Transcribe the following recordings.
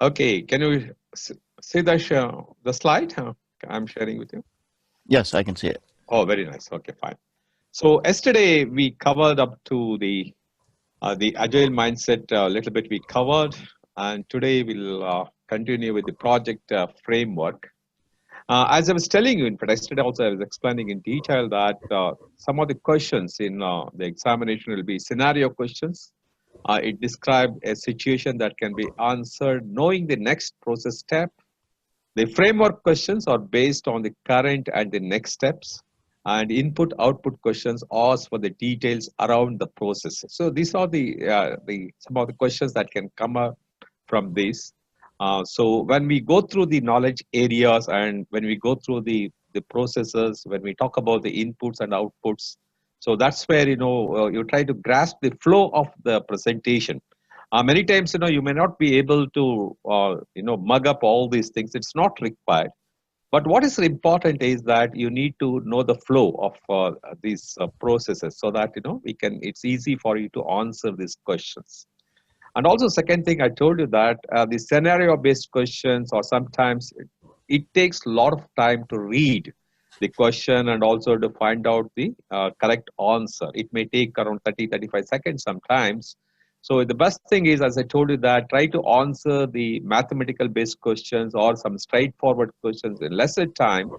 Okay, can you see the slide? I'm sharing with you. Yes, I can see it. Oh, very nice. Okay, fine. So yesterday we covered up to the agile mindset a little bit. We covered, and today we'll continue with the project framework. As I was telling you, in fact, yesterday also I was explaining in detail that some of the questions in the examination will be scenario questions. It described a situation that can be answered knowing the next process step. The framework questions are based on the current and the next steps, and input output questions ask for the details around the process. So these are the some of the questions that can come up from this. So when we go through the knowledge areas and when we go through the processes, when we talk about the inputs and outputs, so that's where you try to grasp the flow of the presentation. Many times, you may not be able to, mug up all these things. It's not required. But what is important is that you need to know the flow of these processes so that, it's easy for you to answer these questions. And also, second thing, I told you that the scenario-based questions, or sometimes it takes a lot of time to read the question and also to find out the correct answer. It may take around 30-35 seconds sometimes. So the best thing is, as I told you, that try to answer the mathematical-based questions or some straightforward questions in lesser time,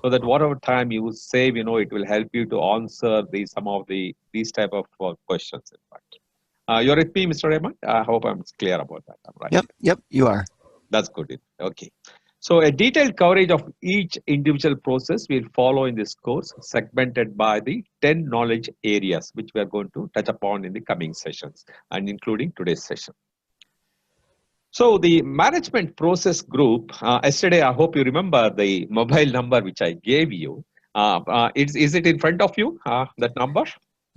so that whatever time you save, it will help you to answer some of these type of questions. In fact. You're with me, Mr. Raymond? I hope I'm clear about that. I'm right. Yep, you are. That's good. Okay. So a detailed coverage of each individual process will follow in this course, segmented by the 10 knowledge areas, which we are going to touch upon in the coming sessions and including today's session. So the management process group, yesterday, I hope you remember the mobile number which I gave you. Is it in front of you, that number?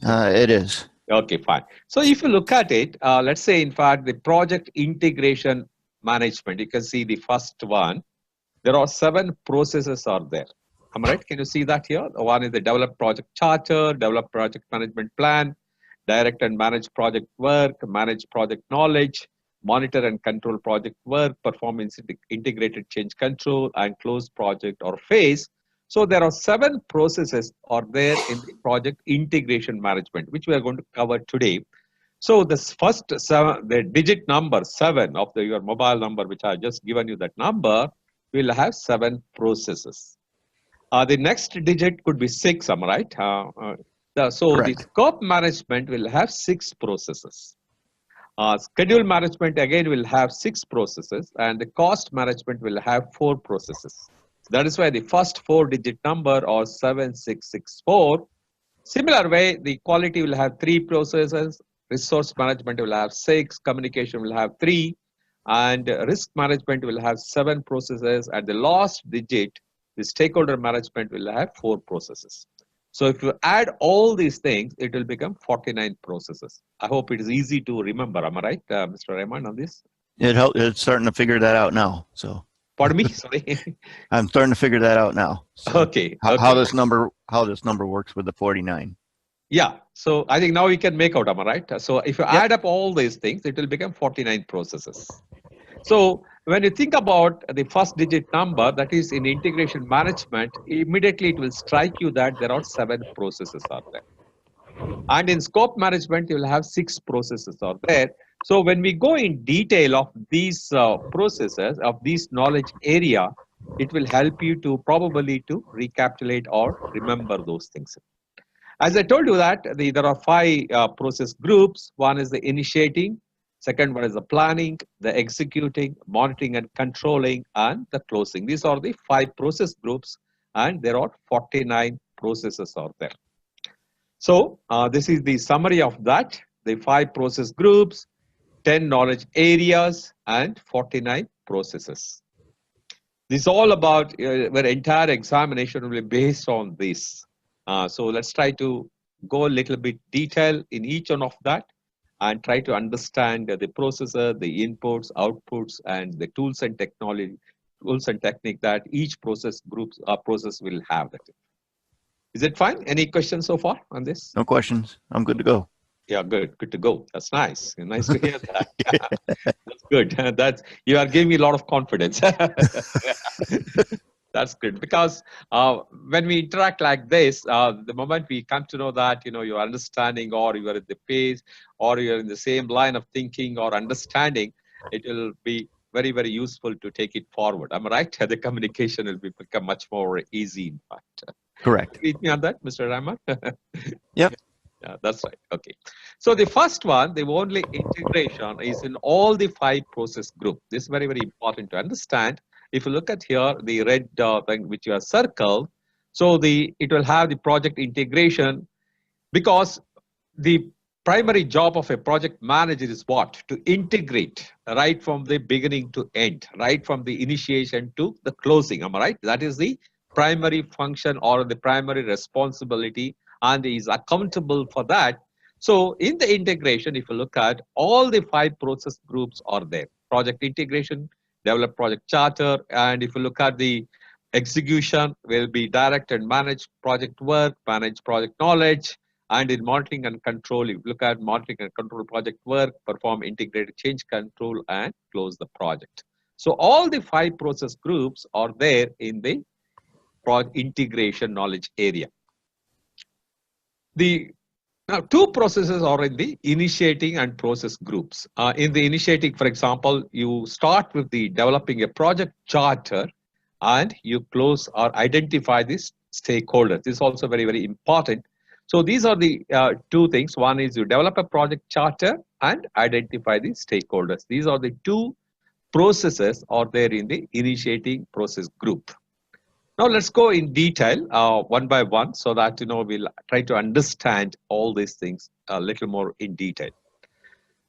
It is. Okay, fine. So if you look at it, let's say, in fact, the project integration management, you can see the first one. There are 7 processes are there. Am I right? Can you see that here? One is the develop project charter, develop project management plan, direct and manage project work, manage project knowledge, monitor and control project work, performance integrated change control, and close project or phase. So there are 7 processes are there in the project integration management, which we are going to cover today. So this first 7, the digit number 7 of your mobile number, which I just given you that number, will have 7 processes. The next digit could be 6, am I right? So the Correct. scope management will have 6 processes. Schedule management again will have 6 processes, and the cost management will have 4 processes. That is why the first 4-digit number are 7664. Similar way, the quality will have 3 processes, resource management will have 6, communication will have 3, and risk management will have 7 processes. At the last digit, the stakeholder management will have 4 processes. So if you add all these things, it will become 49 processes. I hope it is easy to remember. Am I right, Mr. Raymond, on this? It's starting to figure that out now. So. Pardon me. Sorry. I'm starting to figure that out now. So Okay. how this number works with the 49. Yeah. So I think now you can make out. Am I right? So if you add up all these things, it will become 49 processes. So when you think about the first digit number, that is in integration management, immediately it will strike you that there are 7 processes are there. And in scope management, you will have 6 processes are there. So when we go in detail of these processes, of this knowledge area, it will help you to probably to recapitulate or remember those things. As I told you that there are 5 process groups. One is the initiating, second one is the planning, the executing, monitoring and controlling, and the closing. These are the 5 process groups, and there are 49 processes are there. So this is the summary of that, the 5 process groups, 10 knowledge areas, and 49 processes. This is all about where entire examination will be based on this. So let's try to go a little bit detail in each one of that and try to understand the processor, the inputs, outputs, and the tools and technology, tools and technique that each process groups process will have. That. Is it fine? Any questions so far on this? No questions. I'm good to go. Yeah, good. Good to go. That's nice. Nice to hear that. That's Good. That's you are giving me a lot of confidence. That's good because when we interact like this, the moment we come to know that you're understanding, or you are at the pace, or you're in the same line of thinking or understanding, it will be very, very useful to take it forward. Am I right? The communication will become much more easy. In fact, Correct. agree with me on that, Mr. Rahman? Yep. Yeah, that's right. Okay. So the first one, the only integration is in all the 5 process group. This is very, very important to understand. If you look at here, the red thing which you have circled, so it will have the project integration, because the primary job of a project manager is what? To integrate right from the beginning to end, right from the initiation to the closing. Am I right? That is the primary function or the primary responsibility, and is accountable for that. So in the integration, if you look at all the 5 process groups are there: project integration, develop project charter, and if you look at the execution, will be direct and manage project work, manage project knowledge, and in monitoring and control, you look at monitoring and control project work, perform integrated change control, and close the project. So all the 5 process groups are there in the integration knowledge area. Now, 2 processes are in the initiating and process groups. In the initiating, for example, you start with the developing a project charter, and you close or identify these stakeholders. This is also very, very important. So these are the 2 things. One is you develop a project charter and identify the stakeholders. These are the 2 processes are there in the initiating process group. Now let's go in detail one by one, so that we'll try to understand all these things a little more in detail.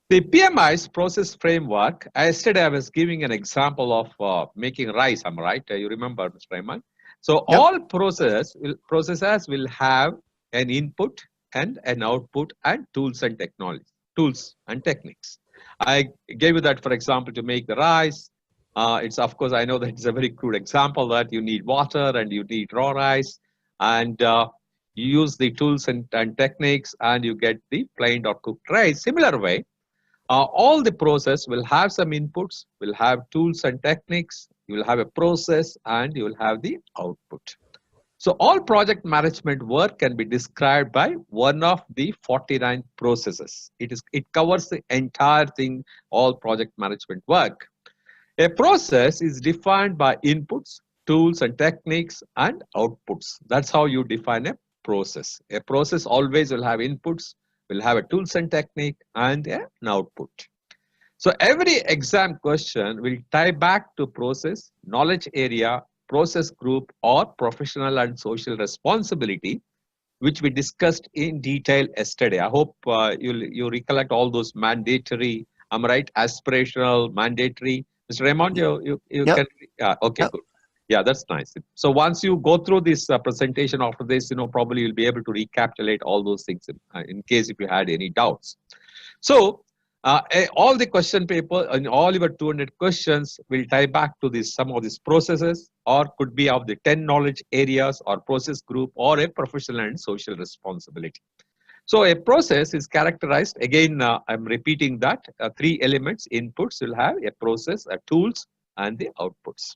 The PMI's process framework. Yesterday I was giving an example of making rice. Am I right? You remember, Mr. Rahman? So Yep. all processes will have an input and an output, and tools and techniques. I gave you that, for example, to make the rice. It's, of course, I know that it's a very crude example, that you need water and you need raw rice, and you use the tools and techniques, and you get the plain or cooked rice. Similar way, all the process will have some inputs, will have tools and techniques, you will have a process, and you will have the output. So all project management work can be described by one of the 49 processes. It covers the entire thing, all project management work. A process is defined by inputs, tools and techniques, and outputs. That's how you define a process. A process always will have inputs, will have a tools and technique, and an output. So every exam question will tie back to process, knowledge area, process group, or professional and social responsibility, which we discussed in detail yesterday. I hope you recollect all those mandatory, I'm right, aspirational, mandatory. Mr. Raymond, you Yep. can, okay, Yep. good. Yeah, that's nice. So once you go through this presentation after this, probably you'll be able to recapitulate all those things in case if you had any doubts. So all the question paper and all your 200 questions will tie back to some of these processes, or could be of the 10 knowledge areas or process group, or a professional and social responsibility. So a process is characterized, again, I'm repeating that, 3 elements: inputs will have a process, tools, and the outputs.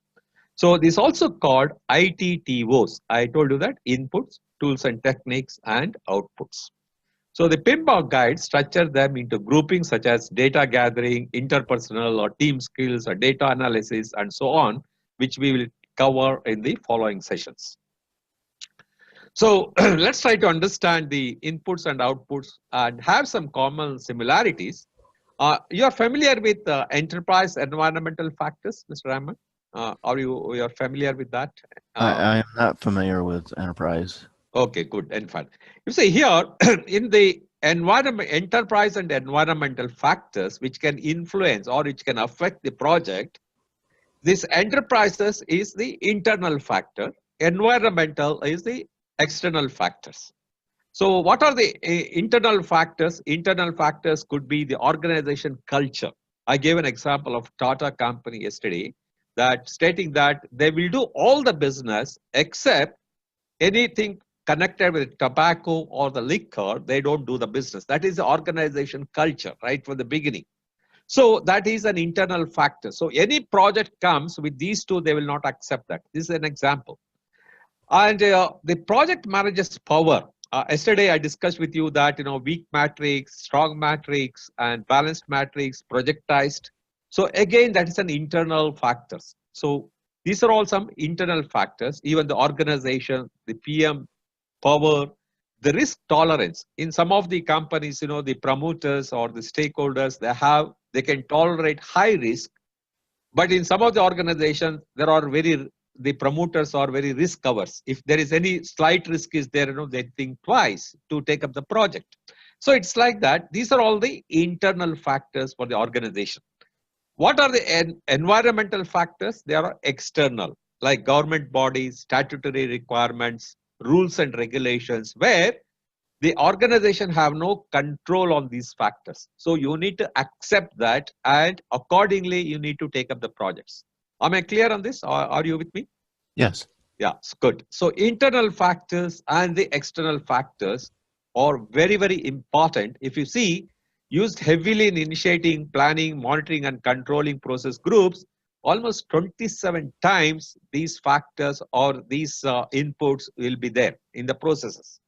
So this is also called ITTOs. I told you that: inputs, tools and techniques, and outputs. So the PMP guide structure them into groupings such as data gathering, interpersonal or team skills, or data analysis, and so on, which we will cover in the following sessions. So let's try to understand the inputs and outputs and have some common similarities. You are familiar with enterprise environmental factors, Mr. Rahman? Are you familiar with that? I am not familiar with enterprise. Okay, good. And fine. You see here in the enterprise and environmental factors which can influence or which can affect the project. This enterprises is the internal factor. Environmental is the external factors. So what are the internal factors? Internal factors could be the organization culture. I gave an example of Tata company yesterday, that stating that they will do all the business except anything connected with tobacco or the liquor, they don't do the business. That is the organization culture right from the beginning. So that is an internal factor. So any project comes with these two, they will not accept that. This is an example. And the project manager's power. Yesterday I discussed with you that weak matrix, strong matrix, and balanced matrix, projectized. So again, that is an internal factors. So these are all some internal factors. Even the organization, the PM power, the risk tolerance. In some of the companies, the promoters or the stakeholders, they can tolerate high risk. But in some of the organizations, the promoters are very risk averse. If there is any slight risk is there, they think twice to take up the project. So it's like that. These are all the internal factors for the organization. What are the environmental factors? They are external, like government bodies, statutory requirements, rules and regulations, where the organization have no control on these factors. So you need to accept that, and accordingly you need to take up the projects. Am I clear on this? Are you with me? Yes. Yeah, it's good. So internal factors and the external factors are very, very important. If you see, used heavily in initiating, planning, monitoring, and controlling process groups, almost 27 times these factors or these inputs will be there in the processes.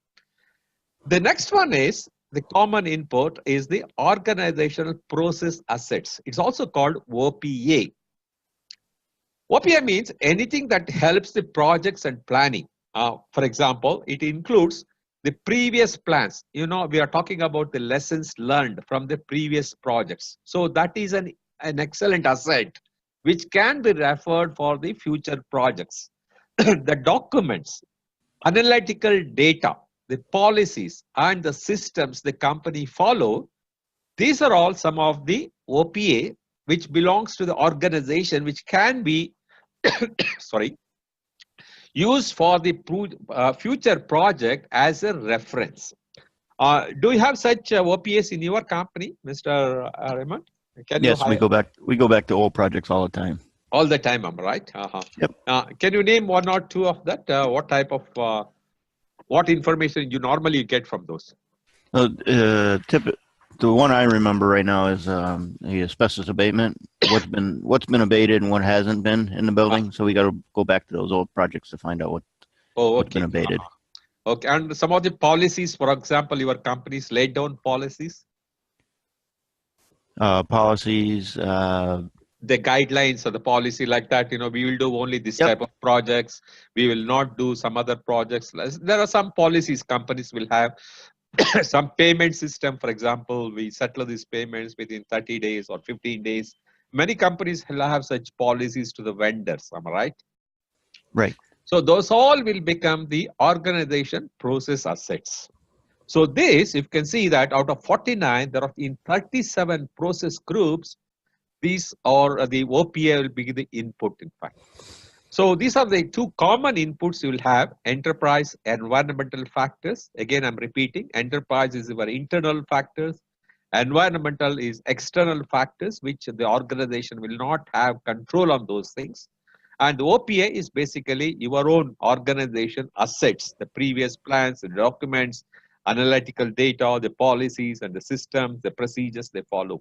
The next one is the common input is the organizational process assets. It's also called OPA. OPA means anything that helps the projects and planning. For example, it includes the previous plans. We are talking about the lessons learned from the previous projects. So that is an excellent asset which can be referred for the future projects. The documents, analytical data, the policies and the systems the company follow, these are all some of the OPA which belongs to the organization, which can be sorry, used for the future project as a reference. Do you have such OPS in your company, Mr. Raymond? Yes, we go back to old projects all the time. All the time, am I right? Yep. Can you name one or two of that? What type of what information you normally get from those? The one I remember right now is the asbestos abatement. What's been abated and what hasn't been in the building. So we got to go back to those old projects to find out what's been abated. Okay, and some of the policies, for example, your companies laid down policies. Policies. The guidelines or the policy like that, we will do only this type of projects. We will not do some other projects. There are some policies companies will have. Some payment system, for example, we settle these payments within 30 days or 15 days. Many companies have such policies to the vendors, am I right? Right. So those all will become the organization process assets. So this, you can see that out of 49, there are in 37 process groups, these are the OPA will be the input, in fact. So these are the two common inputs you will have: enterprise, environmental factors. Again, I'm repeating, enterprise is your internal factors. Environmental is external factors, which the organization will not have control on those things. And the OPA is basically your own organization assets, the previous plans, the documents, analytical data, the policies and the systems, the procedures they follow.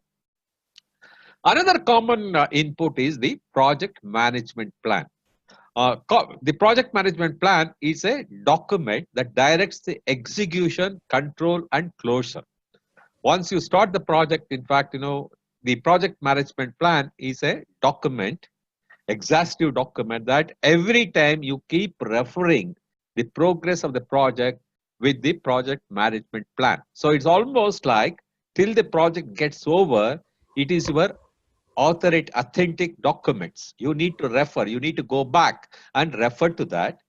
Another common input is the project management plan. The project management plan is a document that directs the execution, control, and closure. Once you start the project, in fact, the project management plan is a document, exhaustive document that every time you keep referring the progress of the project with the project management plan. So it's almost like till the project gets over, it is your authentic documents. You need to refer, you need to go back and refer to that.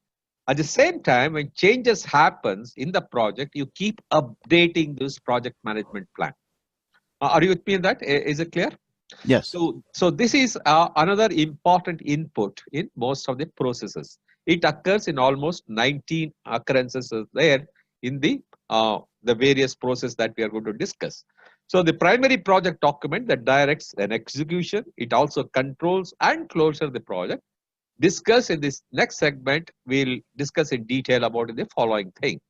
At the same time, when changes happens in the project, you keep updating this project management plan. Are you with me in that? Is it clear? Yes. So this is another important input in most of the processes. It occurs in almost 19 occurrences there in the various processes that we are going to discuss. So the primary project document that directs an execution, it also controls and closure the project. Discuss in this next segment, we'll discuss in detail about the following thing.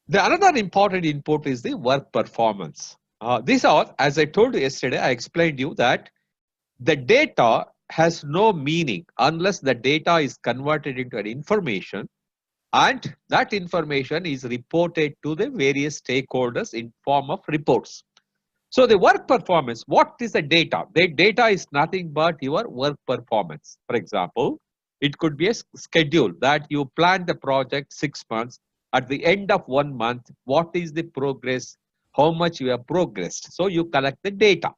The another important input is the work performance. These are, as I told you yesterday, I explained you that the data has no meaning unless the data is converted into an information, and that information is reported to the various stakeholders in form of reports. So the work performance, what is the data? The data is nothing but your work performance. For example, it could be a schedule that you plan the project 6 months. At the end of 1 month, what is the progress? How much you have progressed? So you collect the data.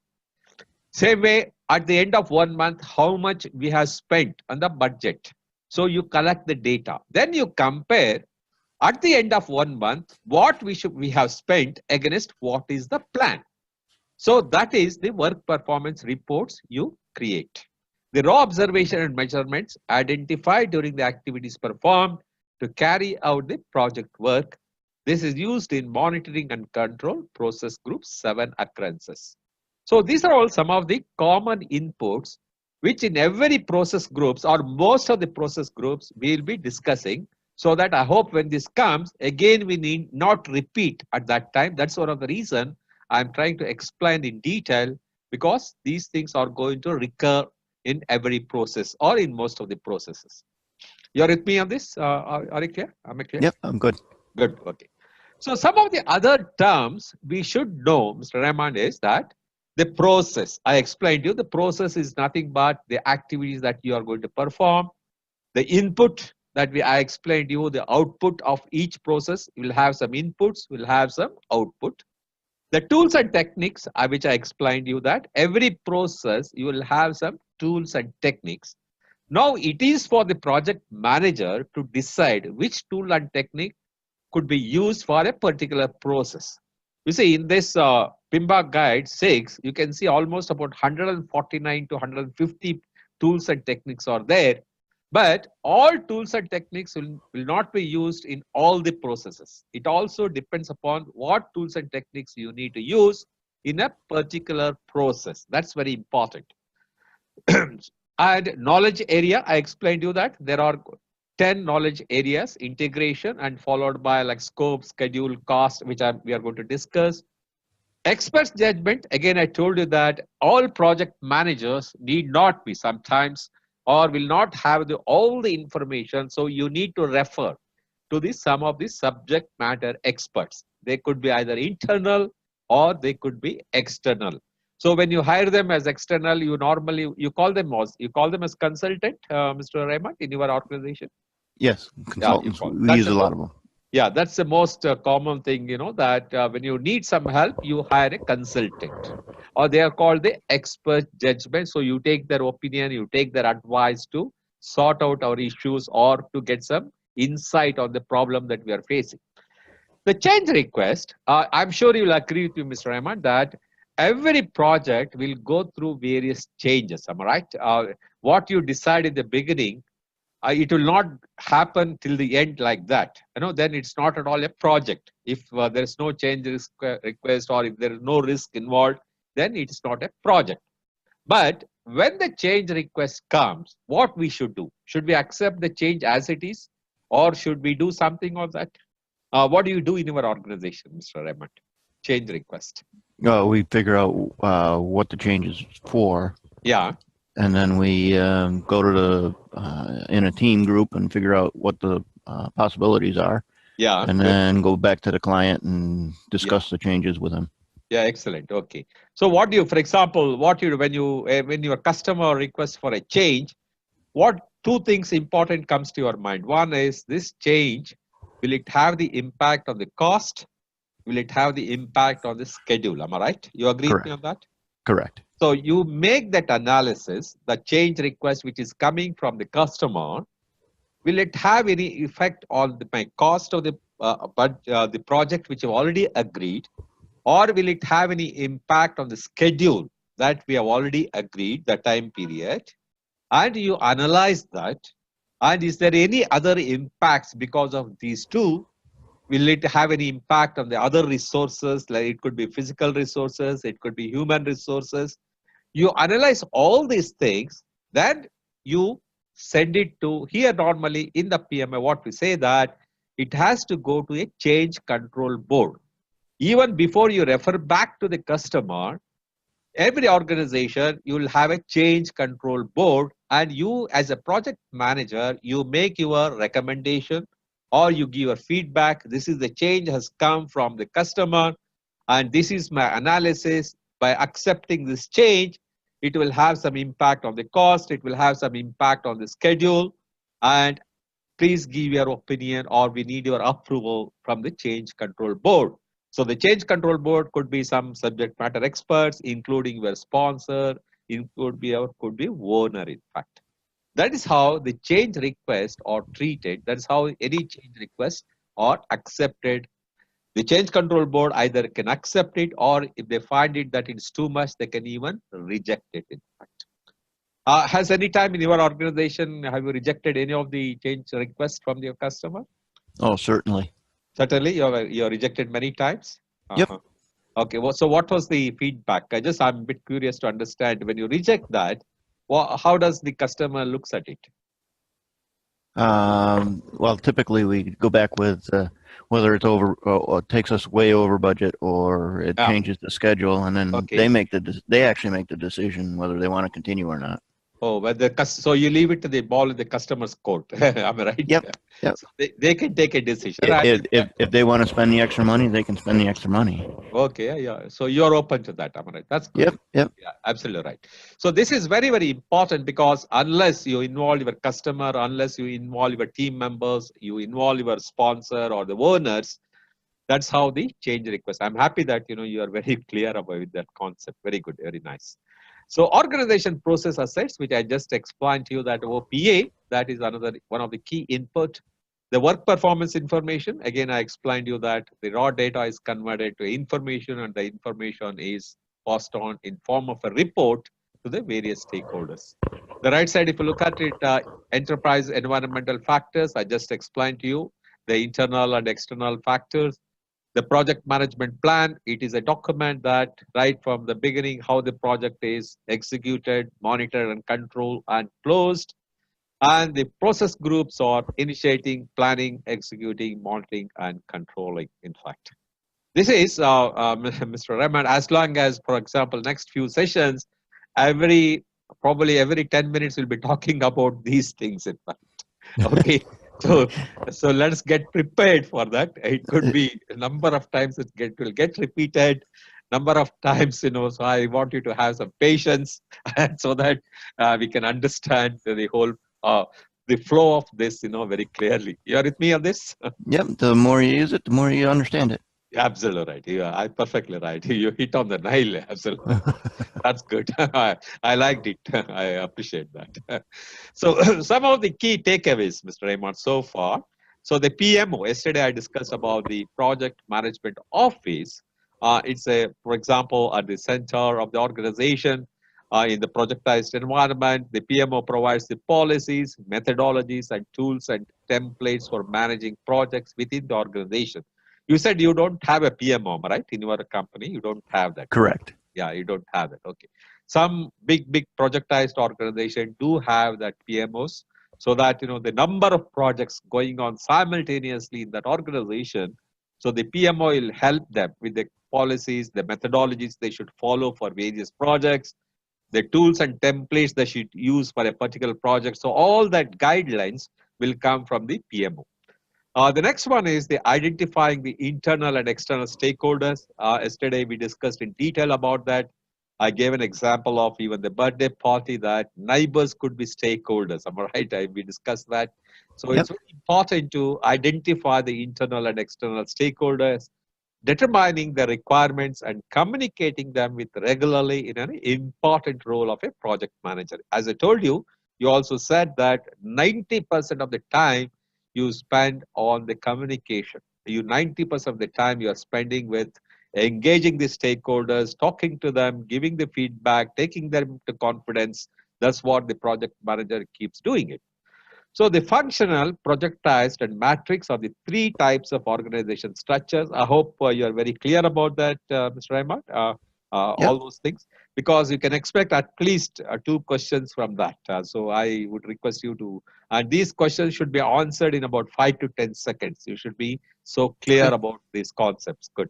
Same way, at the end of 1 month, how much we have spent on the budget. So you collect the data. Then you compare at the end of 1 month what we have spent against what is the plan. So that is the work performance reports you create. The raw observation and measurements identified during the activities performed to carry out the project work. This is used in monitoring and control process group 7 occurrences. So these are all some of the common inputs which in every process groups or most of the process groups we will be discussing, so that I hope when this comes again we need not repeat at that time. That's one of the reason I'm trying to explain in detail, because these things are going to recur in every process or in most of the processes. You're with me on this? Are you clear? Am I clear? Yep, I'm good. Good. Okay. So some of the other terms we should know, Mr. Rahman, is that the process. I explained to you the process is nothing but the activities that you are going to perform. The input that I explained to you, the output of each process will have some inputs, will have some output. The tools and techniques, which I explained to you that every process you will have some tools and techniques. Now it is for the project manager to decide which tool and technique could be used for a particular process. You see, in this PMP guide 6, you can see almost about 149 to 150 tools and techniques are there. But all tools and techniques will not be used in all the processes. It also depends upon what tools and techniques you need to use in a particular process. That's very important. And knowledge area, I explained to you that there are 10 knowledge areas, integration, and followed by like scope, schedule, cost, which we are going to discuss. Experts judgment, again, I told you that all project managers need not be sometimes or will not have all the information. So you need to refer to some of the subject matter experts. They could be either internal or they could be external. So when you hire them as external, you normally call them as consultant, Mr. Rahman, in your organization. Yes, consultants. Yeah, we use a lot of them. Yeah, that's the most common thing, that when you need some help, you hire a consultant, or they are called the expert judgment. So you take their opinion, you take their advice to sort out our issues or to get some insight on the problem that we are facing. The change request, I'm sure you will agree with me, Mr. Rahman, that every project will go through various changes. Am I right? What you decide in the beginning, it will not happen till the end like that. Then it's not at all a project. If there is no change request or if there is no risk involved, then it's not a project. But when the change request comes, what we should do? Should we accept the change as it is, or should we do something of that? What do you do in your organization, Mr. Rahman? Change request. We figure out what the change is for. Yeah. And then we go to in a team group and figure out what the possibilities are. Yeah. And then go back to the client and discuss the changes with them. Yeah, excellent. Okay. So what do you, for example, what you when your customer requests for a change, what two things important comes to your mind? One is this change, will it have the impact on the cost? Will it have the impact on the schedule? Am I right? You agree with me on that? Correct. So you make that analysis, the change request which is coming from the customer, will it have any effect on the cost of the project which you've already agreed, or will it have any impact on the schedule that we have already agreed, the time period? And you analyze that. And is there any other impacts because of these two? Will it have any impact on the other resources? Like it could be physical resources, it could be human resources. You analyze all these things, then you send it to here. Normally in the PMI, what we say that it has to go to a change control board. Even before you refer back to the customer, every organization, you will have a change control board, and you as a project manager, you make your recommendation or you give your feedback. This is the change has come from the customer, and this is my analysis. By accepting this change, it will have some impact on the cost, it will have some impact on the schedule, and please give your opinion or we need your approval from the change control board. So the change control board could be some subject matter experts, including your sponsor, could be owner, in fact. That is how the change requests are treated. That is how any change requests are accepted. The change control board either can accept it, or if they find it that it's too much, they can even reject it, in fact. Has any time in your organization, have you rejected any of the change requests from your customer? Oh, certainly. Certainly, you're rejected many times. Yep. Okay. Well, so what was the feedback? I'm a bit curious to understand when you reject that, how does the customer looks at it? Well, typically we go back with whether it's over, or takes us way over budget, or it changes the schedule, and then they actually make the decision whether they want to continue or not. Oh, but so you leave it to the ball in the customer's court. Am I right? Yep. So they can take a decision. If they want to spend the extra money, they can spend the extra money. Okay, yeah. So you're open to that, am I right? That's good. Yep. Yeah, absolutely right. So this is very, very important, because unless you involve your customer, unless you involve your team members, you involve your sponsor or the owners, that's how the change request. I'm happy that you are very clear about that concept. Very good, very nice. So organization process assets, which I just explained to you, that OPA, that is one of the key input. The work performance information, again, I explained to you that the raw data is converted to information, and the information is passed on in form of a report to the various stakeholders. The right side, if you look at it, enterprise environmental factors, I just explained to you the internal and external factors. The project management plan, it is a document that right from the beginning, how the project is executed, monitored and controlled and closed. And the process groups are initiating, planning, executing, monitoring and controlling, in fact. This is, Mr. Rahman, as long as, for example, next few sessions, probably every 10 minutes we'll be talking about these things, in fact. Okay. So let's get prepared for that. It could be a number of times will get repeated, number of times, so I want you to have some patience so that we can understand the whole, the flow of this, very clearly. You are with me on this? Yep. The more you use it, the more you understand it. Absolutely right. You are perfectly right. You hit on the nail. Absolutely. That's good. I liked it. I appreciate that. So some of the key takeaways, Mr. Raymond, so far. So the PMO, yesterday I discussed about the project management office. It's for example, at the center of the organization, in the projectized environment, the PMO provides the policies, methodologies, and tools and templates for managing projects within the organization. You said you don't have a PMO, right? In your company, you don't have that. Correct. Yeah, you don't have it. Okay. Some big projectized organizations do have that PMOs, so that the number of projects going on simultaneously in that organization. So the PMO will help them with the policies, the methodologies they should follow for various projects, the tools and templates they should use for a particular project. So all that guidelines will come from the PMO. The next one is the identifying the internal and external stakeholders. Yesterday we discussed in detail about that. I gave an example of even the birthday party that neighbors could be stakeholders. Am I right? We discussed that. So it's very important to identify the internal and external stakeholders, determining the requirements and communicating them with regularly in an important role of a project manager. As I told you, you also said that 90% of the time you spend on the communication. 90% of the time you are spending with engaging the stakeholders, talking to them, giving the feedback, taking them to confidence. That's what the project manager keeps doing it. So the functional, projectized, and matrix are the three types of organization structures. I hope you are very clear about that, Mr. Raymond, all those things, because you can expect at least 2 questions from that. So I would request you to, and these questions should be answered in about 5 to 10 seconds. You should be so clear about these concepts. Good.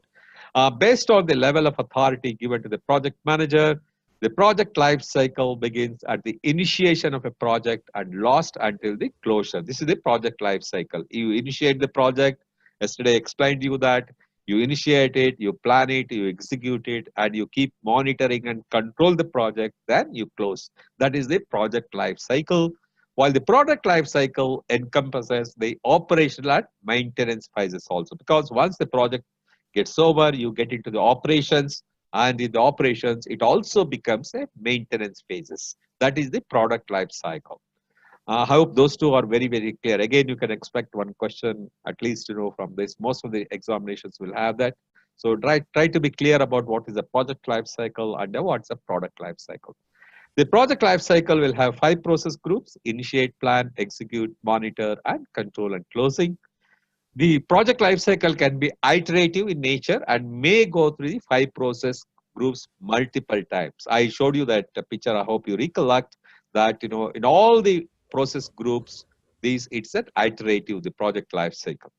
Based on the level of authority given to the project manager, the project life cycle begins at the initiation of a project and lasts until the closure. This is the project life cycle. You initiate the project. Yesterday I explained to you that you initiate it, you plan it, you execute it, and you keep monitoring and control the project, then you close. That is the project life cycle. While the product life cycle encompasses the operational and maintenance phases also. Because once the project gets over, you get into the operations, and in the operations, it also becomes a maintenance phases. That is the product life cycle. I hope those two are very, very clear. Again, you can expect one question at least from this. Most of the examinations will have that. So try to be clear about what is the project life cycle and what's the product life cycle. The project life cycle will have 5 process groups: initiate, plan, execute, monitor, and control and closing. The project life cycle can be iterative in nature and may go through the 5 process groups multiple times. I showed you that picture. I hope you recollect that in all the process groups, it's an iterative, the project life cycle.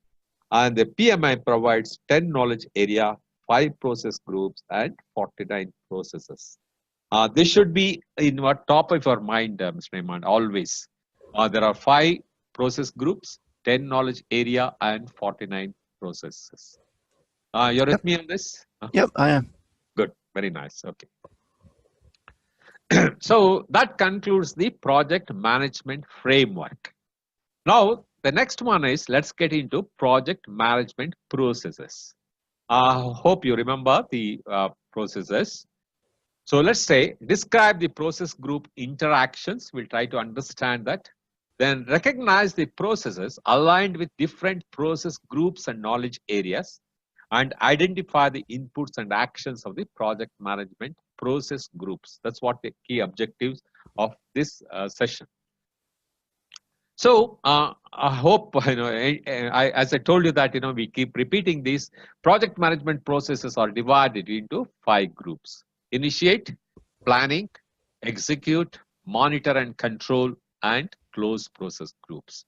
And the PMI provides 10 knowledge area, 5 process groups, and 49 processes. This should be in what top of your mind, Mr. Iman, always. There are 5 process groups, 10 knowledge area, and 49 processes. You're with me on this? Yep, I am. Good, very nice. Okay. So that concludes the project management framework. Now, the next one is, let's get into project management processes. Hope you remember the processes. So let's say, describe the process group interactions. We'll try to understand that. Then recognize the processes aligned with different process groups and knowledge areas, and identify the inputs and actions of the project management process groups. That's what the key objectives of this session. So I hope, as I told you that, we keep repeating these. Project management processes are divided into 5 groups: initiate, planning, execute, monitor and control, and close process groups.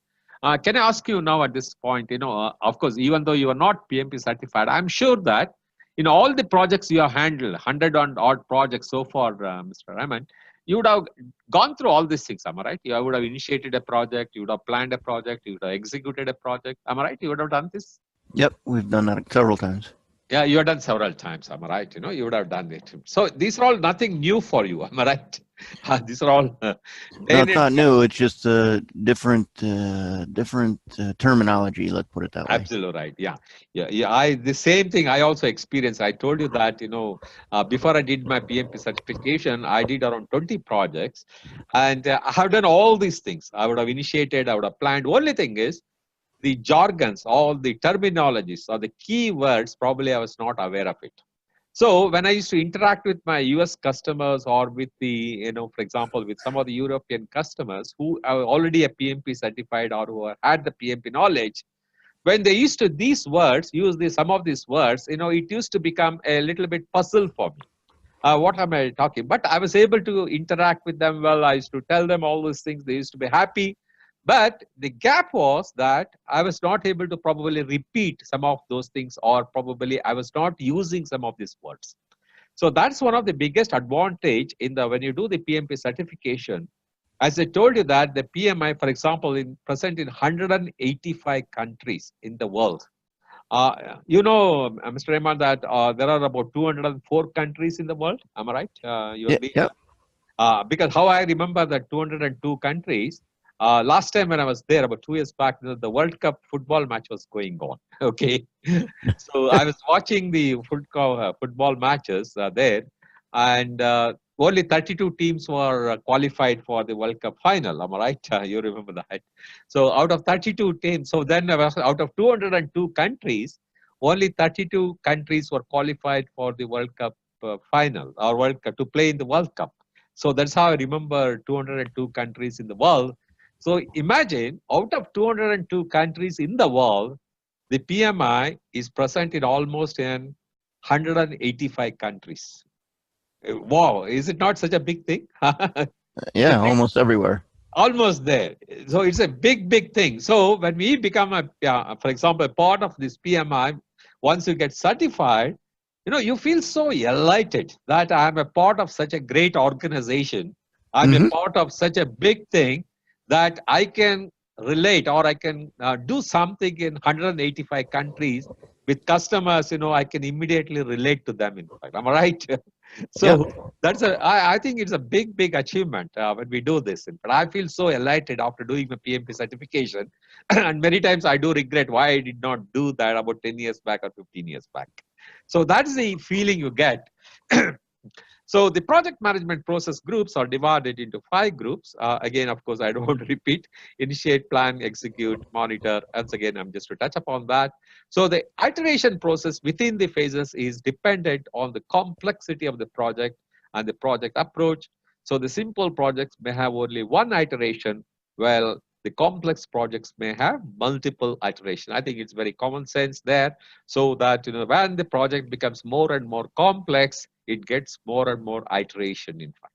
Can I ask you now at this point, of course, even though you are not PMP certified, I'm sure that in all the projects you have handled, 100 and odd projects so far, Mr. Raman, you would have gone through all these things, am I right? You would have initiated a project, you would have planned a project, you would have executed a project, am I right? You would have done this? Yep, we've done that several times. Yeah, you have done several times, am I right? You would have done it. So these are all nothing new for you, am I right? These are all. No, it's not new. It's just different terminology. Let's put it that way. Absolutely right. Yeah. The same thing I also experienced. I told you that before I did my PMP certification, I did around 20 projects, and I have done all these things. I would have initiated. I would have planned. Only thing is, the jargons, all the terminologies, or the key words, probably I was not aware of it. So when I used to interact with my US customers, or with the, for example, with some of the European customers who are already a PMP certified or who had the PMP knowledge, when they used to use some of these words, it used to become a little bit puzzle for me. What am I talking? But I was able to interact with them well. I used to tell them all these things. They used to be happy. But the gap was that I was not able to probably repeat some of those things, or probably I was not using some of these words. So that's one of the biggest advantage when you do the PMP certification. As I told you that the PMI, for example, present in 185 countries in the world. Mr. Rahman, that there are about 204 countries in the world. Am I right? Yep. Because how I remember that 202 countries, last time when I was there, about 2 years back, the World Cup football match was going on. Okay. So I was watching the football matches there, and only 32 teams were qualified for the World Cup final. Am I right? You remember that? So out of 32 teams, so then out of 202 countries, only 32 countries were qualified for the World Cup final, or World Cup, to play in the World Cup. So that's how I remember 202 countries in the world. So imagine, out of 202 countries in the world, the PMI is present in almost 185 countries. Wow, is it not such a big thing? Yeah, almost everywhere. Almost there. So it's a big, big thing. So when we become, for example, a part of this PMI, once you get certified, you feel so elated that I'm a part of such a great organization. I'm a Mm-hmm. part of such a big thing that I can relate or I can do something in 185 countries with customers. I can immediately relate to them. In fact, am I right? Yep. So I think it's a big achievement when we do this. But I feel so elated after doing the PMP certification. And many times I do regret why I did not do that about 10 years back or 15 years back. So that's the feeling you get. So the project management process groups are divided into 5 groups. Again, of course, I don't want to repeat: initiate, plan, execute, monitor. Once again, I'm just to touch upon that. So the iteration process within the phases is dependent on the complexity of the project and the project approach. So the simple projects may have only one iteration, while the complex projects may have multiple iteration. I think it's very common sense there, so that when the project becomes more and more complex, it gets more and more iteration, in fact.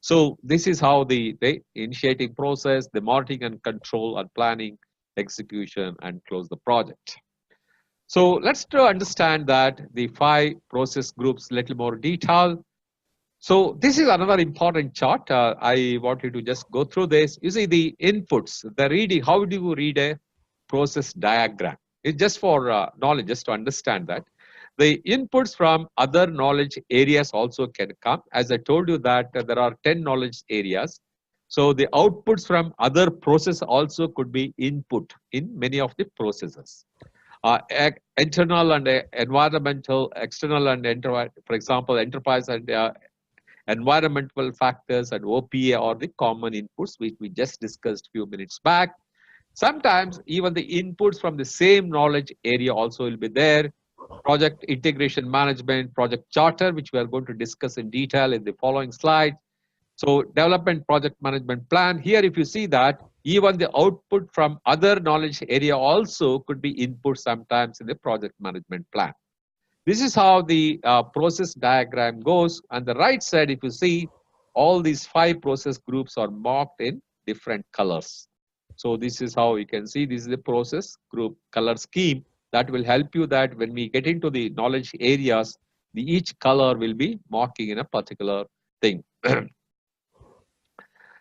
So this is how the initiating process, the monitoring and control and planning, execution, and close the project. So let's try to understand that the 5 process groups a little more detail. So this is another important chart. I want you to just go through this. You see the inputs, the reading. How do you read a process diagram? It's just for knowledge, just to understand that. The inputs from other knowledge areas also can come. As I told you that there are 10 knowledge areas. So the outputs from other process also could be input in many of the processes. Internal and environmental, external and for example, enterprise and environmental factors and OPA are the common inputs, which we just discussed a few minutes back. Sometimes even the inputs from the same knowledge area also will be there. Project integration management, project charter, which we are going to discuss in detail in the following slide. So development project management plan. Here, if you see that, even the output from other knowledge area also could be input sometimes in the project management plan. This is how the process diagram goes. On the right side, if you see, all these 5 process groups are marked in different colors. So this is how you can see, this is the process group color scheme that will help you that when we get into the knowledge areas, each color will be marking in a particular thing.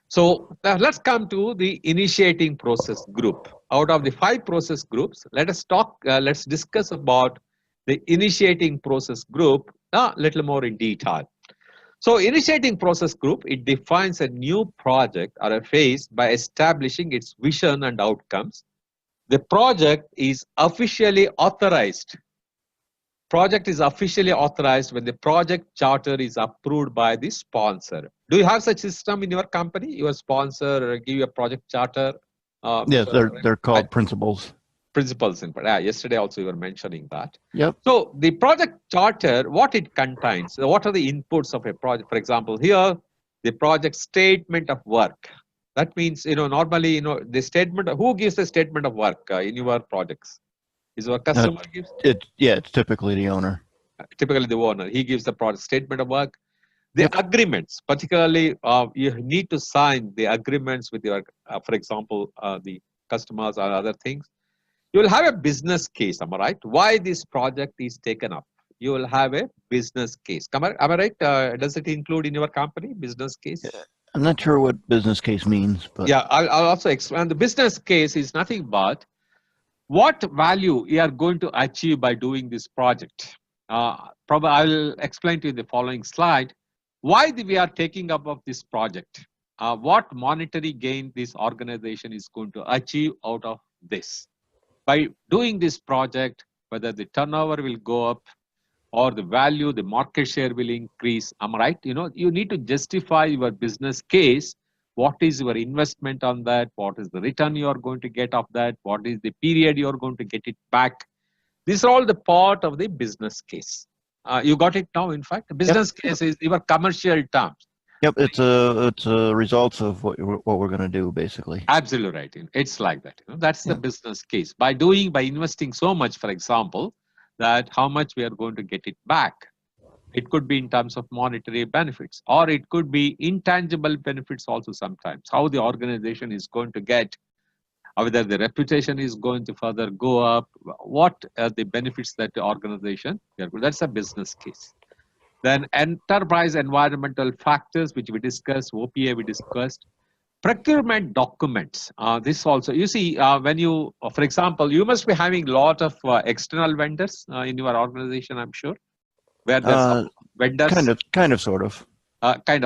So now let's come to the initiating process group. Out of the 5 process groups, let's discuss about the initiating process group a little more in detail. So initiating process group, it defines a new project or a phase by establishing its vision and outcomes. The project is officially authorized. Project is officially authorized when the project charter is approved by the sponsor. Do you have such system in your company? Your sponsor give you a project charter? Yes, they're called principles. Principles. Yesterday also you were mentioning that. Yep. So the project charter, what it contains, what are the inputs of a project? For example, here, the project statement of work. That means, normally, the statement, who gives the statement of work in your projects? Is our customer gives? It's typically the owner. Typically the owner. He gives the project statement of work. The agreements, particularly, you need to sign the agreements with your, for example, the customers or other things. You will have a business case, am I right? Why this project is taken up? You will have a business case. Am I right? Does it include in your company business case? I'm not sure what business case means, but yeah, I'll also explain. The business case is nothing but what value you are going to achieve by doing this project. Probably I'll explain to you in the following slide why we are taking up of this project. What monetary gain this organization is going to achieve out of this. By doing this project, whether the turnover will go up or the value, the market share will increase. Am I right? You need to justify your business case. What is your investment on that? What is the return you are going to get of that? What is the period you are going to get it back? These are all the part of the business case. You got it now, in fact? The business case is your commercial terms. Yep, it's a results of what we're going to do, basically. Absolutely right. It's like that. That's the business case. By investing so much, for example, that how much we are going to get it back. It could be in terms of monetary benefits, or it could be intangible benefits also sometimes. How the organization is going to get whether the reputation is going to further go up, what are the benefits that the organization, that's a business case. Then enterprise environmental factors, which we discussed, OPA we discussed. Procurement documents. This also, you see, when you, for example, you must be having a lot of external vendors in your organization, I'm sure, where there's some vendors. Sort of.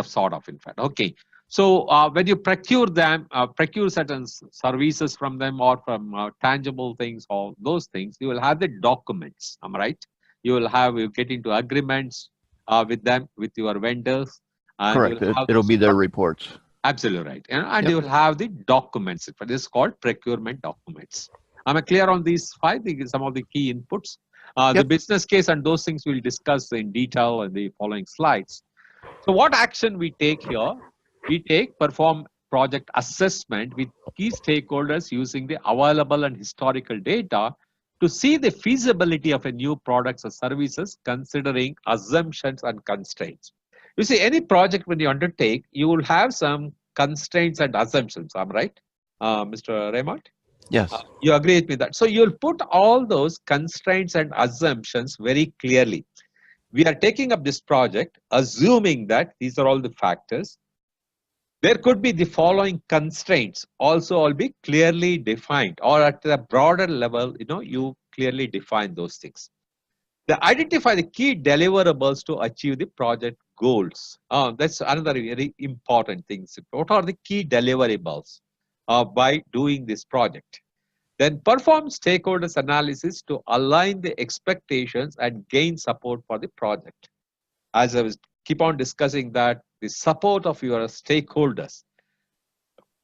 Sort of, in fact. Okay. So when you procure them, procure certain services from them or from tangible things or those things, you will have the documents. Am I right? You get into agreements with them, with your vendors. And correct. It'll be their reports. Absolutely right. And you will have the documents. This is called procurement documents. Am I clear on these five? Some of the key inputs. The business case and those things we'll discuss in detail in the following slides. So what action we take here? We perform project assessment with key stakeholders using the available and historical data to see the feasibility of a new products or services, considering assumptions and constraints. You see, any project when you undertake, you will have some constraints and assumptions. I'm right, Mr. Raymond? Yes. You agree with me that? So you'll put all those constraints and assumptions very clearly. We are taking up this project, assuming that these are all the factors. There could be the following constraints also all be clearly defined, or at a broader level, you clearly define those things. They identify the key deliverables to achieve the project goals. That's another very important thing. What are the key deliverables by doing this project? Then perform stakeholders analysis to align the expectations and gain support for the project. As I was keep on discussing that, the support of your stakeholders,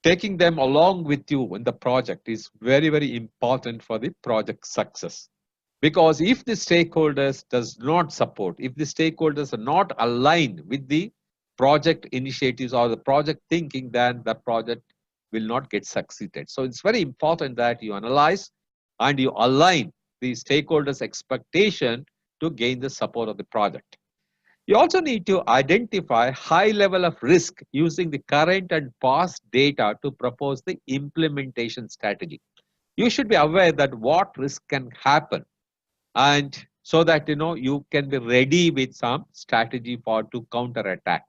taking them along with you in the project is very, very important for the project success. Because if the stakeholders does not support, if the stakeholders are not aligned with the project initiatives or the project thinking, then the project will not get succeeded. So it's very important that you analyze and you align the stakeholders' expectation to gain the support of the project. You also need to identify high level of risk using the current and past data to propose the implementation strategy. You should be aware that what risk can happen, and so that you can be ready with some strategy to counter attack.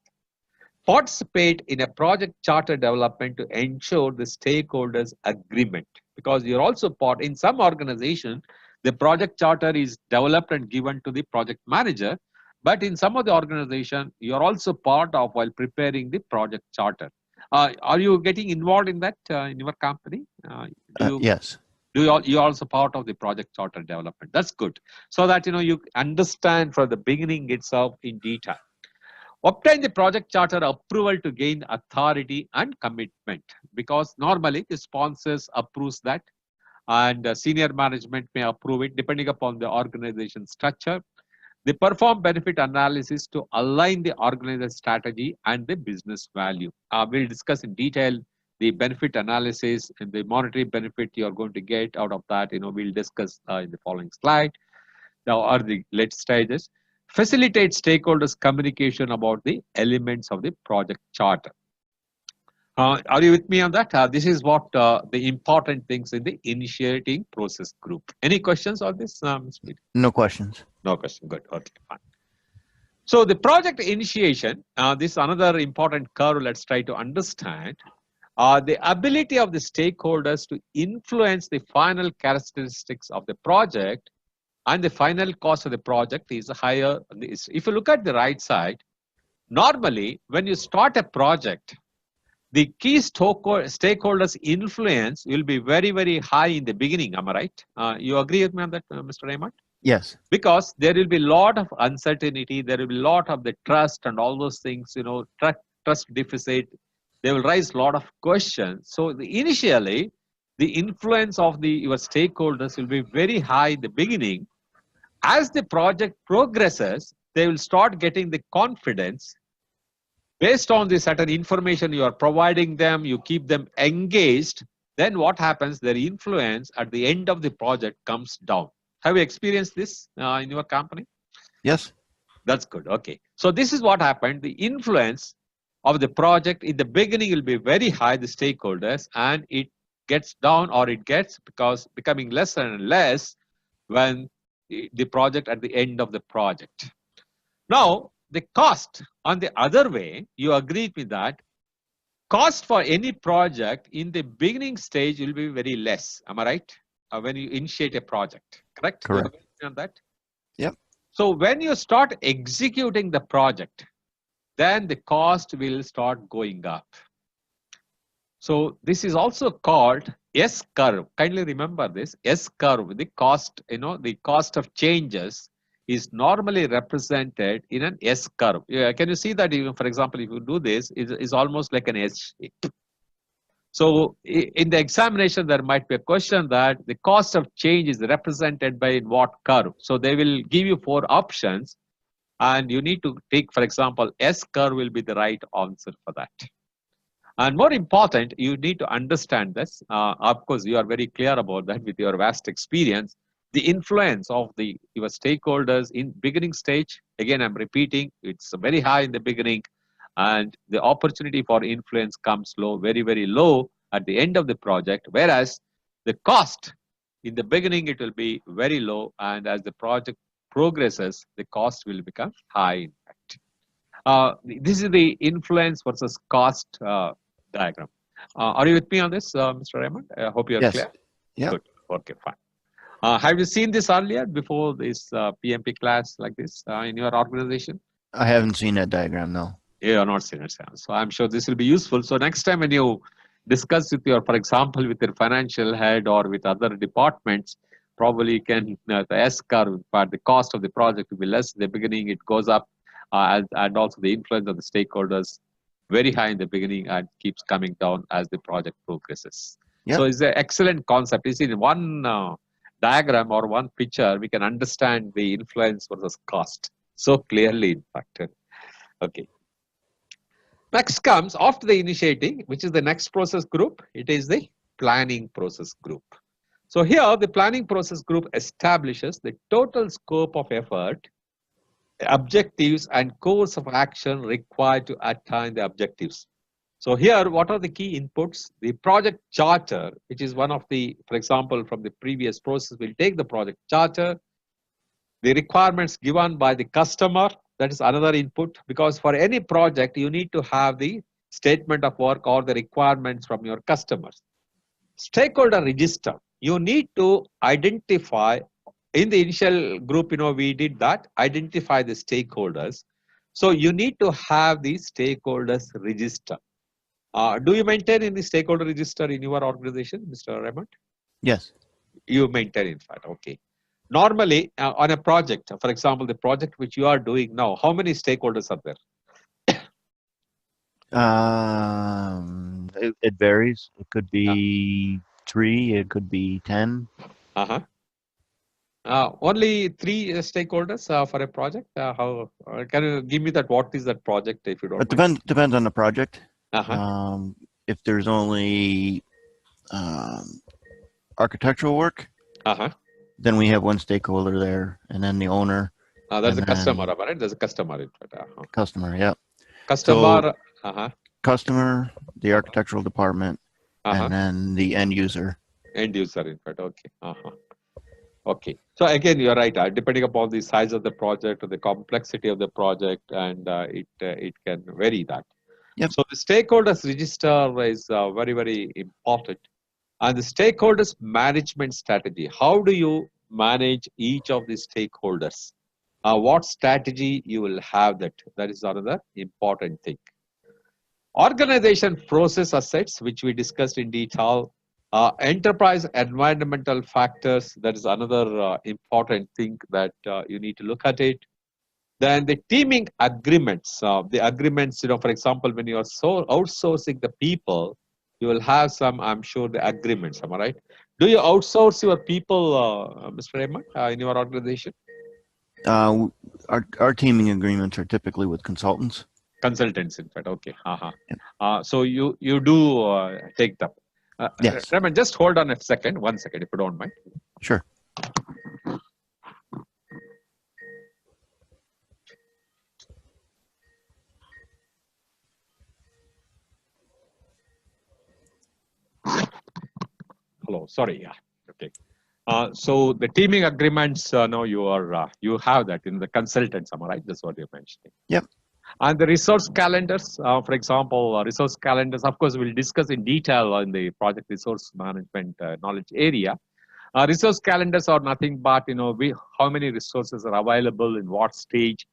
Participate in a project charter development to ensure the stakeholders agreement, because you're also part in some organization. The project charter is developed and given to the project manager, but in some of the organization you're also part of while preparing the project charter. Are you getting involved in that in your company? Yes. You're also part of the project charter development. That's good. So that you understand from the beginning itself in detail. Obtain the project charter approval to gain authority and commitment, because normally the sponsors approves that, and senior management may approve it depending upon the organization structure. They perform benefit analysis to align the organization strategy and the business value. We'll discuss in detail the benefit analysis and the monetary benefit you are going to get out of that. We'll discuss in the following slide. Now are the late stages. Facilitate stakeholders communication about the elements of the project charter. Are you with me on that? This is what the important things in the initiating process group. Any questions on this? No questions. No question. Good. Okay, fine. So the project initiation, this is another important curve. Let's try to understand. The ability of the stakeholders to influence the final characteristics of the project and the final cost of the project is higher. If you look at the right side, normally when you start a project, the key stakeholders influence will be very, very high in the beginning. Am I right? You agree with me on that, Mr. Raymond? Yes. Because there will be a lot of uncertainty. There will be a lot of the trust and all those things, trust deficit. They will raise a lot of questions. So initially, the influence of your stakeholders will be very high in the beginning. As the project progresses, they will start getting the confidence. Based on the certain information you are providing them, you keep them engaged, then what happens? Their influence at the end of the project comes down. Have you experienced this in your company? Yes. That's good. Okay. So this is what happened. The influence of the project in the beginning will be very high, the stakeholders, and it gets down, or it gets because becoming less and less when the project at the end of the project. Now, the cost on the other way, you agreed with that. Cost for any project in the beginning stage will be very less. Am I right? When you initiate a project, correct? Correct. On that? Yep. So when you start executing the project, then the cost will start going up. So this is also called S curve. Kindly remember this S curve. The cost, the cost of changes is normally represented in an S curve. Yeah, can you see that? Even for example, if you do this, is almost like an S shape. So in the examination, there might be a question that the cost of change is represented by what curve. So they will give you 4 options, and you need to take, for example, S curve will be the right answer for that. And more important, you need to understand this. Of course, you are very clear about that with your vast experience. The influence of your stakeholders in beginning stage, again, I'm repeating, it's very high in the beginning, and the opportunity for influence comes low, very, very low at the end of the project, whereas the cost in the beginning, it will be very low, and as the project progresses, the cost will become high, in fact. This is the influence versus cost diagram. Are you with me on this, Mr. Raymond? I hope you are Yes. clear. Yeah. Good. Okay, fine. Have you seen this earlier before this PMP class like this in your organization? I haven't seen that diagram, no. You are not seen it. So I'm sure this will be useful. So next time when you discuss with your, for example, with your financial head or with other departments, probably you can, the S curve, but the cost of the project will be less in the beginning, it goes up, and also the influence of the stakeholders very high in the beginning and keeps coming down as the project progresses. Yep. So it's an excellent concept. You see, in one diagram or one picture, we can understand the influence versus cost so clearly, in fact. Okay. Next comes after the initiating, which is the next process group. It is the planning process group. So here the planning process group establishes the total scope of effort, objectives, and course of action required to attain the objectives. So here, what are the key inputs? The project charter, which is one of the, for example, from the previous process, we'll take the project charter, the requirements given by the customer, that is another input, because for any project, you need to have the statement of work or the requirements from your customers. Stakeholder register, you need to identify, in the initial group, we did that, identify the stakeholders. So you need to have the stakeholders register. Do you maintain any stakeholder register in your organization, Mr. Raymond? Yes. You maintain, in fact, okay. Normally, on a project, for example, the project which you are doing now, how many stakeholders are there? It varies. It could be 3. It could be 10. Only 3 stakeholders for a project. How can you give me that? What is that project, if you don't mind? It depends on the project. If there's only architectural work, then we have 1 stakeholder there, and then the owner. There's a customer, right? There's a customer. Customer, yeah. Customer. So, customer, the architectural department, and then the end user. End user, in fact. Okay. Okay. So again, you're right. Depending upon the size of the project or the complexity of the project, and it can vary that. Yep. So the stakeholders register is very, very important. And the stakeholders management strategy. How do you manage each of the stakeholders? What strategy you will have that? That is another important thing. Organization process assets, which we discussed in detail. Enterprise environmental factors, that is another important thing that you need to look at it. Then the teaming agreements, the agreements, for example, when you are outsourcing the people, you will have some, I'm sure, the agreements, am I right? Do you outsource your people, Mr. Raymond, in your organization? Our teaming agreements are typically with consultants. Consultants, in fact, okay. So you do take them. Yes. Raymond, just hold on a second, 1 second, if you don't mind. Sure. Hello. Sorry. Yeah. Okay. So the teaming agreements, now you have that in the consultants, am I right? That's what you're mentioning. Yep. And the resource calendars, for example, resource calendars, of course, we'll discuss in detail in the project resource management knowledge area. Resource calendars are nothing but, how many resources are available in what stage.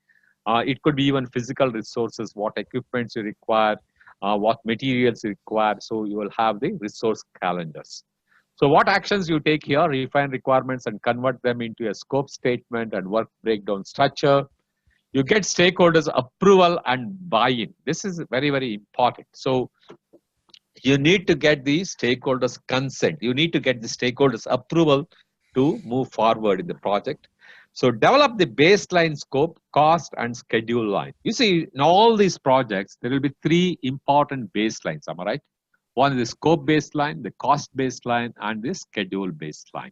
It could be even physical resources, what equipments you require, what materials you require. So you will have the resource calendars. So what actions you take here, refine requirements and convert them into a scope statement and work breakdown structure. You get stakeholders approval and buy-in. This is very, very important. So you need to get the stakeholders consent. You need to get the stakeholders approval to move forward in the project. So develop the baseline scope, cost, and schedule line. You see, in all these projects, there will be three important baselines, am I right? One is the scope baseline, the cost baseline, and the schedule baseline.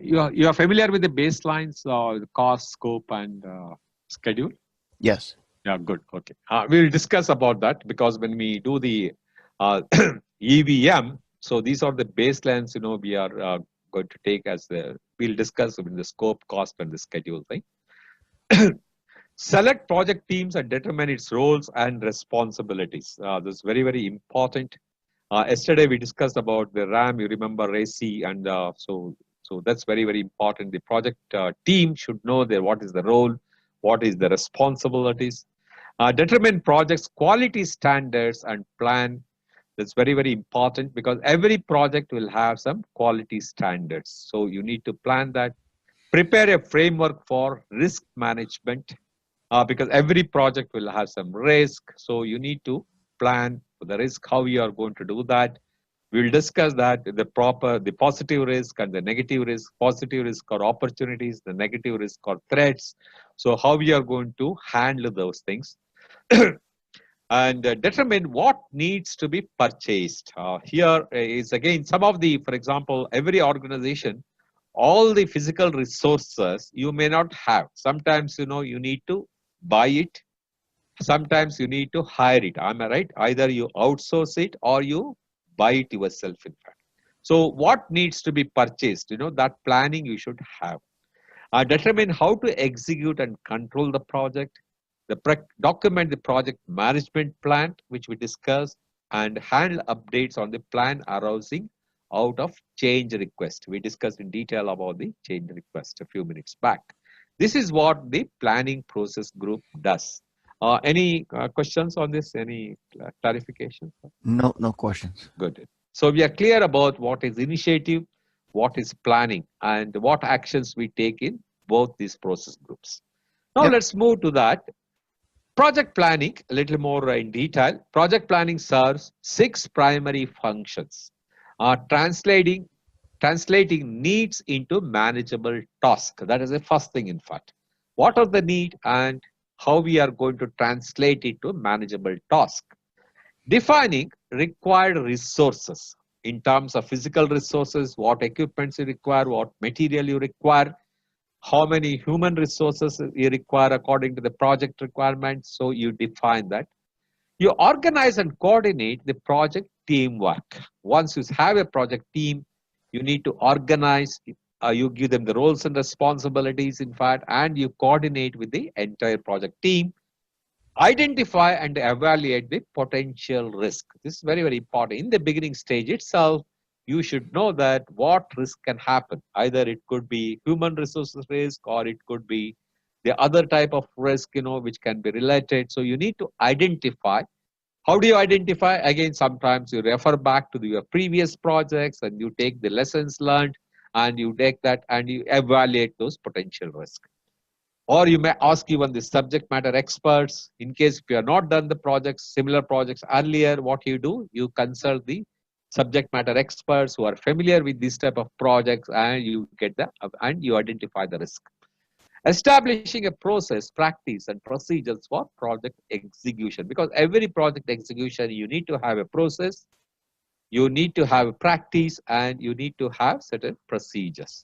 You are familiar with the baselines, the cost, scope, and schedule? Yes. Yeah, good. Okay. We'll discuss about that because when we do the EVM, so these are the baselines, we are going to take as we'll discuss in the scope, cost, and the schedule thing. Select project teams and determine its roles and responsibilities. This is very, very important. Yesterday we discussed about the RAM, you remember RACI, and so that's very, very important. The project team should know what is the role, what is the responsibilities. Determine project's quality standards and plan. That's very, very important because every project will have some quality standards. So you need to plan that. Prepare a framework for risk management because every project will have some risk. So you need to plan for the risk, how you are going to do that. We'll discuss that, the positive risk and the negative risk. Positive risk are opportunities, the negative risk are threats. So how we are going to handle those things. And determine what needs to be purchased. Here is again some of the, for example, every organization, all the physical resources you may not have. Sometimes, you need to buy it. Sometimes you need to hire it. Am I right? Either you outsource it or you buy it yourself, in fact. So what needs to be purchased? That planning you should have. Determine how to execute and control the project. Document the project management plan, which we discussed, and handle updates on the plan arising out of change request. We discussed in detail about the change request a few minutes back. This is what the planning process group does. Any questions on this? Any clarifications? No questions. Good. So we are clear about what is initiative, what is planning, and what actions we take in both these process groups. Now let's move to that. Project planning, a little more in detail. Project planning serves 6 primary functions. Translating needs into manageable tasks. That is the first thing, in fact. What are the need and how we are going to translate it to manageable task. Defining required resources in terms of physical resources, what equipments you require, what material you require, how many human resources you require according to the project requirements. So you define that. You organize and coordinate the project teamwork. Once you have a project team, you need to organize, you give them the roles and responsibilities, in fact, and you coordinate with the entire project team. Identify and evaluate the potential risk. This is very, very important. In the beginning stage itself, you should know that what risk can happen. Either it could be human resources risk or it could be the other type of risk, which can be related. So you need to identify. How do you identify? Again, sometimes you refer back to your previous projects and you take the lessons learned and you take that and you evaluate those potential risks. Or you may ask even the subject matter experts. In case if you have not done the projects, similar projects earlier, what you do, you consult the subject matter experts who are familiar with this type of projects and you get and you identify the risk. Establishing a process, practice, and procedures for project execution. Because every project execution, you need to have a process, you need to have a practice, and you need to have certain procedures.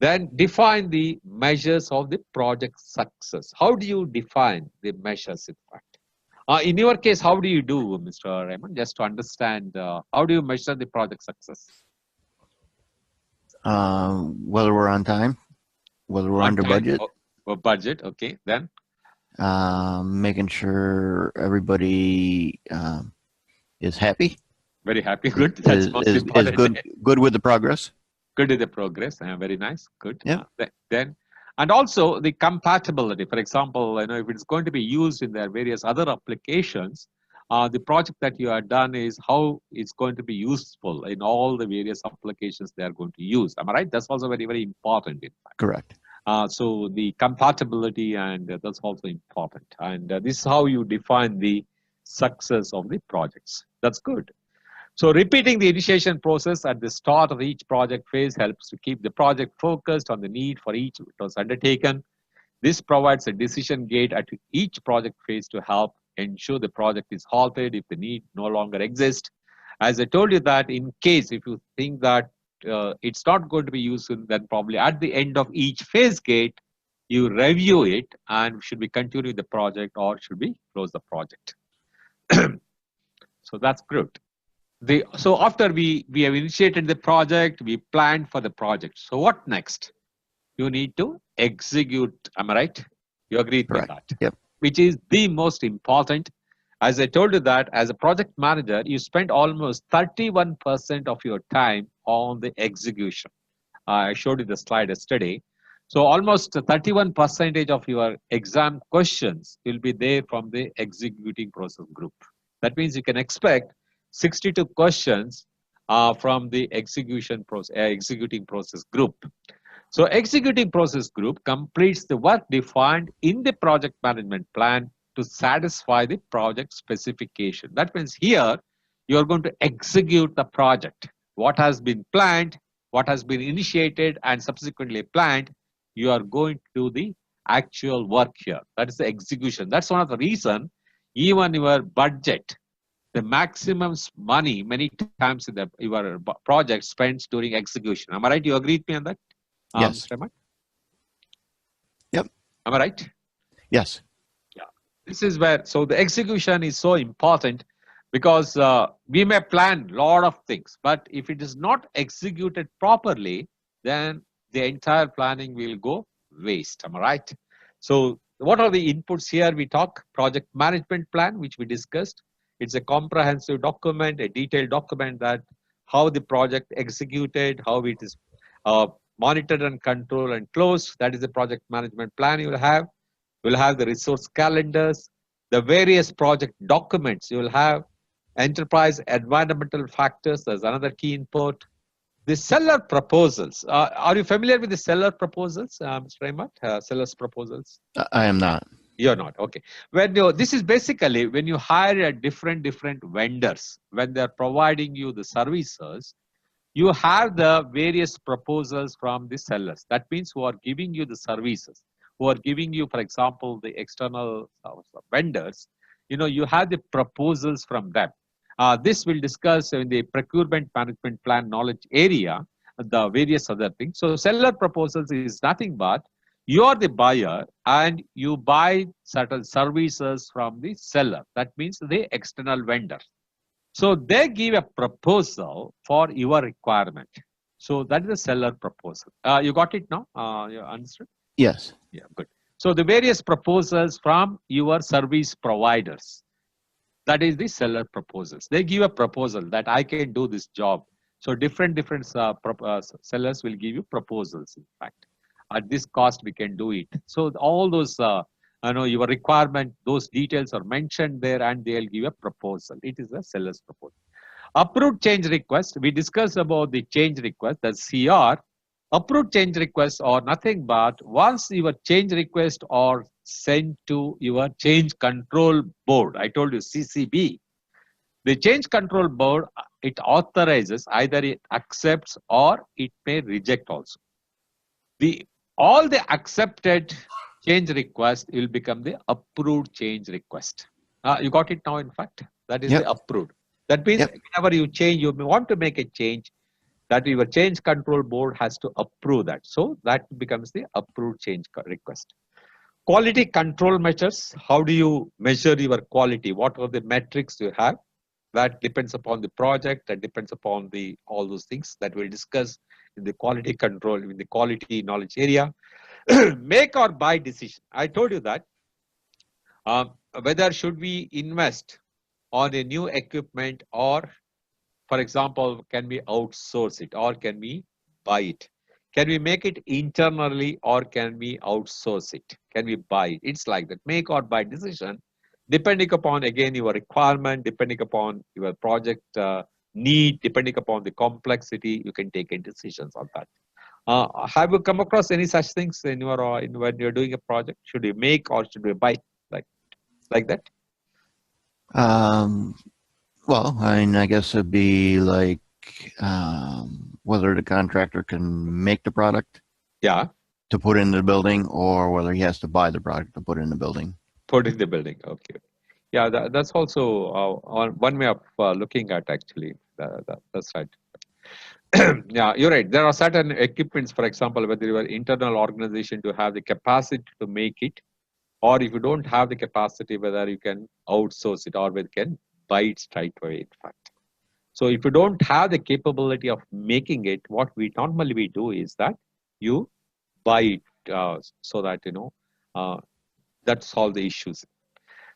Then define the measures of the project success. How do you define the measures, in fact? In your case, how do you do, Mr. Raymond? Just to understand, how do you measure the project success? Whether we're on time, whether we're under budget. Or budget, okay. Then? Making sure everybody is happy. Very happy, good. That's most important. Is good with the progress. Good with the progress, very nice, good. Yeah. Then, and also the compatibility. For example, if it's going to be used in their various other applications, the project that you have done is how it's going to be useful in all the various applications they are going to use. Am I right? That's also very, very important. In fact. Correct. So the compatibility, and that's also important. And this is how you define the success of the projects. That's good. So repeating the initiation process at the start of each project phase helps to keep the project focused on the need for each it was undertaken. This provides a decision gate at each project phase to help ensure the project is halted if the need no longer exists. As I told you that in case if you think that it's not going to be used, then probably at the end of each phase gate, you review it and should we continue the project or should we close the project. So that's good. So after we have initiated the project, we planned for the project. So what next? You need to execute. Am I right? You agree with that? Yep. Which is the most important. As I told you that as a project manager, you spend almost 31% of your time on the execution. I showed you the slide yesterday. So almost 31% of your exam questions will be there from the executing process group. That means you can expect 62 questions from the executing process group. So executing process group completes the work defined in the project management plan to satisfy the project specification. That means here you are going to execute the project. What has been planned, what has been initiated and subsequently planned, you are going to do the actual work here. That is the execution. That's one of the reasons even your budget, the maximum money many times in your project spends during execution. Am I right? You agree with me on that? Yes. Yep. Am I right? Yes. Yeah. This is where, so the execution is so important because we may plan a lot of things, but if it is not executed properly, then the entire planning will go waste. Am I right? So what are the inputs here? We talk project management plan, which we discussed. It's a comprehensive document, a detailed document that how the project executed, how it is monitored and controlled and closed. That is the project management plan you will have. You will have the resource calendars, the various project documents. You will have enterprise environmental factors. There's another key input. The seller proposals. Are you familiar with the seller proposals, Mr. Raymond? Seller's proposals? I am not. You're not, okay. This is basically when you hire a different vendors, when they're providing you the services, you have the various proposals from the sellers. That means who are giving you the services, who are giving you, for example, the external vendors, you have the proposals from them. This will discuss in the procurement management plan knowledge area, the various other things. So seller proposals is nothing but you are the buyer and you buy certain services from the seller. That means the external vendor. So they give a proposal for your requirement. So that is the seller proposal. You got it now? You understood? Yes. Yeah, good. So the various proposals from your service providers. That is the seller proposals. They give a proposal that I can do this job. So different sellers will give you proposals. In fact, at this cost we can do it. So all those, your requirement, those details are mentioned there, and they'll give a proposal. It is a seller's proposal. Approved change request. We discussed about the change request. That's CR. Approved change requests are nothing but once your change request are sent to your change control board. I told you CCB. The change control board, it authorizes, either it accepts or it may reject also. All the accepted change request will become the approved change request. You got it now, in fact? That is the approved. That means whenever you change, you want to make a change, that your change control board has to approve that. So that becomes the approved change request. Quality control measures. How do you measure your quality? What are the metrics you have? That depends upon the project. That depends upon the all those things that we'll discuss in the quality control, in the quality knowledge area. Make or buy decision. I told you that whether should we invest on a new equipment, or for example, can we outsource it or can we buy it? Can we make it internally or can we outsource it? Can we buy it? It's like that. Make or buy decision depending upon, again, your requirement, depending upon your project need, depending upon the complexity, you can take a decisions on that. Have you come across any such things in your when you're doing a project? Should you make or should we buy, like that? Well, I mean, I guess it'd be like whether the contractor can make the product, yeah, to put in the building, or whether he has to buy the product to put in the building. Put in the building. Okay. Yeah, that's also one way of looking at, actually. That's right. Yeah, you're right. There are certain equipments, for example, whether your internal organization to have the capacity to make it, or if you don't have the capacity, whether you can outsource it or whether you can buy it straight away, in fact. So if you don't have the capability of making it, what we normally do is that you buy it, so that, that solve the issues.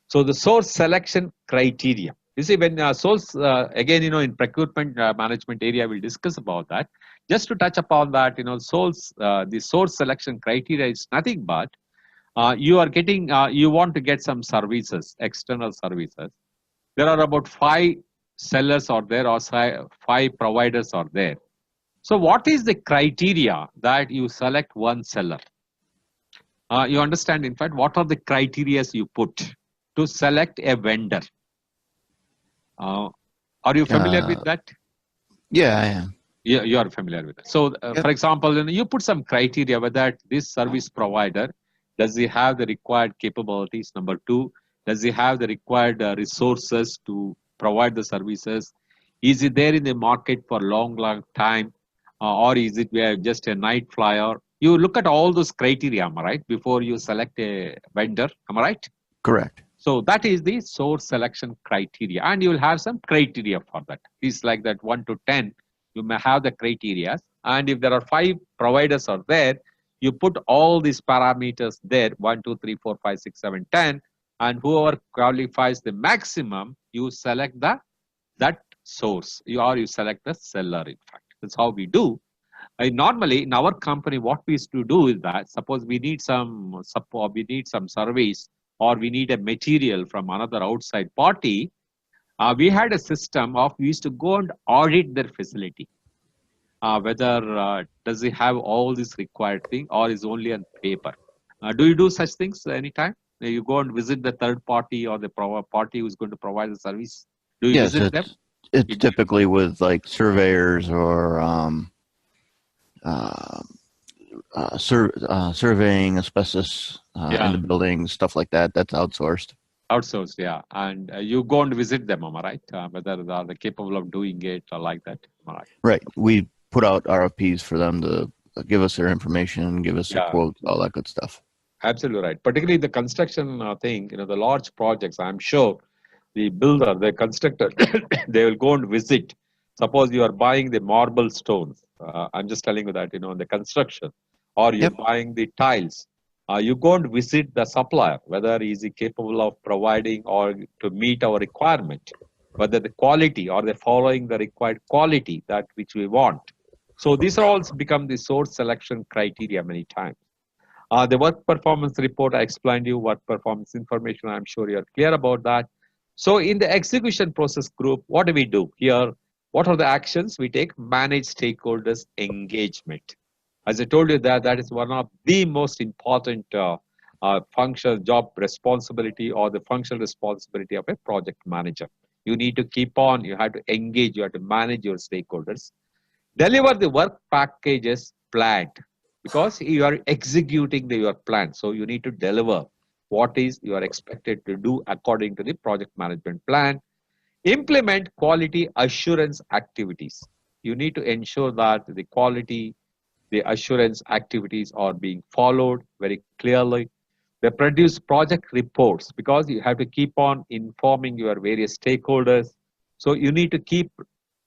So the source selection criteria. You see, when source, again, in procurement management area, we'll discuss about that. Just to touch upon that, the source selection criteria is nothing but you are getting, you want to get some services, external services. There are about 5 sellers are there, or 5 providers are there. So what is the criteria that you select one seller? You understand, in fact, what are the criteria you put to select a vendor? Are you familiar with that? Yeah, I am. Yeah, you are familiar with it. So, Yep. for example, you put some criteria whether this service provider, does he have the required capabilities? Number 2, does he have the required resources to provide the services? Is it there in the market for long time, or is it just a night flyer? You look at all those criteria, am I right, before you select a vendor, am I right? Correct. So that is the source selection criteria, and you will have some criteria for that. It's like that 1 to 10, you may have the criteria, and if there are 5 providers are there, you put all these parameters there, 1, 2, 3, 4, 5, 6, 7, 10, and whoever qualifies the maximum, you select that source, or you select the seller, in fact. That's how we do. Normally, in our company, what we used to do is that, suppose we need some support, we need some service, or we need a material from another outside party, we had a system of, we used to go and audit their facility. Whether does it have all this required thing, or is only on paper. Do you do such things anytime? You go and visit the third party or the party who's going to provide the service? Do you Yes, visit them? it's typically with like surveyors or surveying asbestos in the building, stuff like that. That's outsourced. Outsourced, yeah. And you go and visit them, am I right? Whether they are capable of doing it or like that, am I right? Right. We put out RFPs for them to give us their information, give us their quotes, all that good stuff. Absolutely right. Particularly the construction thing, the large projects, I'm sure the builder, the constructor, they will go and visit. Suppose you are buying the marble stones. I'm just telling you that, in the construction, or you're buying the tiles. You go and visit the supplier, whether he is capable of providing or to meet our requirement, whether the quality or they're following the required quality that which we want. So these are all become the source selection criteria many times. The work performance report, I explained you work performance information. I'm sure you're clear about that. So in the execution process group, what do we do here? What are the actions we take? Manage stakeholders engagement. As I told you, that is one of the most important functional job responsibility, or the functional responsibility of a project manager. You need to keep on, you have to engage, you have to manage your stakeholders. Deliver the work packages planned, because you are executing your plan. So you need to deliver what is you are expected to do according to the project management plan. Implement quality assurance activities. You need to ensure that the quality, the assurance activities are being followed very clearly. They produce project reports because you have to keep on informing your various stakeholders. So you need to keep,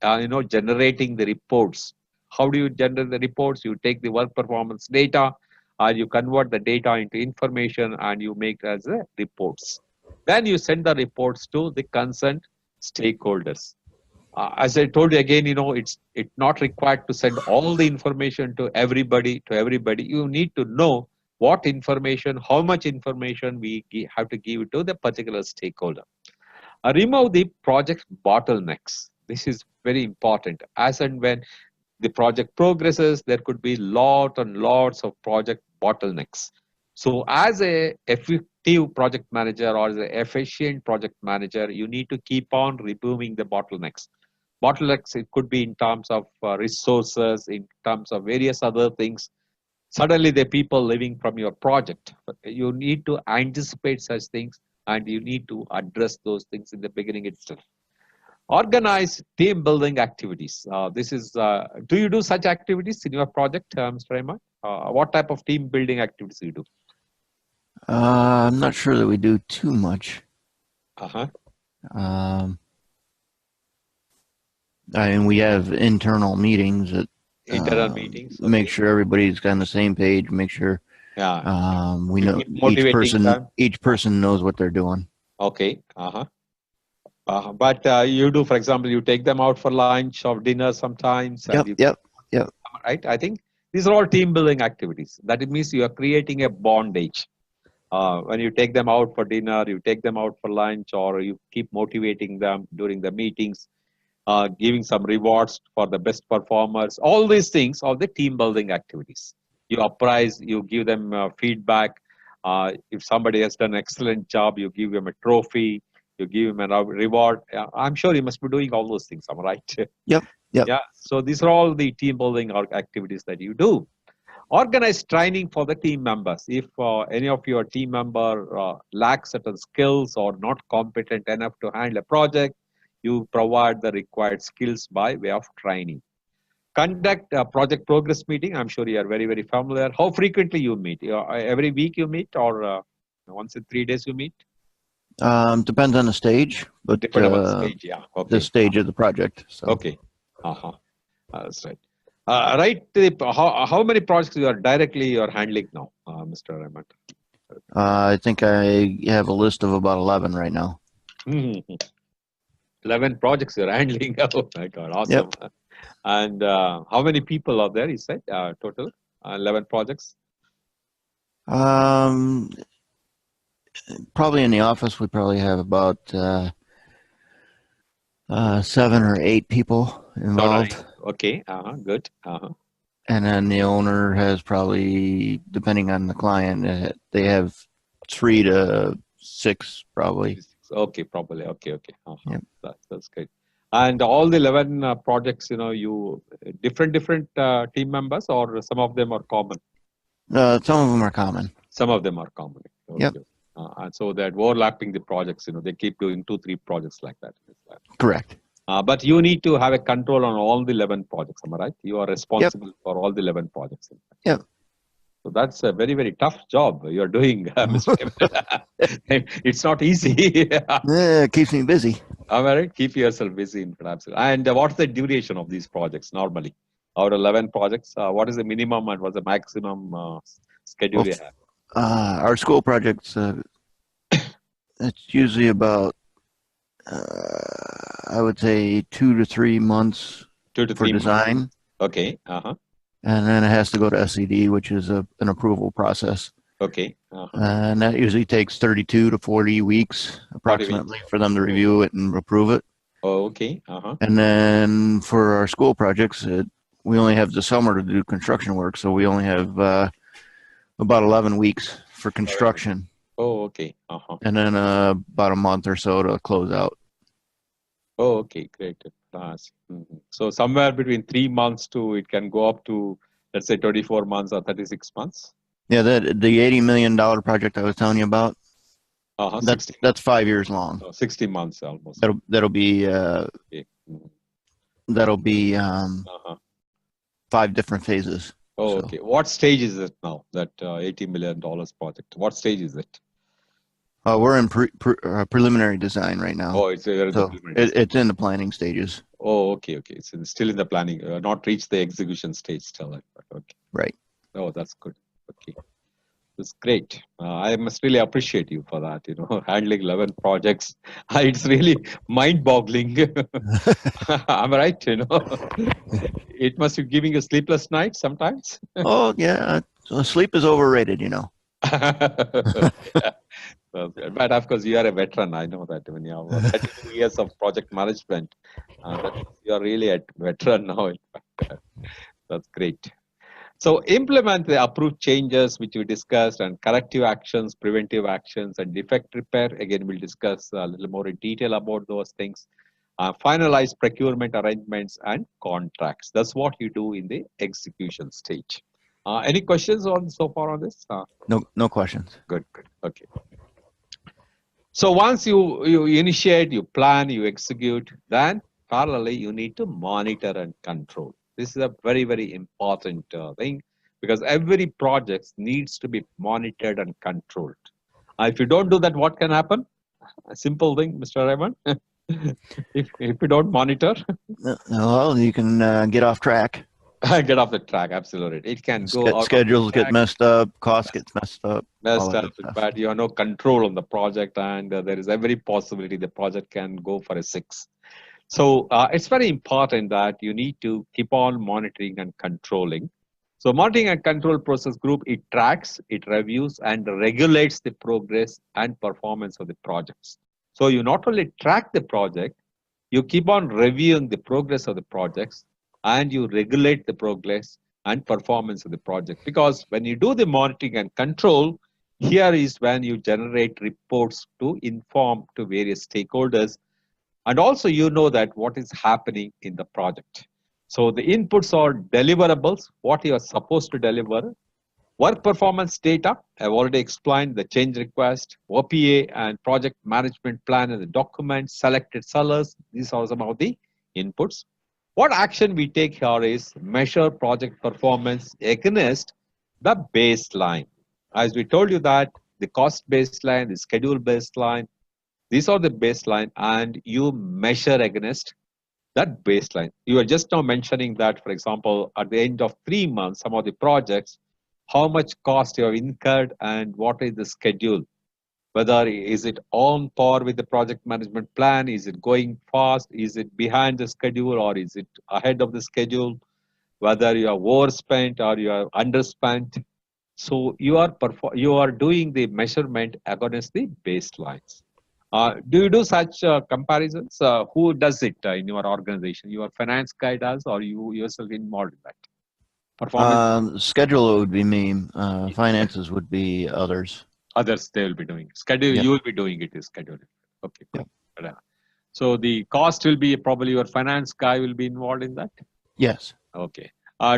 generating the reports. How do you generate the reports? You take the work performance data, and you convert the data into information, and you make as reports. Then you send the reports to the concerned stakeholders. As I told you again, it's not required to send all the information to everybody. You need to know what information, how much information we have to give to the particular stakeholder. Remove the project bottlenecks. This is very important. As and when the project progresses, there could be lots and lots of project bottlenecks. So as a effective project manager or as an efficient project manager, you need to keep on removing the bottlenecks. Bottlenecks, it could be in terms of resources, in terms of various other things. Suddenly the people living from your project. You need to anticipate such things, and you need to address those things in the beginning itself. Organize team building activities. Do you do such activities in your project, Mr. Raymond? What type of team building activities do you do? I'm not sure that we do too much. We have internal meetings that make sure everybody's on the same page. Make sure we know each person knows what they're doing. Okay. But you do, for example, you take them out for lunch or dinner sometimes. Yep. Right. I think these are all team building activities. That it means you are creating a bondage. When you take them out for dinner, you take them out for lunch, or you keep motivating them during the meetings. Giving some rewards for the best performers. All these things are the team building activities. You appraise, you give them feedback. If somebody has done an excellent job, you give them a trophy, you give them a reward. I'm sure you must be doing all those things, am I right? Yep. Yeah. So these are all the team building activities that you do. Organize training for the team members. If any of your team member lacks certain skills or not competent enough to handle a project, you provide the required skills by way of training. Conduct a project progress meeting. I'm sure you are very, very familiar. How frequently you meet? Every week you meet, or once in 3 days you meet? Depends on the stage, but depends on the stage, yeah. Okay. The stage of the project. So. Okay. That's right. Right. How many projects you are handling now, Mr. Raymond? I think I have a list of about 11 right now. 11 projects you're handling. Oh my God, awesome. Yep. And how many people are there, you said, total? 11 projects? Probably in the office, we probably have about 7 or 8 people involved. Okay, good. And then the owner has probably, depending on the client, they have 3 to 6 probably. Okay, probably. Okay. Yep. That's good. And all the 11 projects, you different team members, or some of them are common? Some of them are common. Some of them are common. Okay. Yep. And so that overlapping the projects, they keep doing 2-3 projects like that. Correct. But you need to have a control on all the 11 projects. Am I right? You are responsible for all the 11 projects. Yep. So that's a very, very tough job you're doing, Mr. It's not easy. Yeah, it keeps me busy. All right. Keep yourself busy. And what's the duration of these projects normally? Out of 11 projects, what is the minimum and what's the maximum schedule you have? Our school projects, it's usually about, I would say 2 to 3 months for design. Months. Okay. And then it has to go to SED, which is an approval process. Okay. And that usually takes 32 to 40 weeks approximately for them to review it and approve it. Oh, okay. And then for our school projects, we only have the summer to do construction work, so we only have about 11 weeks for construction. Oh, okay. And then about a month or so to close out. Oh, okay, great. So somewhere between 3 months to, it can go up to, let's say 24 months or 36 months. Yeah, the $80 million project I was telling you about. That's 5 years long. 60 months almost. That'll be okay. That'll be 5 different phases. Oh, okay. What stage is it now, that $80 million project? What stage is it? We're in preliminary design right now. Oh, it's it's in the planning stages. Oh, okay, okay. It's still in the planning, not reached the execution stage still. Okay. Right. Oh, that's good. Okay. That's great. I must really appreciate you for that. Handling 11 projects, it's really mind-boggling. I'm right. It must be giving you sleepless nights sometimes. Oh yeah, sleep is overrated. Yeah. But of course, you are a veteran. I know that when you have 32 years of project management, you are really a veteran now. That's great. So implement the approved changes which we discussed, and corrective actions, preventive actions, and defect repair. Again, we'll discuss a little more in detail about those things. Finalize procurement arrangements and contracts. That's what you do in the execution stage. Any questions on so far on this? No questions. Good. Okay. So once you initiate, you plan, you execute, then parallelly you need to monitor and control. This is a very, very important thing, because every project needs to be monitored and controlled. If you don't do that, what can happen? A simple thing, Mr. Raymond. if you don't monitor, well, you can get off track. Get off the track. Absolutely, it can go out. Schedules get messed up, costs get messed up. But you have no control on the project, and there is every possibility the project can go for a 6. So it's very important that you need to keep on monitoring and controlling. So monitoring and control process group, it tracks, it reviews, and regulates the progress and performance of the projects. So you not only track the project, you keep on reviewing the progress of the projects, and you regulate the progress and performance of the project. Because when you do the monitoring and control, here is when you generate reports to inform to various stakeholders, and also that what is happening in the project. So the inputs are deliverables, what you are supposed to deliver. Work performance data, I've already explained the change request, OPA and project management plan and the documents, selected sellers. These are some of the inputs. What action we take here is measure project performance against the baseline. As we told you that the cost baseline, the schedule baseline, these are the baseline, and you measure against that baseline. You are just now mentioning that, for example, at the end of 3 months, some of the projects, how much cost you have incurred and what is the schedule. Whether is it on par with the project management plan, is it going fast, is it behind the schedule, or is it ahead of the schedule, whether you are overspent or you are underspent. So you are doing the measurement against the baselines. Do you do such comparisons? Who does it in your organization? Your finance guy does, or you yourself involved in that? Performance? Schedule would be me. Finances would be others. Others, they will be doing. Schedule, yep. You will be doing it, is schedule. Okay, cool. Yep. So the cost will be probably your finance guy will be involved in that? Yes. Okay.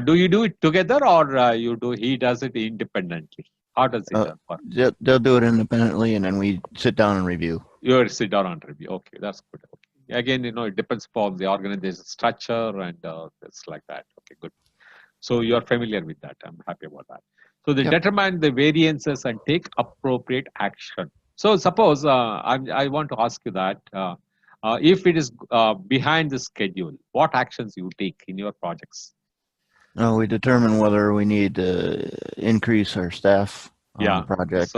Do you do it together, or he does it independently? How does it work? They'll do it independently, and then we sit down and review. You sit down and review. Okay, that's good. Okay. Again, it depends upon the organization structure, and it's like that. Okay, good. So you are familiar with that. I'm happy about that. So they determine the variances and take appropriate action. So suppose I want to ask you that if it is behind the schedule, what actions you take in your projects? We determine whether we need to increase our staff on the project,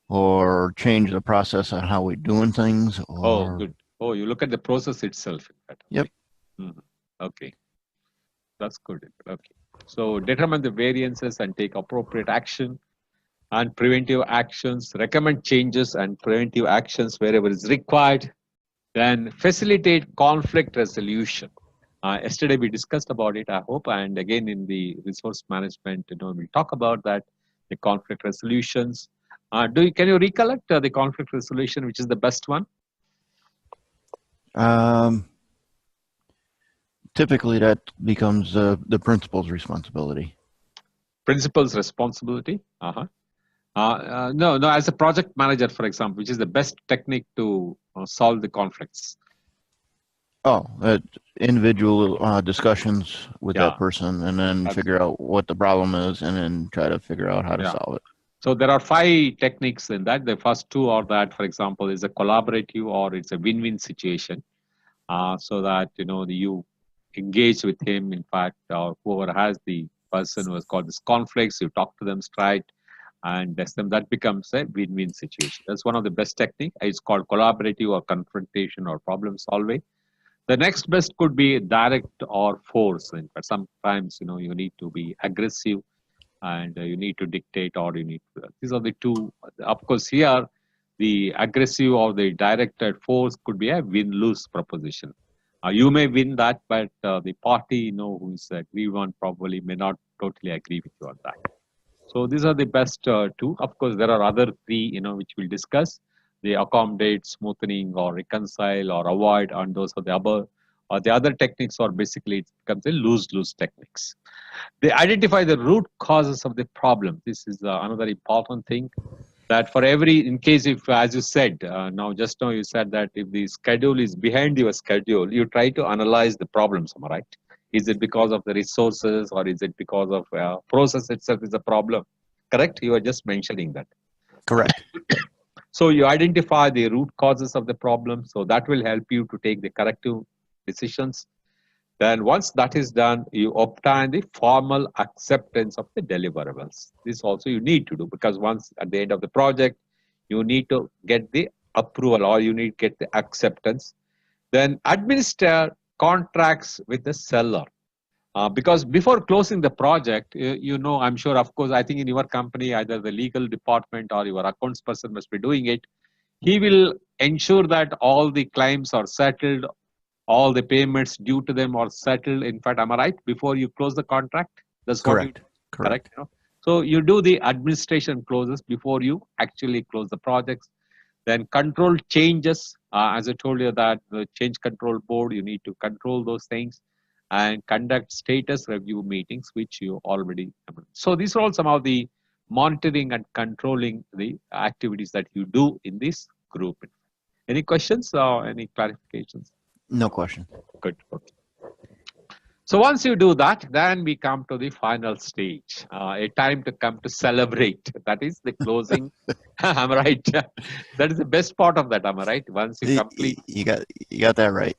or change the process on how we're doing things. Oh, good. Oh, you look at the process itself. Yep. Mm-hmm. Okay. That's good. Okay. So determine the variances and take appropriate action, and preventive actions, recommend changes and preventive actions wherever is required. Then facilitate conflict resolution. Yesterday we discussed about it, I hope, and again in the resource management, we'll talk about that, the conflict resolutions. Can you recollect the conflict resolution, which is the best one? Typically, that becomes the principal's responsibility. Principal's responsibility? No, as a project manager, for example, which is the best technique to solve the conflicts? Oh, individual discussions with that person, and then figure out what the problem is, and then try to figure out how to solve it. So there are 5 techniques in that. The first 2 are that, for example, is a collaborative or it's a win-win situation. So that you engage with him. In fact, or whoever has the person who has got this conflicts, you talk to them straight and test them. That becomes a win-win situation. That's one of the best technique. It's called collaborative or confrontation or problem solving. The next best could be direct or force. In fact, sometimes you need to be aggressive and you need to dictate, or you need to, these are the 2. Of course, here the aggressive or the directed force could be a win-lose proposition. You may win that, but the party who is aggrieved probably may not totally agree with you on that. So these are the best 2. Of course, there are other 3 which we'll discuss: the accommodate, smoothing, or reconcile, or avoid, and those are the other techniques are basically it becomes a lose-lose techniques. They identify the root causes of the problem. This is another important thing, that for every, in case if, as you said, just now you said that if the schedule is behind your schedule, you try to analyze the problems, am I right? Is it because of the resources, or is it because of process itself is a problem? Correct? You are just mentioning that. Correct. So you identify the root causes of the problem. So that will help you to take the corrective decisions. Then once that is done, you obtain the formal acceptance of the deliverables. This also you need to do, because once at the end of the project, you need to get the approval, or you need to get the acceptance. Then administer contracts with the seller. Because before closing the project, I'm sure, of course, I think in your company, either the legal department or your accounts person must be doing it. He will ensure that all the claims are settled, all the payments due to them are settled. In fact, am I right? Before you close the contract, that's correct. What you correct. So you do the administration closes before you actually close the projects. Then control changes. As I told you that the change control board, you need to control those things and conduct status review meetings, which you already. So these are all some of the monitoring and controlling the activities that you do in this group. Any questions or any clarifications? No question. Good. Okay. So once you do that, then we come to the final stage, a time to come to celebrate. That is the closing. Am I right? That is the best part of that. Am I right? Once you complete. You got that right.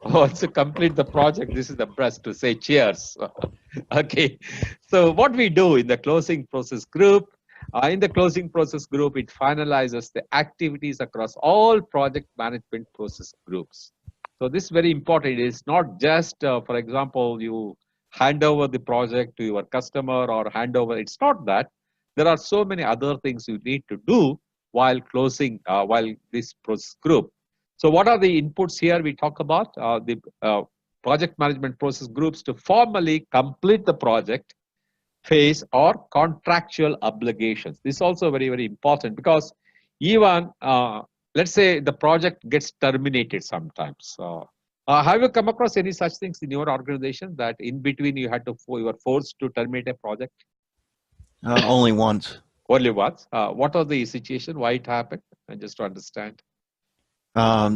Once you complete the project, this is the best to say cheers. Okay. So what we do in the closing process group, in the closing process group, it finalizes the activities across all project management process groups. So this is very important. It's not just, for example, you hand over the project to your customer or hand over. It's not that. There are so many other things you need to do while closing, while this process group. So what are the inputs here we talk about? The project management process groups to formally complete the project phase or contractual obligations. This is also very, very important, because even let's say the project gets terminated sometimes. Have you come across any such things in your organization that in between you were forced to terminate a project? Only once. Only once. What was the situation? Why it happened? Just to understand.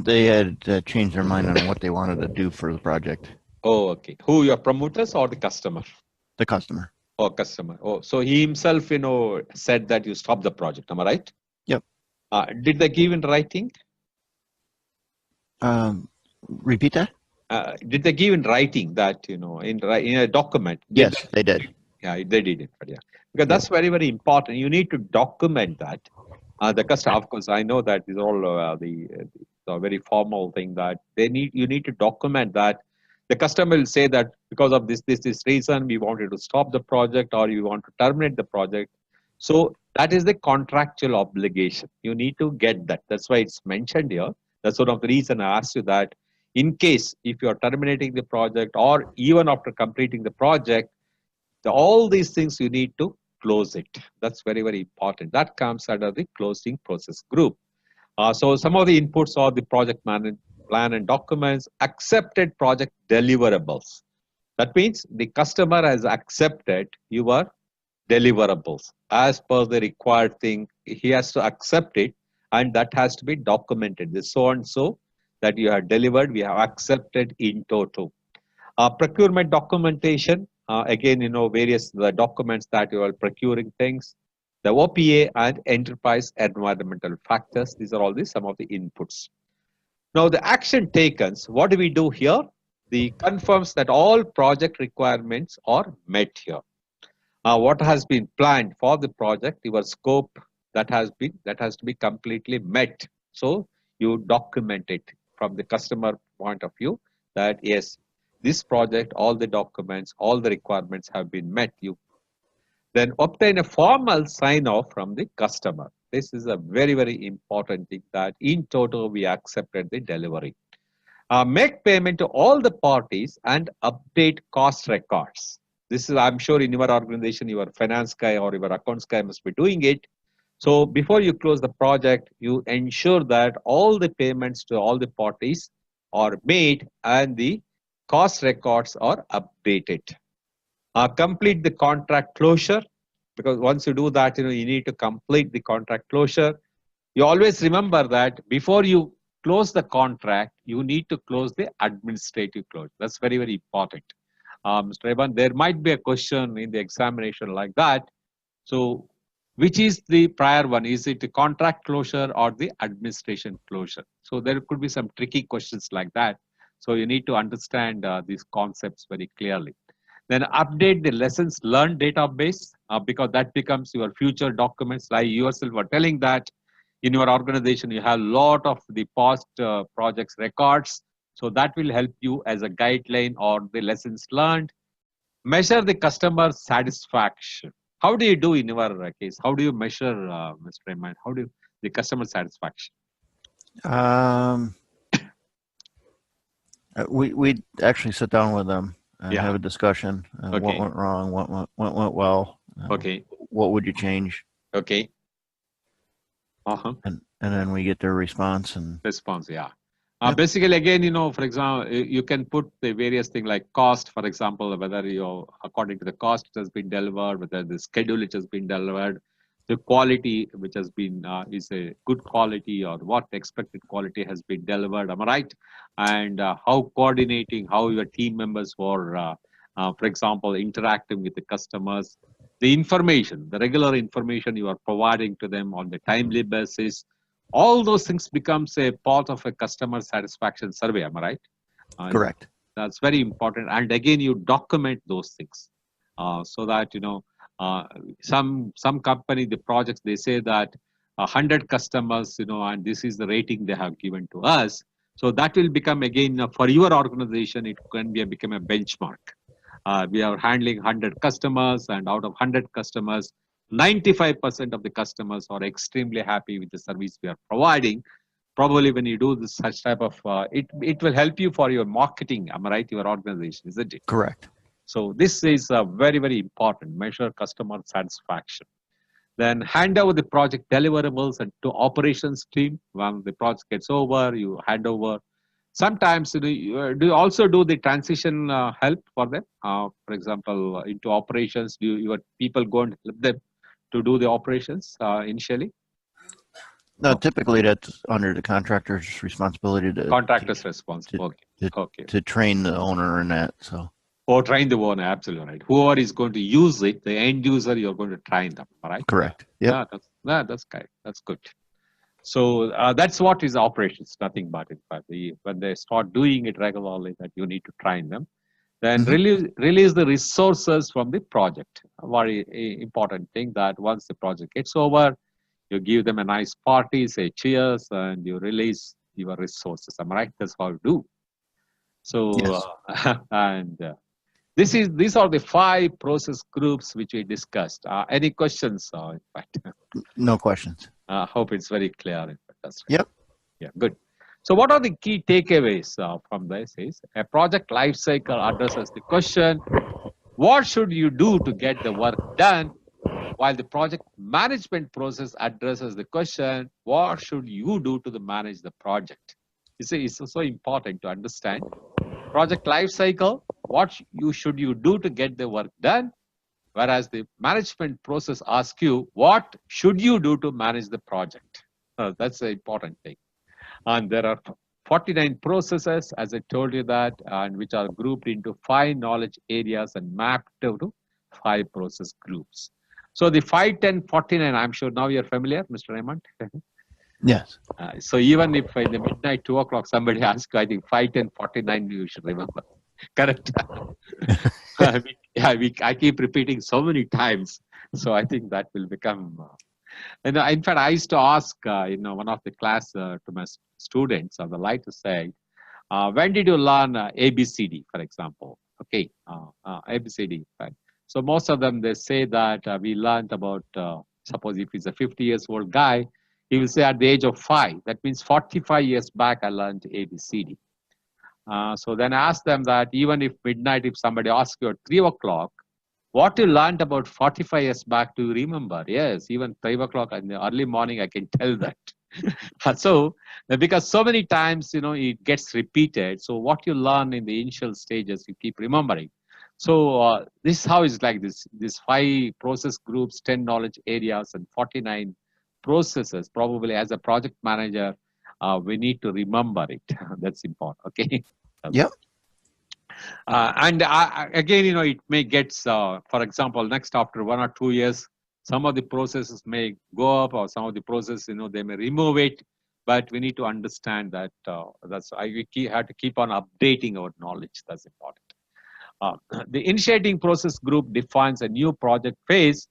They had changed their mind on what they wanted to do for the project. Oh, okay. Who, your promoters or the customer? The customer. Oh, customer. Oh, so he himself, said that you stop the project. Am I right? Yep. Did they give in writing? Repeat that? Did they give in writing that, in a document? Yes, they did. Yeah, they did it. Yeah. Because that's very, very important. You need to document that. The customer, of course, I know that is all the very formal thing that you need to document that. The customer will say that because of this reason, we wanted to stop the project or you want to terminate the project. So that is the contractual obligation. You need to get that. That's why it's mentioned here. That's one of the reason I asked you that. In case if you are terminating the project or even after completing the project, all these things you need to close it. That's very, very important. That comes under the closing process group. So some of the inputs are the project management plan and documents, accepted project deliverables. That means the customer has accepted your deliverables as per the required thing. He has to accept it, and that has to be documented. This so and so that you have delivered, we have accepted in total. Procurement documentation, again, various the documents that you are procuring things, the OPA and enterprise environmental factors. These are all some of the inputs. Now, the action taken, what do we do here? The confirms that all project requirements are met here. What has been planned for the project, your scope that has to be completely met. So you document it from the customer point of view that yes, this project, all the documents, all the requirements have been met. You then obtain a formal sign off from the customer. This is a very, very important thing that in total we accepted the delivery. Make payment to all the parties and update cost records. This is, I'm sure in your organization, your finance guy or your accounts guy must be doing it. So before you close the project, you ensure that all the payments to all the parties are made and the cost records are updated. Complete the contract closure, because once you do that, you need to complete the contract closure. You always remember that before you close the contract, you need to close the administrative closure. That's very, very important. Mr. Evan, there might be a question in the examination like that. So which is the prior one? Is it the contract closure or the administration closure? So there could be some tricky questions like that. So you need to understand these concepts very clearly. Then update the lessons learned database because that becomes your future documents. Like you yourself were telling that in your organization, you have a lot of the past projects records. So that will help you as a guideline or the lessons learned. Measure the customer satisfaction. How do you do in your case? How do you measure, Mr. Raymond? How do you, the customer satisfaction? We actually sit down with them and have a discussion. Okay. What went wrong? What went well? Okay. What would you change? Okay. And then we get their response and response. Yeah. Basically, again, for example, you can put the various things like cost, for example, whether according to the cost it has been delivered, whether the schedule it has been delivered, the quality which has been is a good quality or what expected quality has been delivered. Am I right? And how coordinating, how your team members were, for example, interacting with the customers, the information, the regular information you are providing to them on the timely basis. All those things becomes a part of a customer satisfaction survey. Am I right? Correct. That's very important. And again, you document those things so that some company, the projects, they say that 100 customers, and this is the rating they have given to us. So that will become again for your organization. It can become a benchmark. We are handling 100 customers, and out of 100 customers, 95% of the customers are extremely happy with the service we are providing. Probably when you do this such type of, it will help you for your marketing, am I right, your organization, isn't it? Correct. So this is very, very important, measure customer satisfaction. Then hand over the project deliverables and to operations team. When the project gets over, you hand over. Sometimes do you also do the transition help for them? For example, into operations, do your people go and help them to do the operations initially? No, typically that's under the contractor's responsibility. Contractor's responsibility. To train the owner in that. So. Or train the owner, absolutely right. Whoever is going to use it, the end user, you're going to train them, right? Correct. Yeah. That's good. That's good. So that's what is operations, nothing but it. But when they start doing it regularly, that you need to train them. Then release the resources from the project. A very important thing that once the project gets over, you give them a nice party, say cheers, and you release your resources. Am I right? That's how you do. So, yes. These are the 5 process groups which we discussed. Any questions? In fact, no questions. Hope it's very clear. In fact, that's right. Yep. Yeah, good. So, what are the key takeaways from this? Is a project life cycle addresses the question: what should you do to get the work done? While the project management process addresses the question, what should you do to manage the project? It's so important to understand. Project life cycle, what should you do to get the work done? Whereas the management process asks you, what should you do to manage the project? That's an important thing. And there are 49 processes, as I told you that, and which are grouped into 5 knowledge areas and mapped to 5 process groups. So the 5, 10, 49, I'm sure now you're familiar, Mr. Raymond. Yes. So even if in the midnight, 2 o'clock, somebody asks, I think 5, 10, 49, you should remember. Correct. I keep repeating so many times. So I think that will become. And in fact, I used to ask, one of the class to my students, I would like to say, when did you learn ABCD, for example? Okay, ABCD. Right? So most of them, they say that we learned about, suppose if he's a 50 years old guy, he will say at the age of 5. That means 45 years back, I learned ABCD. So then I ask them that even if midnight, if somebody asks you at 3 o'clock, what you learned about 45 years back, do you remember? Yes, even 5 o'clock in the early morning, I can tell that. So, because so many times, it gets repeated. So what you learn in the initial stages, you keep remembering. So this is how it's like this 5 process groups, 10 knowledge areas, and 49 processes. Probably as a project manager, we need to remember it. That's important. Okay. Yep. And again, it may get, for example, next after 1 or 2 years, some of the processes may go up, or some of the processes, they may remove it. But we need to understand that we have to keep on updating our knowledge. That's important. The initiating process group defines a new project phase.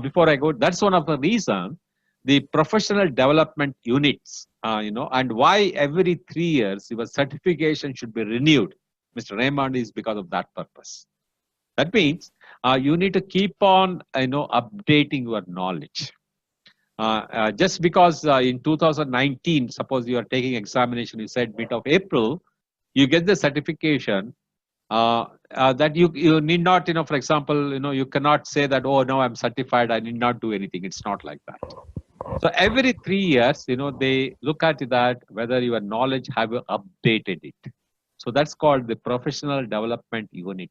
Before I go, that's one of the reasons the professional development units, and why every 3 years your certification should be renewed, Mr. Raymond, is because of that purpose. That means you need to keep on, updating your knowledge. Just because in 2019, suppose you are taking examination, you said mid of April, you get the certification, that you need not, for example, you cannot say that, oh, no, I'm certified, I need not do anything. It's not like that. So every 3 years, they look at that, whether your knowledge have you updated it. So that's called the professional development unit.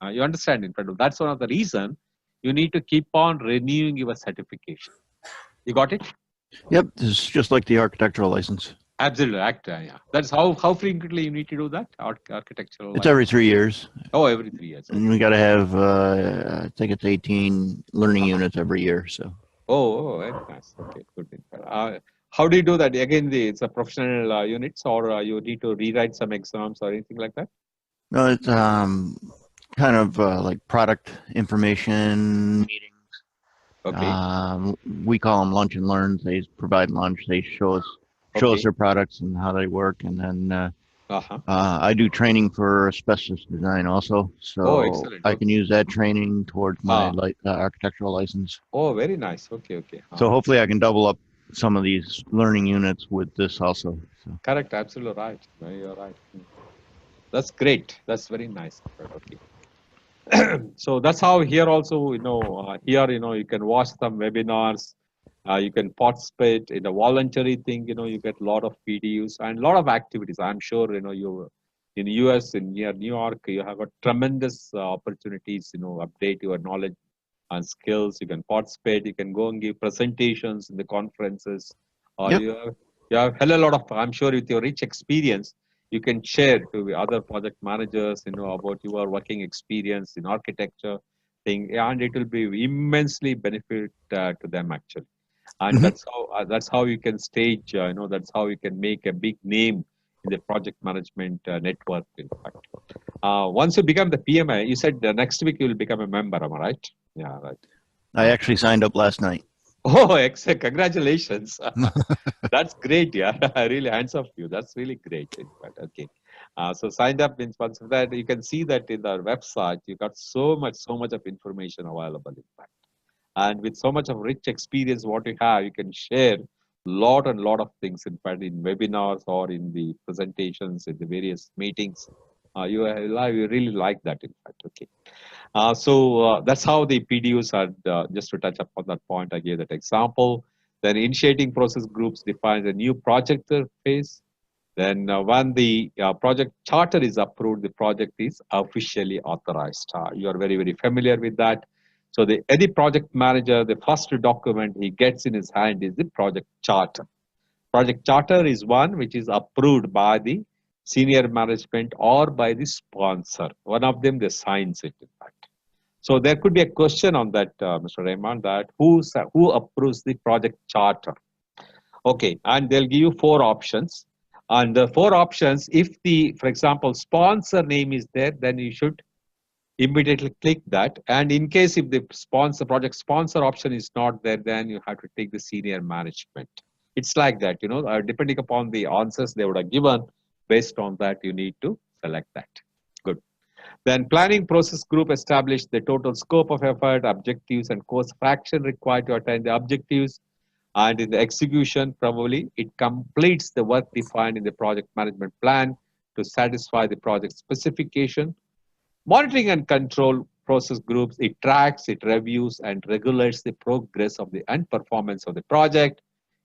You understand, in fact, that's one of the reasons you need to keep on renewing your certification. You got it? Yep, it's just like the architectural license. Absolutely, yeah. That's how frequently you need to do that, architectural It's license? Every 3 years. Oh, every 3 years. And we got to have, I think it's 18 learning units every year, so. Oh, very nice. Okay, good. How do you do that? Again, it's a professional units, or you need to rewrite some exams or anything like that? No, it's kind of like product information meetings. Okay. We call them lunch and learns. They provide lunch. They show us their products and how they work, and then I do training for asbestos design also, so I can use that training towards my architectural license. Oh, very nice. Okay. So hopefully I can double up some of these learning units with this also. So. Correct. Absolutely right. You're right. That's great. That's very nice. Okay. So that's how here also, here, you can watch some webinars. You can participate in a voluntary thing. You get a lot of videos and a lot of activities. I'm sure, you in the US, in near New York, you have got tremendous opportunities, update your knowledge and skills. You can participate. You can go and give presentations in the conferences. Yep. You have hell a lot of, I'm sure with your rich experience, you can share to the other project managers, about your working experience in architecture thing, and it will be immensely benefit to them actually. And that's how you can stage, that's how you can make a big name in the project management network. In fact, once you become the PMI, you said next week you will become a member. Am I right? Yeah, right. I actually signed up last night. Oh, excellent! Congratulations. That's great. Yeah, really hands off you. That's really great. In fact, okay. So signed up means once that you can see that in our website, you got so much of information available. In fact. And with so much of rich experience, what you have, you can share lot of things. In fact, in webinars or in the presentations, in the various meetings, you really like that. In fact, okay. So that's how the PDUs are. Just to touch upon that point, I gave that example. Then initiating process groups defines a new project phase. Then when the project charter is approved, the project is officially authorized. You are very familiar with that. So any project manager, the first document he gets in his hand is the project charter. Project charter is one which is approved by the senior management or by the sponsor. One of them, they signs it, in fact. So there could be a question on that, Mr. Rahman, that who approves the project charter? Okay, and they'll give you four options. And the four options, if the, for example, sponsor name is there, then you should immediately click that. And in case if the project sponsor option is not there, then you have to take the senior management. It's like that, depending upon the answers they would have given, based on that, you need to select that. Good. Then planning process group established the total scope of effort, objectives, and course of action required to attain the objectives. And in the execution, probably it completes the work defined in the project management plan to satisfy the project specification. Monitoring and control process groups, it tracks, it reviews, and regulates the progress of the and performance of the project.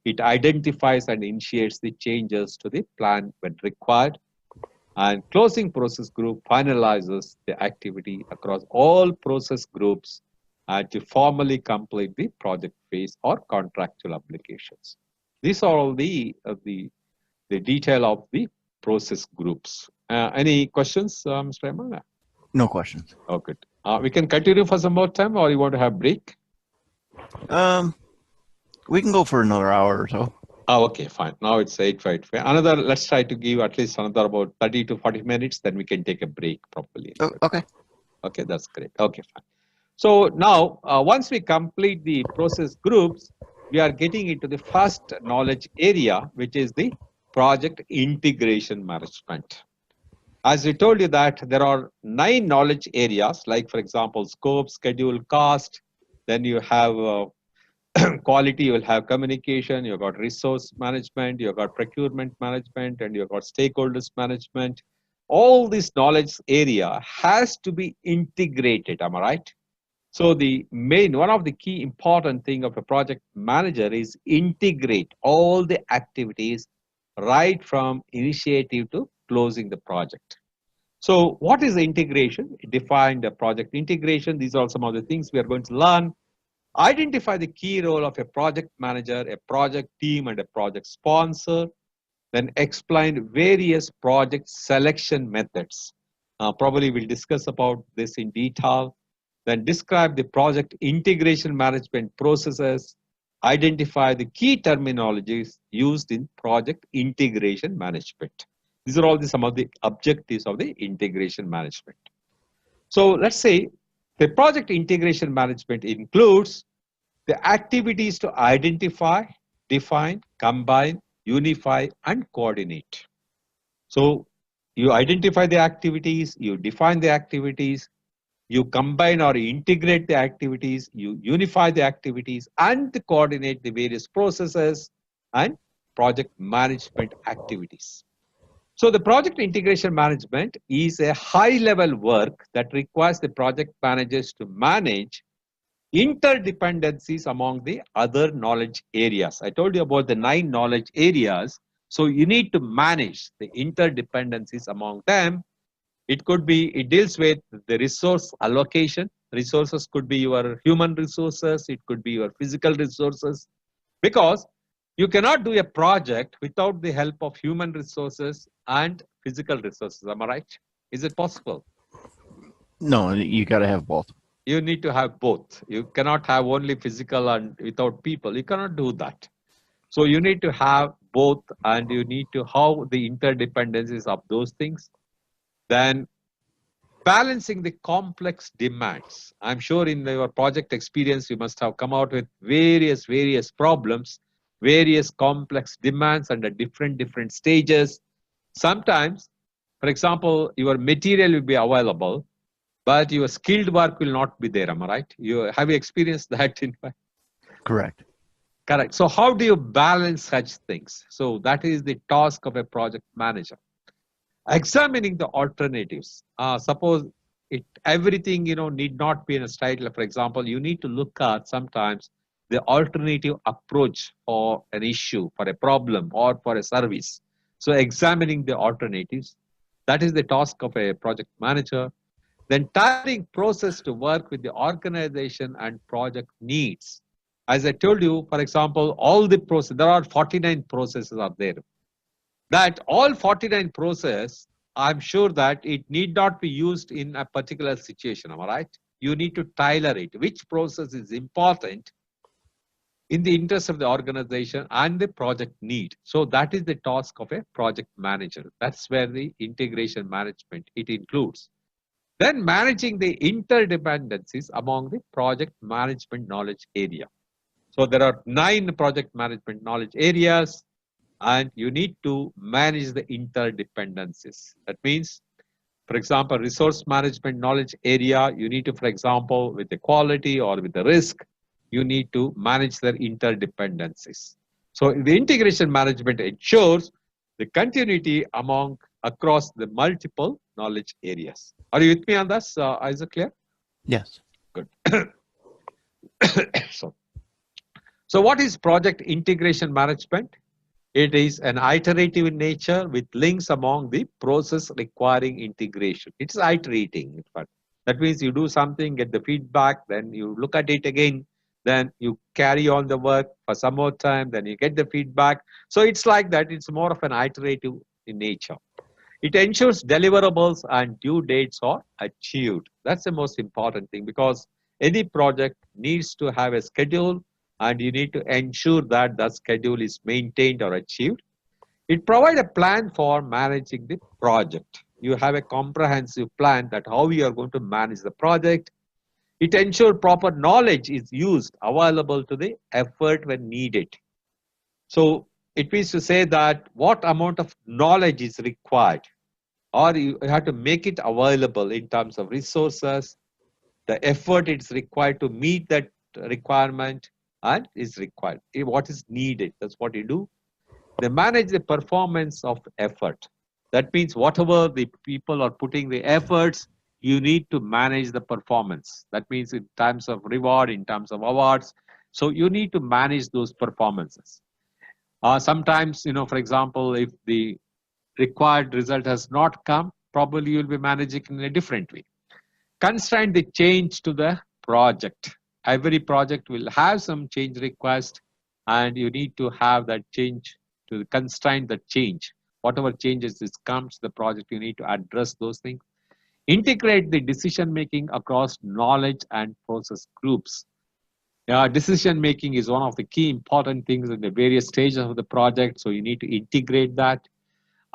It identifies and initiates the changes to the plan when required. And closing process group finalizes the activity across all process groups to formally complete the project phase or contractual obligations. These are all the detail of the process groups. Any questions, Mr. Rahman? No questions. Oh, good. We can continue for some more time, or you want to have break? We can go for another hour or so. Oh, okay, fine. Now it's 8:55. Let's try to give at least another about 30 to 40 minutes, then we can take a break properly. Oh, okay. Okay, that's great. Okay, fine. So now, once we complete the process groups, we are getting into the first knowledge area, which is the project integration management. As we told you that there are 9 knowledge areas, like for example, scope, schedule, cost, then you have quality, you will have communication, you've got resource management, you've got procurement management, and you've got stakeholders management. All this knowledge area has to be integrated, am I right? So one of the key important thing of a project manager is integrate all the activities right from initiative to closing the project. So what is the integration? Define the project integration. These are some of the things we are going to learn. Identify the key role of a project manager, a project team, and a project sponsor. Then explain various project selection methods. Probably we'll discuss about this in detail. Then describe the project integration management processes. Identify the key terminologies used in project integration management. These are all some of the objectives of the integration management. So let's say the project integration management includes the activities to identify, define, combine, unify, and coordinate. So you identify the activities, you define the activities, you combine or integrate the activities, you unify the activities, and coordinate the various processes and project management activities. So the project integration management is a high-level work that requires the project managers to manage interdependencies among the other knowledge areas. I told you about the 9 knowledge areas. So you need to manage the interdependencies among them. It deals with the resource allocation. Resources could be your human resources. It could be your physical resources. Because you cannot do a project without the help of human resources and physical resources. Am I right? Is it possible? No, you got to have both. You need to have both. You cannot have only physical and without people. You cannot do that. So you need to have both, and you need to have the interdependencies of those things. Then balancing the complex demands. I'm sure in your project experience, you must have come out with various problems, various complex demands under different stages. Sometimes, for example, your material will be available, but your skilled work will not be there. Am I right? Have you experienced that in fact? Correct. Correct. So how do you balance such things? So that is the task of a project manager. Examining the alternatives. Suppose everything need not be in a style. For example, you need to look at sometimes the alternative approach for an issue, for a problem, or for a service. So examining the alternatives, that is the task of a project manager. Then tailoring process to work with the organization and project needs. As I told you, for example, all the process, there are 49 processes are there. That all 49 process, I'm sure that it need not be used in a particular situation, am I right? You need to tailor it. Which process is important in the interest of the organization and the project need. So that is the task of a project manager. That's where the integration management, it includes. Then managing the interdependencies among the project management knowledge area. So there are 9 project management knowledge areas, and you need to manage the interdependencies. That means, for example, resource management knowledge area, you need to, for example, with the quality or with the risk, you need to manage their interdependencies. So the integration management ensures the continuity across the multiple knowledge areas. Are you with me on this? Is it clear? Yes. Good. So what is project integration management? It is an iterative in nature with links among the process requiring integration. It's iterating, in fact. That means you do something, get the feedback, then you look at it again, then you carry on the work for some more time, then you get the feedback. So it's like that. It's more of an iterative in nature. It ensures deliverables and due dates are achieved. That's the most important thing, because any project needs to have a schedule, and you need to ensure that the schedule is maintained or achieved. It provides a plan for managing the project. You have a comprehensive plan that how you are going to manage the project. It ensures proper knowledge is used, available to the effort when needed. So it means to say that what amount of knowledge is required, or you have to make it available in terms of resources, the effort it's required to meet that requirement, and is required. What is needed, that's what you do. They manage the performance of effort. That means whatever the people are putting the efforts, you need to manage the performance. That means in terms of reward, in terms of awards. So you need to manage those performances. Sometimes, for example, if the required result has not come, probably you'll be managing in a different way. Constrain the change to the project. Every project will have some change request, and you need to have that change to constrain the change. Whatever changes this comes to the project, you need to address those things. Integrate the decision making across knowledge and process groups. Decision making is one of the key important things in the various stages of the project, so you need to integrate that.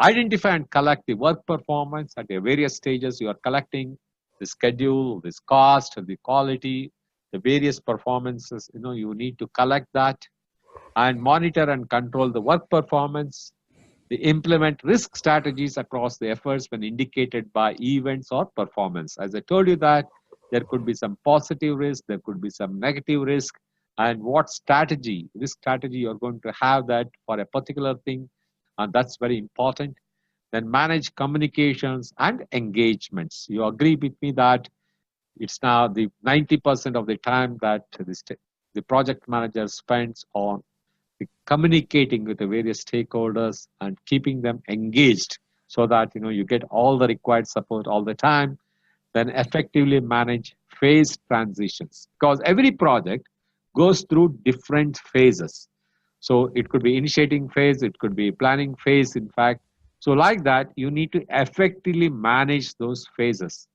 Identify and collect the work performance at the various stages. You are collecting the schedule, this cost, the quality, the various performances. You need to collect that and monitor and control the work performance. They implement risk strategies across the efforts when indicated by events or performance. As I told you that there could be some positive risk, there could be some negative risk, and what strategy, risk strategy you're going to have that for a particular thing, and that's very important. Then manage communications and engagements. You agree with me that it's now the 90% of the time that the project manager spends on communicating with the various stakeholders and keeping them engaged, so that you get all the required support all the time. Then effectively manage phase transitions, because every project goes through different phases. So it could be initiating phase, it could be planning phase, in fact. So like that, you need to effectively manage those phases.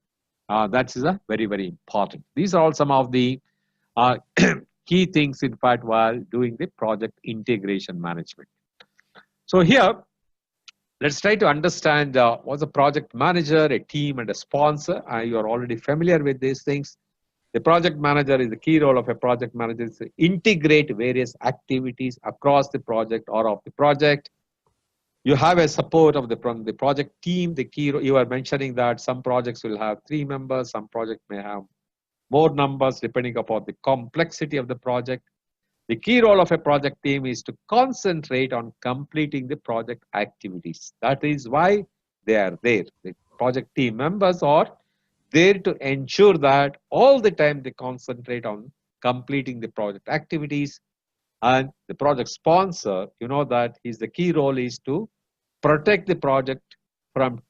That is a very, very important. These are all some of the key things, in fact, while doing the project integration management. So here, let's try to understand what's a project manager, a team, and a sponsor. You are already familiar with these things. The project manager is the key role of a project manager is to integrate various activities across the project or of the project. You have a support from the project team. The key, you are mentioning that some projects will have 3 members, some projects may have more numbers depending upon the complexity of the project. The key role of a project team is to concentrate on completing the project activities. That is why they are there. The project team members are there to ensure that all the time they concentrate on completing the project activities. And the project sponsor, that the key role is to protect the project from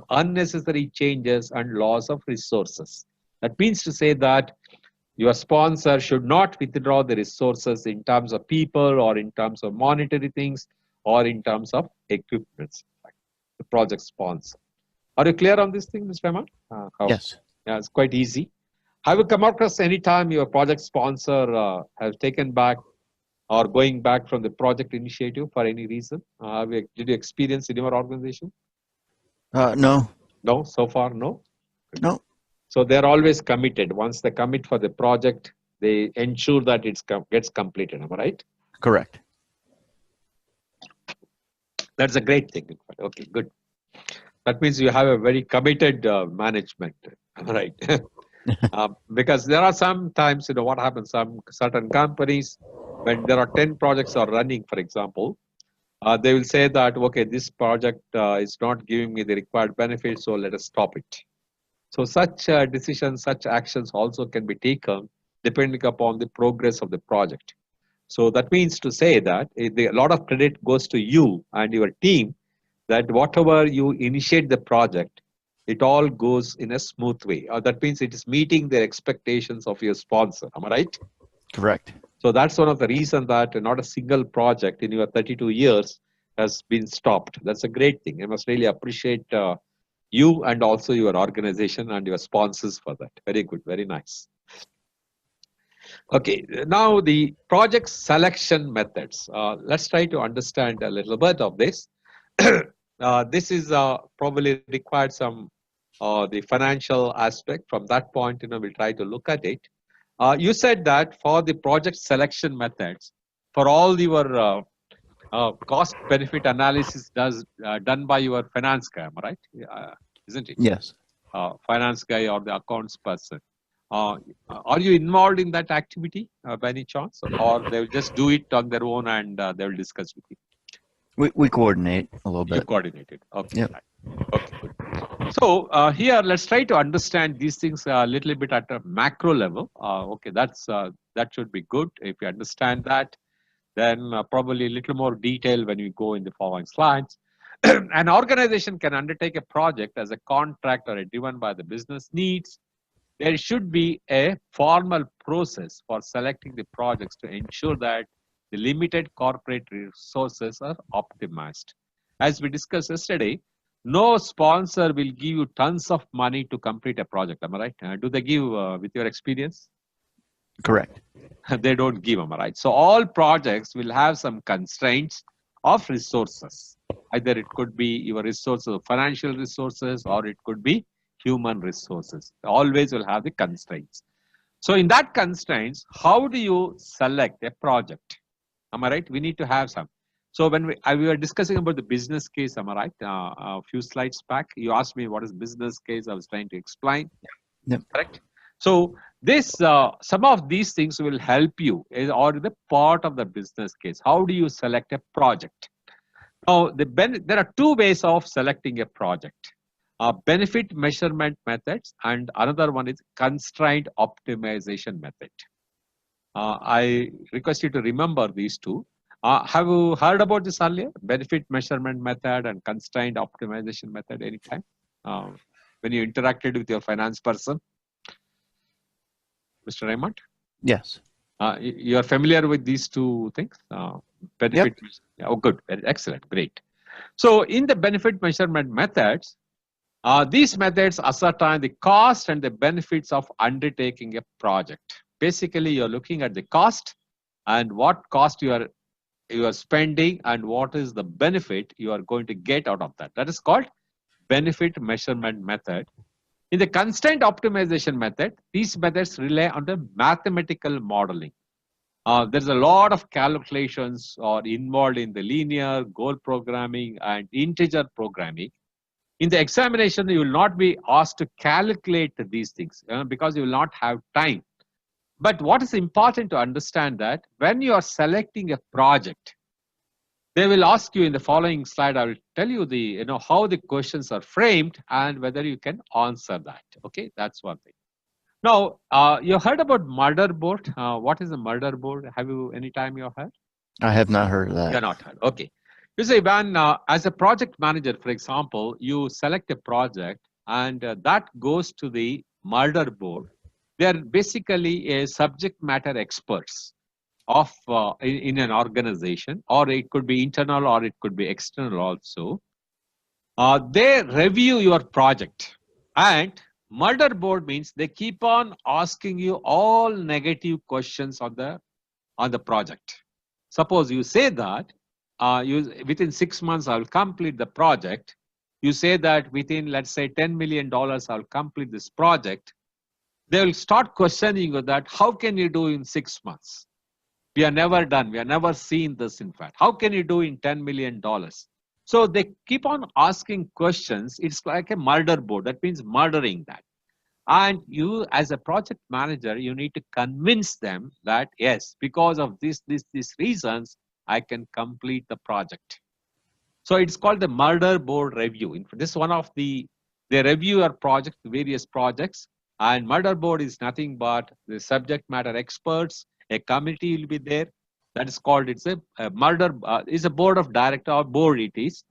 unnecessary changes and loss of resources. That means to say that Your sponsor should not withdraw the resources in terms of people or in terms of monetary things or in terms of equipments. The project sponsor. Are you clear on this thing, Mr. Rahman? Yes. Yeah, it's quite easy. Have you come across any time your project sponsor has taken back or going back from the project initiative for any reason? Did you experience in your organization? No. No, so far, no? No. So they're always committed. Once they commit for the project, they ensure that it gets completed. Am I right? Correct. That's a great thing. Okay, good. That means you have a very committed management. Am I right? Because there are some times, what happens, some certain companies, when there are 10 projects are running, for example, they will say that, okay, this project is not giving me the required benefits, so let us stop it. So such decisions, such actions also can be taken depending upon the progress of the project. So that means to say that a lot of credit goes to you and your team, that whatever you initiate the project, it all goes in a smooth way. That means it is meeting the expectations of your sponsor. Am I right? Correct. So that's one of the reasons that not a single project in your 32 years has been stopped. That's a great thing. I must really appreciate you and also your organization and your sponsors for that. Very good, very nice. Okay, now the project selection methods. Let's try to understand a little bit of this. This is probably required some the financial aspect. From that point, we'll try to look at it. You said that for the project selection methods, for all your cost benefit analysis done by your finance guy, right? Isn't it? Yes. Finance guy or the accounts person. Are you involved in that activity by any chance, or they will just do it on their own and they will discuss with you? We coordinate a little bit. You coordinate it. Okay. Yep. Right. Okay. Good. So here, let's try to understand these things a little bit at a macro level. Okay, that should be good. If you understand that, then probably a little more detail when we go in the following slides. An organization can undertake a project as a contract or driven by the business needs. There should be a formal process for selecting the projects to ensure that the limited corporate resources are optimized. As we discussed yesterday, no sponsor will give you tons of money to complete a project. Am I right? Do they give with your experience? Correct. They don't give them, right? So all projects will have some constraints of resources. Either it could be your resources, financial resources, or it could be human resources. Always will have the constraints. So in that constraints, how do you select a project? Am I right? We need to have some. So when we were discussing about the business case, am I right? A few slides back, you asked me what is business case. I was trying to explain. Yep. Correct. So this some of these things will help you or the part of the business case. How do you select a project? Now there are two ways of selecting a project. Benefit measurement methods, and another one is constraint optimization method. I request you to remember these two. Have you heard about this earlier? Benefit measurement method and constraint optimization method anytime when you interacted with your finance person? Mr. Raymond? Yes. You are familiar with these two things? Benefit. Yep. Oh, good. Excellent. Great. So in the benefit measurement methods, these methods ascertain the cost and the benefits of undertaking a project. Basically, you're looking at the cost and what cost you are spending and what is the benefit you are going to get out of that. That is called benefit measurement method. In the constraint optimization method, these methods rely on the mathematical modeling. There's a lot of calculations are involved in the linear, goal programming, and integer programming. In the examination, you will not be asked to calculate these things because you will not have time. But what is important to understand that when you are selecting a project, they will ask you in the following slide. I will tell you the how the questions are framed and whether you can answer that. Okay, that's one thing. Now, you heard about motherboard. What is a motherboard? Have you any time you heard? I have not heard of that. You're not heard. Okay. You say when as a project manager, for example, you select a project and that goes to the motherboard. They are basically a subject matter experts of in an organization, or it could be internal or it could be external also. They review your project, and motherboard means they keep on asking you all negative questions on the project. Suppose you say that within 6 months I'll complete the project. You say that within, let's say, $10 million I'll complete this project. They will start questioning you that how can you do in 6 months? We are never done. We are never seen this, in fact. How can you do in $10 million? So they keep on asking questions. It's like a murder board. That means murdering that. And you, as a project manager, you need to convince them that, yes, because of these reasons, I can complete the project. So it's called the murder board review. This is one of they review your project, various projects, and murder board is nothing but the subject matter experts. A committee will be there. That is called, it's a murder, is a board of director or board it is.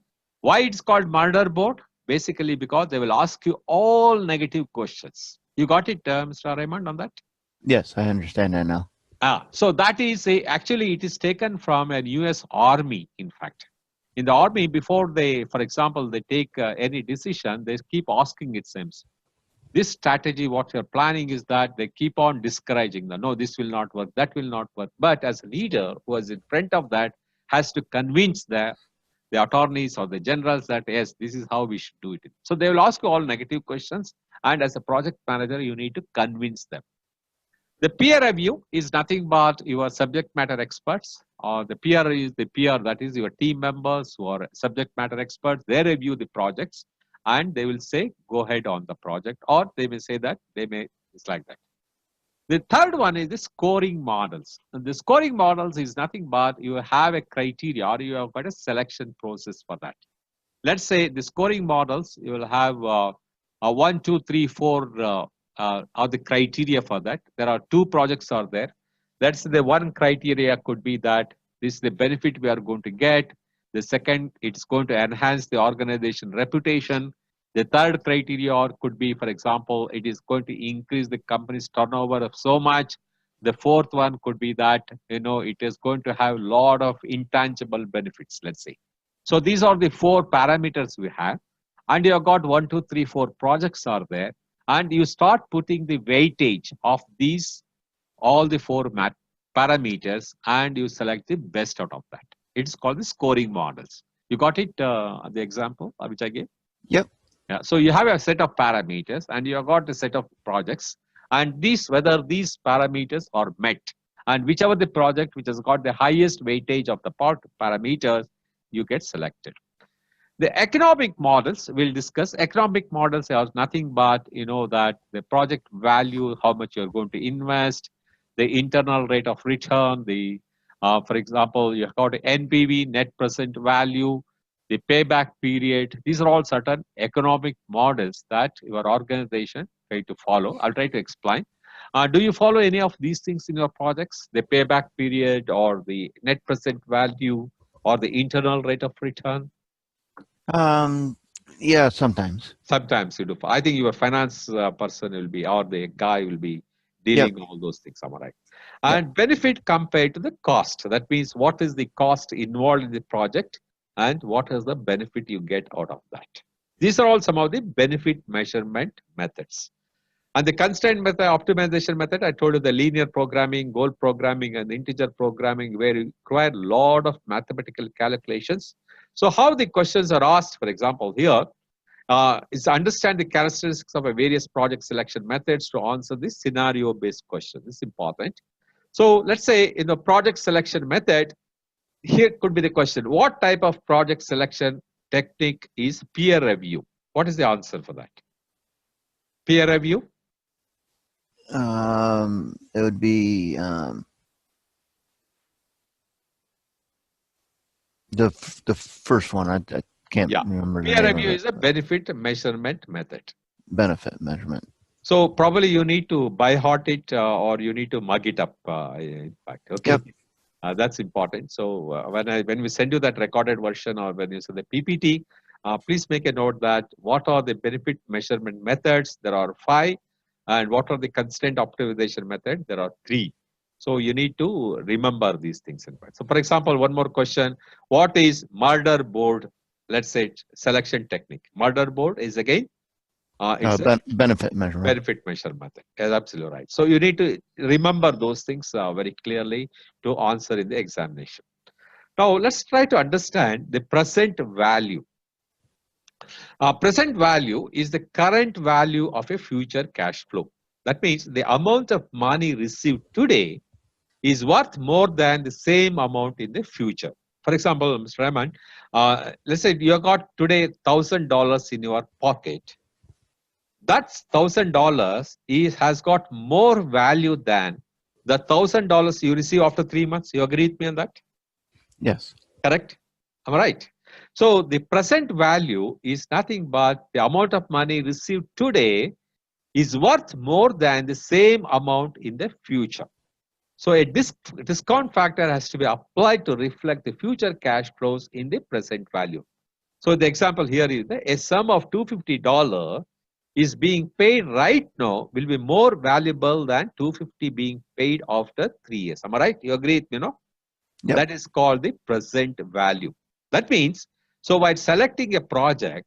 Why it's called murder board? Basically because they will ask you all negative questions. You got it, Mr. Raymond, on that? Yes, I understand that now. So that is actually it is taken from a US Army, in fact. In the Army, before they, for example, they take any decision, they keep asking it seems. This strategy, what you're planning is that they keep on discouraging them. No, this will not work, that will not work. But as a leader who is in front of that has to convince the attorneys or the generals that, yes, this is how we should do it. So they will ask you all negative questions. And as a project manager, you need to convince them. The peer review is nothing but your subject matter experts, or the peer is the peer, that is your team members who are subject matter experts. They review the projects and they will say, go ahead on the project, or they may say that it's like that. The third one is the scoring models. And the scoring models is nothing but you have a criteria or you have got a selection process for that. Let's say the scoring models, you will have 1, 2, 3, 4 are the criteria for that. There are 2 projects are there. That's the one criteria could be that this is the benefit we are going to get. The second, it's going to enhance the organization reputation. The third criteria could be, for example, it is going to increase the company's turnover of so much. The fourth one could be that, it is going to have a lot of intangible benefits, let's say. So these are the 4 parameters we have. And you have got 1, 2, 3, 4 projects are there. And you start putting the weightage of these, all the 4 parameters, and you select the best out of that. It's called the scoring models. You got it, the example which I gave? Yep. Yeah. So you have a set of parameters and you have got a set of projects, and whether these parameters are met, and whichever the project which has got the highest weightage of the parameters, you get selected. The economic models we'll discuss. Economic models are nothing but, that the project value, how much you're going to invest, the internal rate of return, for example, you have got NPV, net present value, the payback period. These are all certain economic models that your organization try to follow. I'll try to explain. Do you follow any of these things in your projects? The payback period or the net present value or the internal rate of return? Yeah, sometimes. Sometimes you do. I think your finance person will be, or the guy will be dealing all those things. Am I right? And benefit compared to the cost. That means what is the cost involved in the project and what is the benefit you get out of that. These are all some of the benefit measurement methods. And the constraint method, optimization method, I told you the linear programming, goal programming, and integer programming, where you require a lot of mathematical calculations. So how the questions are asked, for example, here, is to understand the characteristics of a various project selection methods to answer this scenario-based question. This is important. So let's say in the project selection method, here could be the question, what type of project selection technique is peer review? What is the answer for that? Peer review? It would be the first one. I can't remember. Peer review is a benefit measurement method. Benefit measurement. So probably you need to by heart it or you need to mug it up. In fact, okay. Yep. That's important. So when we send you that recorded version or when you send the PPT, please make a note that what are the benefit measurement methods. There are 5. And what are the constraint optimization method? There are 3. So you need to remember these things. So for example, one more question. What is murder board, let's say, selection technique? Murder board is again, it's a benefit measure. benefit measure method. That's absolutely right. So you need to remember those things very clearly to answer in the examination. Now let's try to understand the present value. Present value is the current value of a future cash flow. That means the amount of money received today is worth more than the same amount in the future. For example, Mr. Raman, let's say you got today $1,000 in your pocket. That $1,000 has got more value than the $1,000 you receive after 3 months. You agree with me on that? Yes. Correct? Am I right? So the present value is nothing but the amount of money received today is worth more than the same amount in the future. So a discount factor has to be applied to reflect the future cash flows in the present value. So the example here is that a sum of $250 is being paid right now will be more valuable than $250 being paid after 3 years. Am I right? You agree with me, no? Yep. That is called the present value. That means, so while selecting a project,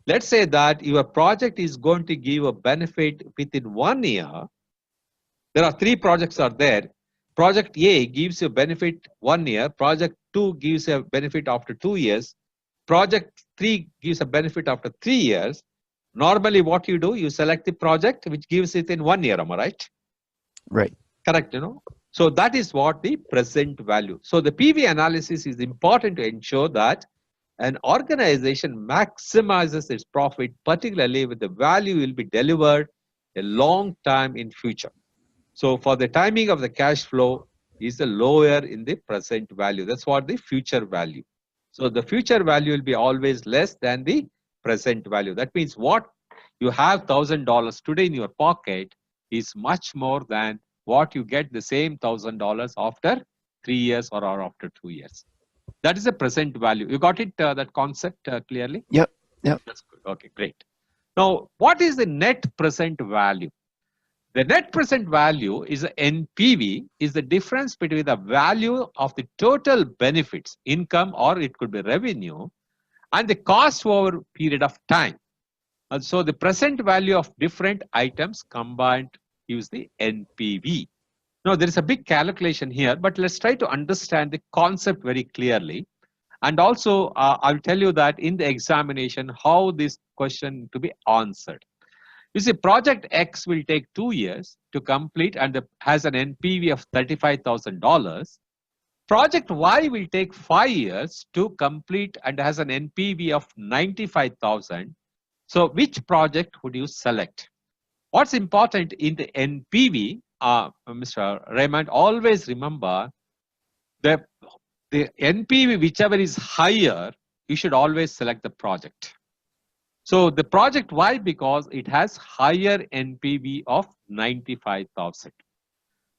let's say that your project is going to give a benefit within 1 year. There are 3 projects are there. Project A gives you benefit 1 year. Project 2 gives a benefit after 2 years. Project 3 gives a benefit after 3 years. Normally what you do, you select the project which gives it in 1 year. Am I right? Right. Correct, you know. So that is what the present value. So the PV analysis is important to ensure that an organization maximizes its profit, particularly with the value will be delivered a long time in future. So for the timing of the cash flow is the lower in the present value. That's what the future value. So the future value will be always less than the present value. That means what you have $1,000 today in your pocket is much more than what you get the same $1,000 after 3 years or after 2 years. That is the present value. You got it, that concept clearly? Yep. Yep. That's good. Okay, great. Now, what is the net present value? The net present value is the NPV, is the difference between the value of the total benefits, income, or it could be revenue, and the cost over period of time. And so the present value of different items combined gives the NPV. Now there is a big calculation here, but let's try to understand the concept very clearly. And also I'll tell you that in the examination, how this question to be answered. You see, project X will take 2 years to complete and has an NPV of $35,000. Project Y will take 5 years to complete and has an NPV of $95,000. So which project would you select? What's important in the NPV, Mr. Raymond, always remember that the NPV, whichever is higher, you should always select the project. So the project, why? Because it has higher NPV of 95,000.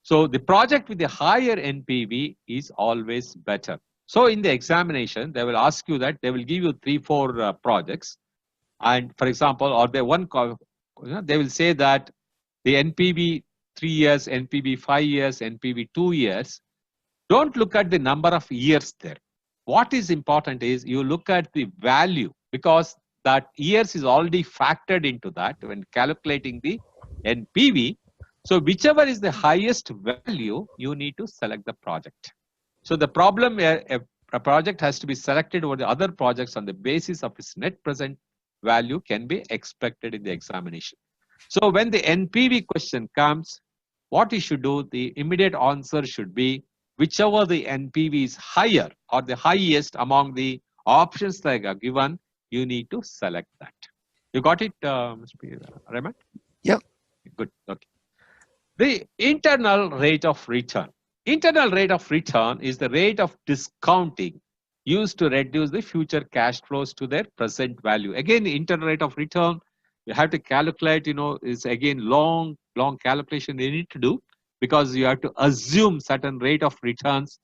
So the project with the higher NPV is always better. So in the examination, they will ask you that they will give you 3-4 projects. And for example, or they they will say that the NPV 3 years, NPV 5 years, NPV 2 years. Don't look at the number of years there. What is important is you look at the value, because that years is already factored into that when calculating the NPV. So whichever is the highest value, you need to select the project. So the problem, a project has to be selected over the other projects on the basis of its net present value can be expected in the examination. So when the NPV question comes, what you should do, the immediate answer should be whichever the NPV is higher or the highest among the options that are given, you need to select that. You got it, Mr. Raymond? Yep. Good. Okay. The internal rate of return. Internal rate of return is the rate of discounting used to reduce the future cash flows to their present value. Again, the internal rate of return, you have to calculate, is again long calculation you need to do, because you have to assume certain rate of returns,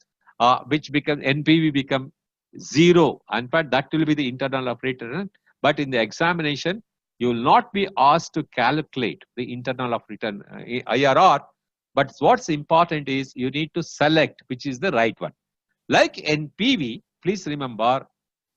which become NPV become 0. In fact, that will be the internal rate of return. But in the examination, you will not be asked to calculate the internal of return IRR, but what's important is you need to select which is the right one. Like NPV, please remember,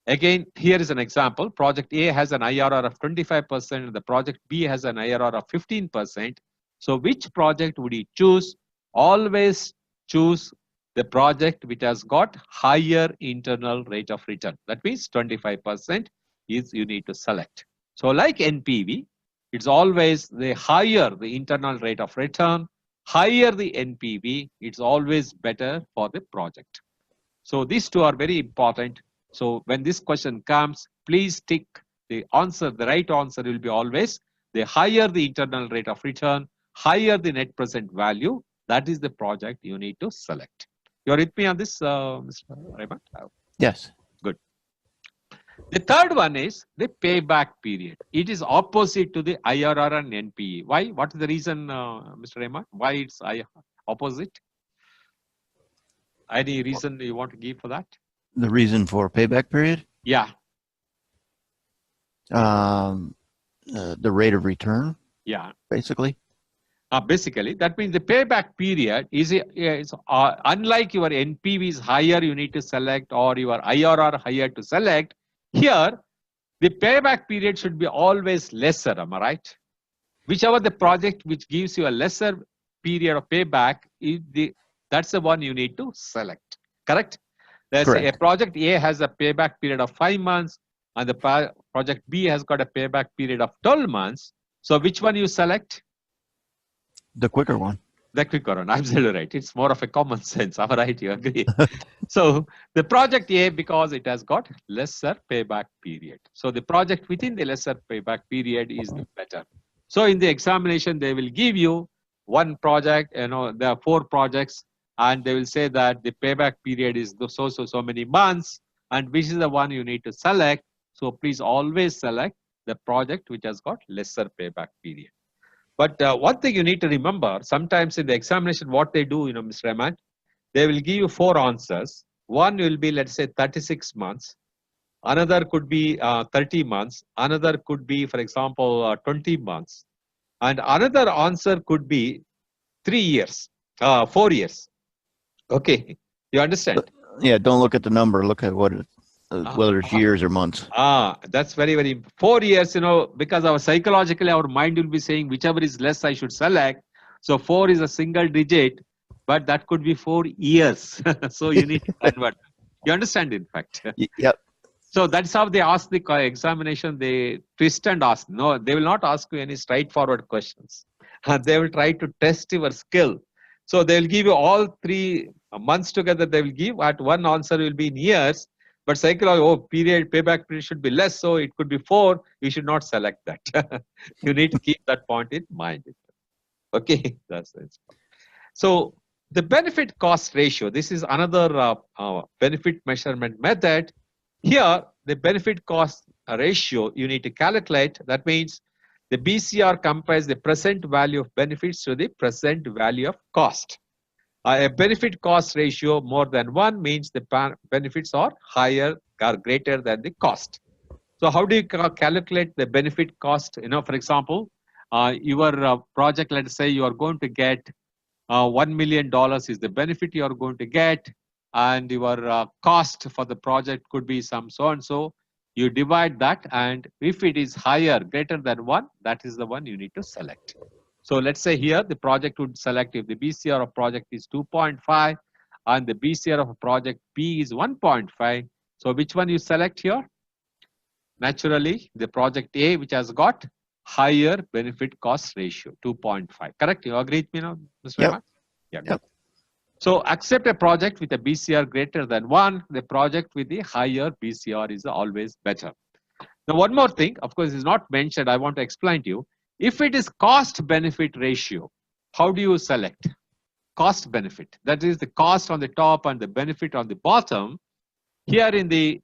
again, here is an example. Project A has an IRR of 25% and the project B has an IRR of 15%. So which project would you choose? Always choose the project which has got higher internal rate of return. That means 25% is you need to select. So like NPV, it's always the higher the internal rate of return, higher the NPV, it's always better for the project. So these two are very important. So when this question comes, please tick the answer. The right answer will be always the higher the internal rate of return, higher the net present value. That is the project you need to select. You're with me on this, Mr. Raymond? Yes. Good. The third one is the payback period. It is opposite to the IRR and NPE. Why? What is the reason, Mr. Raymond? Why it's opposite? Any reason you want to give for that? The reason for payback period? Yeah. The rate of return? Yeah. Basically? Basically, that means the payback period is unlike your NPV is higher, you need to select, or your IRR higher to select. Here, the payback period should be always lesser, am I right? Whichever the project which gives you a lesser period of payback, that's the one you need to select. Correct? Let's say a project A has a payback period of 5 months and the project B has got a payback period of 12 months. So which one you select? The quicker one. The quicker one, absolutely right. It's more of a common sense. All right, you agree. So the project A, because it has got lesser payback period. So the project within the lesser payback period is better. So in the examination, they will give you one project, there are 4 projects, and they will say that the payback period is so many months, and which is the one you need to select. So please always select the project which has got lesser payback period. But one thing you need to remember, sometimes in the examination, what they do, Mr. Raymond, they will give you 4 answers. One will be, let's say, 36 months. Another could be 30 months. Another could be, for example, 20 months. And another answer could be 3 years, 4 years. Okay, you understand? Yeah, don't look at the number. Look at what it whether it's years or months. That's very, very 4 years, because psychologically our mind will be saying whichever is less I should select. So 4 is a single digit, but that could be 4 years. So you need to convert. You understand, in fact? Yep. So that's how they ask the examination. They twist and ask. No, they will not ask you any straightforward questions. They will try to test your skill. So they will give you all 3 months together. They will give at one answer will be in years. But psychology, payback period should be less, so it could be 4. You should not select that. You need to keep that point in mind. Okay, that's it. So the benefit cost ratio, this is another benefit measurement method. Here, the benefit cost ratio you need to calculate. That means the BCR compares the present value of benefits to the present value of cost. A benefit cost ratio more than 1 means the benefits are higher or greater than the cost. So how do you calculate the benefit cost? For example, your project, let's say you are going to get $1 million is the benefit you are going to get, and your cost for the project could be some so and so. You divide that, and if it is higher, greater than 1, that is the one you need to select. So let's say here the project would select if the BCR of project is 2.5 and the BCR of project B is 1.5. So which one you select here? Naturally, the project A, which has got higher benefit cost ratio, 2.5. Correct? You agree with me now, Mr. Yep. Rahman? Yeah. Yep. So accept a project with a BCR greater than 1. The project with the higher BCR is always better. Now, one more thing, of course, is not mentioned. I want to explain to you. If it is cost benefit ratio, how do you select? Cost benefit. That is the cost on the top and the benefit on the bottom. Here in the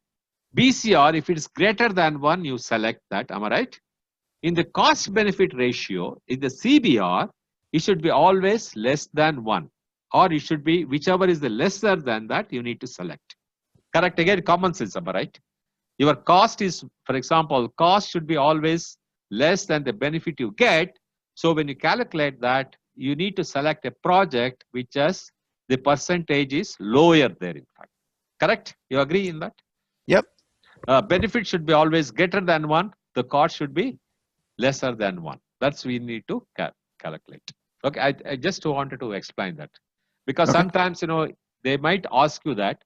BCR, if it is greater than 1, you select that. Am I right? In the cost benefit ratio, in the CBR, it should be always less than 1. Or it should be whichever is the lesser than that, you need to select. Correct? Again, common sense, am I right? Your cost is, for example, cost should be always less than the benefit you get. So when you calculate that, you need to select a project which has the percentage is lower there, in fact. Correct? You agree in that? Yep. Benefit should be always greater than 1. The cost should be lesser than 1. That's we need to calculate. Okay, I just wanted to explain that. Because sometimes, they might ask you that.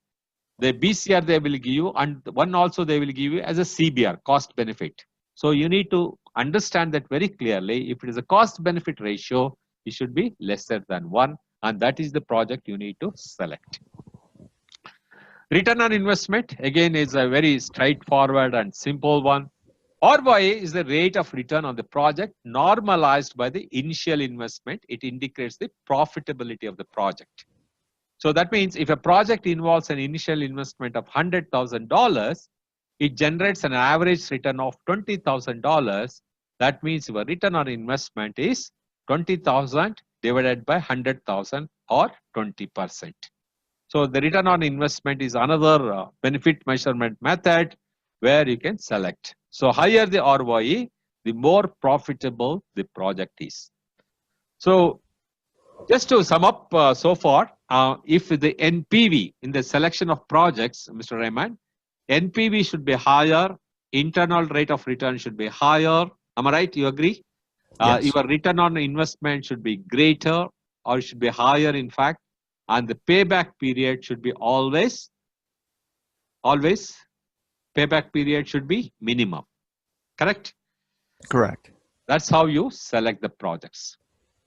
The BCR they will give you, and one also they will give you as a CBR, cost benefit. So you need to understand that very clearly. If it is a cost benefit ratio, it should be lesser than 1, and that is the project you need to select. Return on investment, again, is a very straightforward and simple one. ROI is the rate of return on the project normalized by the initial investment. It indicates the profitability of the project. So that means if a project involves an initial investment of $100,000, it generates an average return of $20,000. That means your return on investment is 20,000 divided by 100,000 or 20%. So the return on investment is another benefit measurement method where you can select. So higher the ROI, the more profitable the project is. So just to sum up so far, if the NPV in the selection of projects, Mr. Raymond, NPV should be higher, internal rate of return should be higher. Am I right? You agree? Yes. Your return on investment should be greater or should be higher, in fact, and the payback period should be always payback period should be minimum. Correct? Correct. That's how you select the projects.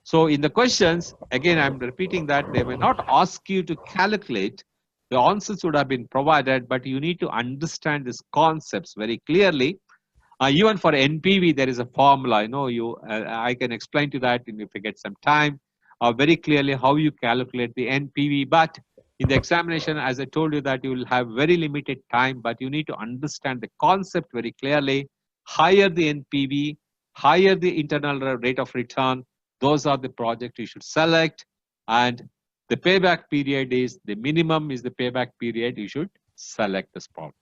So in the questions, again, I'm repeating that they may not ask you to calculate. The answers would have been provided, but you need to understand these concepts very clearly. Even for NPV, there is a formula. I can explain to that if you get some time. Very clearly how you calculate the NPV. But in the examination, as I told you, that you will have very limited time, but you need to understand the concept very clearly. Higher the NPV, higher the internal rate of return, those are the projects you should select. And the payback period is the minimum is the payback period you should select this problem.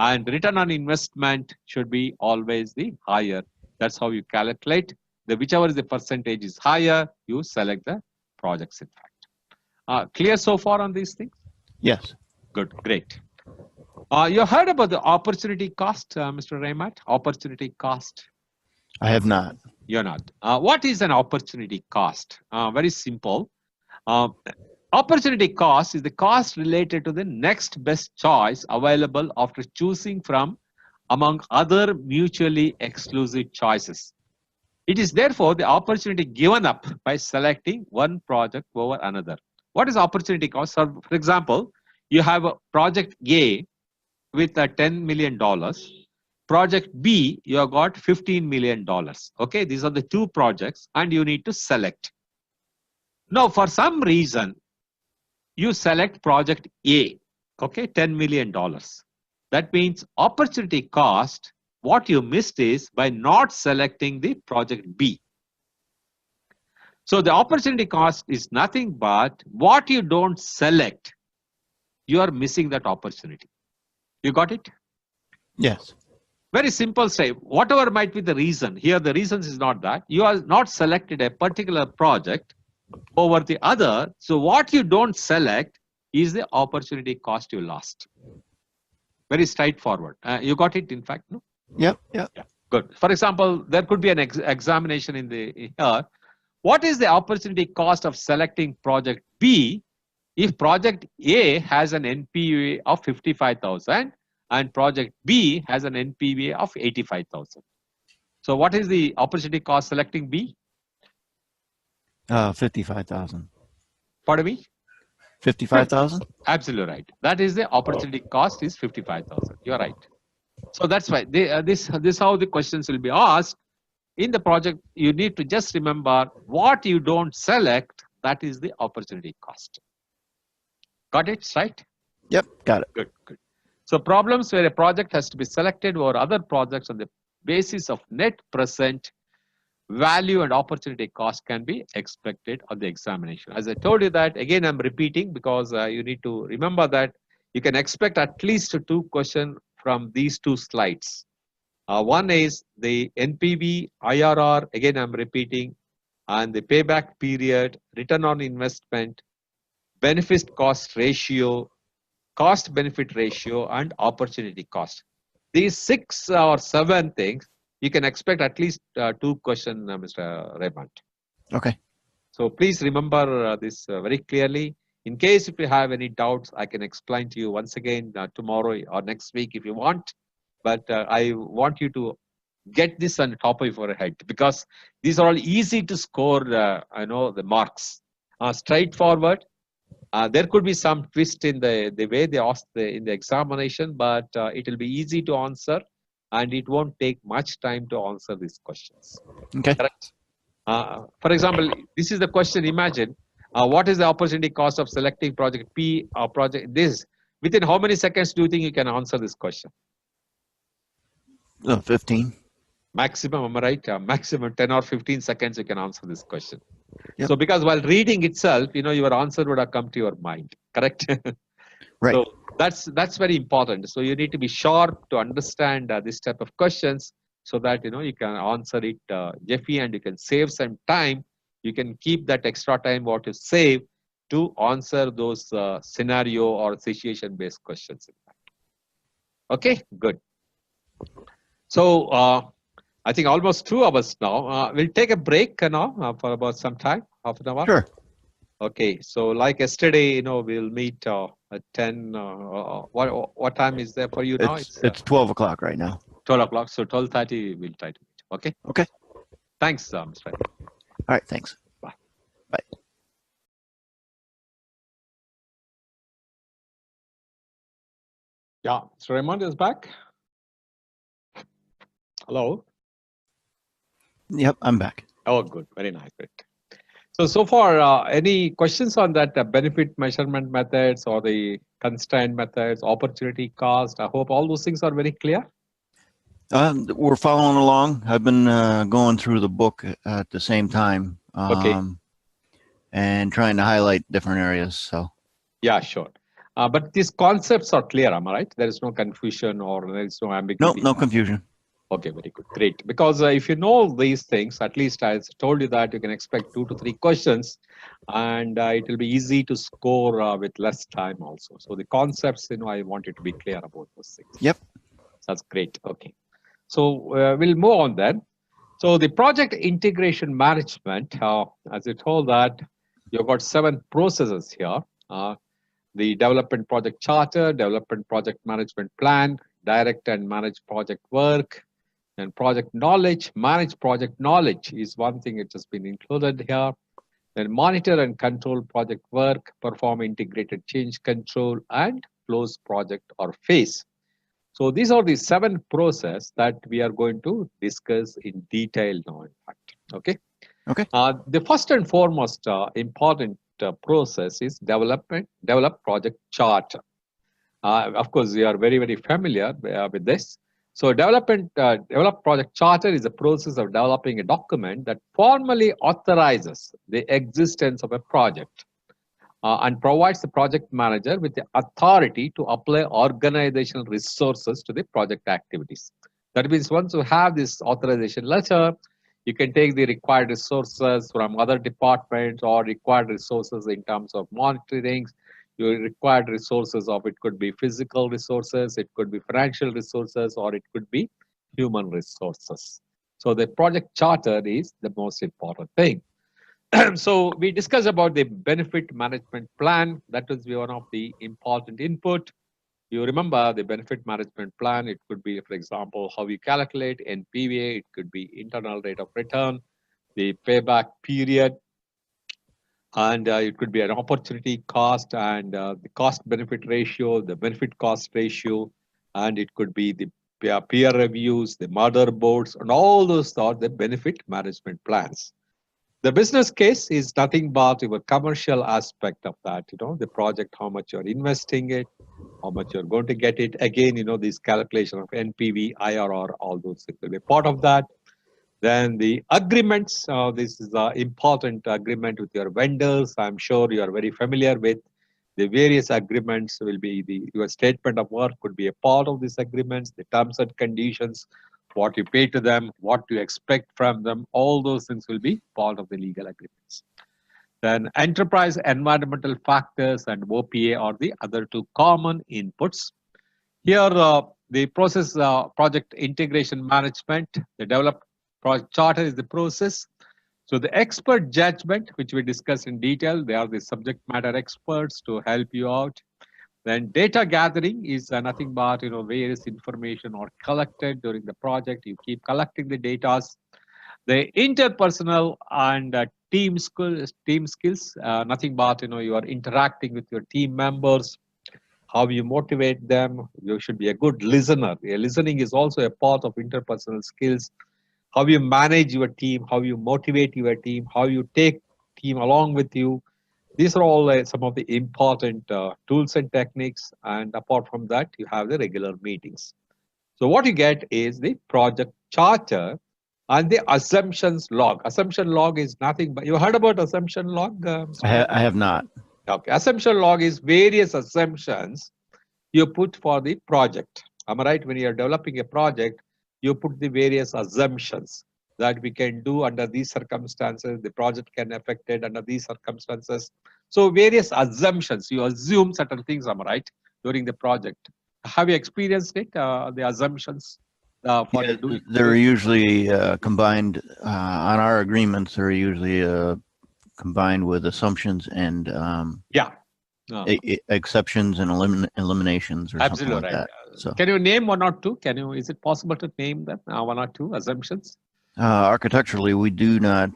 And return on investment should be always the higher. That's how you calculate. Whichever is the percentage is higher, you select the projects, in fact. Clear so far on these things? Yes. Good, great. You heard about the opportunity cost, Mr. Raymond? Opportunity cost? I have not. You're not. What is an opportunity cost? Very simple. Opportunity cost is the cost related to the next best choice available after choosing from among other mutually exclusive choices. It is therefore the opportunity given up by selecting one project over another. What is opportunity cost? So for example, you have a project A with a $10 million. Project B, you have got $15 million. Okay, these are the two projects and you need to select. Now, for some reason, you select project A, okay, $10 million. That means opportunity cost, what you missed is by not selecting the project B. So the opportunity cost is nothing but what you don't select, you are missing that opportunity. You got it? Yes. Very simple step. Whatever might be the reason, here the reasons is not that. You are not selected a particular project over the other. So what you don't select is the opportunity cost you lost. Very straightforward. You got it, in fact, no? Yep. Yep. Yeah. Good. For example, there could be an examination in the here. What is the opportunity cost of selecting project B if project A has an NPV of 55,000 and project B has an NPV of 85,000? So what is the opportunity cost selecting B? 55,000. Pardon me? 55,000? Absolutely right. That is the opportunity cost is 55,000. You're right. So that's why this how the questions will be asked. In the project, you need to just remember what you don't select, that is the opportunity cost. Got it, right? Yep, got it. Good, good. So problems where a project has to be selected over other projects on the basis of net present value and opportunity cost can be expected on the examination. As I told you that, again, I'm repeating because you need to remember that you can expect at least 2 questions from these 2 slides. One is the NPV, IRR, again I'm repeating, and the payback period, return on investment, benefit cost ratio, cost benefit ratio, and opportunity cost. These 6 or 7 things, you can expect at least 2 questions, Mr. Raymond. Okay. So please remember this very clearly. In case if you have any doubts, I can explain to you once again tomorrow or next week if you want. But I want you to get this on top of your head because these are all easy to score. I know the marks straightforward. There could be some twist in the way they ask in the examination, but it will be easy to answer, and it won't take much time to answer these questions. Okay. Correct. For example, this is the question. Imagine what is the opportunity cost of selecting project P or project this? Within how many seconds do you think you can answer this question? 15. Maximum, am I right? Maximum 10 or 15 seconds you can answer this question. Yep. So because while reading itself, your answer would have come to your mind. Correct? Right. So that's very important. So you need to be sharp to understand this type of questions so that you can answer it, Jeffy, and you can save some time. You can keep that extra time what you save to answer those scenario or situation based questions. Okay, good. So I think almost 2 hours now. We'll take a break now for about some time, half an hour. Sure. Okay, so like yesterday, we'll meet at 10. What time is there for you now? It's 12 o'clock right now. 12 o'clock. So 12:30, we'll try to meet. Okay. Okay. Thanks, Mr. Ray. All right. Thanks. Bye. Bye. Yeah, Mr. Raymond is back. Hello. Yep, I'm back. Oh, good. Very nice. Great. So far, any questions on that benefit measurement methods or the constraint methods, opportunity cost? I hope all those things are very clear. We're following along. I've been going through the book at the same time, Okay. and trying to highlight different areas. So. Yeah, sure. But these concepts are clear, am I right? There is no confusion or there is no ambiguity. No confusion. Okay, very good. Great. Because if you know these things, at least I told you that you can expect 2 to 3 questions and it will be easy to score with less time also. So the concepts, I want you to be clear about those things. Yep. That's great. Okay. So we'll move on then. So the project integration management, as I told that, you've got 7 processes here. The development project charter, development project management plan, direct and manage project work, and project knowledge. Manage project knowledge is one thing which has been included here. Then monitor and control project work, perform integrated change control, and close project or phase. So these are the 7 processes that we are going to discuss in detail now, in fact. Okay. Okay. The first and foremost important process is develop project charter. Of course, we are very, very familiar with this. So develop project charter is a process of developing a document that formally authorizes the existence of a project and provides the project manager with the authority to apply organizational resources to the project activities. That means once you have this authorization letter, you can take the required resources from other departments or required resources in terms of monitoring. Your required resources of it could be physical resources, it could be financial resources, or it could be human resources. So the project charter is the most important thing. So we discussed about the benefit management plan. That was one of the important input. You remember the benefit management plan. It could be, for example, how you calculate NPV. It could be internal rate of return, the payback period, and it could be an opportunity cost and the cost benefit ratio, the benefit cost ratio, and it could be the peer reviews, the motherboards, and all those are the benefit management plans. The business case is nothing but your commercial aspect of that, the project, how much you're investing it, how much you're going to get it. Again, this calculation of NPV, IRR, all those things will be part of that. Then the agreements, this is the important agreement with your vendors. I'm sure you are very familiar with the various agreements. Will be your statement of work could be a part of these agreements, the terms and conditions what you pay to them, what you expect from them, all those things will be part of the legal agreements. Then enterprise environmental factors and OPA are the other two common inputs. Here, the process project integration management, the developed project charter is the process. So the expert judgment, which we discussed in detail, they are the subject matter experts to help you out. Then data gathering is nothing but various information are collected during the project. You keep collecting the data. The interpersonal and team skills, nothing but you are interacting with your team members. How you motivate them. You should be a good listener. Listening is also a part of interpersonal skills. How you manage your team, how you motivate your team, how you take team along with you. These are all some of the important tools and techniques. And apart from that, you have the regular meetings. So what you get is the project charter and the assumptions log. Assumption log is nothing but, you heard about assumption log? I have not. Okay, assumption log is various assumptions you put for the project. Am I right? When you are developing a project, you put the various assumptions that we can do under these circumstances. The project can be affected under these circumstances. So various assumptions, you assume certain things, am I right, during the project. Have you experienced it, the assumptions? Yeah, they're usually combined on our agreements. They're usually combined with assumptions and exceptions and eliminations or absolutely something like right. that. So, can you name one or two? Is it possible to name them one or two assumptions? Architecturally, we do not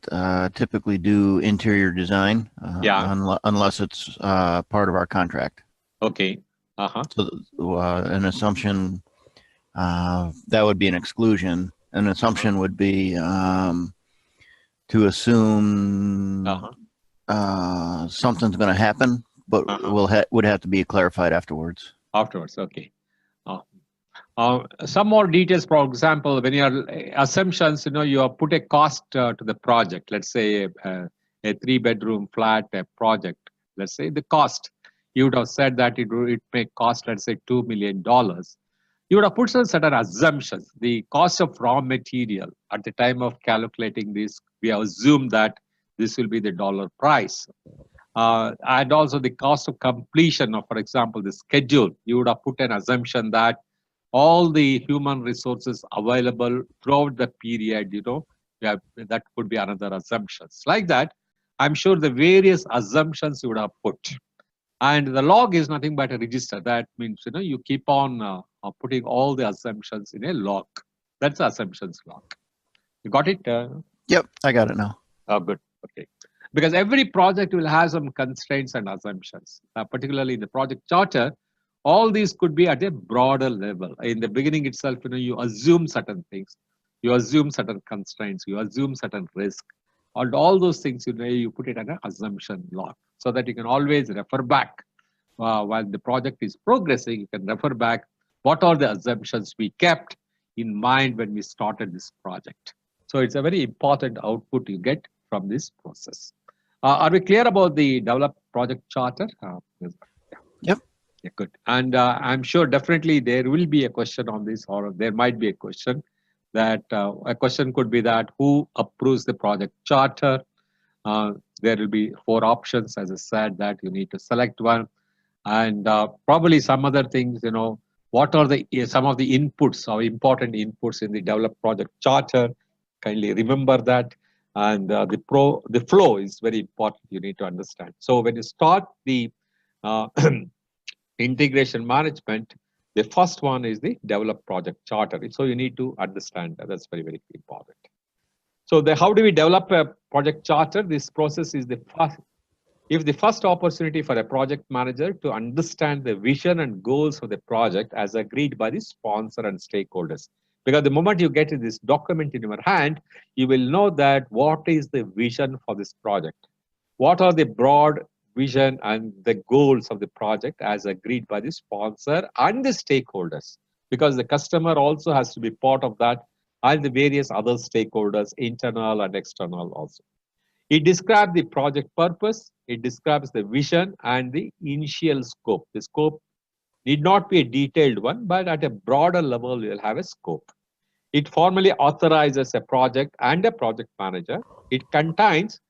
typically do interior design unless it's part of our contract. Okay. So an assumption, that would be an exclusion. An assumption would be to assume something's going to happen, but would have to be clarified afterwards. Afterwards, okay. Some more details, for example, when you are assumptions, you have put a cost to the project. Let's say a 3-bedroom flat project. Let's say the cost. You would have said that it may cost, let's say, $2 million. You would have put some certain assumptions. The cost of raw material at the time of calculating this, we have assumed that this will be the dollar price. And also the cost of completion of, for example, the schedule. You would have put an assumption that all the human resources available throughout the period, that could be another assumptions. Like that, I'm sure the various assumptions you would have put. And the log is nothing but a register. That means, you keep on putting all the assumptions in a log. That's the assumptions log. You got it? Yep, I got it now. Oh, good. Okay. Because every project will have some constraints and assumptions, particularly in the project charter. All these could be at a broader level. In the beginning itself, you assume certain things, you assume certain constraints, you assume certain risk, and all those things, you put it in an assumption log so that you can always refer back while the project is progressing. You can refer back what are the assumptions we kept in mind when we started this project. So it's a very important output you get from this process. Are we clear about the developed project charter? Yep. Yeah, good. And I'm sure definitely there will be a question on this, or there might be a question that a question could be that who approves the project charter? There will be 4 options, as I said, that you need to select one. And probably some other things, what are some of the inputs or important inputs in the developed project charter? Kindly remember that. And the flow is very important. You need to understand. So when you start the integration management, the first one is the develop project charter. So you need to understand that. That's very, very important. So how do we develop a project charter? This process is the first opportunity for a project manager to understand the vision and goals of the project as agreed by the sponsor and stakeholders. Because the moment you get this document in your hand, you will know that what is the vision for this project? What are the broad vision and the goals of the project as agreed by the sponsor and the stakeholders? Because the customer also has to be part of that, and the various other stakeholders, internal and external also. It describes the project purpose, it describes the vision and the initial scope. The scope need not be a detailed one, but at a broader level, you'll have a scope. It formally authorizes a project and a project manager. It contains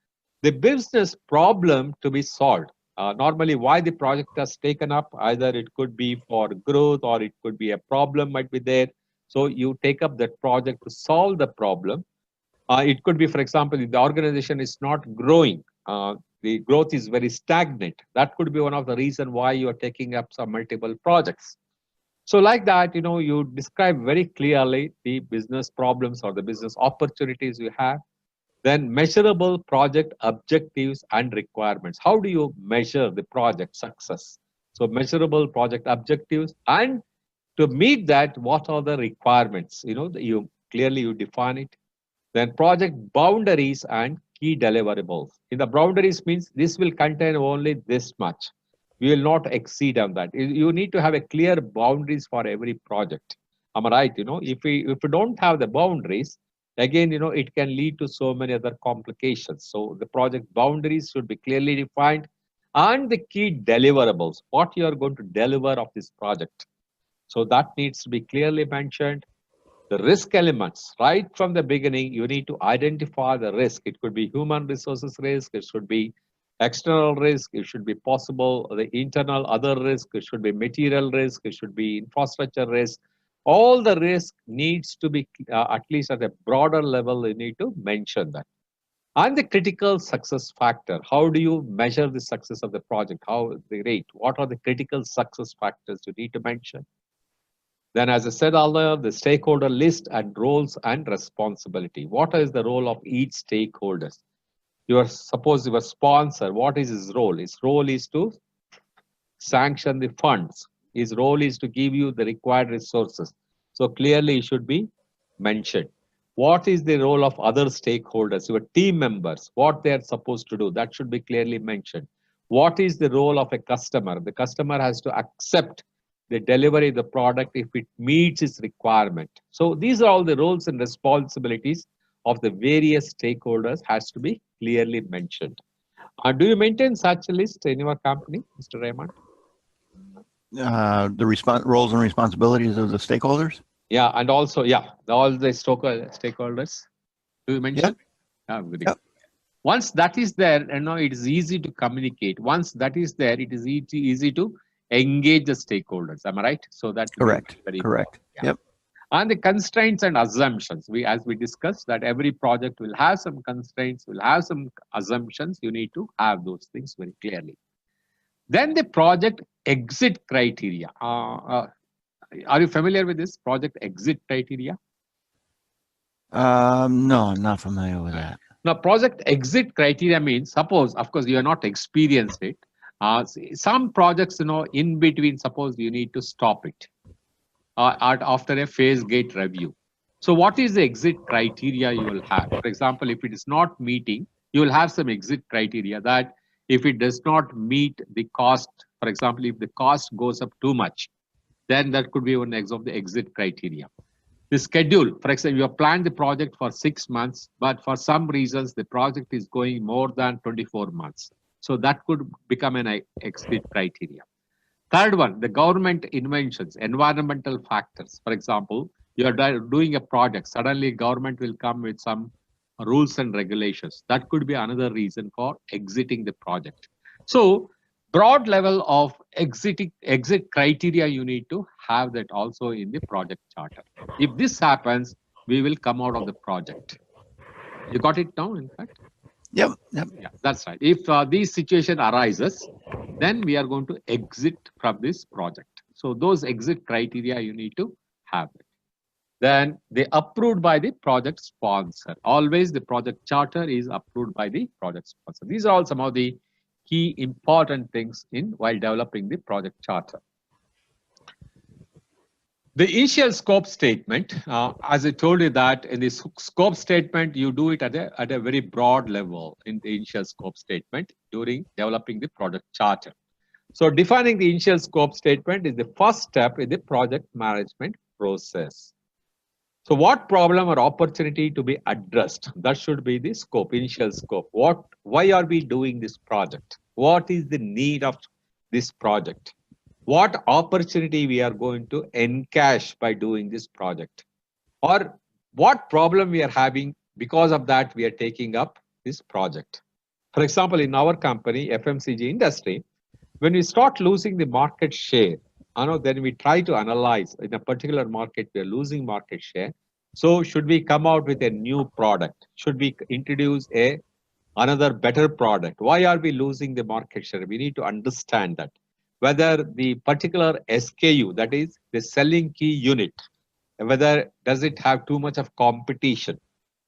the business problem to be solved. Normally, why the project has taken up, either it could be for growth or it could be a problem might be there. So you take up that project to solve the problem. It could be, for example, if the organization is not growing, the growth is very stagnant. That could be one of the reasons why you are taking up some multiple projects. So like that, you describe very clearly the business problems or the business opportunities you have. Then measurable project objectives and requirements. How do you measure the project success? So measurable project objectives, and to meet that, what are the requirements? You clearly you define it. Then project boundaries and key deliverables. In the boundaries means this will contain only this much. We will not exceed on that. You need to have a clear boundaries for every project. Am I right? If we don't have the boundaries, again, it can lead to so many other complications. So the project boundaries should be clearly defined, and the key deliverables, what you are going to deliver of this project. So that needs to be clearly mentioned. The risk elements, right from the beginning, you need to identify the risk. It could be human resources risk, it should be external risk, it should be possible the internal other risk, it should be material risk, it should be infrastructure risk. All the risk needs to be at least at a broader level, you need to mention that. And the critical success factor, how do you measure the success of the project? How the rate? What are the critical success factors you need to mention? Then, as I said earlier, the stakeholder list and roles and responsibility. What is the role of each stakeholder? Suppose your sponsor, what is his role? His role is to sanction the funds. His role is to give you the required resources. So clearly it should be mentioned. What is the role of other stakeholders, your team members, what they are supposed to do? That should be clearly mentioned. What is the role of a customer? The customer has to accept the delivery of the product if it meets its requirement. So these are all the roles and responsibilities of the various stakeholders has to be clearly mentioned. Do you maintain such a list in your company, Mr. Raymond? The roles and responsibilities of the stakeholders? Yeah, and also, all the stakeholders. Do you mention? Yep. Yep. Once that is there, it is easy to communicate. Once that is there, it is easy to engage the stakeholders. Am I right? So that correct. Very correct. Yeah. Yep. And the constraints and assumptions. As we discussed, that every project will have some constraints, will have some assumptions. You need to have those things very clearly. Then the project exit criteria. Are you familiar with this project exit criteria? No, I'm not familiar with that. Now, project exit criteria means, suppose, of course, you are not experienced it. Some projects, in between, suppose you need to stop it after a phase gate review. So what is the exit criteria you will have? For example, if it is not meeting, you will have some exit criteria that if it does not meet the cost, for example, if the cost goes up too much, then that could be one of the exit criteria. The schedule, for example, you have planned the project for 6 months, but for some reasons, the project is going more than 24 months. So that could become an exit criteria. Third one, the government interventions, environmental factors. For example, you are doing a project, suddenly government will come with some rules and regulations. That could be another reason for exiting the project. So broad level of exit criteria, you need to have that also in the project charter. If this happens, we will come out of the project. You got it now, in fact? Yep. Yeah, that's right. If this situation arises, then we are going to exit from this project. So those exit criteria, you need to have it. Then they approved by the project sponsor. Always the project charter is approved by the project sponsor. These are all some of the key important things while developing the project charter. The initial scope statement, as I told you that in the scope statement, you do it at a very broad level in the initial scope statement during developing the project charter. So defining the initial scope statement is the first step in the project management process. So what problem or opportunity to be addressed? That should be the scope, initial scope. Why are we doing this project? What is the need of this project? What opportunity we are going to encash by doing this project? Or what problem we are having. Because of that, we are taking up this project. For example, in our company, FMCG industry, when we start losing the market share, then we try to analyze in a particular market, we are losing market share. So should we come out with a new product? Should we introduce another better product? Why are we losing the market share? We need to understand that. Whether the particular SKU, that is the selling key unit, whether does it have too much of competition.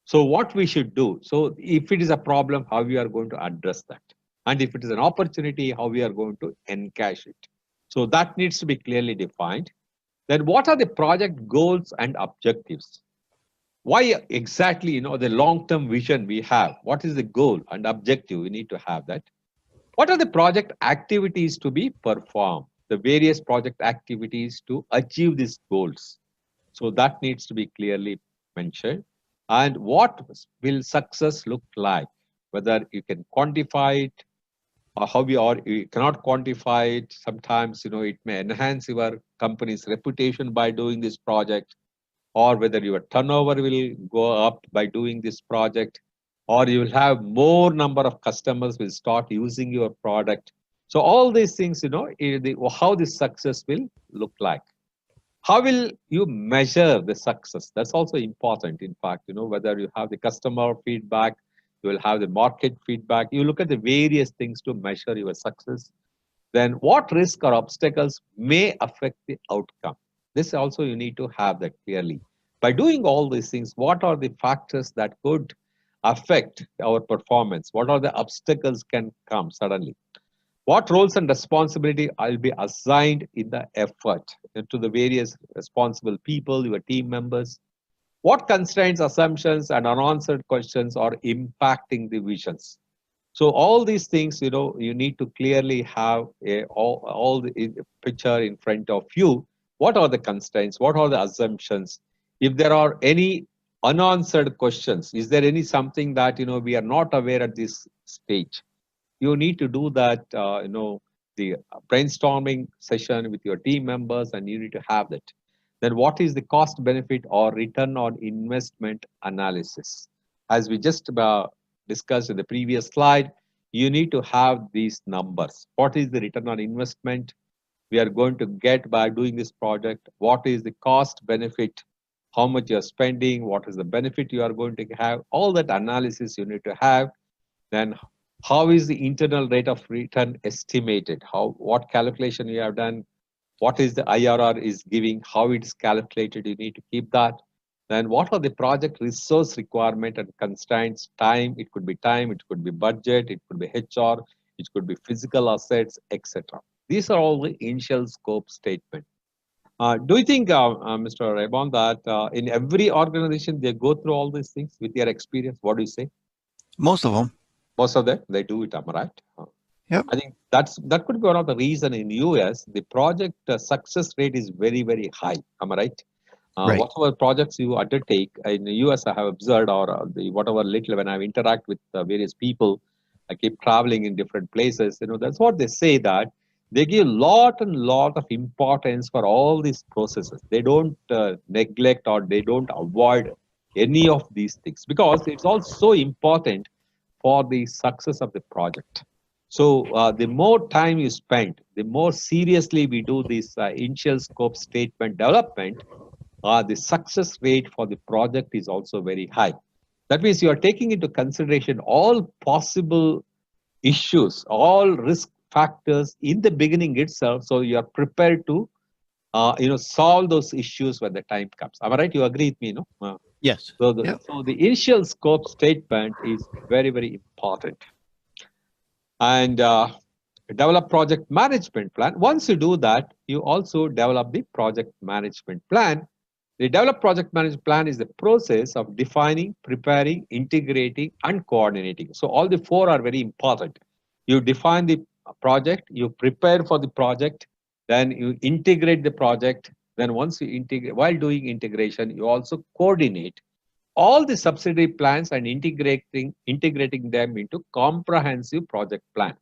So what we should do, so if it is a problem, how we are going to address that. And if it is an opportunity, how we are going to encash it. So that needs to be clearly defined. Then what are the project goals and objectives? Why exactly, the long-term vision we have? What is the goal and objective? We need to have that. What are the project activities to be performed? The various project activities to achieve these goals. So that needs to be clearly mentioned. And what will success look like? Whether you can quantify it, or how you cannot quantify it. Sometimes, it may enhance your company's reputation by doing this project, or whether your turnover will go up by doing this project, or you will have more number of customers will start using your product. So all these things, how this success will look like. How will you measure the success? That's also important. In fact, whether you have the customer feedback, you will have the market feedback. You look at the various things to measure your success. Then what risk or obstacles may affect the outcome? This also you need to have that clearly. By doing all these things, what are the factors that could affect our performance? What are the obstacles can come suddenly? What roles and responsibility will be assigned in the effort to the various responsible people, your team members? What constraints, assumptions, and unanswered questions are impacting the visions? So all these things, you need to clearly have all the picture in front of you. What are the constraints? What are the assumptions? If there are any unanswered questions, is there any something that we are not aware at this stage? You need to do that, the brainstorming session with your team members, and you need to have that. Then what is the cost benefit or return on investment analysis? As we just discussed in the previous slide, you need to have these numbers. What is the return on investment we are going to get by doing this project? What is the cost benefit? How much you're spending? What is the benefit you are going to have? All that analysis you need to have. Then how is the internal rate of return estimated? What calculation you have done? What is the IRR is giving? How it is calculated? You need to keep that. Then what are the project resource requirement and constraints? Time, it could be time, it could be budget, it could be HR, it could be physical assets, etc. These are all the initial scope statement. Do you think, Mr. Rebon, that in every organization they go through all these things with your experience? What do you say? Most of them. Most of them, they do it, am I right? Yep. I think that could be one of the reason in US, the project success rate is very, very high, am I right? Right. Whatever projects you undertake in the US, I have observed, or whatever little when I interact with various people, I keep traveling in different places, that's what they say, that they give lot of importance for all these processes. They don't neglect or they don't avoid any of these things, because it's all so important for the success of the project. So the more time you spend, the more seriously we do this initial scope statement development, the success rate for the project is also very high. That means you are taking into consideration all possible issues, all risk factors in the beginning itself, so you are prepared to solve those issues when the time comes. Am I right? You agree with me, no? Yes. So the initial scope statement is very, very important. And develop project management plan. Once you do that, you also develop the project management plan. The develop project management plan is the process of defining, preparing, integrating, and coordinating. So all the four are very important. You define the project, you prepare for the project, then you integrate the project. Then once you integrate, while doing integration, you also coordinate all the subsidiary plans and integrating them into comprehensive project plan.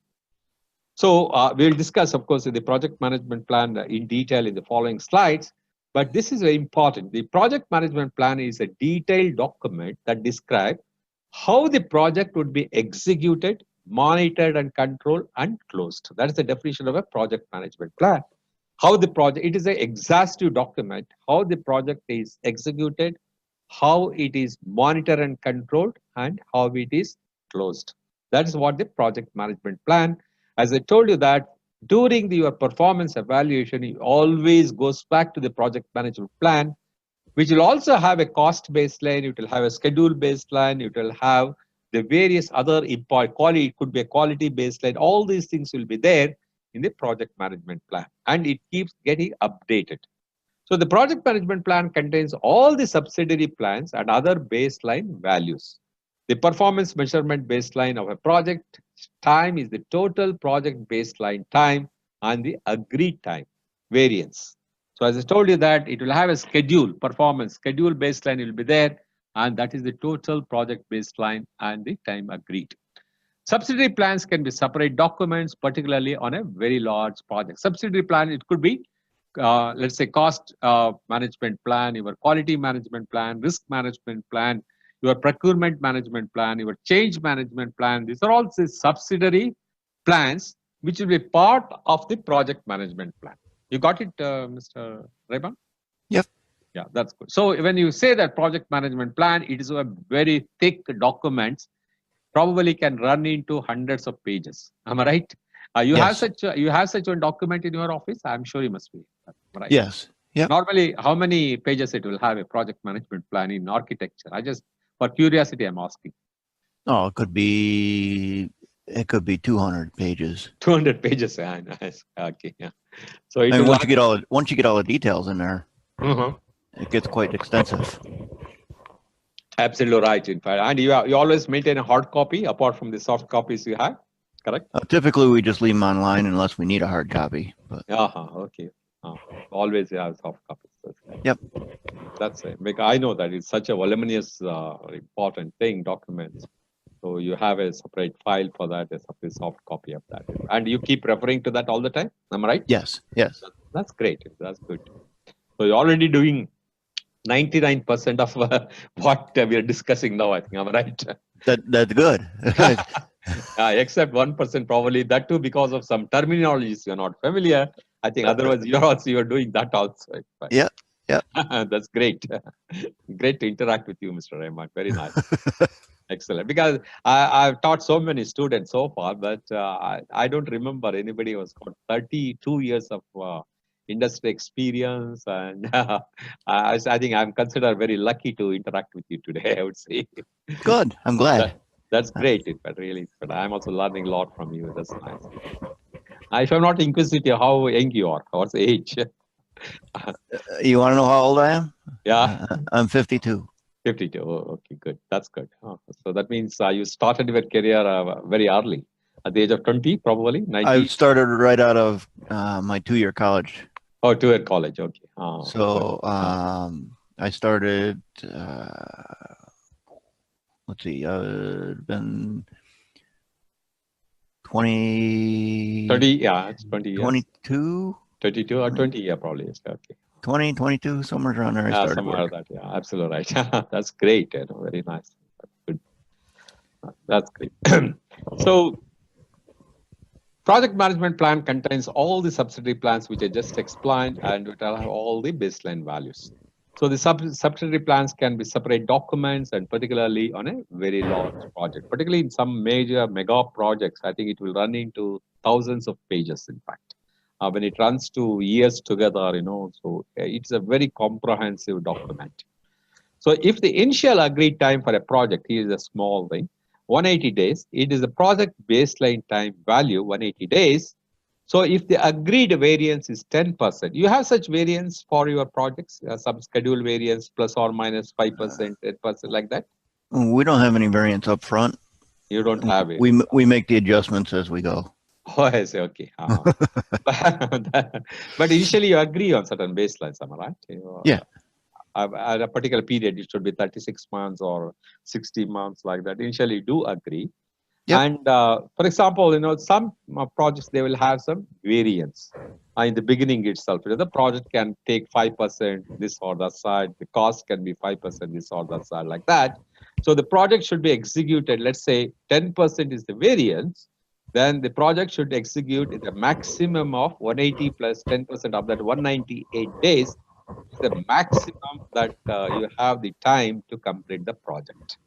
So we'll discuss, of course, the project management plan in detail in the following slides. But this is very important. The project management plan is a detailed document that describes how the project would be executed, monitored and controlled and closed. That is the definition of a project management plan. How the project, it is an exhaustive document, how the project is executed, how it is monitored and controlled, and how it is closed. That is what the project management plan. As I told you that during your performance evaluation, it always goes back to the project management plan, which will also have a cost baseline, it will have a schedule baseline, it will have the various other quality, it could be a quality baseline, all these things will be there in the project management plan, and it keeps getting updated. So the project management plan contains all the subsidiary plans and other baseline values. The performance measurement baseline of a project time is the total project baseline time and the agreed time variance. So as I told you that it will have a schedule, performance schedule baseline will be there, and that is the total project baseline and the time agreed. Subsidiary plans can be separate documents, particularly on a very large project. Subsidiary plan, it could be, let's say, cost management plan, your quality management plan, risk management plan, your procurement management plan, your change management plan. These are all the subsidiary plans which will be part of the project management plan. You got it, Mr. Rayban? Yep. Yeah, that's good. So when you say that project management plan, it is a very thick document, probably can run into hundreds of pages. Am I right? You Yes. have such a document in your office? I'm sure you must be. Right. Yes. Yeah. Normally, how many pages it will have a project management plan in architecture? For curiosity, I'm asking. Oh, it could be 200 pages. 200 pages. Yeah, nice. Okay. Yeah. So I mean, once you get all the details in there, it gets quite extensive. Absolutely right. In fact, and you always maintain a hard copy apart from the soft copies you have, correct? Typically, we just leave them online unless we need a hard copy. But okay. Always have soft copies. Yep. That's it. Because I know that it's such a voluminous, important thing, documents. So you have a separate file for that, a separate soft copy of that. And you keep referring to that all the time? Am I right? Yes. Yes. That's great. That's good. So you're already doing 99% of what we are discussing now, I think. Am I right? That's good. Except 1% probably, that too because of some terminologies you're not familiar. I think otherwise you're doing that also. Yeah. Yeah. That's great. Great to interact with you, Mr. Rahman. Very nice. Excellent. Because I've taught so many students so far, but I don't remember anybody who has got 32 years of industry experience. And I think I'm considered very lucky to interact with you today, I would say. Good. I'm glad. That's great, but really. But I'm also learning a lot from you. That's nice. If I'm not inquisitive, how young you are? What's the age? You want to know how old I am? Yeah. I'm 52. 52. Oh, okay, good. That's good. So that means you started your career very early, at the age of 20, probably. 19? I started right out of my 2-year college. Oh, 2-year college. Okay. So I started. Let's see. Been 20. 30. Yeah, it's 20 years. 22. 32 or 20. Yeah, probably. Okay. 20, 22, somewhere around there. I started somewhere like that. Yeah, absolutely right. That's great. Very nice. That's good. That's great. So, project management plan contains all the subsidiary plans which I just explained, and it will have all the baseline values. So the subsidiary plans can be separate documents, and particularly on a very large project, particularly in some major mega projects, I think it will run into thousands of pages, in fact. When it runs to years together, so it's a very comprehensive document. So if the initial agreed time for a project, here is a small thing, 180 days, it is a project baseline time value, 180 days. So if the agreed variance is 10%, you have such variance for your projects, some schedule variance plus or minus 5%, 10%, like that? We don't have any variance up front. You don't have it. We make the adjustments as we go. Oh, I see. Okay. But initially you agree on certain baselines, am I right? Yeah. At a particular period, it should be 36 months or 60 months, like that. Initially, you do agree. Yep. And for example, some projects, they will have some variance. in the beginning itself. The project can take 5% this or that side. The cost can be 5% this or that side, like that. So the project should be executed. Let's say 10% is the variance. Then the project should execute in the maximum of 180 plus 10% of that 198 days is the maximum that you have the time to complete the project.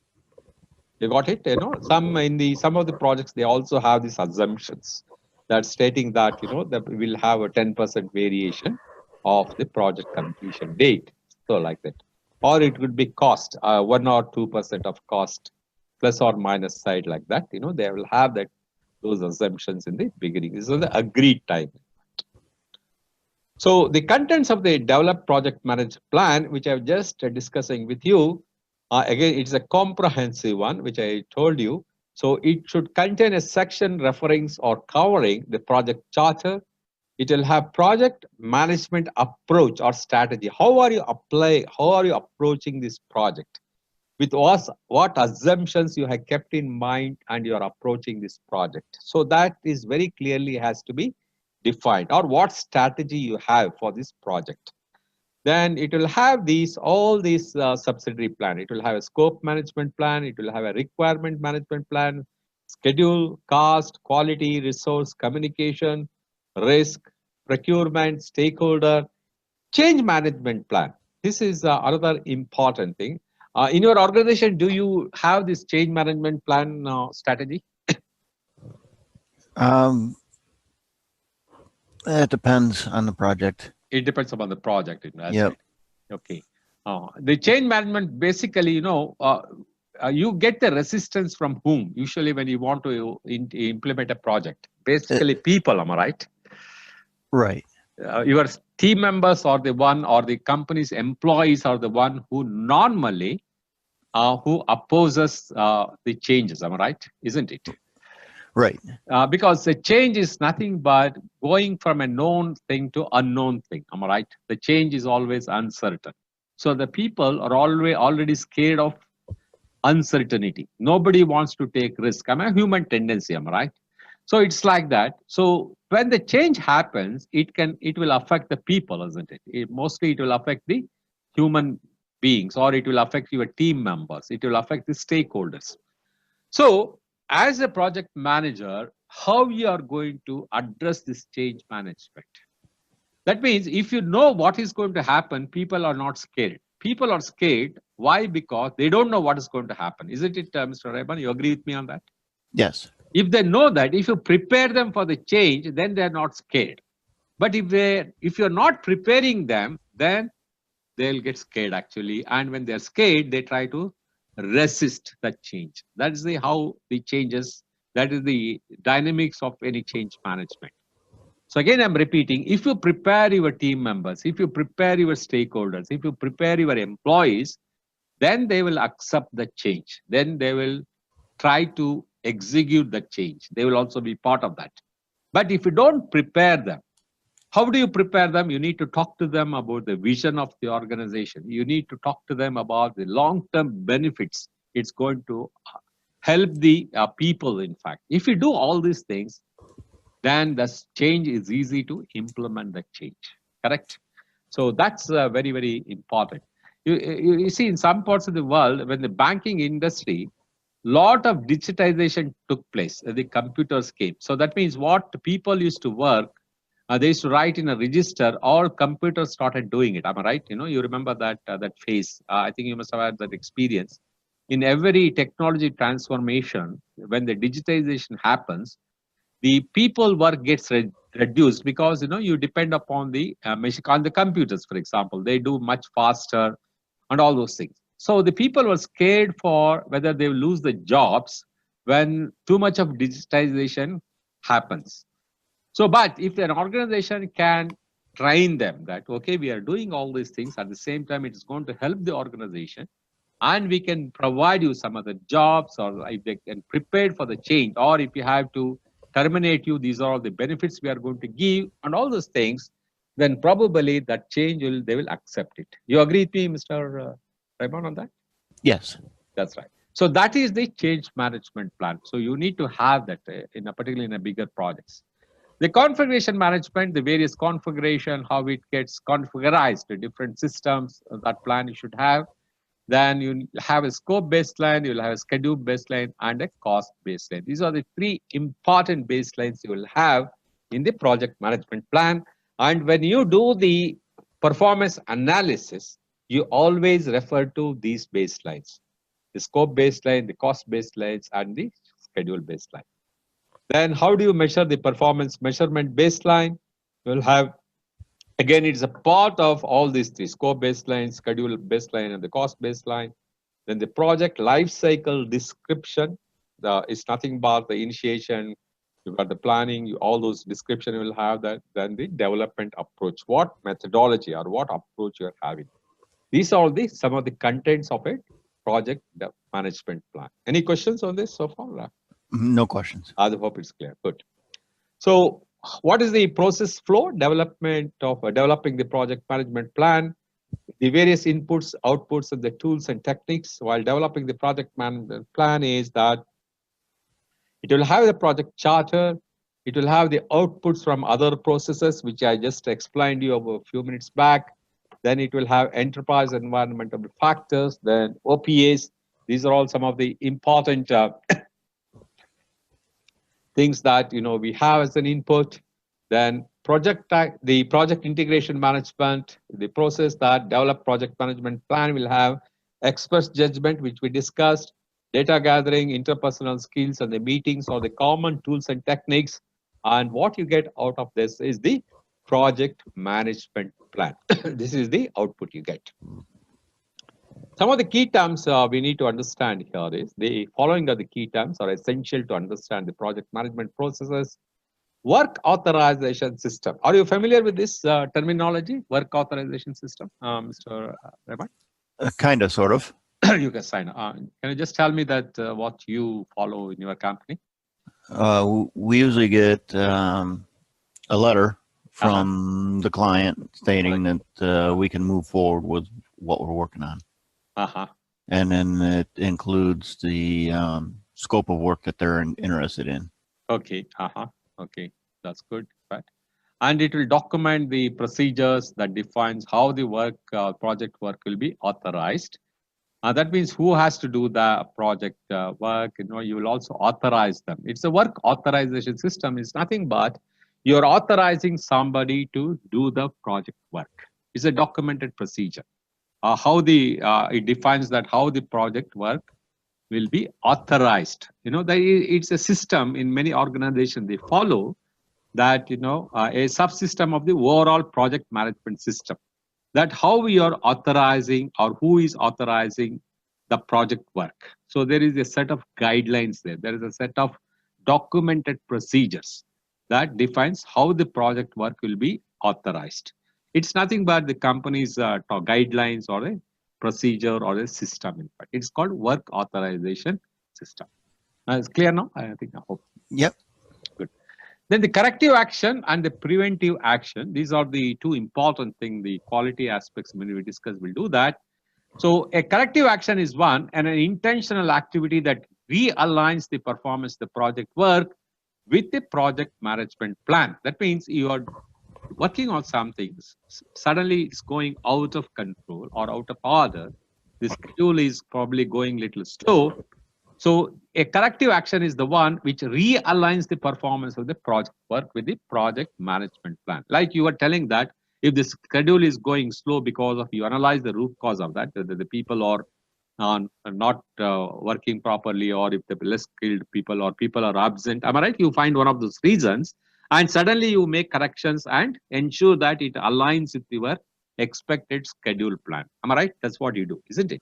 You got it? Some of the projects, they also have these assumptions that stating that that we will have a 10% variation of the project completion date, so like that. Or it could be cost, 1 or 2% of cost plus or minus side, like that. They will have those assumptions in the beginning. This is the agreed time. So the contents of the developed project management plan, which I'm just discussing with you, again, it's a comprehensive one, which I told you. So it should contain a section referring or covering the project charter. It will have project management approach or strategy. How are you approaching this project? With what assumptions you have kept in mind and you are approaching this project. So that is very clearly has to be defined, or what strategy you have for this project. Then it will have all these subsidiary plan. It will have a scope management plan. It will have a requirement management plan, schedule, cost, quality, resource, communication, risk, procurement, stakeholder, change management plan. This is another important thing. In your organization, do you have this change management plan strategy? It depends on the project. It depends upon the project. That's yep. Right. Okay. The change management, basically, you get the resistance from whom? Usually when you want to implement a project. Basically, people, am I right? Right. Your team members are the one, or the company's employees are the one who normally who opposes the changes. Am I right? Isn't it? Right. Because the change is nothing but going from a known thing to unknown thing. Am I right? The change is always uncertain. So the people are already scared of uncertainty. Nobody wants to take risk. I'm a human tendency. Am I right? So it's like that. So when the change happens, it will affect the people, isn't it? Mostly it will affect the human beings, or it will affect your team members. It will affect the stakeholders. So as a project manager, how you are going to address this change management? That means if you know what is going to happen, people are not scared. People are scared. Why? Because they don't know what is going to happen. Isn't it, Mr. Rayban? You agree with me on that? Yes. If they know that, if you prepare them for the change, then they're not scared. But if you're not preparing them, then they'll get scared actually. And when they're scared, they try to resist that change. That's how the changes, that is the dynamics of any change management. So again, I'm repeating, if you prepare your team members, if you prepare your stakeholders, if you prepare your employees, then they will accept the change. Then they will try to execute the change. They will also be part of that. But if you don't prepare them, how do you prepare them? You need to talk to them about the vision of the organization. You need to talk to them about the long-term benefits. It's going to help the people, in fact. If you do all these things, then the change is easy to implement the change. Correct? So that's very, very important. You see, in some parts of the world, when the banking industry, lot of digitization took place. The computers came. So that means what people used to work, they used to write in a register, all computers started doing it. Am I right? You remember that phase. I think you must have had that experience. In every technology transformation, when the digitization happens, the people work gets reduced because you depend upon the on the computers, for example. They do much faster and all those things. So the people were scared for whether they will lose the jobs when too much of digitization happens. So, but if an organization can train them that, okay, we are doing all these things, at the same time, it is going to help the organization, and we can provide you some other jobs, or if they can prepare for the change, or if you have to terminate you, these are all the benefits we are going to give, and all those things, then probably that change they will accept it. You agree with me, Mr. Raymond, on that? Yes. That's right. So that is the change management plan. So you need to have that particularly in a bigger projects. The configuration management, the various configuration, how it gets configurized, the different systems that plan you should have. Then you have a scope baseline, you'll have a schedule baseline, and a cost baseline. These are the three important baselines you will have in the project management plan. And when you do the performance analysis, you always refer to these baselines: the scope baseline, the cost baselines, and the schedule baseline. Then how do you measure the performance measurement baseline? You'll have, again, it's a part of all these three: scope baseline, schedule baseline, and the cost baseline. Then the project life cycle description is nothing but the initiation. You've got the planning, all those description you will have that. Then the development approach, what methodology or what approach you're having. These are some of the contents of a project management plan. Any questions on this so far? No questions. I hope it's clear. Good. So what is the process flow? Development of developing the project management plan, the various inputs, outputs, and the tools and techniques while developing the project management plan is that it will have the project charter, it will have the outputs from other processes, which I just explained to you a few minutes back. Then it will have enterprise environmental factors, then OPAs. These are all some of the important things that we have as an input. Then the project integration management, the process that develop project management plan will have express judgment, which we discussed, data gathering, interpersonal skills, and the meetings or the common tools and techniques. And what you get out of this is the project management plan. This is the output you get. Some of the key terms we need to understand here is the following are the key terms are essential to understand the project management processes. Work authorization system. Are you familiar with this terminology, work authorization system, Mr. Raymond? Kind of, sort of. You can sign. Can you just tell me that what you follow in your company? We usually get a letter from the client stating that we can move forward with what we're working on. And then it includes the scope of work that they're interested in. Okay. Okay. That's good. Right. And it will document the procedures that defines how the work, project work will be authorized. That means who has to do the project work. You will also authorize them. It's a work authorization system. It's nothing but you're authorizing somebody to do the project work. It's a documented procedure. It defines that how the project work will be authorized. It's a system in many organizations they follow that, a subsystem of the overall project management system. That how we are authorizing or who is authorizing the project work. So there is a set of guidelines there. There is a set of documented procedures that defines how the project work will be authorized. It's nothing but the company's guidelines or a procedure or a system. In fact, it's called work authorization system. It's clear now? I think. I hope. Yep. Good. Then the corrective action and the preventive action. These are the two important things. The quality aspects when we discuss, we'll do that. So a corrective action is one, and an intentional activity that realigns the performance of the project work with the project management plan. That means you are working on something, suddenly it's going out of control or out of order. The schedule is probably going a little slow. So a corrective action is the one which realigns the performance of the project work with the project management plan. Like you were telling that if the schedule is going slow because of you analyze the root cause of that, the people are not working properly, or if the less skilled people or people are absent. Am I right? You find one of those reasons, and suddenly you make corrections and ensure that it aligns with your expected schedule plan. Am I right? That's what you do, isn't it?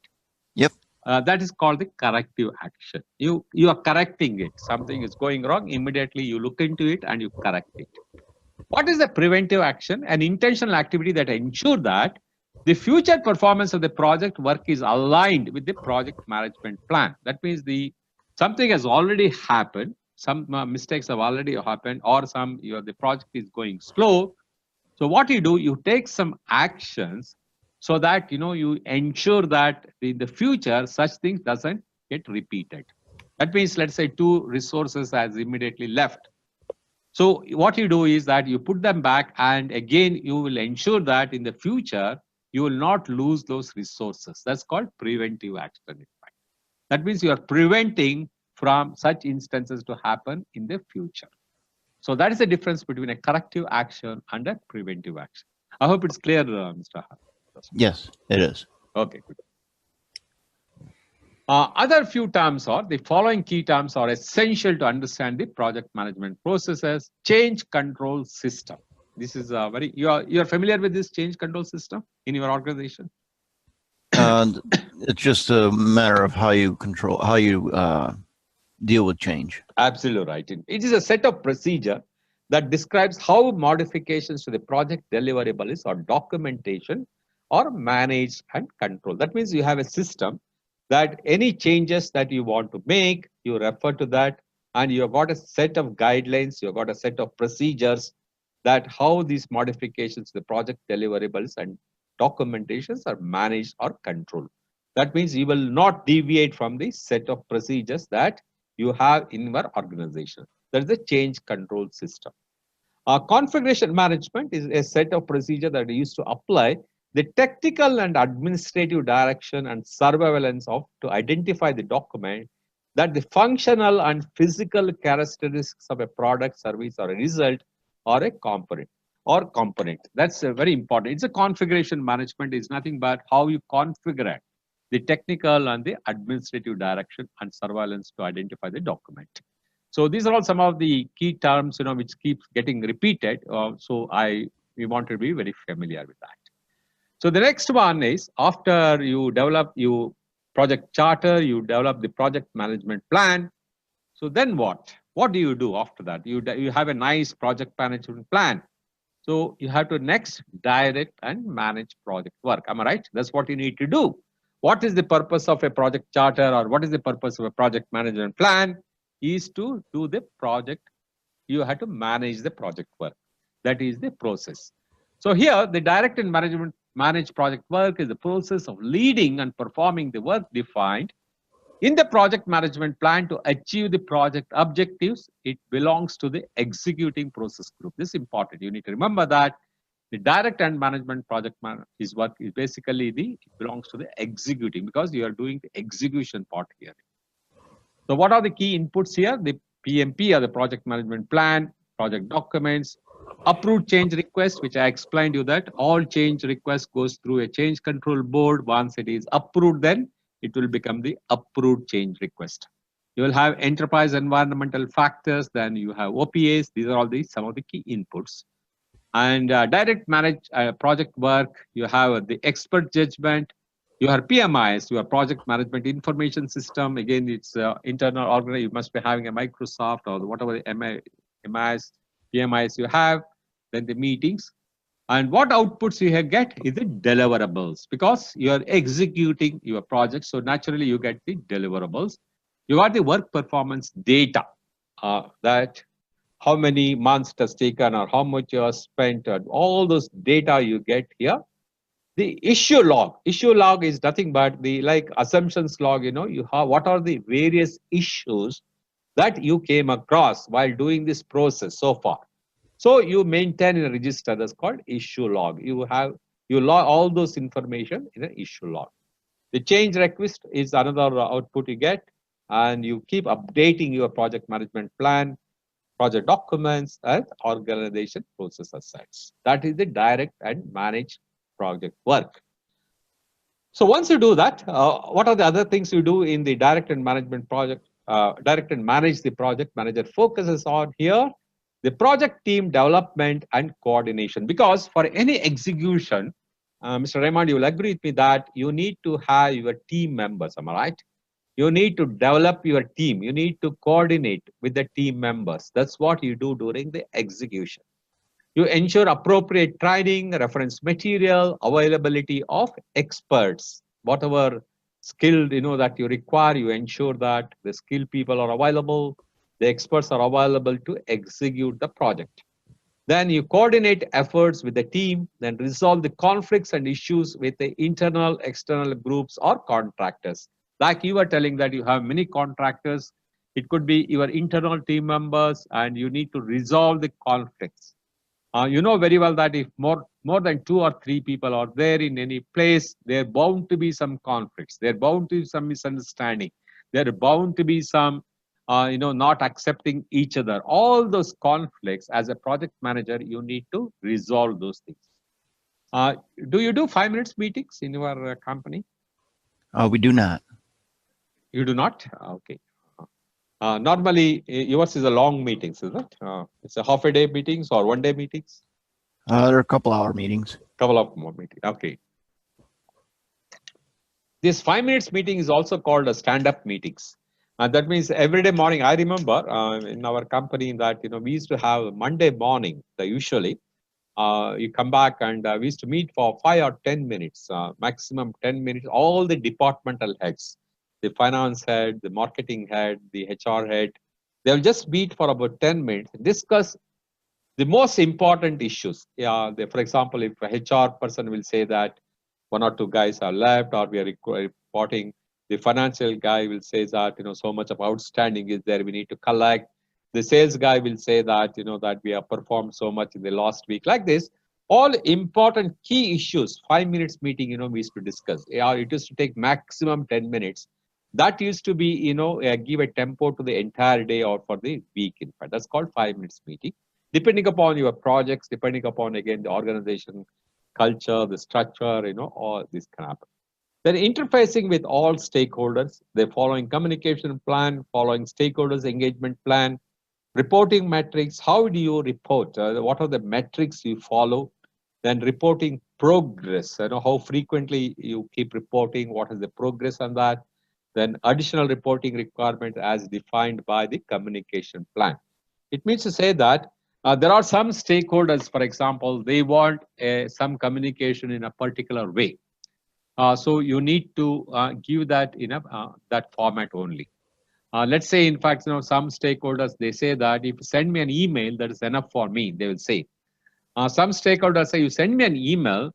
Yep. That is called the corrective action. You are correcting it. Something is going wrong. Immediately you look into it and you correct it. What is the preventive action? An intentional activity that ensures that the future performance of the project work is aligned with the project management plan. That means something has already happened. Some mistakes have already happened, or the project is going slow. So what you do, you take some actions so that you ensure that in the future such things doesn't get repeated. That means, let's say 2 resources has immediately left. So what you do is that you put them back, and again, you will ensure that in the future, you will not lose those resources. That's called preventive action. In fact, that means you are preventing from such instances to happen in the future. So that is the difference between a corrective action and a preventive action. I hope it's clear, Mr. Hart. Yes, it is. Okay, good. Other few terms are the following key terms are essential to understand the project management processes. Change control system. This is a very you are familiar with this change control system in your organization. It's just a matter of how you control, how you deal with change. Absolutely right. It is a set of procedure that describes how modifications to the project deliverables or documentation are managed and controlled. That means you have a system that any changes that you want to make, you refer to that, and you've got a set of guidelines, you've got a set of procedures that how these modifications to the project deliverables and documentations are managed or controlled. That means you will not deviate from the set of procedures that you have in your organization. That is the change control system. Configuration management is a set of procedures that are used to apply the technical and administrative direction and surveillance of to identify the document that the functional and physical characteristics of a product, service, or a result or a component. That's very important. It's a configuration management is nothing but how you configure the technical and the administrative direction and surveillance to identify the document. So these are all some of the key terms, which keeps getting repeated. So we want to be very familiar with that. So the next one is after you develop your project charter, you develop the project management plan. So then what? What do you do after that? You have a nice project management plan. So you have to next direct and manage project work. Am I right? That's what you need to do. What is the purpose of a project charter, or what is the purpose of a project management plan? Is to do the project. You have to manage the project work. That is the process. So here, the direct and manage project work is the process of leading and performing the work defined in the project management plan to achieve the project objectives. It belongs to the executing process group. This is important. You need to remember that the direct and management project is what is basically it belongs to the executing, because you are doing the execution part here. So what are the key inputs here? The PMP, or the project management plan, project documents, approved change request, which I explained you that all change requests goes through a change control board. Once it is approved, then it will become the approved change request. You will have enterprise environmental factors, then you have OPAs. These are all some of the key inputs. And direct manage project work, you have the expert judgment, you have PMIs, your project management information system. Again, it's internal organization. You must be having a Microsoft or whatever the MIs, PMIs you have, then the meetings. And what outputs you get is the deliverables, because you are executing your project. So naturally, you get the deliverables. You got the work performance data, that how many months it has taken or how much you have spent, and all those data you get here. The issue log is nothing but the assumptions log. You have what are the various issues that you came across while doing this process so far. So you maintain in a register that's called issue log. You log all those information in an issue log. The change request is another output you get, and you keep updating your project management plan, project documents, and organization process assets. That is the direct and managed project work. So once you do that, what are the other things you do in the direct and management project? Direct and manage the project manager focuses on here the project team development and coordination, because for any execution, Mr. Raymond, you will agree with me that you need to have your team members. Am I right? You need to develop your team. You need to coordinate with the team members. That's what you do during the execution. You ensure appropriate training, reference material, availability of experts. Whatever skill that you require, you ensure that the skilled people are available, the experts are available to execute the project. Then you coordinate efforts with the team, then resolve the conflicts and issues with the internal, external groups or contractors. Like you were telling that you have many contractors It could be your internal team members, and you need to resolve the conflicts. You know very well that if more than 2 or 3 people are there in any place, there are bound to be some conflicts. There are bound to be some misunderstanding. There are bound to be some, not accepting each other. All those conflicts, as a project manager, you need to resolve those things. Do you do 5 minutes meetings in your company? We do not. You do not? Okay. Normally, yours is a long meetings, is it? It's a half a day meetings or 1 day meetings? They're a couple hour meetings. Couple of more meetings. Okay. This 5 minutes meeting is also called a stand-up meetings. That means every day morning. I remember in our company that we used to have Monday morning. Usually, you come back and we used to meet for 5 or 10 minutes, maximum 10 minutes. All the departmental heads, the finance head, the marketing head, the HR head, they'll just meet for about 10 minutes, discuss the most important issues. For example, if a HR person will say that 1 or 2 guys are left, or we are reporting, the financial guy will say that so much of outstanding is there, we need to collect. The sales guy will say that that we have performed so much in the last week. Like this, all important key issues, 5 minutes meeting, we used to discuss. It used to take maximum 10 minutes. That used to be, give a tempo to the entire day or for the week. In fact, that's called 5 minutes meeting. Depending upon your projects, depending upon, again, the organization culture, the structure, all this can happen. Then interfacing with all stakeholders, they're following communication plan, following stakeholders engagement plan, reporting metrics. How do you report? What are the metrics you follow? Then reporting progress, how frequently you keep reporting, what is the progress on that? Then additional reporting requirement as defined by the communication plan. It means to say that there are some stakeholders, for example, they want some communication in a particular way. So you need to give that in that format only. Let's say, in fact, some stakeholders, they say that if you send me an email, that is enough for me, they will say. Some stakeholders say, you send me an email.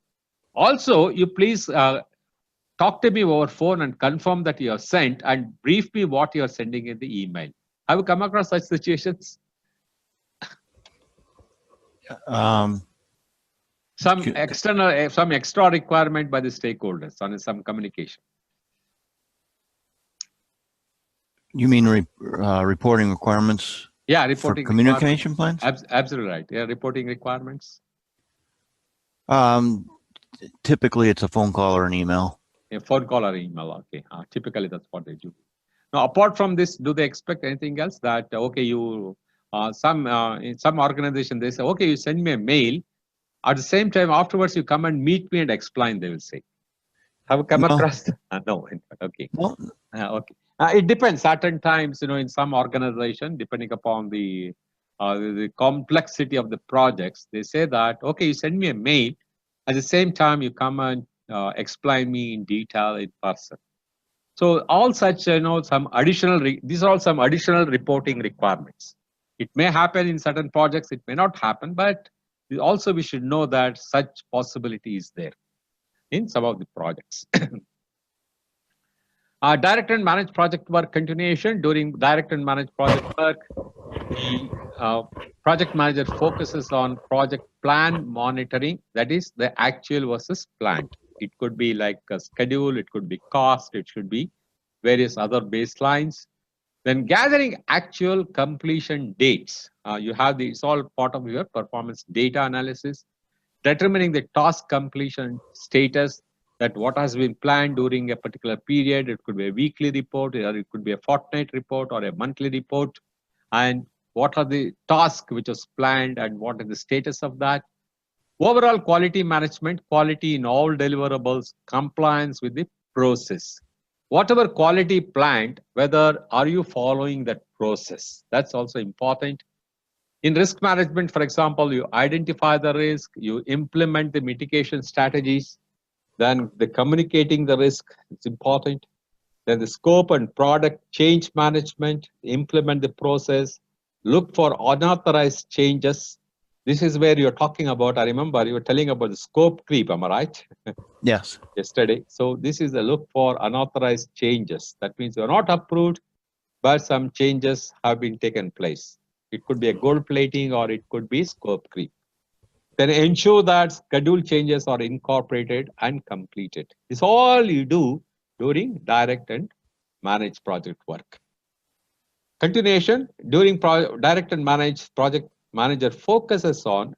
Also, you please talk to me over phone and confirm that you have sent and brief me what you are sending in the email. Have you come across such situations? Some extra requirement by the stakeholders on some communication. You mean reporting requirements? Yeah, reporting for communication plans. Absolutely right. Yeah, reporting requirements. Typically, it's a phone call or an email. A phone call or email. Okay. Typically, that's what they do. Now, apart from this, do they expect anything else? That okay, you in some organization they say, okay, you send me a mail. At the same time, afterwards, you come and meet me and explain. They will say. Have you come across? No. Okay. No. Okay. It depends. Certain times, in some organization, depending upon the complexity of the projects, they say that okay, you send me a mail. At the same time, you come and explain me in detail in person. So all such, some additional. These are all some additional reporting requirements. It may happen in certain projects. It may not happen, but also we should know that such possibility is there in some of the projects. Direct and managed project work continuation. During direct and managed project work, the project manager focuses on project plan monitoring. That is the actual versus planned. It could be like a schedule, it could be cost, it should be various other baselines. Then gathering actual completion dates. You have it's all part of your performance data analysis. Determining the task completion status, that what has been planned during a particular period. It could be a weekly report, or it could be a fortnight report or a monthly report. And what are the tasks which was planned and what is the status of that. Overall quality management, quality in all deliverables, compliance with the process. Whatever quality planned, whether are you following that process? That's also important. In risk management, for example, you identify the risk, you implement the mitigation strategies, then the communicating the risk, it's important. Then the scope and product change management, implement the process, look for unauthorized changes. This is where you're talking about, I remember you were telling about the scope creep, am I right? Yes. Yesterday. So this is a look for unauthorized changes. That means you're not approved. but some changes have been taken place. It could be a gold plating or it could be scope creep. Then ensure that schedule changes are incorporated and completed. This all you do during direct and managed project work. Continuation, during direct and managed, project manager focuses on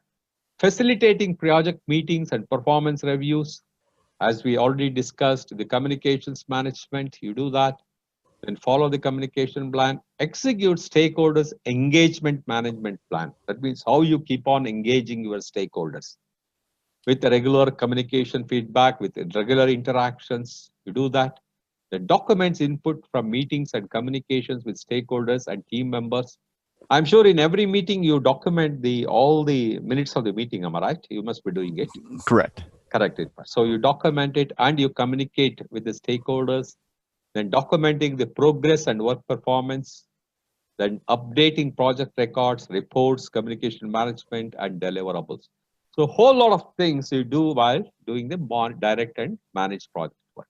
facilitating project meetings and performance reviews. As we already discussed, the communications management, you do that. Then follow the communication plan, execute stakeholders engagement management plan. That means how you keep on engaging your stakeholders with the regular communication feedback, with regular interactions. You do that. The documents input from meetings and communications with stakeholders and team members. I'm sure in every meeting you document all the minutes of the meeting. Am I right? You must be doing it. Correct. Correct it. So you document it and you communicate with the stakeholders. Then documenting the progress and work performance, then updating project records, reports, communication management, and deliverables. So a whole lot of things you do while doing the direct and managed project work.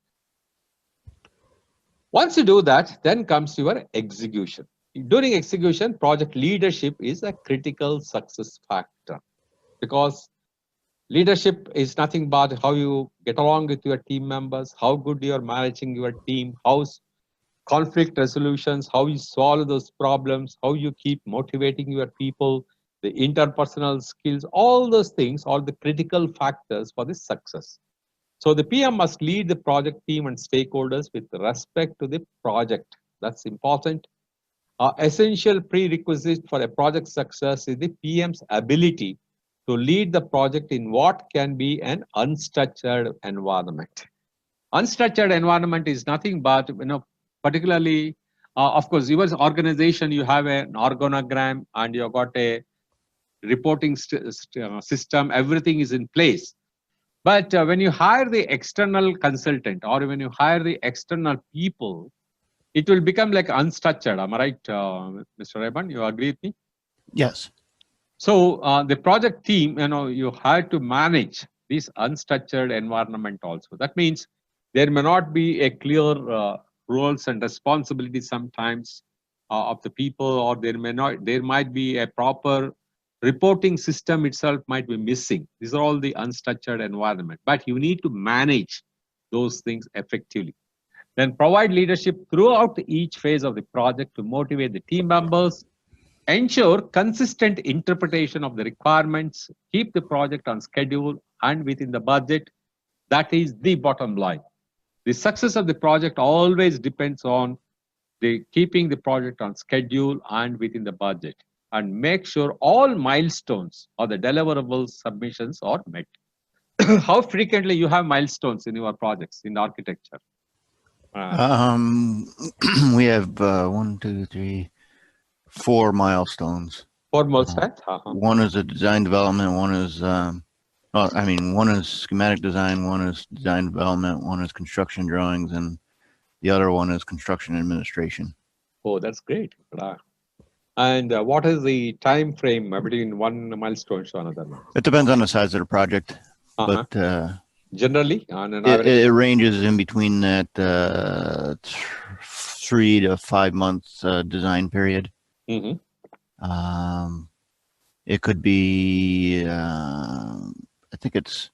Once you do that, then comes your execution. During execution, project leadership is a critical success factor because leadership is nothing but how you get along with your team members, how good you are managing your team, how conflict resolutions, how you solve those problems, how you keep motivating your people, the interpersonal skills, all those things are the critical factors for the success. So the PM must lead the project team and stakeholders with respect to the project. That's important. Essential prerequisite for a project success is the PM's ability to lead the project in what can be an unstructured environment. Unstructured environment is nothing but, particularly, of course, your organization, you have an organogram and you've got a reporting system, everything is in place. But when you hire the external consultant or when you hire the external people, it will become like unstructured. Am I right, Mr. Raymond? You agree with me? Yes. So the project team, you have to manage this unstructured environment also. That means there may not be a clear roles and responsibilities sometimes of the people, or there might be a proper reporting system itself might be missing. These are all the unstructured environment, but you need to manage those things effectively. Then provide leadership throughout each phase of the project to motivate the team members, ensure consistent interpretation of the requirements, keep the project on schedule and within the budget. That is the bottom line. The success of the project always depends on keeping the project on schedule and within the budget, and make sure all milestones or the deliverables submissions are met. How frequently you have milestones in your projects in architecture? We have 1, 2, 3, 4 milestones. 4 milestones. One is a design development. One is one is schematic design. One is design development. One is construction drawings, and the other one is construction administration. Oh, that's great. And what is the time frame between one milestone to another one? It depends on the size of the project, but generally, on an average, it ranges in between that 3 to 5 months design period. Mm-hmm. It could be, I think it's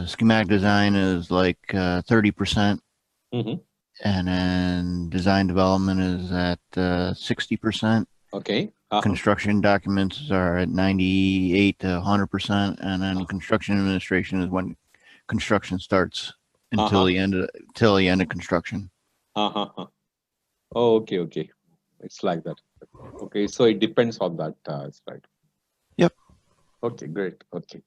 schematic design is like 30%. Mm-hmm. And then design development is at 60%. Okay. Construction documents are at 98 to 100%, and then construction administration is when construction starts until the end of construction. Oh, okay. It's like that. Okay, so it depends on that. That's right. Yep. Okay, great. Okay.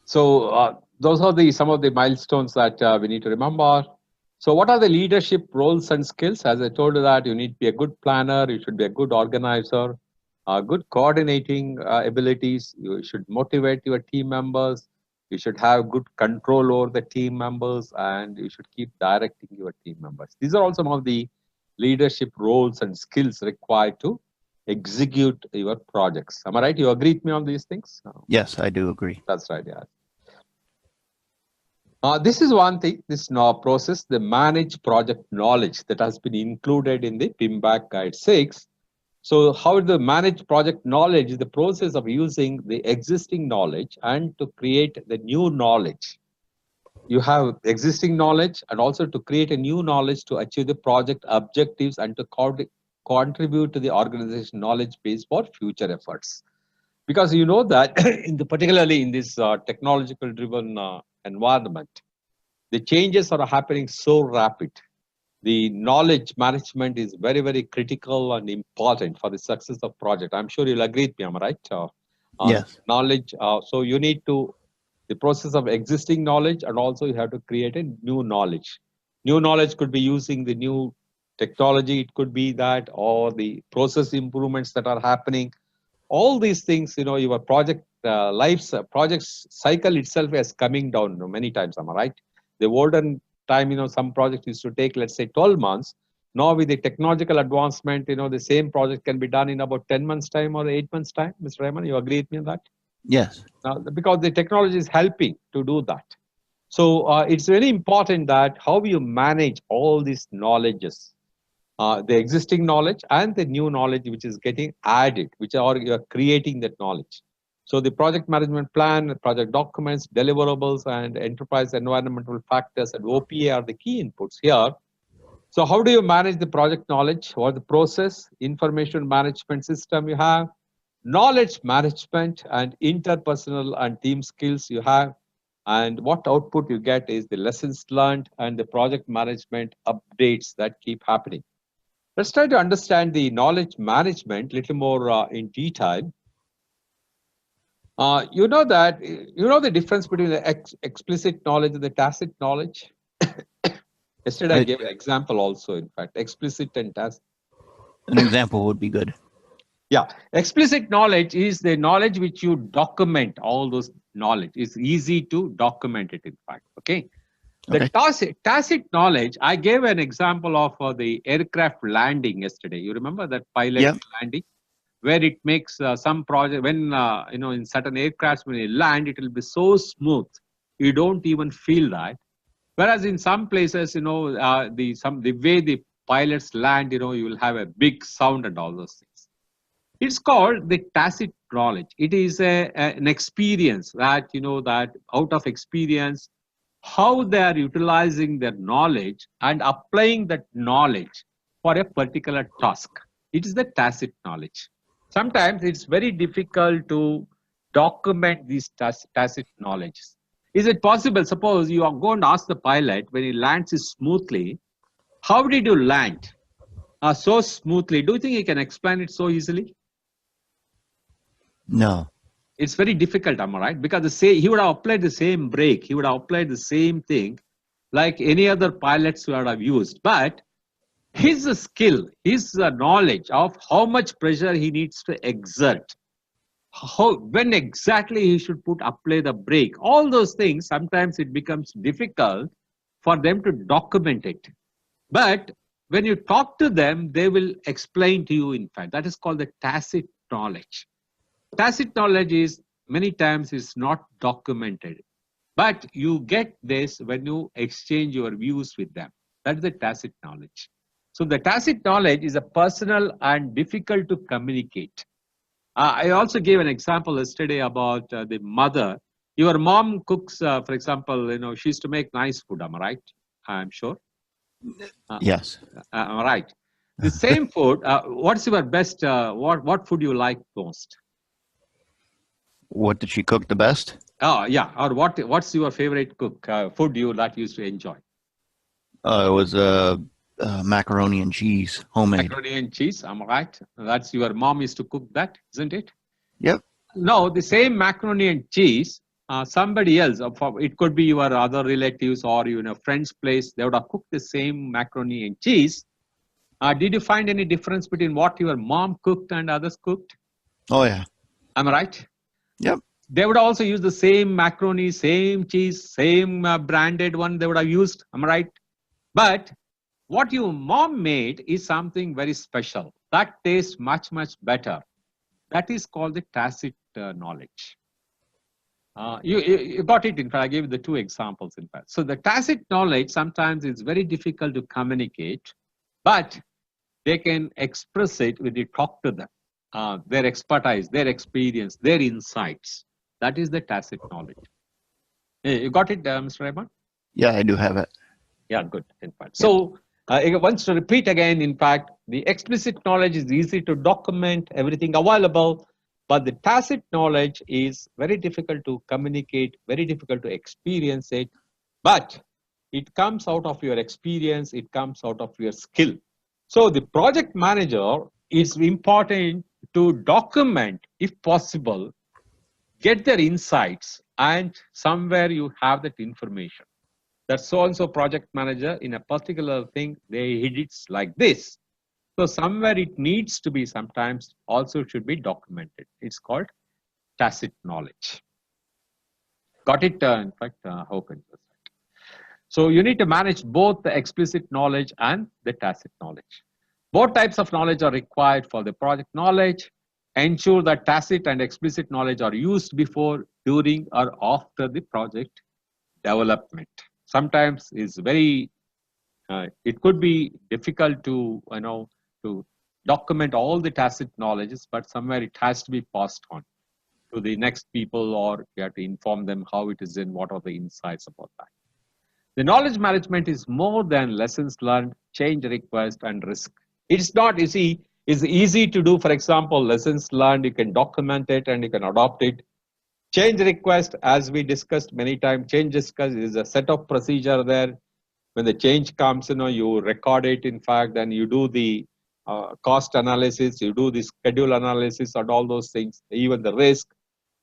So those are some of the milestones that we need to remember. So what are the leadership roles and skills? As I told you that you need to be a good planner, you should be a good organizer, good coordinating abilities, you should motivate your team members, you should have good control over the team members, and you should keep directing your team members. These are all some of the leadership roles and skills required to execute your projects. Am I right? You agree with me on these things? Yes, I do agree. That's right, yeah. This is one thing, this process, the manage project knowledge that has been included in the PMBAK Guide 6. So how the manage project knowledge is the process of using the existing knowledge and to create the new knowledge. You have existing knowledge and also to create a new knowledge to achieve the project objectives and to contribute to the organization knowledge base for future efforts. Because you know that particularly in this technological driven environment, the changes are happening so rapid. The knowledge management is very, very critical and important for the success of project. I'm sure you'll agree with me, am I right? Yes. Knowledge, so you need to, the process of existing knowledge, and also you have to create a new knowledge. New knowledge could be using the new technology, it could be that, or the process improvements that are happening. All these things, you know, your project project cycle itself is coming down many times, am I right? The olden time, you know, some projects used to take, let's say, 12 months. Now with the technological advancement, you know, the same project can be done in about 10 months time or 8 months time. Mr. Raymond, you agree with me on that? Yes. Now, because the technology is helping to do that. So it's very important that how you manage all these knowledges, the existing knowledge and the new knowledge which is getting added, which are you are creating that knowledge. So the project management plan, project documents, deliverables, and enterprise environmental factors and OPA are the key inputs here. So how do you manage the project knowledge? What the process, information management system you have, knowledge management and interpersonal and team skills you have, and what output you get is the lessons learned and the project management updates that keep happening. Let's try to understand the knowledge management a little more in detail. You know that, you know the difference between the explicit knowledge and the tacit knowledge? Yesterday I gave an example also, in fact, explicit and tacit. An example would be good. Yeah, explicit knowledge is the knowledge which you document, all those knowledge. It's easy to document it, in fact, okay? The tacit knowledge, I gave an example of the aircraft landing yesterday. You remember that pilot landing? Where it makes some project, when, you know, in certain aircrafts, when you land, it will be so smooth, you don't even feel that. Whereas in some places, you know, the way the pilots land, you know, you will have a big sound and all those things. It's called the tacit knowledge. It is an experience that, you know, that out of experience, how they are utilizing their knowledge and applying that knowledge for a particular task. It is the tacit knowledge. Sometimes it's very difficult to document these tacit knowledges. Is it possible, suppose you are going to ask the pilot when he lands smoothly, how did you land so smoothly? Do you think he can explain it so easily? No. It's very difficult, am I right? Because he would have applied the same brake, he would have applied the same thing like any other pilots would have used. But his skill, his knowledge of how much pressure he needs to exert, when exactly he should apply the brake, all those things, sometimes it becomes difficult for them to document it. But when you talk to them, they will explain to you, in fact. That is called the tacit knowledge. Tacit knowledge is many times is not documented, but you get this when you exchange your views with them. That is the tacit knowledge. So the tacit knowledge is a personal and difficult to communicate. I also gave an example yesterday about the mother. Your mom cooks, for example, you know, she used to make nice food, am I right? I'm sure. Yes. Am I right? The same food, what's your best, what food you like most? What did she cook the best? Oh, yeah. Or what's your favorite food that you used to enjoy? It was macaroni and cheese, homemade. Macaroni and cheese, am I right? That's your mom used to cook that, isn't it? Yep. No, the same macaroni and cheese, somebody else, it could be your other relatives or you know friend's place, they would have cooked the same macaroni and cheese. Did you find any difference between what your mom cooked and others cooked? Oh, yeah. Am I right? Yep. They would also use the same macaroni, same cheese, same branded one they would have used. Am I right? But what your mom made is something very special. That tastes much, much better. That is called the tacit knowledge. You got it. In fact, I gave you the two examples. In fact, so the tacit knowledge sometimes is very difficult to communicate, but they can express it when you talk to them. Their expertise, their experience, their insights. That is the tacit knowledge. You got it, Mr. Raymond? Yeah, I do have it. Yeah, good. In fact, so once to repeat again, in fact, the explicit knowledge is easy to document, everything available, but the tacit knowledge is very difficult to communicate, very difficult to experience it, but it comes out of your experience, it comes out of your skill. So the project manager is important to document, if possible, get their insights, and somewhere you have that information. That so-and-so project manager in a particular thing, they hit it like this. So somewhere it needs to be sometimes also should be documented. It's called tacit knowledge. Got it? In fact, hope it was right. So you need to manage both the explicit knowledge and the tacit knowledge. Both types of knowledge are required for the project knowledge. Ensure that tacit and explicit knowledge are used before, during, or after the project development. Sometimes it's very, it could be difficult to, to document all the tacit knowledges, but somewhere it has to be passed on to the next people, or you have to inform them how it is and what are the insights about that. The knowledge management is more than lessons learned, change request, and risk. It's not, you see, it's easy to do. For example, lessons learned, you can document it and you can adopt it. Change request, as we discussed many times, change request is a set of procedure there. When the change comes, you record it, in fact, and you do the cost analysis, you do the schedule analysis and all those things, even the risk.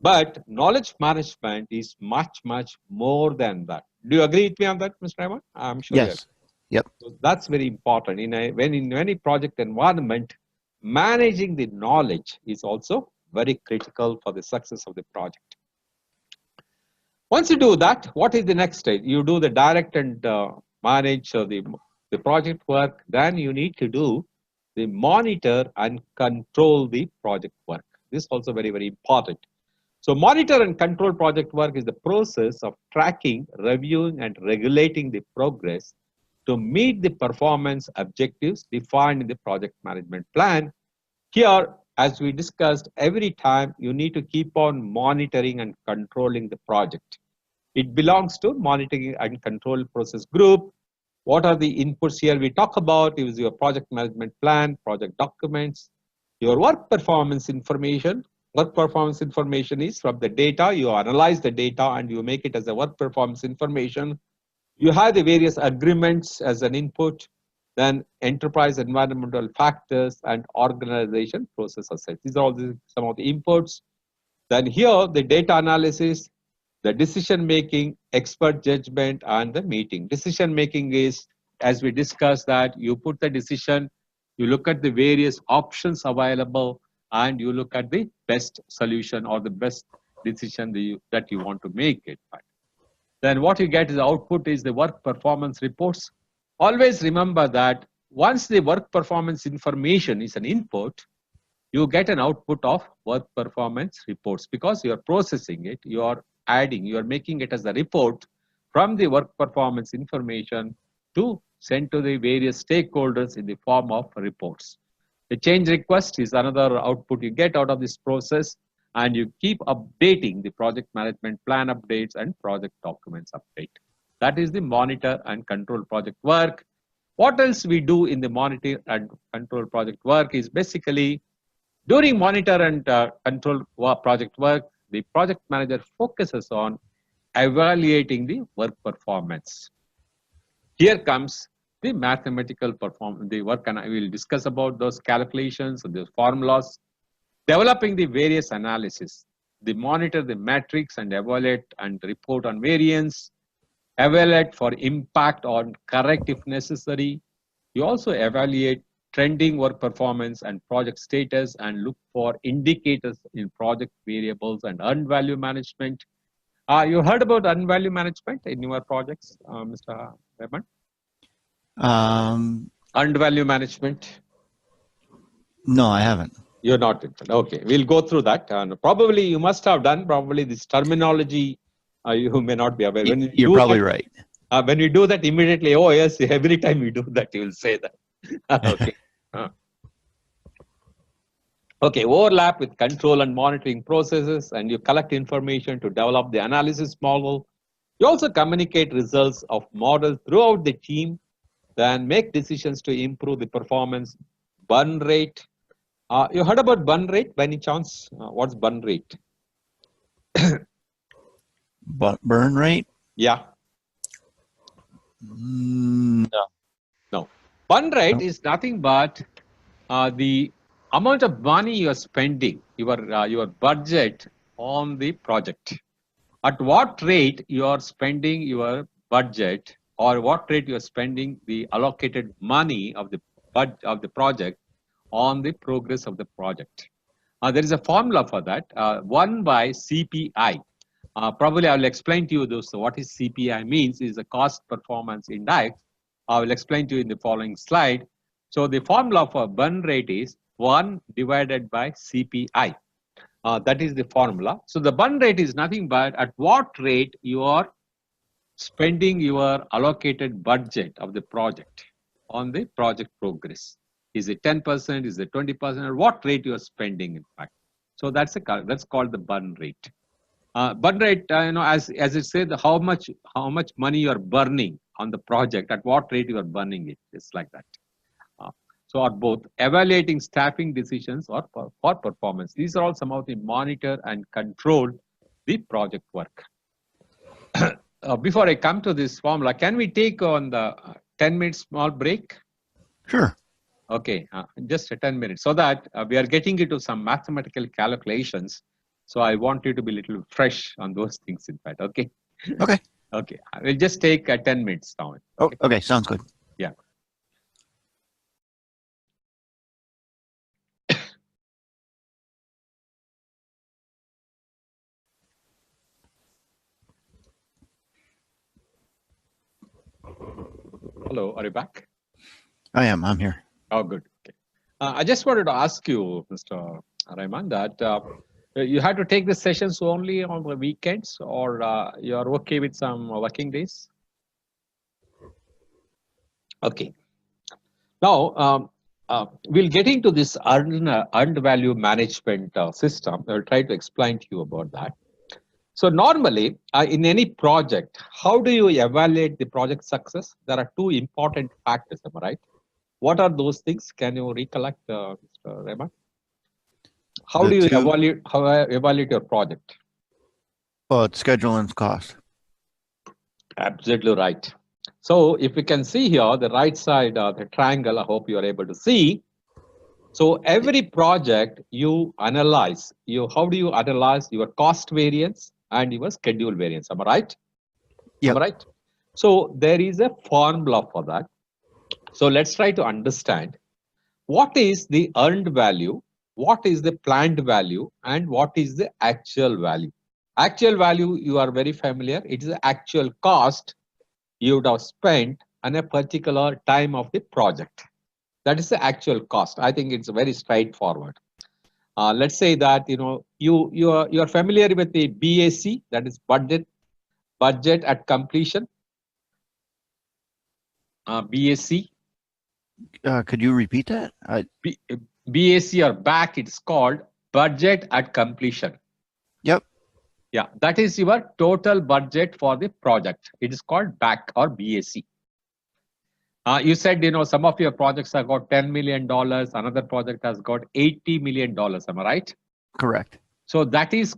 But knowledge management is much, much more than that. Do you agree with me on that, Mr. Raymond? I'm sure. Yes. Yep. So that's very important. In any project environment, managing the knowledge is also very critical for the success of the project. Once you do that, what is the next stage? You do the direct and manage the project work. Then you need to do the monitor and control the project work. This is also very, very important. So monitor and control project work is the process of tracking, reviewing, and regulating the progress to meet the performance objectives defined in the project management plan. Here, as we discussed, every time you need to keep on monitoring and controlling the project. It belongs to monitoring and control process group. What are the inputs here we talk about? Is your project management plan, project documents, your work performance information. Work performance information is from the data. You analyze the data and you make it as a work performance information. You have the various agreements as an input, then enterprise environmental factors and organization process assets. These are all some of the inputs. Then here, the data analysis, the decision making, expert judgment, and the meeting. Decision making is, as we discussed, that you put the decision, you look at the various options available, and you look at the best solution or the best decision that you want to make it. Then what you get is the output is the work performance reports. Always remember that once the work performance information is an input, you get an output of work performance reports, because you are processing it, you are adding, you are making it as a report from the work performance information to send to the various stakeholders in the form of reports. The change request is another output you get out of this process, and you keep updating the project management plan updates and project documents update. That is the monitor and control project work. What else we do in the monitor and control project work is basically during monitor and control project work, the project manager focuses on evaluating the work performance. Here comes the mathematical performance, the work, and I will discuss about those calculations and those formulas, developing the various analysis. They monitor the metrics and evaluate and report on variance, evaluate for impact on correct if necessary. You also evaluate trending work performance and project status and look for indicators in project variables and earned value management. You heard about earned value management in your projects, Mr. Raymond? Earned value management? No, I haven't. You're not interested. Okay, we'll go through that. And probably you must have done probably this terminology. You may not be aware. When You're probably right. When you do that immediately, oh yes, every time you do that, you will say that. Okay. Okay, overlap with control and monitoring processes, and you collect information to develop the analysis model. You also communicate results of models throughout the team, then make decisions to improve the performance. Burn rate. You heard about burn rate by any chance? What's burn rate? Burn rate? Yeah. No. No. Burn rate is nothing but the amount of money you are spending, your budget on the project. At what rate you are spending your budget, or what rate you are spending the allocated money of the project on the progress of the project. There is a formula for that, 1 by CPI. Probably I will explain to you this. What is CPI means is the cost performance index. I will explain to you in the following slide. So the formula for burn rate is 1 divided by CPI. That is the formula. So the burn rate is nothing but at what rate you are spending your allocated budget of the project on the project progress. Is it 10%? Is it 20%? Or what rate you are spending, in fact? So that's called the burn rate. Burn rate, as it says, how much money you are burning on the project, at what rate you are burning it, just like that. So are both evaluating staffing decisions or for performance. These are all some of the monitor and control the project work. Before I come to this formula, can we take on the 10-minute small break? Sure. Okay, just 10 minutes, so that we are getting into some mathematical calculations. So I want you to be a little fresh on those things, in fact. Okay. Okay. Okay. We'll just take 10 minutes now. Okay. Oh, okay. Sounds good. Yeah. Hello, are you back? I am. I'm here. Oh, good. Okay. I just wanted to ask you, Mr. Rahman, that you had to take the sessions only on the weekends, or you are okay with some working days? Okay. Now, we'll get into this earned value management system. I'll try to explain to you about that. So normally, in any project, how do you evaluate the project success? There are two important factors, am I right? What are those things? Can you recollect, Mr. Rahman? How do you evaluate your project? Well, it's schedule and cost. Absolutely right. So if you can see here, the right side, the triangle, I hope you are able to see. So every project you analyze, how do you analyze your cost variance and your schedule variance? Am I right? Yeah. Am I right? So there is a formula for that. So let's try to understand what is the earned value, what is the planned value, and what is the actual value. Actual value, you are very familiar. It is the actual cost you would have spent on a particular time of the project. That is the actual cost. I think it's very straightforward. Let's say that you are familiar with the BAC, that is budget at completion. BAC. Could you repeat that? BAC or BAC, it's called budget at completion. Yep. Yeah, that is your total budget for the project. It is called BAC or BAC. You said, some of your projects have got $10 million. Another project has got $80 million. Am I right? Correct. So that is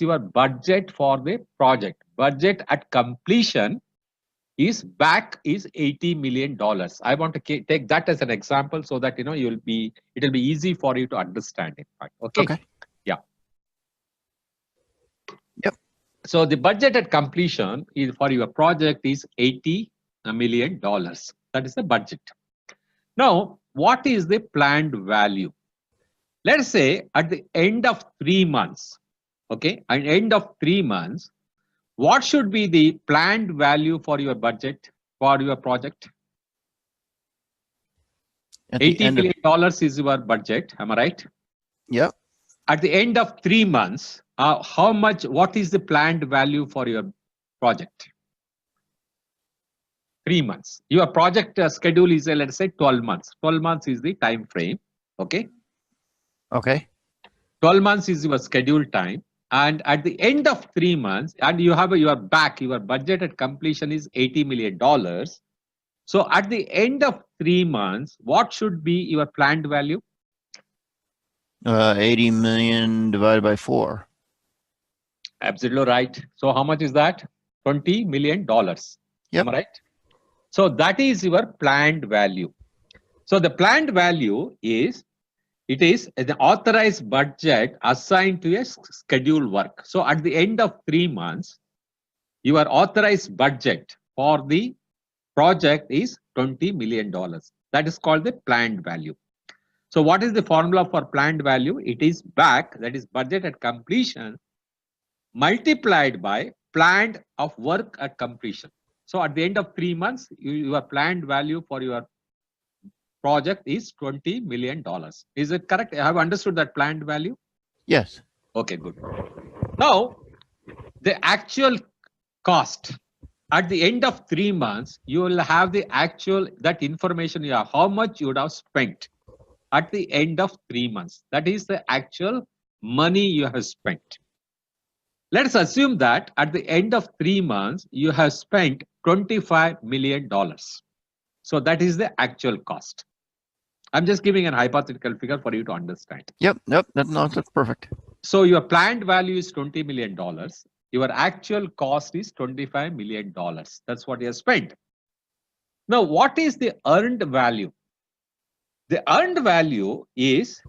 your budget for the project. Budget at completion is BAC is $80 million. I want to take that as an example so that it will be easy for you to understand. In fact, okay. Yeah. Yep. So the budget at completion is for your project is $80 million. That is the budget. Now, what is the planned value? Let's say at the end of 3 months, okay, at the end of 3 months, what should be the planned value for your budget for your project? $80 million is your budget, am I right? Yep. At the end of 3 months, what is the planned value for your project? 3 months. Your project schedule is, let's say, 12 months. 12 months is the time frame. Okay. Okay. 12 months is your scheduled time. And at the end of 3 months, and you have your budget at completion is $80 million. So at the end of 3 months, what should be your planned value? 80 million divided by 4. Absolutely right. So how much is that? $20 million. Yep. Am I right? So that is your planned value. So the planned value is, it is the authorized budget assigned to a scheduled work. So at the end of 3 months, your authorized budget for the project is $20 million. That is called the planned value. So what is the formula for planned value? It is BAC, that is budget at completion, multiplied by planned of work at completion. So at the end of 3 months, your planned value for your project is $20 million. Is it correct? I have understood that planned value? Yes. Okay, good. Now, the actual cost at the end of 3 months, you will have the actual, that information you have, how much you would have spent at the end of 3 months. That is the actual money you have spent. Let's assume that at the end of 3 months, you have spent $25 million. So that is the actual cost. I'm just giving a hypothetical figure for you to understand. Yep. That's perfect. So your planned value is $20 million. Your actual cost is $25 million. That's what you have spent. Now, what is the earned value? The earned value is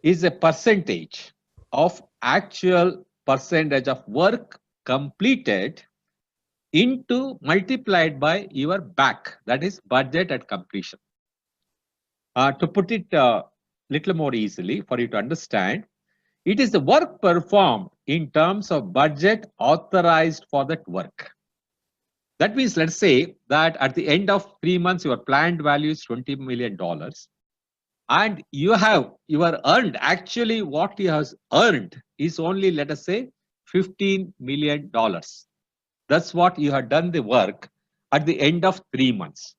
a percentage of actual percentage of work completed into multiplied by your BAC, that is budget at completion. To put it little more easily for you to understand, it is the work performed in terms of budget authorized for that work. That means, let's say that at the end of 3 months, your planned value is $20 million. And you are earned, actually what you have earned is only, let us say, $15 million. That's what you have done the work at the end of 3 months.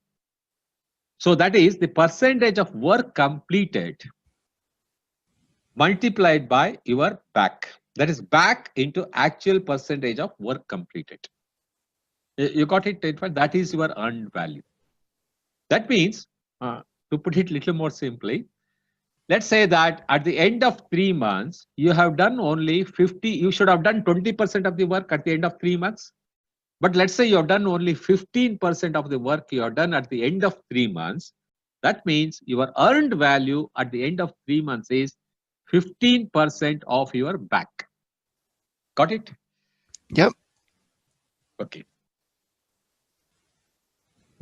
So that is the percentage of work completed multiplied by your BAC. That is BAC into actual percentage of work completed. You got it? That is your earned value. That means, to put it a little more simply, let's say that at the end of 3 months, you have done only 50, you should have done 20% of the work at the end of 3 months. But let's say you have done only 15% of the work you have done at the end of 3 months. That means your earned value at the end of 3 months is 15% of your BAC. Got it? Yep. Okay.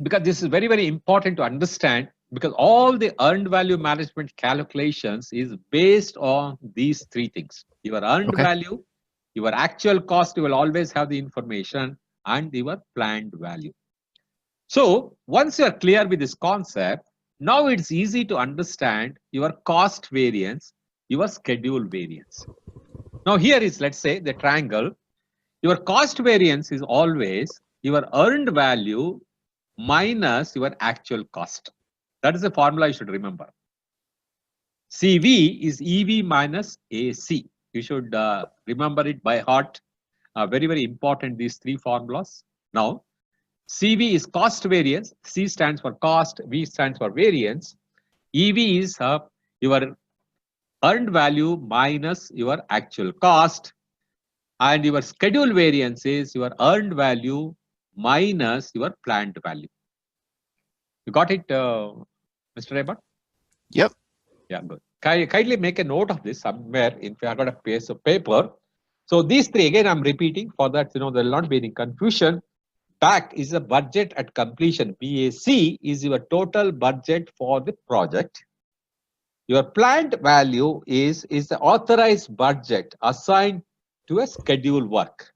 Because this is very, very important to understand, because all the earned value management calculations is based on these 3 things. Your earned value, your actual cost, you will always have the information, and your planned value. So once you are clear with this concept, now it's easy to understand your cost variance, your schedule variance. Now here is, let's say, the triangle. Your cost variance is always your earned value minus your actual cost. That is the formula you should remember. CV is EV minus AC. You should remember it by heart. Very, very important, these 3 formulas. Now, CV is cost variance. C stands for cost. V stands for variance. EV is your earned value minus your actual cost. And your schedule variance is your earned value minus your planned value. You got it, Mr. Raymond? Yep. Yeah, good. Kindly make a note of this somewhere if you have got a piece of paper. So these 3, again, I'm repeating for that, there will not be any confusion. BAC is a budget at completion. BAC is your total budget for the project. Your planned value is the authorized budget assigned to a scheduled work.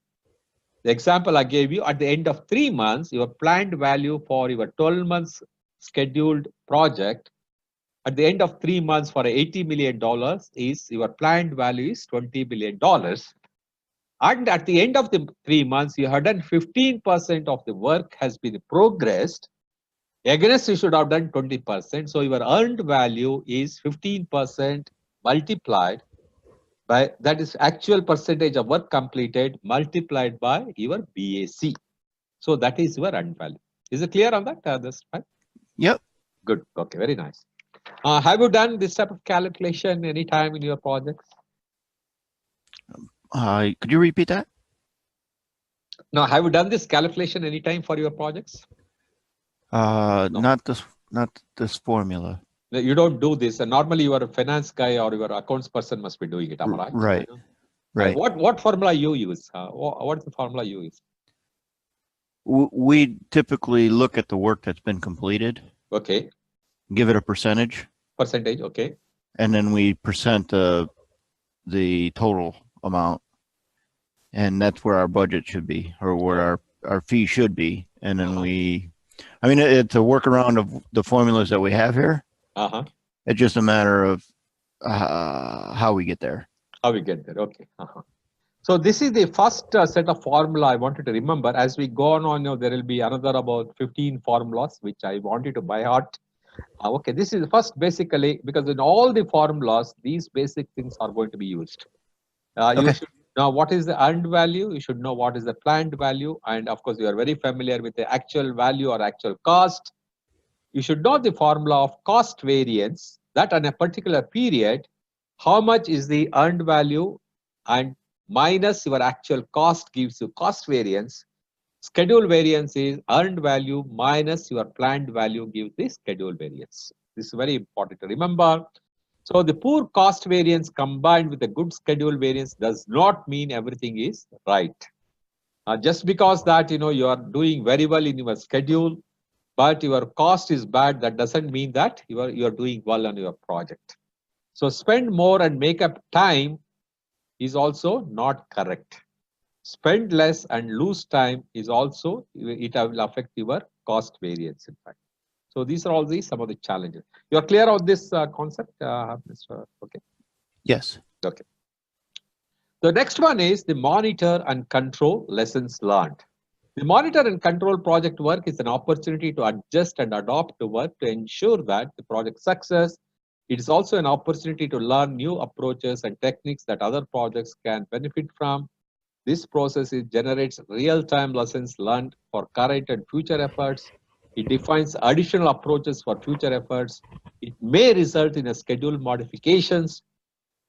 The example I gave you, at the end of 3 months, your planned value for your 12 months scheduled project at the end of 3 months for $80 million is your planned value is $20 billion. And at the end of the 3 months, you have done 15% of the work has been progressed. Against you should have done 20%. So your earned value is 15% multiplied by, that is actual percentage of work completed multiplied by your BAC. So that is your earned value. Is it clear on that? That's right? Yep. Good. Okay, very nice. Have you done this type of calculation any time in your projects? Could you repeat that? No, have you done this calculation any time for your projects? No. Not this formula. You don't do this. And normally you are a finance guy or your accounts person must be doing it. Am I right? Right. Right. What formula you use? What is the formula you use? We typically look at the work that's been completed. Okay. Give it a percentage. Percentage, okay. And then we percent the total amount. And that's where our budget should be, or where our fee should be. And then it's a workaround of the formulas that we have here. It's just a matter of how we get there. How we get there, okay. So this is the first set of formula I wanted to remember. As we go on, there will be another about 15 formulas, which I wanted to by heart. Okay, this is the first basically, because in all the formulas, these basic things are going to be used. You should know what is the earned value. You should know what is the planned value. And of course, you are very familiar with the actual value or actual cost. You should know the formula of cost variance, that on a particular period, how much is the earned value and minus your actual cost gives you cost variance. Schedule variance is earned value minus your planned value gives the schedule variance. This is very important to remember. So the poor cost variance combined with a good schedule variance does not mean everything is right. Just because that you are doing very well in your schedule, but your cost is bad, that doesn't mean that you are doing well on your project. So spend more and make up time is also not correct. Spend less and lose time is also, it will affect your cost variance, in fact. So these are all some of the challenges. You are clear on this concept, Mr. Okay? Yes. Okay. The next one is the monitor and control lessons learned. The monitor and control project work is an opportunity to adjust and adopt the work to ensure that the project success. It is also an opportunity to learn new approaches and techniques that other projects can benefit from. This process generates real-time lessons learned for current and future efforts. It defines additional approaches for future efforts. It may result in a schedule modifications,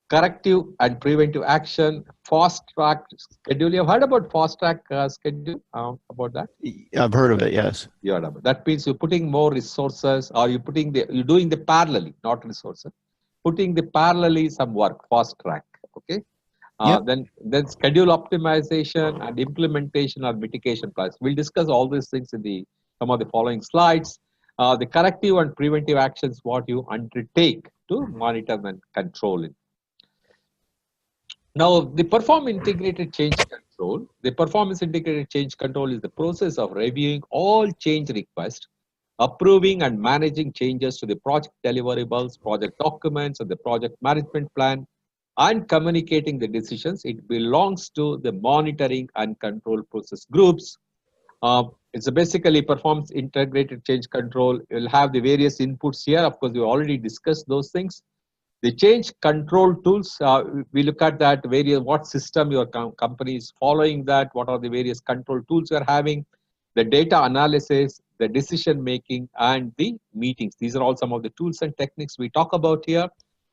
corrective and preventive action, fast track schedule. You have heard about fast track schedule, about that? I've heard of it, yes. You heard about it. That means you're putting more resources, or you're doing the parallelly, not resources. Putting the parallelly some work, fast track, okay? Then schedule optimization and implementation or mitigation plans. We'll discuss all these things in some of the following slides. The corrective and preventive actions, what you undertake to monitor and control it. Now, the performance integrated change control. The performance integrated change control is the process of reviewing all change requests, approving and managing changes to the project deliverables, project documents, and the project management plan, and communicating the decisions. It belongs to the monitoring and control process groups. It's basically performance integrated change control. You'll have the various inputs here. Of course, we already discussed those things. The change control tools, we look at that what system your company is following that, what are the various control tools you're having, the data analysis, the decision making, and the meetings. These are all some of the tools and techniques we talk about here.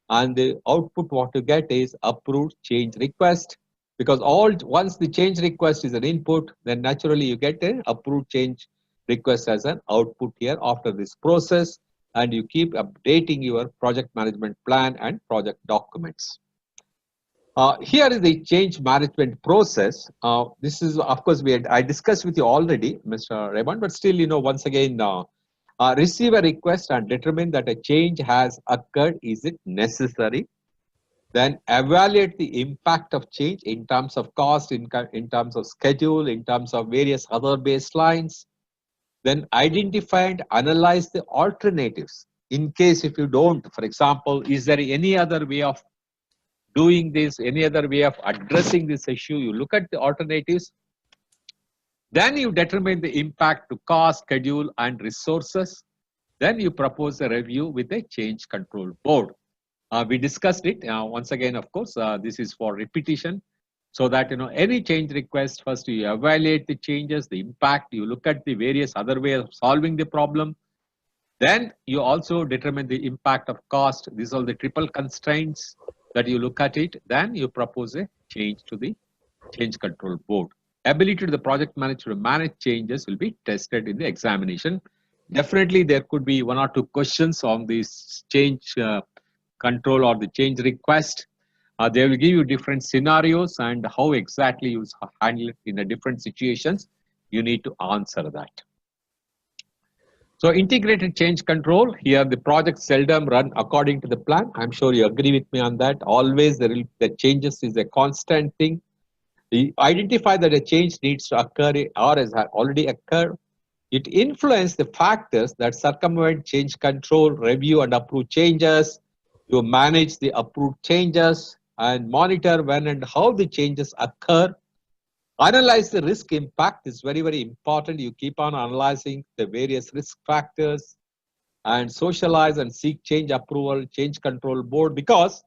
And the output what you get is approved change request, because once the change request is an input, then naturally you get an approved change request as an output here after this process. And you keep updating your project management plan and project documents. Here is the change management process. This is, of course, I discussed with you already, Mr. Raymond, but still, once again, receive a request and determine that a change has occurred. Is it necessary? Then evaluate the impact of change in terms of cost, in terms of schedule, in terms of various other baselines. Then identify and analyze the alternatives. in case if you don't, for example, is there any other way of doing this, any other way of addressing this issue? You look at the alternatives, then you determine the impact to cost, schedule, and resources. Then you propose a review with a change control board. We discussed it once again. Of course, this is for repetition, so that any change request, first you evaluate the changes, the impact. You look at the various other ways of solving the problem. Then you also determine the impact of cost. These are the triple constraints that you look at it. Then you propose a change to the change control board. Ability to the project manager to manage changes will be tested in the examination. Definitely, there could be one or two questions on this change control or the change request. They will give you different scenarios and how exactly you handle it in a different situations. You need to answer that. So integrated change control, here the projects seldom run according to the plan. I'm sure you agree with me on that. Always the changes is a constant thing. You identify that a change needs to occur or has already occurred. It influences the factors that circumvent change control, review and approve changes. You manage the approved changes and monitor when and how the changes occur. Analyze the risk impact is very, very important. You keep on analyzing the various risk factors and socialize and seek change approval, change control board, because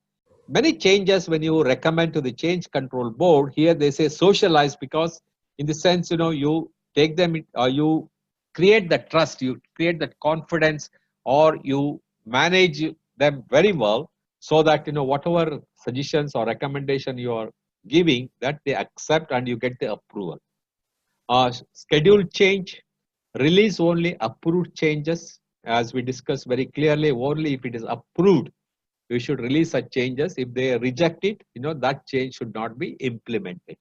many changes when you recommend to the change control board, here they say socialize, because in the sense, you take them or you create that trust, you create that confidence, or you manage them very well so that, whatever suggestions or recommendation you are giving, that they accept and you get the approval. Schedule change, release only approved changes. As we discussed very clearly, only if it is approved, you should release such changes. If they reject it, that change should not be implemented.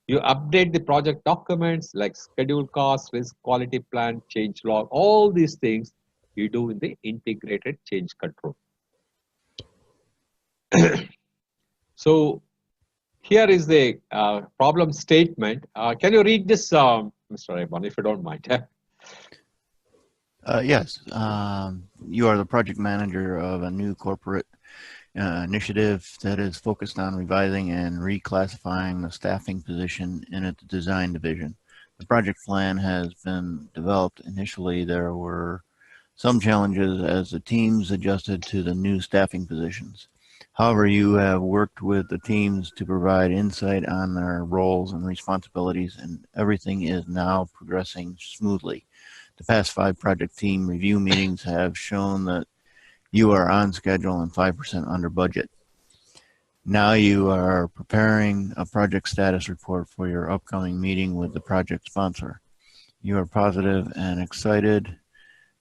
You update the project documents like schedule cost, risk, quality plan, change log, all these things you do in the integrated change control. So here is the problem statement. Can you read this, Mr. Raymond, if you don't mind? Yes. You are the project manager of a new corporate initiative that is focused on revising and reclassifying the staffing position in its design division. The project plan has been developed. Initially, there were some challenges as the teams adjusted to the new staffing positions. However, you have worked with the teams to provide insight on their roles and responsibilities, and everything is now progressing smoothly. The past 5 project team review meetings have shown that you are on schedule and 5% under budget. Now you are preparing a project status report for your upcoming meeting with the project sponsor. You are positive and excited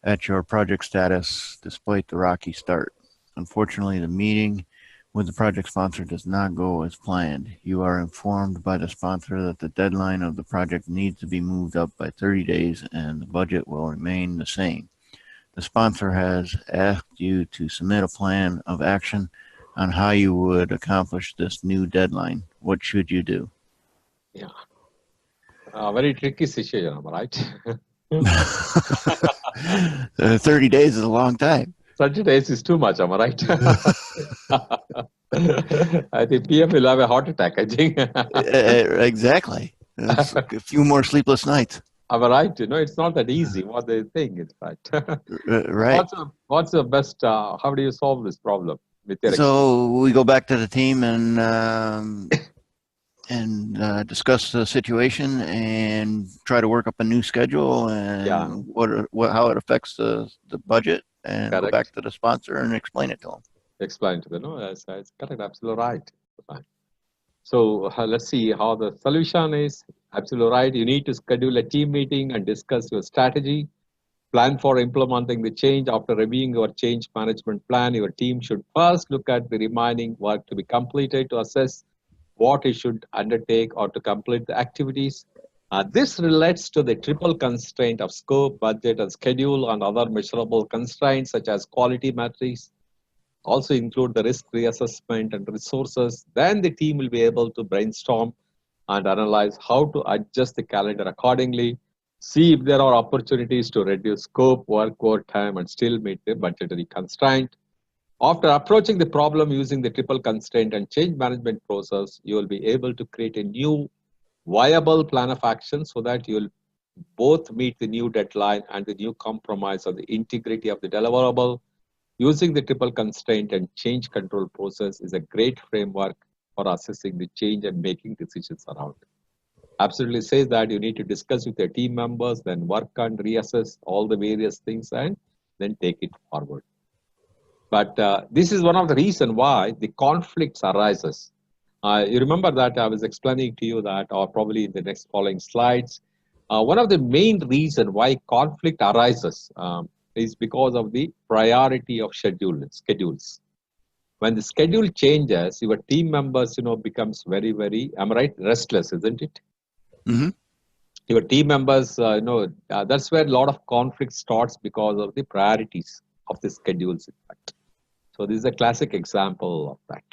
at your project status despite the rocky start. Unfortunately, the meeting with the project sponsor does not go as planned. You are informed by the sponsor that the deadline of the project needs to be moved up by 30 days and the budget will remain the same. The sponsor has asked you to submit a plan of action on how you would accomplish this new deadline. What should you do? Yeah. Very tricky situation, right? 30 days is a long time. 30 days is too much, am I right? I think PM will have a heart attack, I think. Exactly. A few more sleepless nights. Am I right? It's not that easy what they think, in fact. Right. What's the best, how do you solve this problem? With your so we go back to the team and discuss the situation and try to work up a new schedule and how it affects the budget, and Correct. Go back to the sponsor and explain it to them. Explain to them. No, that's correct. Absolutely right. So let's see how the solution is. Absolutely right. You need to schedule a team meeting and discuss your strategy. Plan for implementing the change. After reviewing your change management plan, your team should first look at the remaining work to be completed to assess what it should undertake or to complete the activities. This relates to the triple constraint of scope, budget, and schedule, and other measurable constraints such as quality metrics. Also include the risk reassessment and resources. Then the team will be able to brainstorm and analyze how to adjust the calendar accordingly. see if there are opportunities to reduce scope, work overtime, and still meet the budgetary constraint. After approaching the problem using the triple constraint and change management process, you will be able to create a new viable plan of action so that you will both meet the new deadline and the new compromise of the integrity of the deliverable. Using the triple constraint and change control process is a great framework for assessing the change and making decisions around it. Absolutely says that you need to discuss with your team members, then work and reassess all the various things and then take it forward. But this is one of the reasons why the conflicts arises. You remember that I was explaining to you that, or probably in the next following slides, one of the main reasons why conflict arises is because of the priority of schedules. When the schedule changes, your team members, becomes very, very, am I right, restless, isn't it? Mm-hmm. Your team members, that's where a lot of conflict starts because of the priorities of the schedules, in fact. So this is a classic example of that.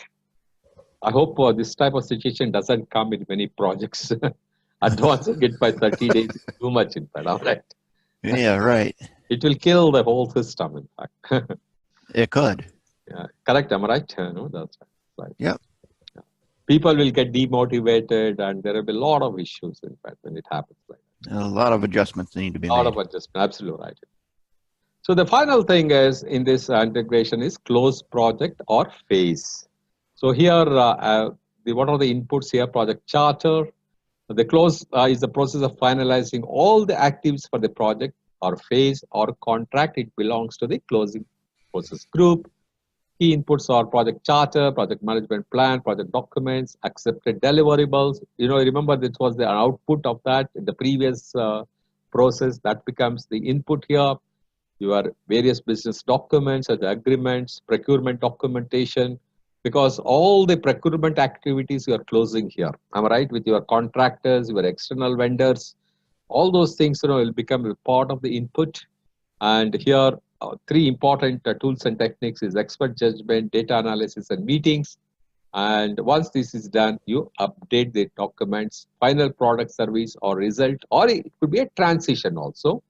I hope this type of situation doesn't come in many projects. Advancing it by 30 days is too much, in fact. All right. Yeah, right. It will kill the whole system, in fact. It could. Yeah, correct. Am I right? No, that's right. Yep. Yeah. People will get demotivated, and there will be a lot of issues, in fact, when it happens like that. A lot of adjustments need to be made. A lot of adjustments. Absolutely right. So the final thing is in this integration is close project or phase. So here, what are the inputs here? Project charter. The close is the process of finalizing all the activities for the project or phase or contract. It belongs to the closing process group. Key inputs are project charter, project management plan, project documents, accepted deliverables. Remember this was the output of that in the previous process. That becomes the input here. Your various business documents, the agreements, procurement documentation, because all the procurement activities you are closing here. Am I right? With your contractors, your external vendors, all those things will become a part of the input. And here, three important tools and techniques is expert judgment, data analysis, and meetings. And once this is done, you update the documents, final product, service, or result, or it could be a transition also.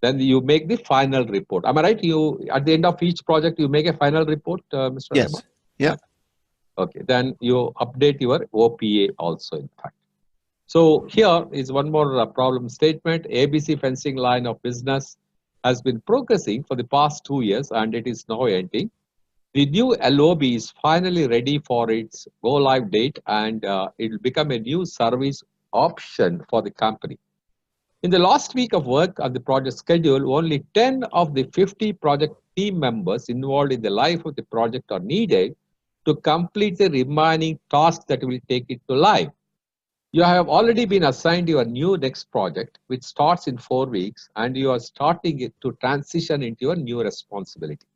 Then you make the final report. Am I right? You at the end of each project, you make a final report, Mr. Yes. Rema? Yeah. Okay. Then you update your OPA also, in fact. So here is one more problem statement. ABC fencing line of business has been progressing for the past 2 years, and it is now ending. The new LOB is finally ready for its go live date, and it will become a new service option for the company. In the last week of work on the project schedule, only 10 of the 50 project team members involved in the life of the project are needed to complete the remaining tasks that will take it to live. You have already been assigned your new next project, which starts in 4 weeks, and you are starting it to transition into your new responsibility.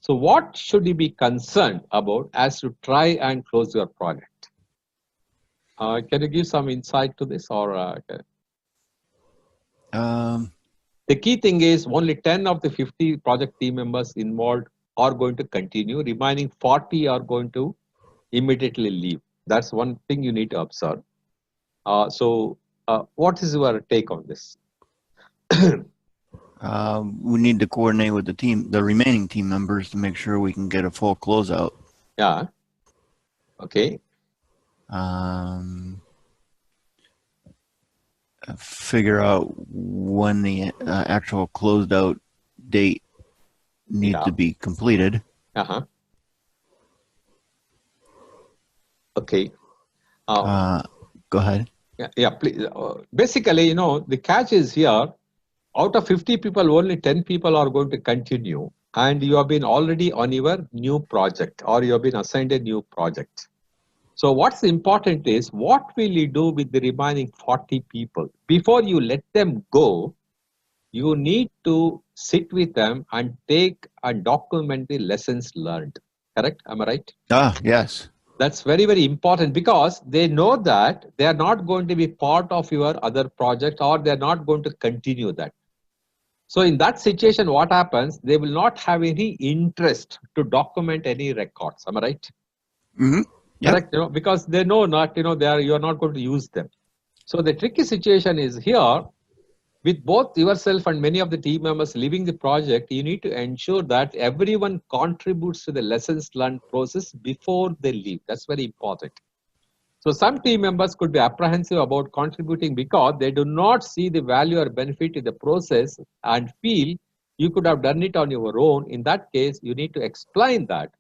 So what should you be concerned about as you try and close your project? Can you give some insight to this? Or the key thing is only 10 of the 50 project team members involved are going to continue. Remaining 40 are going to immediately leave. That's one thing you need to observe. So what is your take on this? We need to coordinate with the remaining team members to make sure we can get a full closeout. Yeah. Okay. Figure out when the actual closed out date needs to be completed. Okay. Go ahead. Yeah, please. Basically, the catch is here. Out of 50 people, only 10 people are going to continue, and you have been already on your new project, or you have been assigned a new project. So what's important is, what will you do with the remaining 40 people? Before you let them go, you need to sit with them and take and document the lessons learned. Correct? Am I right? Yes. That's very, very important, because they know that they are not going to be part of your other project, or they're not going to continue that. So in that situation, what happens? They will not have any interest to document any records. Am I right? Mm-hmm. Yep. Correct. Because they know not, you are not going to use them. So the tricky situation is here. with both yourself and many of the team members leaving the project, you need to ensure that everyone contributes to the lessons learned process before they leave. That's very important. So some team members could be apprehensive about contributing because they do not see the value or benefit in the process and feel you could have done it on your own. In that case, you need to explain that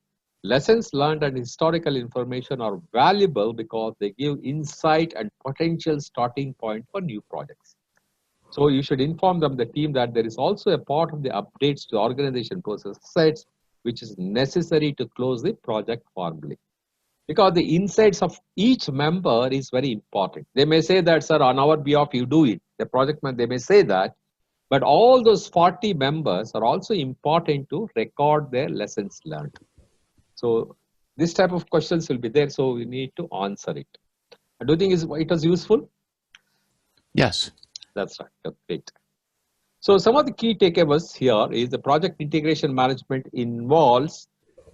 lessons learned and historical information are valuable because they give insight and potential starting point for new projects. So you should inform them, the team, that there is also a part of the updates to the organization process sets which is necessary to close the project formally. Because the insights of each member is very important. They may say that, sir, on our behalf, you do it. The project man, they may say that, but all those 40 members are also important to record their lessons learned. So this type of questions will be there, so we need to answer it. Do you think it was useful? Yes. That's right. That's great. So some of the key takeaways here is the project integration management involves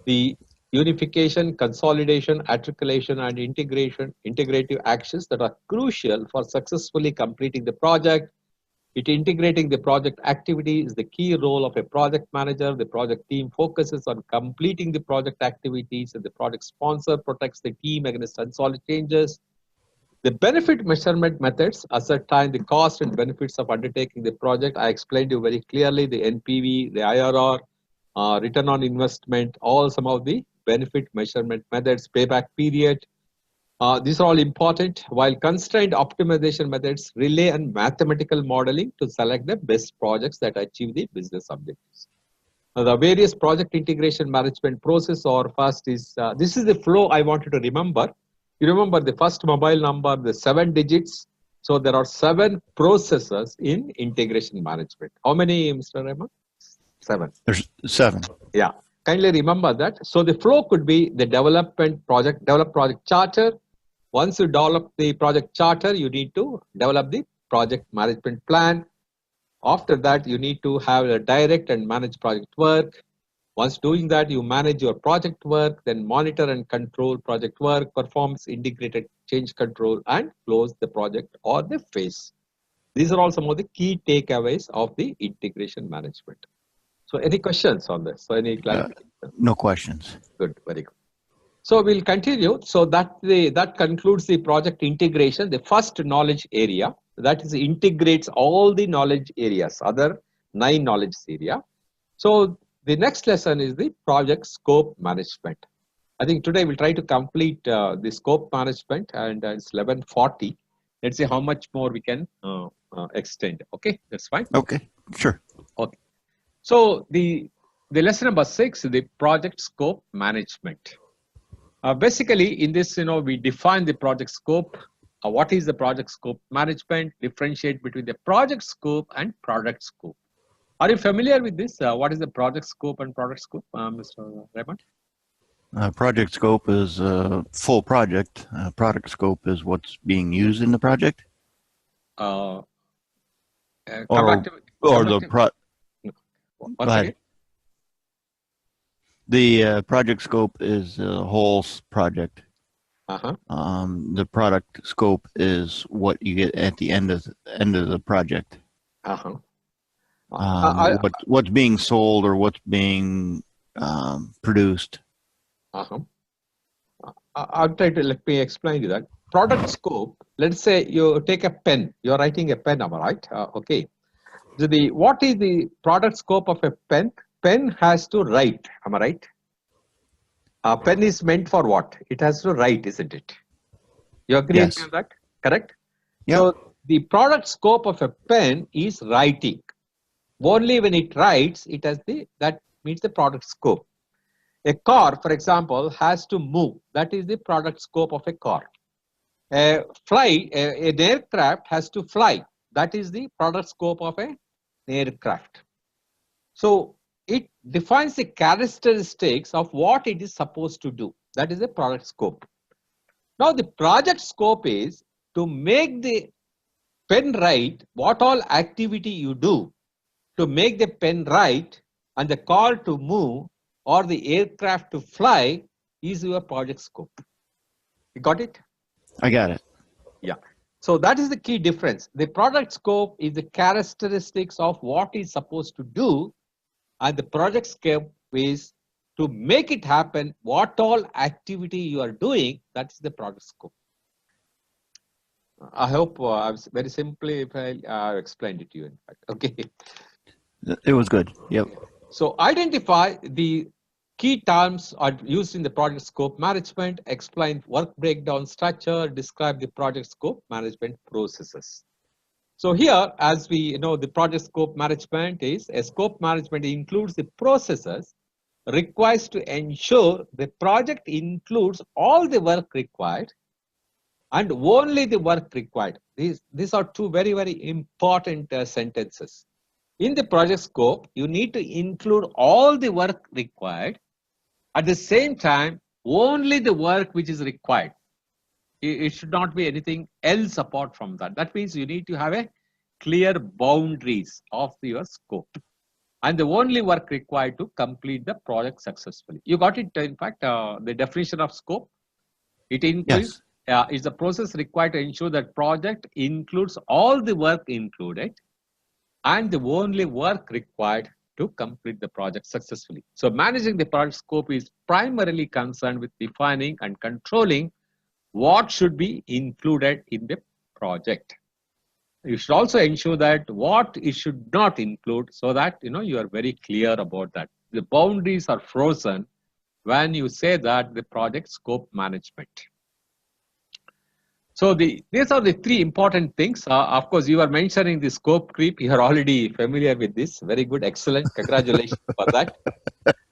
the unification, consolidation, articulation, and integrative actions that are crucial for successfully completing the project. Integrating the project activity is the key role of a project manager. The project team focuses on completing the project activities, and the project sponsor protects the team against unsolved changes. The benefit measurement methods ascertain the cost and benefits of undertaking the project. I explained you very clearly the NPV, the IRR, return on investment, all some of the benefit measurement methods, payback period. These are all important, while constraint optimization methods rely on mathematical modeling to select the best projects that achieve the business objectives. Now, the various project integration management process or first is, this is the flow I want you to remember. You remember the first mobile number, the 7 digits. So there are 7 processes in integration management. How many, Mr. Rahman? 7. There's 7. Yeah. Kindly remember that. So the flow could be the develop project charter. Once you develop the project charter, you need to develop the project management plan. After that, you need to have a direct and manage project work. Once doing that, you manage your project work, then monitor and control project work, performs integrated change control, and close the project or the phase. These are all some of the key takeaways of the integration management. So any questions on this? So any clarification? No questions. Good, very good. So we'll continue. So that concludes the project integration, the first knowledge area. That is integrates all the knowledge areas, other 9 knowledge area. So the next lesson is the project scope management. I think today we'll try to complete the scope management, and it's 11:40. Let's see how much more we can extend. Okay, that's fine. Okay, sure. Okay. So the lesson number 6, the project scope management. Basically, in this, we define the project scope. What is the project scope management? Differentiate between the project scope and product scope. Are you familiar with this? What is the project scope and product scope, Mr. Raymond? Project scope is a full project. Product scope is what's being used in the project. Go ahead. The project scope is a whole project. The product scope is what you get at the end of the project. What's being sold or what's being produced. I'll try to, let me explain you that. Product scope, let's say you take a pen, you're writing a pen, am I right? Okay. So what is the product scope of a pen? Pen has to write, am I right? A pen is meant for what? It has to write, isn't it? You agree with that? Correct? Yep. So the product scope of a pen is writing. Only when it writes, it has that means the product scope. A car, for example, has to move. That is the product scope of a car. An aircraft has to fly. That is the product scope of an aircraft. So it defines the characteristics of what it is supposed to do. That is the product scope. Now the project scope is to make the pen write what all activity you do to make the pen write and the car to move or the aircraft to fly is your project scope. You got it? I got it. Yeah. So that is the key difference. The product scope is the characteristics of what is supposed to do, and the project scope is to make it happen, what all activity you are doing, that's the product scope. I hope I've very simply if I explained it to you, in fact. Okay. It was good. Yep. So identify the key terms are used in the project scope management, explain work breakdown structure, describe the project scope management processes. So here, as we know, the project scope management is a scope management includes the processes requires to ensure the project includes all the work required and only the work required. These are two very, very important sentences. In the project scope, you need to include all the work required. At the same time, only the work which is required. It should not be anything else apart from that. That means you need to have a clear boundaries of your scope. And the only work required to complete the project successfully. You got it, in fact, the definition of scope. It includes, is the process required to ensure that project includes all the work included and the only work required to complete the project successfully. So managing the project scope is primarily concerned with defining and controlling what should be included in the project. You should also ensure that what it should not include so that you are very clear about that. The boundaries are frozen when you say that the project scope management. So these are the three important things. Of course, you are mentioning the scope creep. You are already familiar with this. Very good, excellent. Congratulations for that.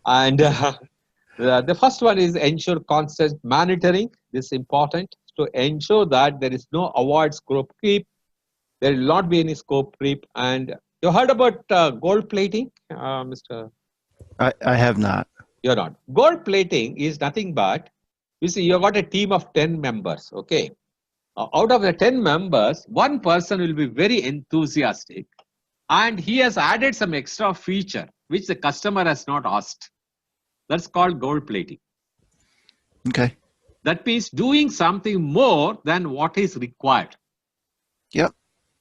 And the first one is ensure constant monitoring. This is important to ensure that there is no avoid scope creep. There will not be any scope creep. And you heard about gold plating, Mr. I have not. You're not. Gold plating is nothing but, you see, you've got a team of 10 members, okay? Out of the 10 members, one person will be very enthusiastic and he has added some extra feature which the customer has not asked. That's called gold plating. Okay. That means doing something more than what is required. Yep.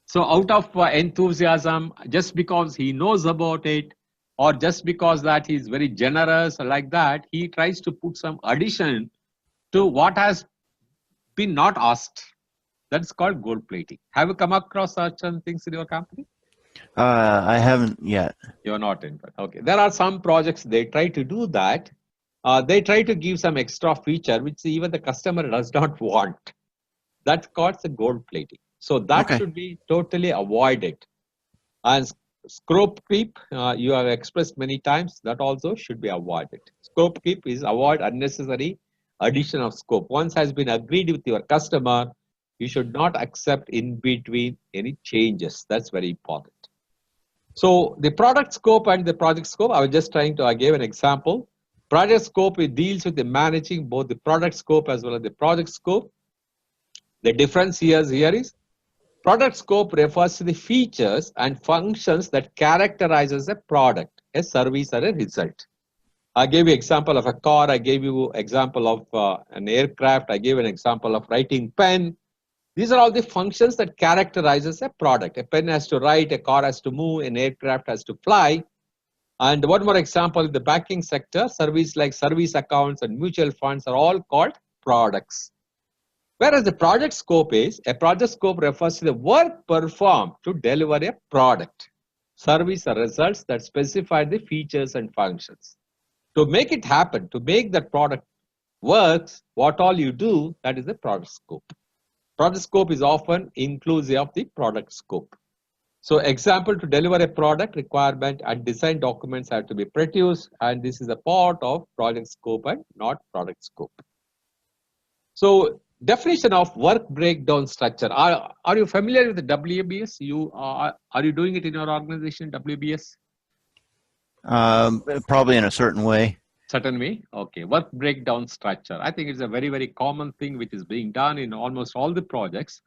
So out of enthusiasm, just because he knows about it, or just because that he's very generous or like that, he tries to put some addition to what has been not asked. That's called gold plating. Have you come across such things in your company? I haven't yet. You're not in fact. Okay. There are some projects they try to do that. They try to give some extra feature which even the customer does not want. That's called the gold plating. So that should be totally avoided. And scope creep, you have expressed many times, that also should be avoided. Scope creep is avoid unnecessary addition of scope. Once has been agreed with your customer, you should not accept in between any changes. That's very important. So the product scope and the project scope, I was just trying to, I gave an example. Project scope, it deals with the managing both the product scope as well as the project scope. The difference here is product scope refers to the features and functions that characterizes a product, a service, or a result. I gave you example of a car. I gave you example of an aircraft. I gave an example of writing pen. These are all the functions that characterizes a product. A pen has to write, a car has to move, an aircraft has to fly. And one more example, the banking sector, service like service accounts and mutual funds are all called products. Whereas the project scope is, a project scope refers to the work performed to deliver a product, service or results that specify the features and functions. To make it happen, to make that product works, what all you do, that is the product scope. Product scope is often inclusive of the product scope. So example, to deliver a product requirement and design documents have to be produced, and this is a part of project scope and not product scope. So definition of work breakdown structure. Are you familiar with the WBS? Are you doing it in your organization, WBS? Probably in a certain way. Certain way? Okay. Work breakdown structure. I think it's a very, very common thing which is being done in almost all the projects.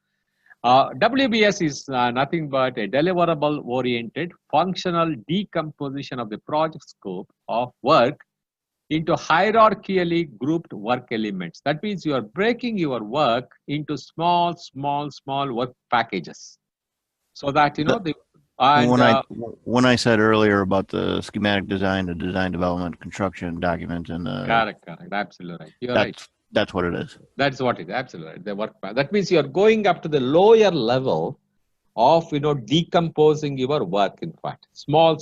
WBS is nothing but a deliverable-oriented functional decomposition of the project scope of work into hierarchically grouped work elements. That means you are breaking your work into small work packages, so that when I said earlier about the schematic design, the design development, construction document, and the correct, absolutely right. You're right. That's what it is. That's what it is. Absolutely right. The work. That means you are going up to the lower level of decomposing your work. In fact, small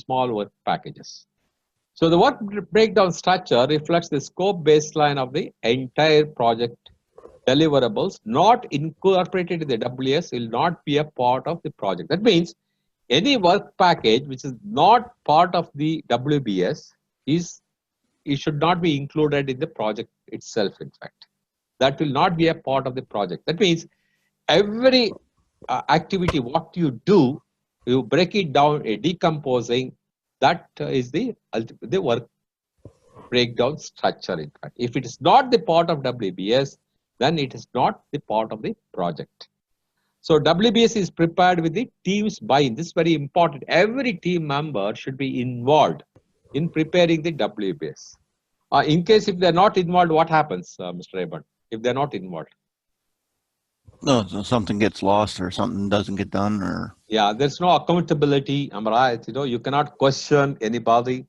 work packages. So the work breakdown structure reflects the scope baseline of the entire project. Deliverables not incorporated in the WS will not be a part of the project. That means any work package which is not part of the WBS it should not be included in the project itself. In fact, that will not be a part of the project. That means every activity what you do, you break it down, decomposing. That is the work breakdown structure. In fact, if it is not the part of WBS, then it is not the part of the project. So WBS is prepared with the team's buy-in. This is very important. Every team member should be involved in preparing the WBS. In case if they're not involved, what happens, Mr. Raymond? If they're not involved? No, so something gets lost or something doesn't get done, or yeah, there's no accountability. I'm right. You cannot question anybody,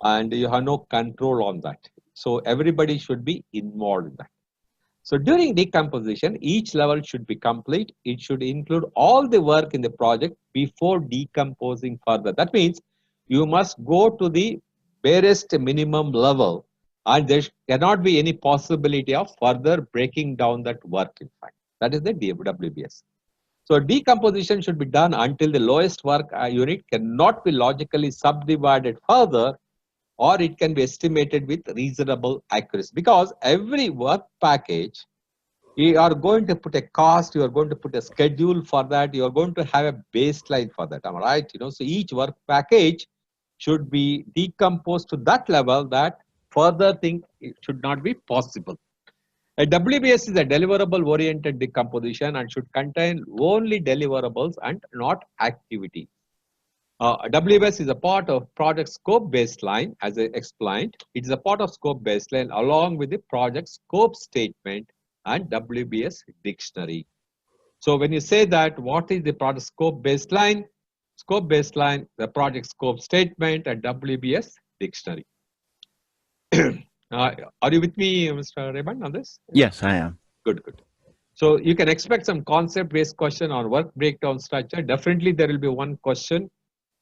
and you have no control on that. So everybody should be involved in that. So during decomposition, each level should be complete. It should include all the work in the project before decomposing further. That means you must go to the barest minimum level, and there cannot be any possibility of further breaking down that work. In fact, that is the WBS. So decomposition should be done until the lowest work unit cannot be logically subdivided further, or it can be estimated with reasonable accuracy. Because every work package, you are going to put a cost, you are going to put a schedule for that, you are going to have a baseline for that. Am I right? So each work package should be decomposed to that level that further thing should not be possible. A WBS is a deliverable-oriented decomposition and should contain only deliverables and not activity. WBS is a part of project scope baseline, as I explained. It is a part of scope baseline along with the project scope statement and WBS dictionary. So when you say that, what is the project scope baseline? Scope baseline, the project scope statement, and WBS dictionary. Are you with me, Mr. Raymond, on this? Yes, I am. Good. So you can expect some concept-based question on work breakdown structure. Definitely there will be one question.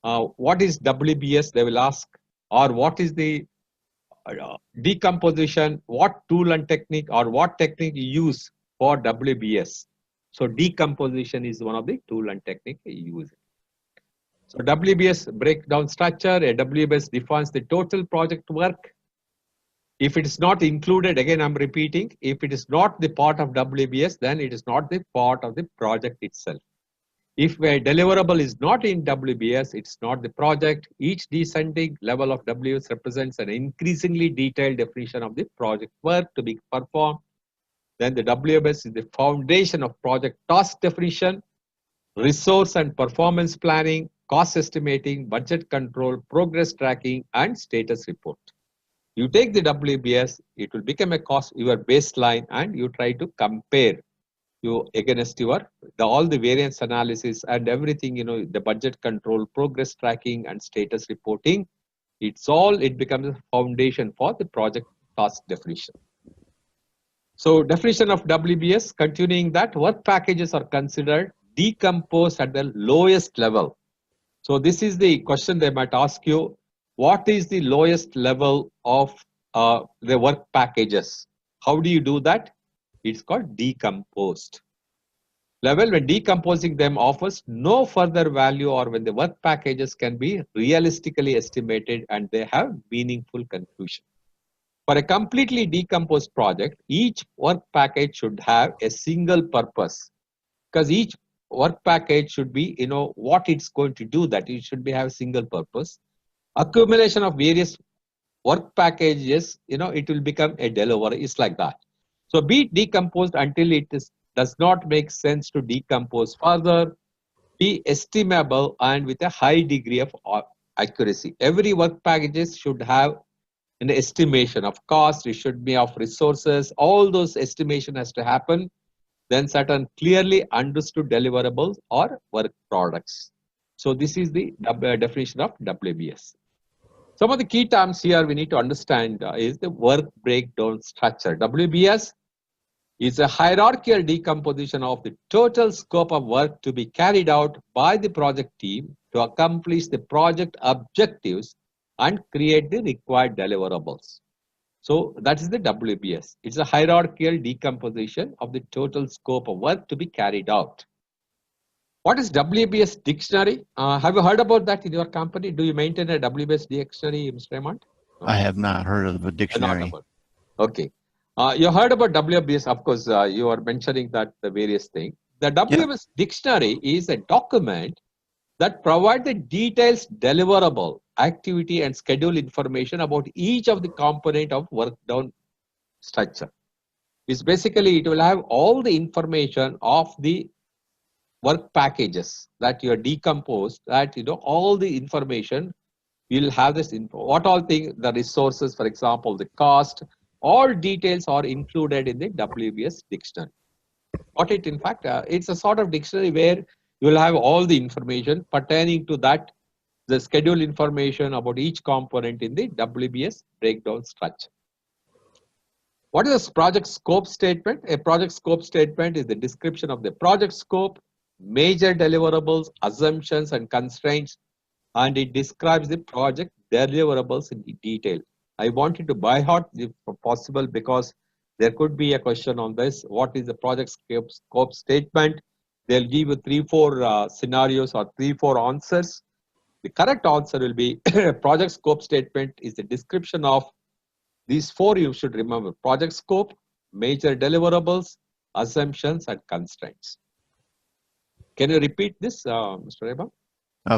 What is WBS? They will ask. Or what is the decomposition? What tool and technique or what technique you use for WBS? So decomposition is one of the tool and technique you use. So WBS breakdown structure. A WBS defines the total project work. If it is not included, again I'm repeating, if it is not the part of WBS, then it is not the part of the project itself. If a deliverable is not in WBS, it's not the project. Each descending level of WBS represents an increasingly detailed definition of the project work to be performed. Then the WBS is the foundation of project task definition, resource and performance planning, cost estimating, budget control, progress tracking, and status report. You take the WBS, it will become your baseline, and you try to compare you against all the variance analysis and everything, the budget control, progress tracking, and status reporting. It becomes a foundation for the project task definition. So definition of WBS, continuing that, work packages are considered decomposed at the lowest level. So this is the question they might ask you. What is the lowest level of the work packages? How do you do that? It's called decomposed. Level when decomposing them offers no further value, or when the work packages can be realistically estimated and they have meaningful conclusion. For a completely decomposed project, each work package should have a single purpose, because each work package should be, what it's going to do, that it should have a single purpose. Accumulation of various work packages, it will become a delivery. It's like that. So be decomposed until it does not make sense to decompose further. Be estimable and with a high degree of accuracy. Every work packages should have an estimation of cost, it should be of resources, all those estimation has to happen, then certain clearly understood deliverables or work products. So this is the definition of WBS. Some of the key terms here we need to understand is the work breakdown structure. WBS is a hierarchical decomposition of the total scope of work to be carried out by the project team to accomplish the project objectives and create the required deliverables. So that is the WBS. It's a hierarchical decomposition of the total scope of work to be carried out. What is WBS dictionary? Have you heard about that in your company? Do you maintain a WBS dictionary, Mr. Raymond? No. I have not heard of the dictionary. Okay. You heard about WBS, of course, you are mentioning that the various things. The WBS dictionary is a document that provides the details, deliverable, activity and schedule information about each of the component of work down structure. It's basically, it will have all the information of the work packages that you are decomposed, that all the information you'll have this info. What all things, the resources, for example, the cost, all details are included in the WBS dictionary. What it in fact, it's a sort of dictionary where you will have all the information pertaining to that, the schedule information about each component in the WBS breakdown structure. What is a project scope statement? A project scope statement is the description of the project scope, major deliverables, assumptions and constraints, and it describes the project deliverables in detail. I wanted to by heart if possible because there could be a question on this. What is the project scope statement? They'll give you 3-4 scenarios or 3-4 answers. The correct answer will be project scope statement is the description of these 4 you should remember: project scope, major deliverables, assumptions and constraints. Can you repeat this, Mr. Reba?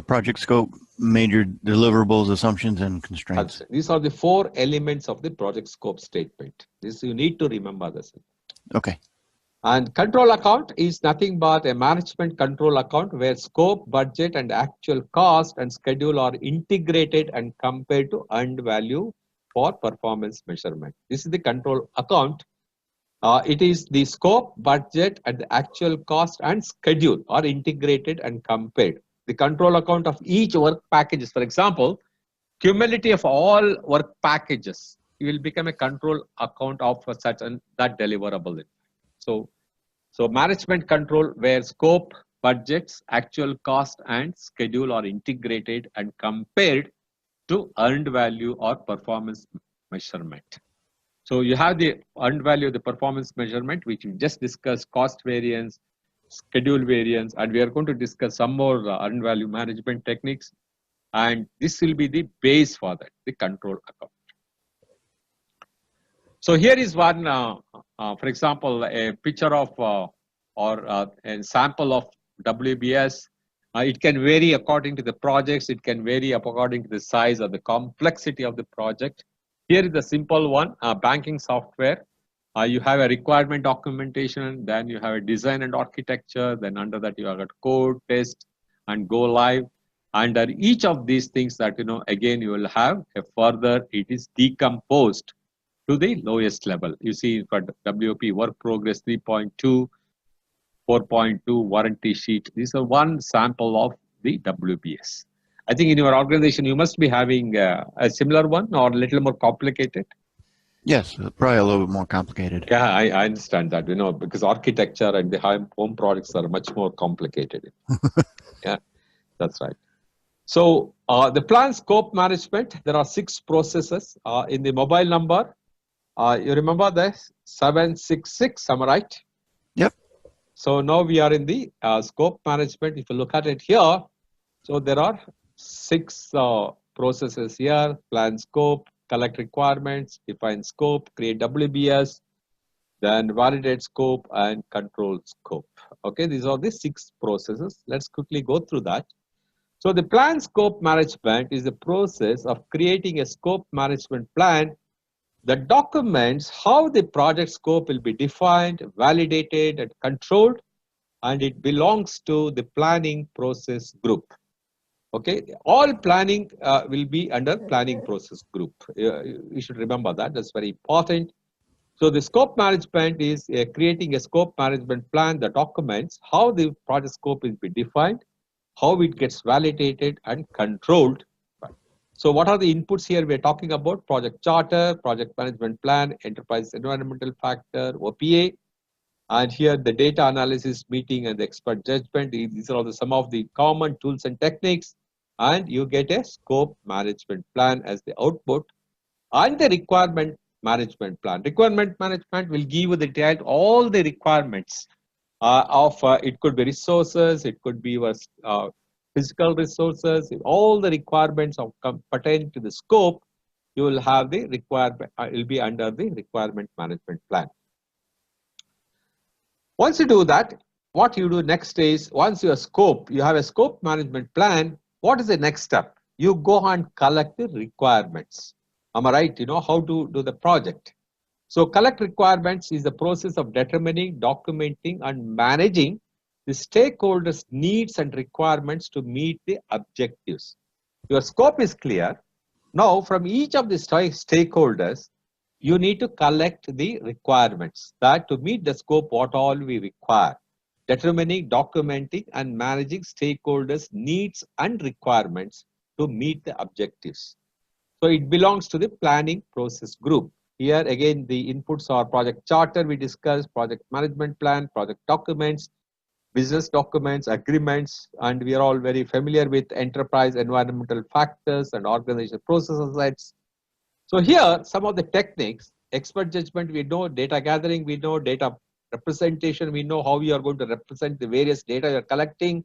Project scope, major deliverables, assumptions, and constraints. These are the 4 elements of the project scope statement. This you need to remember this. Okay. And control account is nothing but a management control account where scope, budget, and actual cost and schedule are integrated and compared to earned value for performance measurement. This is the control account. It is the scope, budget, and the actual cost and schedule are integrated and compared. The control account of each work packages, for example, cumulative of all work packages, will become a control account of such and that deliverable. So management control where scope, budgets, actual cost, and schedule are integrated and compared to earned value or performance measurement. So you have the earned value of the performance measurement, which we just discussed, cost variance, schedule variance, and we are going to discuss some more earned value management techniques. And this will be the base for that, the control account. So here is one, for example, a picture of or a sample of WBS. It can vary according to the projects. It can vary according to the size or the complexity of the project. Here is the simple one, banking software. You have a requirement documentation, then you have a design and architecture, then under that you have got code, test, and go live. Under each of these things that, again, you will have a further, it is decomposed to the lowest level. You see for WOP, work progress 3.2, 4.2, warranty sheet. These are one sample of the WBS. I think in your organization, you must be having a similar one or a little more complicated. Yes, probably a little bit more complicated. Yeah, I understand that, because architecture and the home products are much more complicated. Yeah, that's right. So the plan scope management, there are 6 processes in the mobile number. You remember this 766, am I right? Yep. So now we are in the scope management. If you look at it here, so there are 6 processes here: plan scope, collect requirements, define scope, create WBS, then validate scope and control scope. Okay, these are the 6 processes. Let's quickly go through that. So the plan scope management is the process of creating a scope management plan that documents how the project scope will be defined, validated, and controlled, and it belongs to the planning process group. Okay, all planning will be under planning process group. You should remember that. That's very important. So the scope management is creating a scope management plan that documents how the project scope will be defined, how it gets validated and controlled. So what are the inputs here? We're talking about project charter, project management plan, enterprise environmental factor, OPA, and here the data analysis meeting and the expert judgment. These are all some of the common tools and techniques. And you get a scope management plan as the output and the requirement management plan. Requirement management will give you the detail, all the requirements of it could be resources, it could be your physical resources, all the requirements of pertaining to the scope. You will have the requirement. Will be under the requirement management plan. Once you do that, what you do next is once you have a scope management plan. What is the next step? You go and collect the requirements. Am I right? You know how to do the project. So collect requirements is the process of determining, documenting, and managing the stakeholders' needs and requirements to meet the objectives. Your scope is clear. Now, from each of the stakeholders, you need to collect the requirements that to meet the scope, what all we require. Determining, documenting, and managing stakeholders' needs and requirements to meet the objectives. So it belongs to the planning process group. Here again, the inputs are project charter we discussed, project management plan, project documents, business documents, agreements, and we are all very familiar with enterprise environmental factors and organizational process assets. So here, some of the techniques, expert judgment, we know, data gathering, we know, data representation, we know how you are going to represent the various data you're collecting.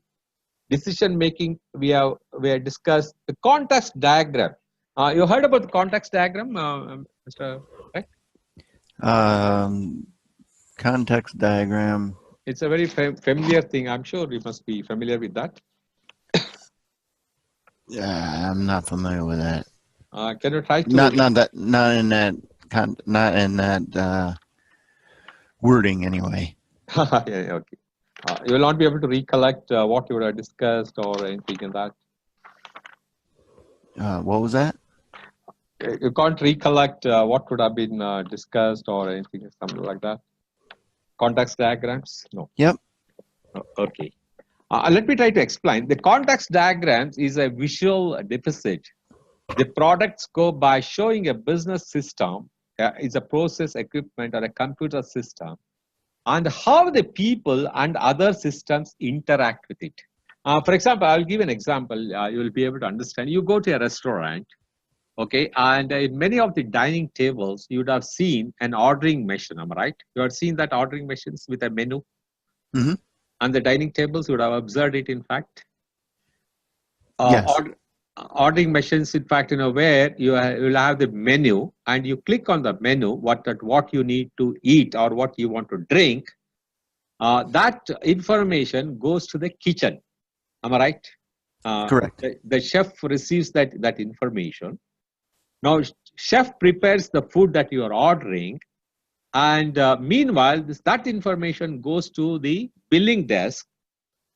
Decision making, we have discussed. The context diagram. You heard about the context diagram, Mr. Right? Context diagram. It's a very familiar thing. I'm sure you must be familiar with that. Yeah, I'm not familiar with that. Can you try to not in that wording anyway. Yeah, okay. You will not be able to recollect what you would have discussed or anything in that. What was that? You can't recollect what would have been discussed or anything, something like that. Context diagrams? No. Yep. Okay. Let me try to explain. The context diagrams is a visual deficit. The product scope by showing a business system is a process equipment or a computer system and how the people and other systems interact with it. For example, I'll give an example. You will be able to understand. You go to a restaurant, okay, and in many of the dining tables, you would have seen an ordering machine, am I right? You have seen that ordering machines with a menu. Mm-hmm. And the dining tables, you would have observed it, in fact. Yes. Ordering machines, in fact, where you will have the menu and you click on the menu, what you need to eat or what you want to drink. That information goes to the kitchen. Am I right? Correct. The chef receives that information. Now, chef prepares the food that you are ordering. And meanwhile, that information goes to the billing desk.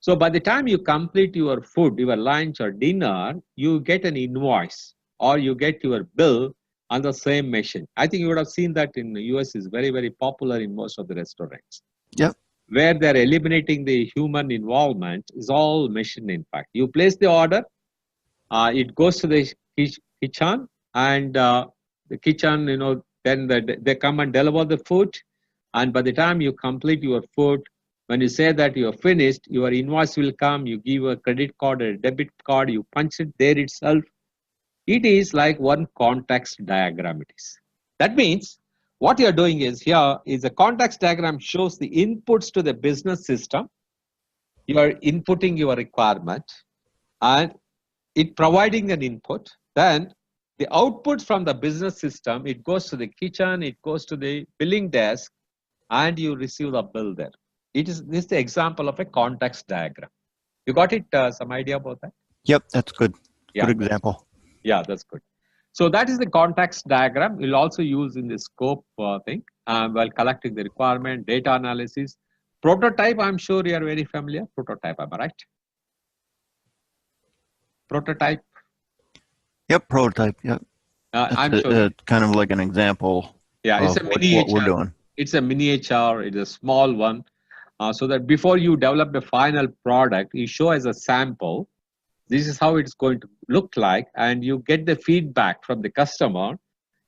So by the time you complete your food, your lunch or dinner, you get an invoice or you get your bill on the same machine. I think you would have seen that in the US is very, very popular in most of the restaurants. Yep. Where they're eliminating the human involvement is all machine, in fact. You place the order, it goes to the kitchen and the kitchen, then they come and deliver the food. And by the time you complete your food, when you say that you are finished, your invoice will come, you give a credit card or a debit card, you punch it there itself. It is like one context diagram it is. That means what you are doing is here is a context diagram shows the inputs to the business system. You are inputting your requirement and it providing an input. Then the output from the business system, it goes to the kitchen, it goes to the billing desk, and you receive the bill there. This is the example of a context diagram. You got it? Some idea about that? Yep, that's good. Yeah, good example. Yeah, that's good. So that is the context diagram. We'll also use in the scope thing while collecting the requirement, data analysis. Prototype, I'm sure you are very familiar. Prototype, am I right? prototype? Yep, prototype. Yep. I'm sure. Kind of like an example. Yeah, it's a miniature. What we're doing. It's a miniature. It's a small one, so that before you develop the final product, you show as a sample. This is how it's going to look like, and you get the feedback from the customer.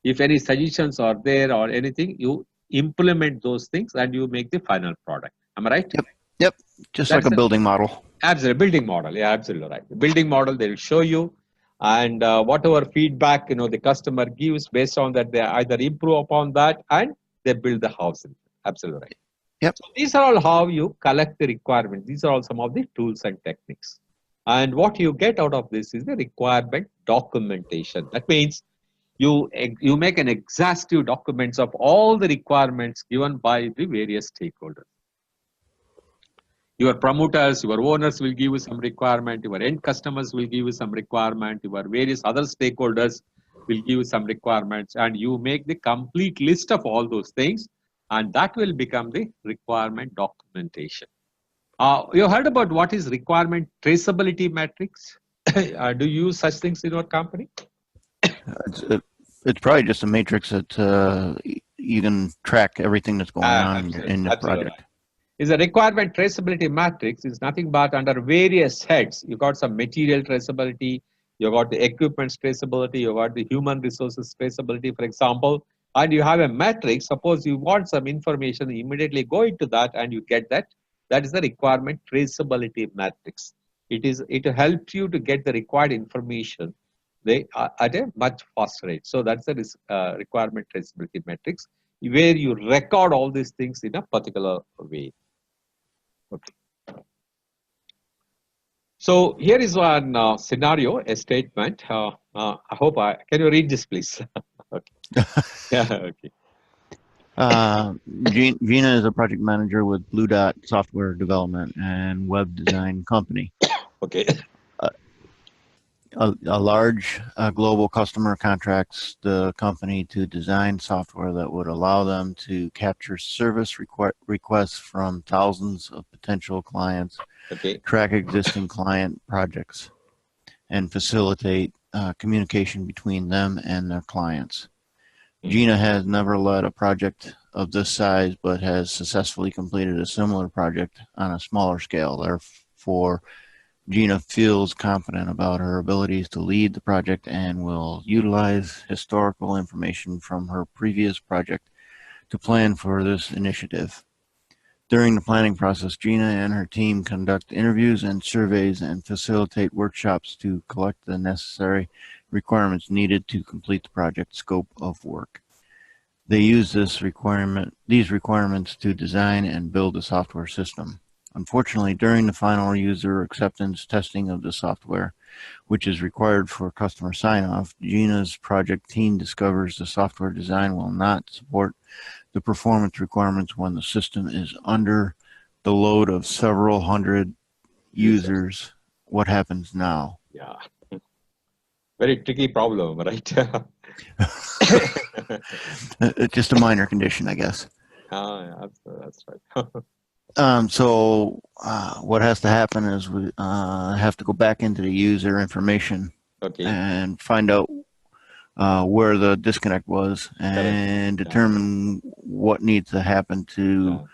If any suggestions are there or anything, you implement those things and you make the final product. Am I right? Yep. Yep. Just like a building model. Absolutely, building model. Yeah, absolutely right. The building model, they will show you, and whatever feedback the customer gives, based on that, they either improve upon that and they build the house. Absolutely right. Yep. So these are all how you collect the requirements. These are all some of the tools and techniques. And what you get out of this is the requirement documentation. That means you make an exhaustive documents of all the requirements given by the various stakeholders. Your promoters, your owners will give you some requirement, your end customers will give you some requirement, your various other stakeholders will give you some requirements, and you make the complete list of all those things, and that will become the requirement documentation. You heard about what is requirement traceability matrix? Do you use such things in your company? It's probably just a matrix that you can track everything that's going on in the project. Right. Is a requirement traceability matrix is nothing but under various heads. You got some material traceability, you got the equipment traceability, you got the human resources traceability, for example, and you have a matrix. Suppose you want some information, immediately go into that and you get that. That is the requirement traceability matrix. It helps you to get the required information at a much faster rate. So that's the requirement traceability matrix, where you record all these things in a particular way. Okay. So here is one scenario, a statement. I hope can you read this, please? Okay. Yeah. Okay. Gina is a project manager with Blue Dot Software Development and Web Design Company. Okay. A large global customer contracts the company to design software that would allow them to capture service requests from thousands of potential clients, track existing client projects, and facilitate communication between them and their clients. Gina has never led a project of this size, but has successfully completed a similar project on a smaller scale. Therefore, Gina feels confident about her abilities to lead the project and will utilize historical information from her previous project to plan for this initiative. During the planning process, Gina and her team conduct interviews and surveys and facilitate workshops to collect the necessary requirements needed to complete the project scope of work. They use these requirements to design and build a software system. Unfortunately, during the final user acceptance testing of the software, which is required for customer sign-off, Gina's project team discovers the software design will not support the performance requirements when the system is under the load of several hundred users. What happens now? Yeah. Very tricky problem, right? It's just a minor condition, I guess. Yeah, that's right. So what has to happen is we have to go back into the user information and find out where the disconnect was and determine what needs to happen to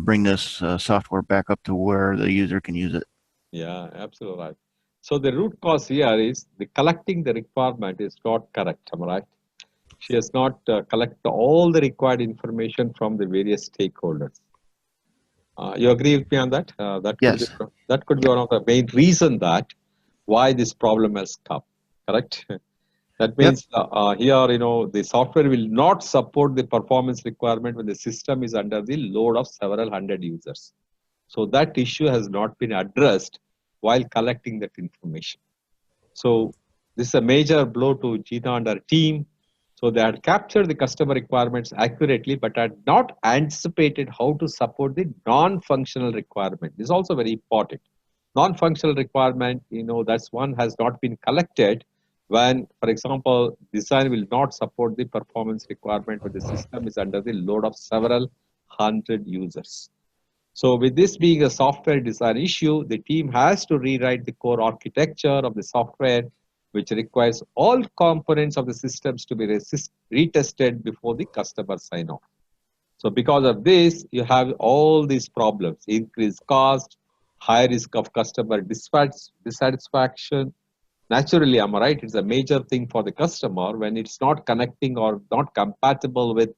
bring this software back up to where the user can use it. Yeah, absolutely right. So the root cause here is the collecting the requirement is not correct, am I right? She has not collected all the required information from the various stakeholders. You agree with me on that? Yes. That could be one of the main reason that why this problem has come. Correct. That means here, the software will not support the performance requirement when the system is under the load of several hundred users. So that issue has not been addressed while collecting that information. So this is a major blow to Gina and her team. So they had captured the customer requirements accurately, but had not anticipated how to support the non-functional requirement. This is also very important. Non-functional requirement, that's one has not been collected when, for example, design will not support the performance requirement when the system is under the load of several hundred users. So with this being a software design issue, the team has to rewrite the core architecture of the software, which requires all components of the systems to be retested before the customer sign off. So because of this, you have all these problems: increased cost, high risk of customer dissatisfaction. Naturally, am I right? It's a major thing for the customer when it's not connecting or not compatible with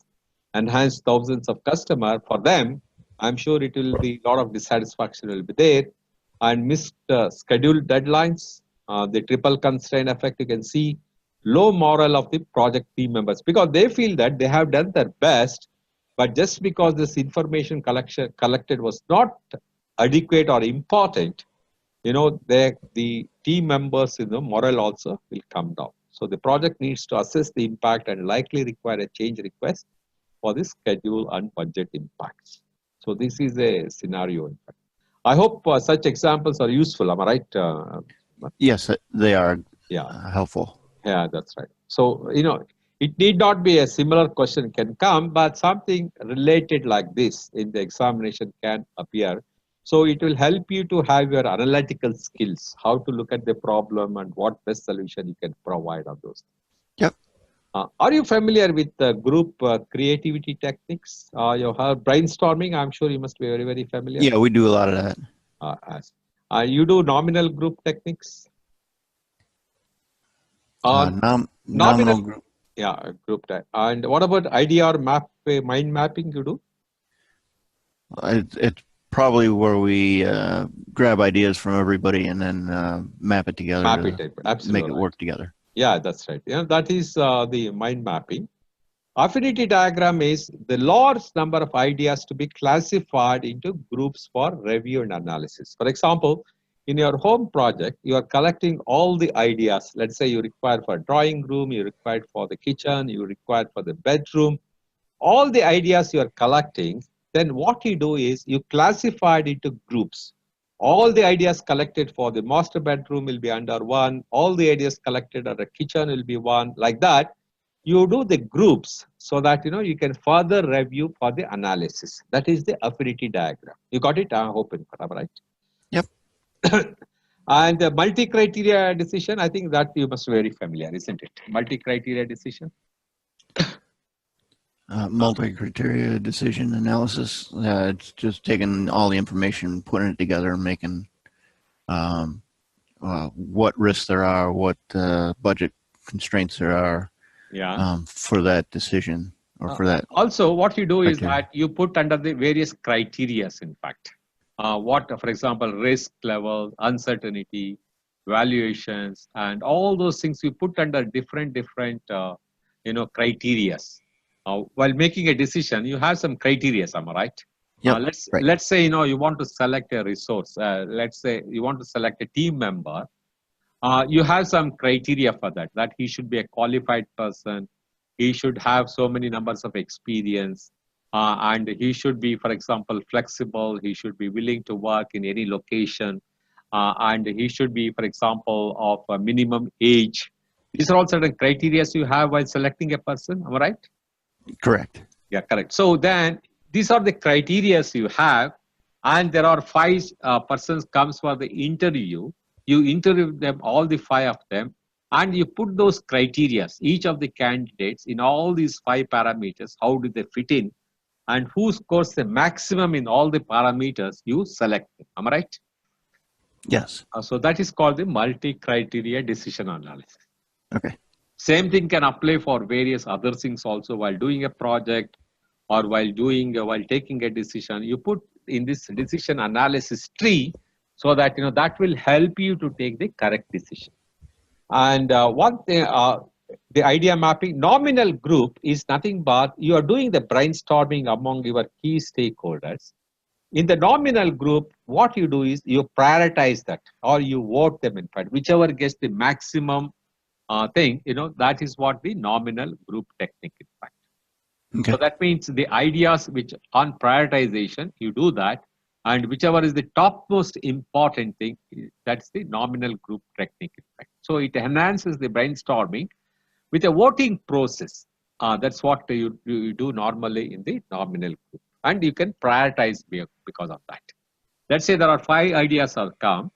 enhanced thousands of customers. For them, I'm sure it will be a lot of dissatisfaction will be there, and missed scheduled deadlines, the triple constraint effect. You can see low morale of the project team members because they feel that they have done their best, but just because this information collected was not adequate or important, the team members, morale also will come down. So the project needs to assess the impact and likely require a change request for the schedule and budget impacts. So this is a scenario. In fact, I hope such examples are useful. Am I right? Yes, they are. Yeah. Helpful. Yeah, that's right. So it need not be a similar question can come, but something related like this in the examination can appear. So it will help you to have your analytical skills, how to look at the problem and what best solution you can provide on those. Yep. Are you familiar with group creativity techniques? You have brainstorming. I'm sure you must be very, very familiar. Yeah, we do a lot of that. You do nominal group techniques? Nominal group. Yeah, group type. And what about idea or mind mapping you do? It's probably where we grab ideas from everybody and then map it together. Absolutely. Make it work together. Yeah, that's right. That is the mind mapping. Affinity diagram is the large number of ideas to be classified into groups for review and analysis. For example, in your home project, you are collecting all the ideas. Let's say you require for a drawing room, you require for the kitchen, you require for the bedroom. All the ideas you are collecting, then what you do is you classify it into groups. All the ideas collected for the master bedroom will be under one. All the ideas collected under the kitchen will be one. Like that, you do the groups so that you can further review for the analysis. That is the affinity diagram. You got it? I hope it's right. Yep. And the multi-criteria decision, I think that you must be very familiar, isn't it? Multi-criteria decision. Multi-criteria decision analysis. It's just taking all the information, putting it together, and making what risks there are, what budget constraints there are. Yeah. For that decision or for that. Also, what you do is that you put under the various criteria, in fact. What, for example, risk level, uncertainty, valuations, and all those things you put under different criteria. While making a decision, you have some criteria, am I right? Yep, let's say you want to select a resource. Let's say you want to select a team member. You have some criteria for that he should be a qualified person, he should have so many numbers of experience, and he should be, for example, flexible, he should be willing to work in any location, and he should be, for example, of a minimum age. These are all certain criteria you have while selecting a person, am I right? Correct. Yeah, correct. So then these are the criteria you have, and there are 5 persons comes for the interview. You interview them, all the 5 of them, and you put those criteria, each of the candidates in all these 5 parameters, how do they fit in, and who scores the maximum in all the parameters, you select them. Am I right? Yes. So that is called the multi-criteria decision analysis. Okay. Same thing can apply for various other things also while doing a project or while taking a decision. You put in this decision analysis tree so that that will help you to take the correct decision. And one thing, the idea mapping nominal group is nothing but you are doing the brainstorming among your key stakeholders. In the nominal group, what you do is you prioritize that or you vote them, in fact, whichever gets the maximum thing, that is what the nominal group technique, in fact. Okay. So that means the ideas which on prioritization, you do that, and whichever is the topmost important thing, that's the nominal group technique, in fact. So it enhances the brainstorming with a voting process. That's what you do normally in the nominal group. and you can prioritize because of that. Let's say there are 5 ideas have come.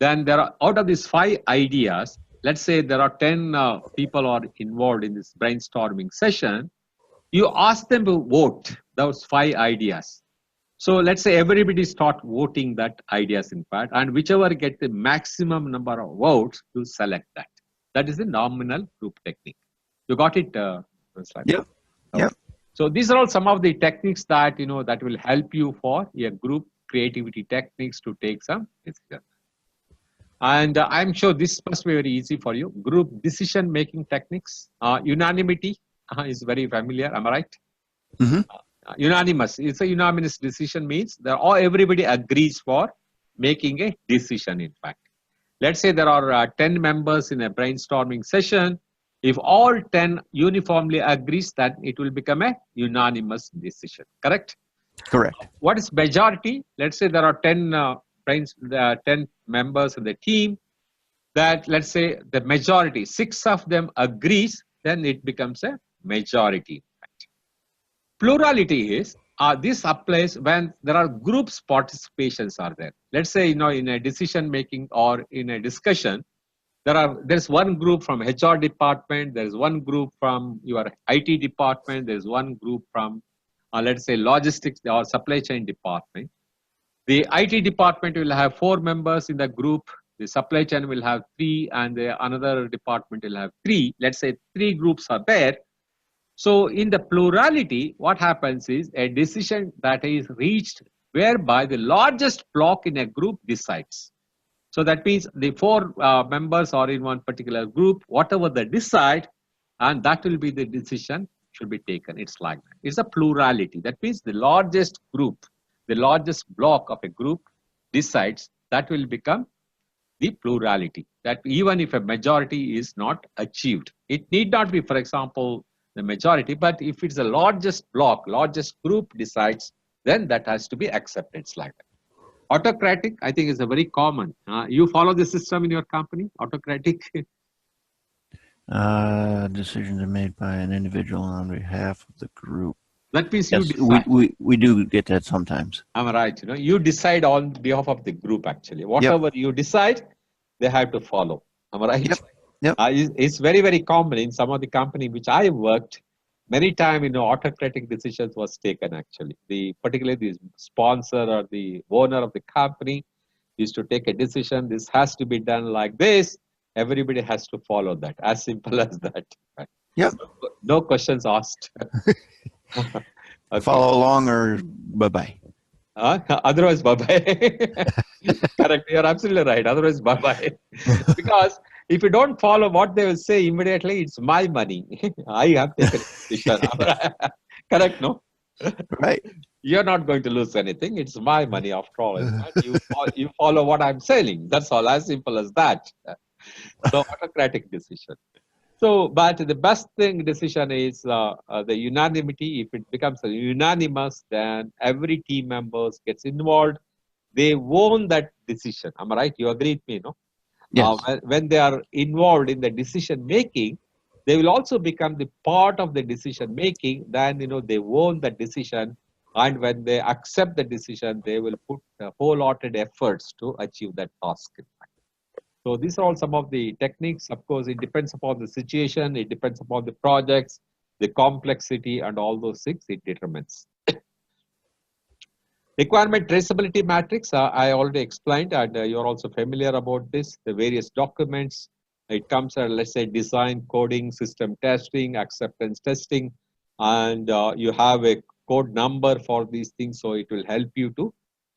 Then there are, out of these 5 ideas, let's say there are 10 people are involved in this brainstorming session. You ask them to vote those 5 ideas. So let's say everybody start voting that ideas in fact, and whichever get the maximum number of votes, you select that. That is the nominal group technique. You got it? Yep. Yep. So these are all some of the techniques that that will help you for your group creativity techniques to take some decision. And I'm sure this must be very easy for you. Group decision making techniques. Unanimity is very familiar. Am I right? Mm-hmm. Unanimous. It's a unanimous decision means that everybody agrees for making a decision. In fact, let's say there are 10 members in a brainstorming session. If all 10 uniformly agrees, that it will become a unanimous decision. Correct? Correct. What is majority? Let's say there are 10 10 members in the team. That let's say the majority, 6 of them agrees, then it becomes a majority. Plurality is this applies when there are groups participations are there. Let's say in a decision making or in a discussion, there's one group from HR department, there's one group from your IT department, there's one group from let's say logistics or supply chain department. The IT department will have 4 members in the group, the supply chain will have 3, and the another department will have 3. Let's say 3 groups are there. So in the plurality, what happens is a decision that is reached whereby the largest block in a group decides. So that means the 4 members are in one particular group, whatever they decide, and that will be the decision should be taken. It's like that. It's a plurality. That means the largest group, the largest block of a group decides, that will become the plurality. That even if a majority is not achieved, it need not be, for example, the majority, but if it's the largest block, largest group decides, then that has to be accepted. It's like that. Autocratic, I think, is a very common. You follow the system in your company, autocratic? Decisions are made by an individual on behalf of the group. That means yes, you decide. We do get that sometimes. I'm right. You decide on behalf of the group, actually. Whatever you decide, they have to follow. Am I right? Yep. Yep. It's very, very common in some of the company which I worked. Many times, autocratic decisions was taken actually. Particularly the sponsor or the owner of the company used to take a decision. This has to be done like this. Everybody has to follow that. As simple as that. Right? Yep. No questions asked. Okay. Follow along or bye-bye. Otherwise, bye-bye. Correct. You're absolutely right. Otherwise, bye-bye. Because if you don't follow what they will say immediately, it's my money. I have taken a decision. Correct, no? Right. You're not going to lose anything. It's my money after all. You follow what I'm selling. That's all. As simple as that. So autocratic decision. So, but the best thing decision is the unanimity. If it becomes a unanimous, then every team members gets involved. They own that decision. Am I right? You agree with me, no? Yes. When they are involved in the decision making, they will also become the part of the decision making. Then they own the decision, and when they accept the decision, they will put wholehearted efforts to achieve that task. So these are all some of the techniques. Of course, it depends upon the situation, it depends upon the projects, the complexity, and all those things it determines. Requirement traceability matrix, I already explained, and you're also familiar about this, the various documents. It comes at, let's say, design, coding, system testing, acceptance testing, and you have a code number for these things, so it will help you to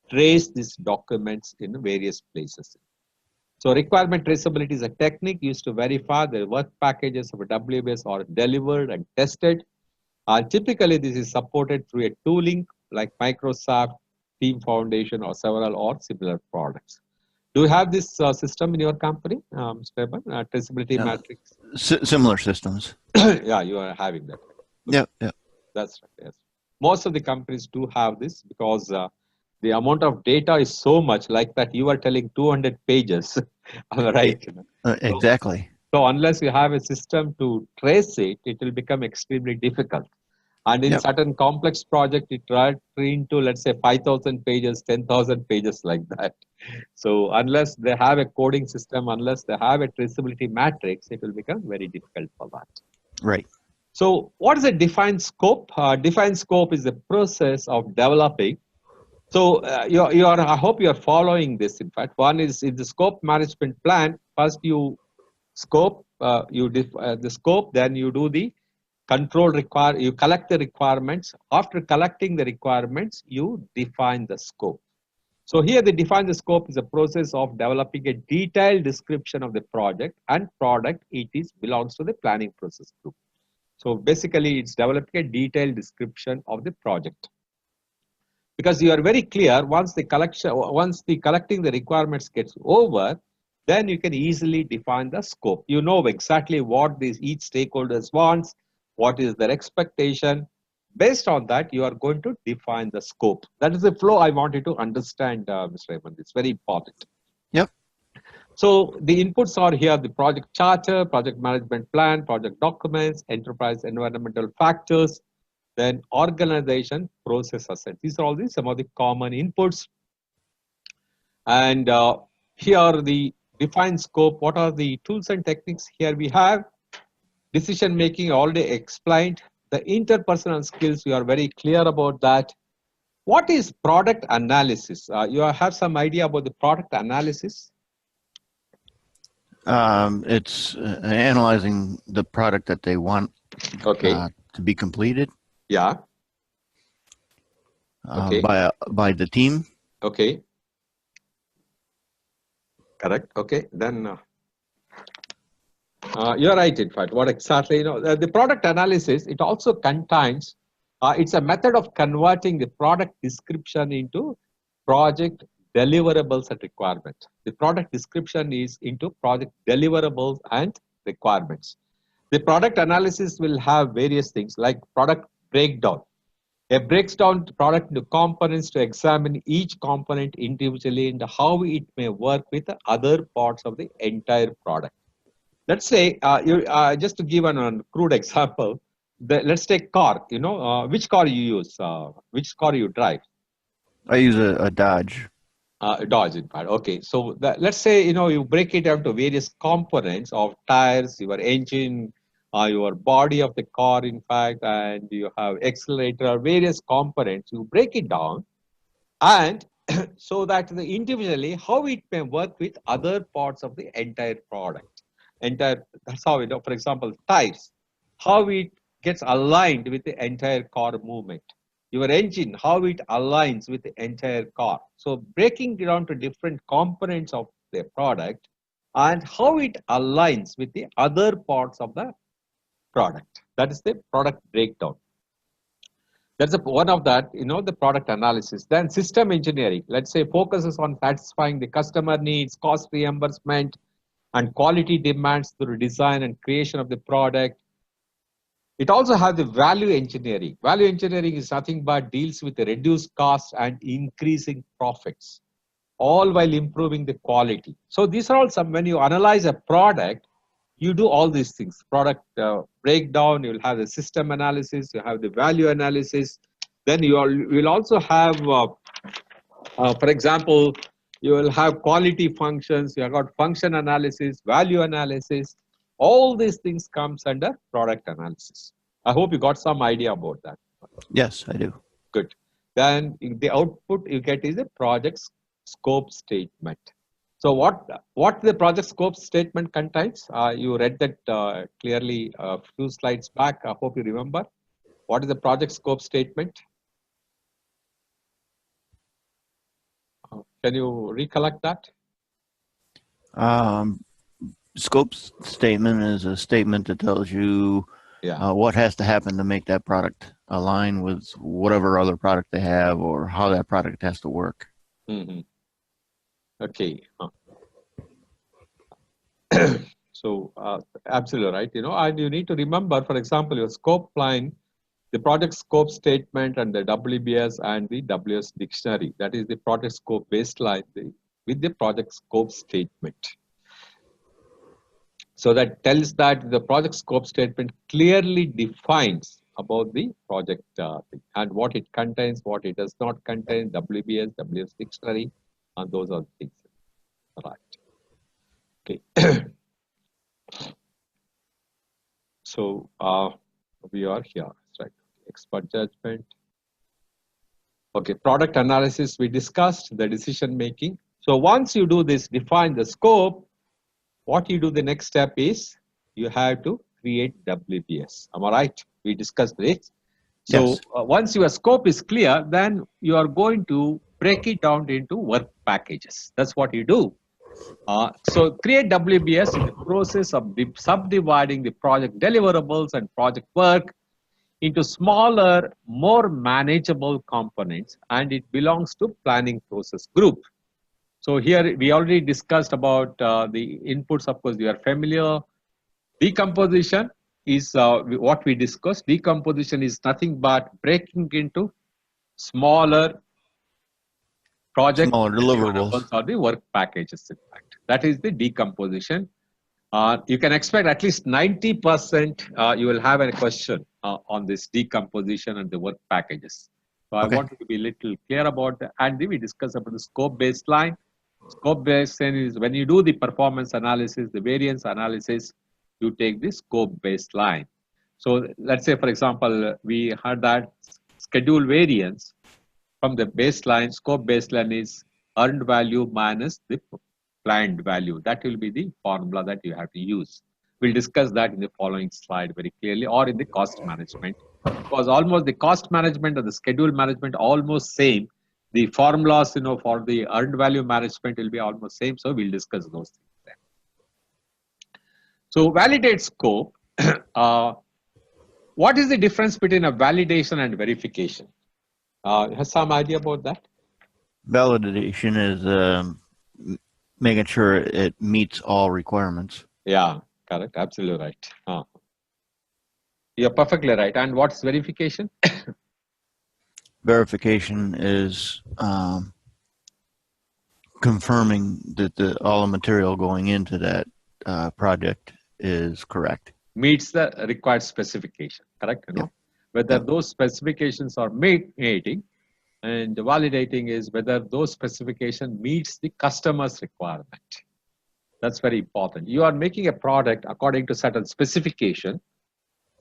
trace these documents in various places. So requirement traceability is a technique used to verify the work packages of a WBS are delivered and tested. Typically, this is supported through a tooling like Microsoft, Team Foundation, or several or similar products. Do you have this system in your company, Stephen? Traceability matrix? Similar systems. Yeah, you are having that. Yeah, yeah. That's right, yes. Most of the companies do have this because the amount of data is so much, like that you are telling 200 pages, right? Exactly. So unless you have a system to trace it, it will become extremely difficult. And in certain complex project, it runs into, let's say, 5,000 pages, 10,000 pages like that. So unless they have a coding system, unless they have a traceability matrix, it will become very difficult for that. Right. So what is a defined scope? Defined scope is the process of developing. So I hope you are following this. In fact, one is in the scope management plan. First, you scope, the scope, then you do the you collect the requirements. After collecting the requirements, you define the scope. So here the define the scope is a process of developing a detailed description of the project and product. It belongs to the planning process group. So basically it's developing a detailed description of the project. Because you are very clear, once the collecting the requirements gets over, then you can easily define the scope. You know exactly what each stakeholders wants, what is their expectation. Based on that, you are going to define the scope. That is the flow I wanted to understand, Mr. Raymond. It's very important. Yep. So the inputs are here: the project charter, project management plan, project documents, enterprise environmental factors, then organization process assets. These are all some of the common inputs. And here the defined scope. What are the tools and techniques? Here we have decision making, already explained. The interpersonal skills, you are very clear about that. What is product analysis? You have some idea about the product analysis? It's analyzing the product that they want to be completed. Yeah. By the team. Okay. Correct. Okay. Then you're right. In fact, what exactly, the product analysis, it also contains, it's a method of converting the product description into project deliverables and requirement. The product description is into project deliverables and requirements. The product analysis will have various things like product breakdown. It breaks down the product into components to examine each component individually and how it may work with the other parts of the entire product. Let's say, just to give a crude example, let's take car. Which car you use, which car you drive? I use a Dodge. Dodge, in fact. Okay, so let's say you break it down to various components of tires, your engine, your body of the car, in fact, and you have accelerator, various components. You break it down, and so that individually how it may work with other parts of the entire product. That's how for example, tires, how it gets aligned with the entire car movement. Your engine, how it aligns with the entire car. So breaking it down to different components of the product and how it aligns with the other parts of the product. That is the product breakdown. That's one of that, the product analysis. Then system engineering, let's say, focuses on satisfying the customer needs, cost reimbursement, and quality demands through design and creation of the product. It also has the value engineering. Value engineering is nothing but deals with the reduced costs and increasing profits, all while improving the quality. So these are all when you analyze a product, you do all these things. Product breakdown, you'll have the system analysis, you have the value analysis. Then you will also have, for example, you will have quality functions, you have got function analysis, value analysis. All these things comes under product analysis. I hope you got some idea about that. Yes, I do. Good. Then the output you get is a project scope statement. So what the project scope statement contains, you read that clearly a few slides back. I hope you remember. What is the project scope statement? Can you recollect that? Scope statement is a statement that tells you what has to happen to make that product align with whatever other product they have or how that product has to work. Mm-hmm. Okay. So absolutely right. And you need to remember, for example, your scope line, the project scope statement and the WBS and the WS dictionary. That is the project scope baseline with the project scope statement. So that tells that the project scope statement clearly defines about the project thing and what it contains, what it does not contain, WBS, WS dictionary, and those are the things. Right. Okay. So we are here, right? Expert judgment. Okay, product analysis we discussed, the decision making. So once you do this, define the scope, what you do the next step is you have to create WBS. Am I right? We discussed this. So Yes. Once your scope is clear, then you are going to break it down into work packages. That's what you do. So create WBS in the process of subdividing the project deliverables and project work into smaller, more manageable components, and it belongs to planning process group. So here we already discussed about the inputs. Of course, you are familiar. Decomposition is what we discussed. Decomposition is nothing but breaking into smaller project Smaller deliverables. or the work packages. In fact, that is the decomposition. You can expect at least 90% you will have a question on this decomposition and the work packages. So I Okay. want to be a little clear about that. And then we discuss about the scope baseline. Scope baseline is when you do the performance analysis, the variance analysis, you take the scope baseline. So let's say, for example, we had that schedule variance from the baseline. Scope baseline is earned value minus the planned value. That will be the formula that you have to use. We'll discuss that in the following slide very clearly, or in the cost management, because almost the cost management and the schedule management almost same. The formulas, for the earned value management will be almost same. So we'll discuss those things then. So validate scope. What is the difference between a validation and verification? Has some idea about that? Validation is making sure it meets all requirements. Yeah, correct. Absolutely right. You're perfectly right. And what's verification? Verification is confirming that all the material going into that project is correct. Meets the required specification, correct? Yeah. Whether those specifications are meeting, and validating is whether those specification meets the customer's requirement. That's very important. You are making a product according to certain specification,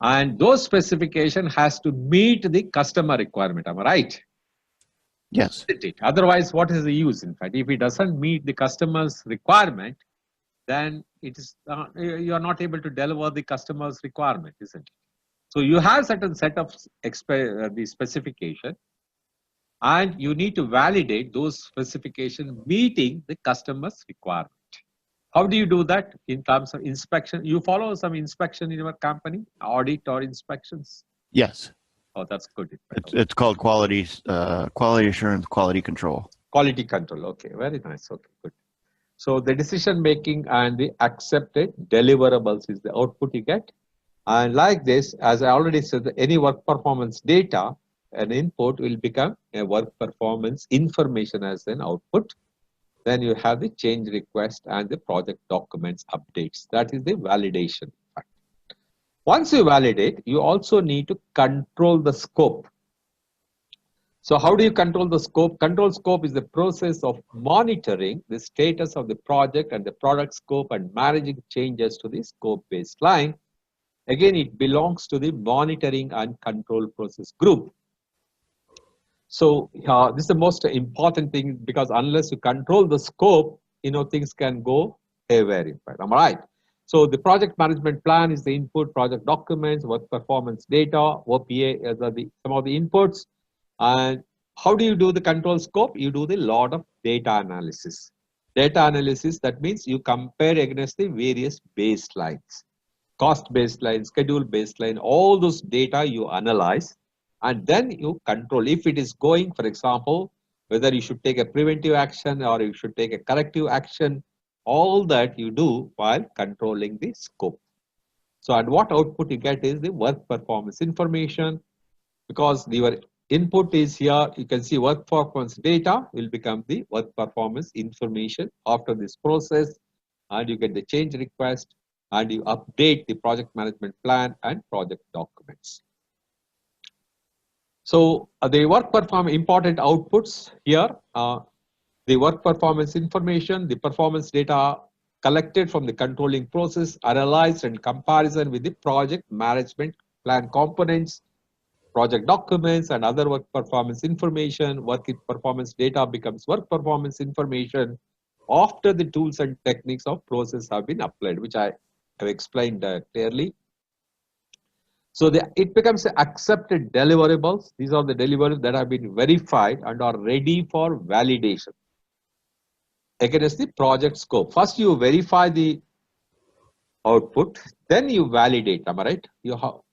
and those specification has to meet the customer requirement. Am I right? Yes. Otherwise, what is the use? In fact, if it doesn't meet the customer's requirement, then it is you are not able to deliver the customer's requirement, isn't it? So you have certain set of the specification, and you need to validate those specifications meeting the customer's requirement. How do you do that in terms of inspection? You follow some inspection in your company, audit or inspections? Yes. Oh, that's good. It's called quality assurance, quality control. Quality control. Okay, very nice. Okay, good. So the decision making and the accepted deliverables is the output you get. And like this, as I already said, any work performance data, an input will become a work performance information as an output. Then you have the change request and the project documents updates. That is the validation. Once you validate, you also need to control the scope. So how do you control the scope? Control scope is the process of monitoring the status of the project and the product scope and managing changes to the scope baseline. Again, it belongs to the monitoring and control process group. So this is the most important thing, because unless you control the scope, things can go haywire. In fact, am I right? So the project management plan is the input, project documents, work performance data, OPA are some of the inputs. And how do you do the control scope? You do the lot of data analysis. Data analysis, that means you compare against the various baselines. Cost baseline, schedule baseline, all those data you analyze, and then you control. If it is going, for example, whether you should take a preventive action or you should take a corrective action, all that you do while controlling the scope. So, and what output you get is the work performance information, because your input is here. You can see work performance data will become the work performance information after this process, and you get the change request, and you update the project management plan and project documents. So the work performance important outputs here. The work performance information, the performance data collected from the controlling process, analyzed and comparison with the project management plan components, project documents, and other work performance information. Work performance data becomes work performance information after the tools and techniques of process have been applied, which I have explained clearly. So it becomes accepted deliverables. These are the deliverables that have been verified and are ready for validation against the project scope. First, you verify the output, then you validate. Am I right?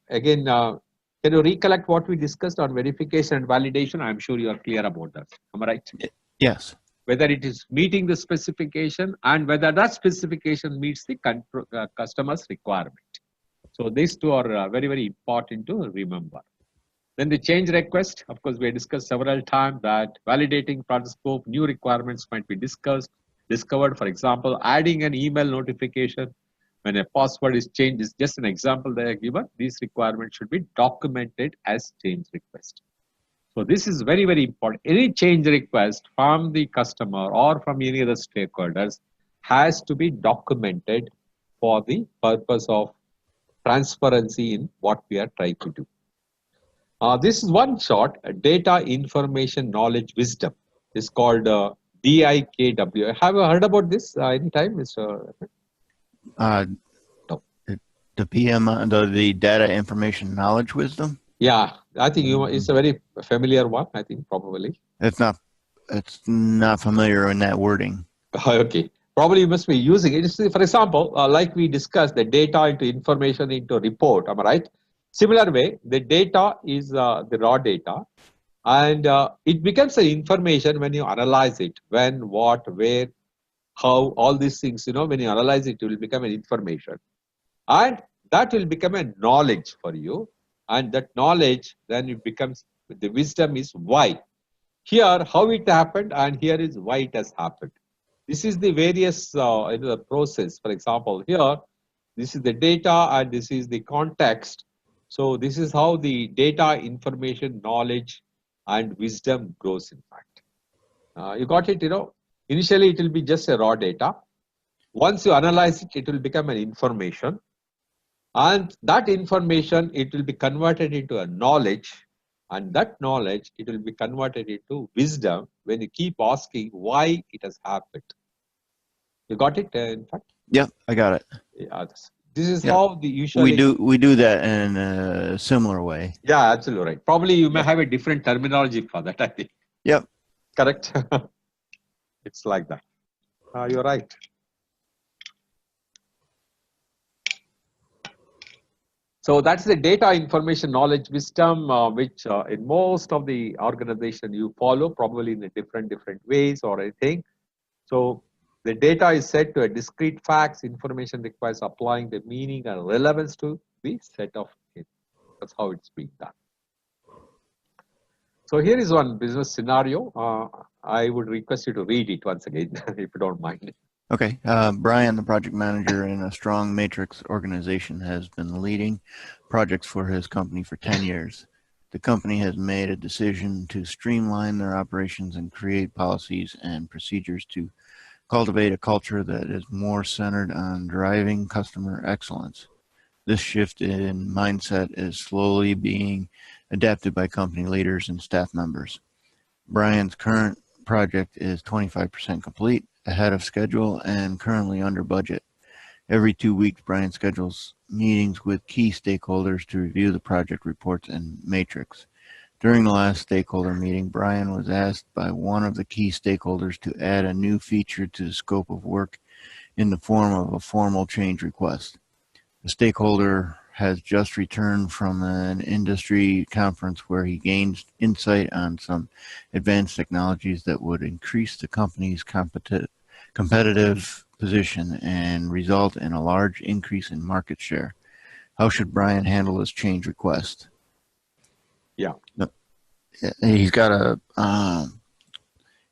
Again, can you recollect what we discussed on verification and validation? I'm sure you are clear about that. Am I right? Yes. Whether it is meeting the specification and whether that specification meets the customer's requirement. So these two are very, very important to remember. Then the change request, of course, we discussed several times that validating project scope, new requirements might be discovered. For example, adding an email notification when a password is changed is just an example they are given. These requirements should be documented as change request. So this is very, very important. Any change request from the customer or from any other stakeholders has to be documented for the purpose of transparency in what we are trying to do. This is one short, data, information, knowledge, wisdom. It's called DIKW. Have you heard about this anytime, Mr. No. The PM, the data, information, knowledge, wisdom? Yeah, I think it's a very familiar one, I think, probably. It's not familiar in that wording. Okay. Probably you must be using it. For example, like we discussed, the data into information into report, am I right? Similar way, the data is the raw data, and it becomes an information when you analyze it. When, what, where, how, all these things, when you analyze it, it will become an information. And that will become a knowledge for you. And that knowledge, then it becomes, the wisdom is why. Here, how it happened, and here is why it has happened. This is the various the process. For example, here, this is the data and this is the context. So this is how the data, information, knowledge, and wisdom grows, in fact. You got it, Initially, it will be just a raw data. Once you analyze it, it will become an information. And that information, it will be converted into a knowledge. And that knowledge, it will be converted into wisdom when you keep asking why it has happened. You got it, in fact? Yep, I got it. Yeah, this is how the usually... We do that in a similar way. Yeah, absolutely right. Probably you may have a different terminology for that, I think. Yep. Correct? It's like that. You're right. So that's the data, information, knowledge, wisdom, which in most of the organization you follow, probably in a different ways or anything. So the data is set to a discrete facts. Information requires applying the meaning and relevance to the set of it. That's how it's being done. So here is one business scenario. I would request you to read it once again, if you don't mind. Okay. Brian, the project manager in a strong matrix organization, has been leading projects for his company for 10 years. The company has made a decision to streamline their operations and create policies and procedures to cultivate a culture that is more centered on driving customer excellence. This shift in mindset is slowly being adapted by company leaders and staff members. Brian's current project is 25% complete, ahead of schedule, and currently under budget. Every 2 weeks, Brian schedules meetings with key stakeholders to review the project reports and matrix. During the last stakeholder meeting, Brian was asked by one of the key stakeholders to add a new feature to the scope of work in the form of a formal change request. The stakeholder has just returned from an industry conference where he gained insight on some advanced technologies that would increase the company's competitive position and result in a large increase in market share. How should Brian handle this change request? Yeah. He's got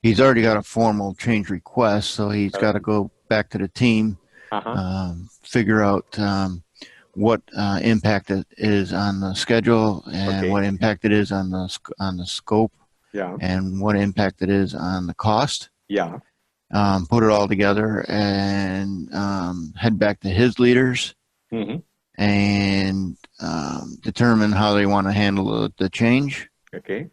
he's already got a formal change request, so he's got to go back to the team, figure out what impact it is on the schedule, and what impact it is on the scope, and what impact it is on the cost. Put it all together and head back to his leaders and determine how they want to handle the change. Get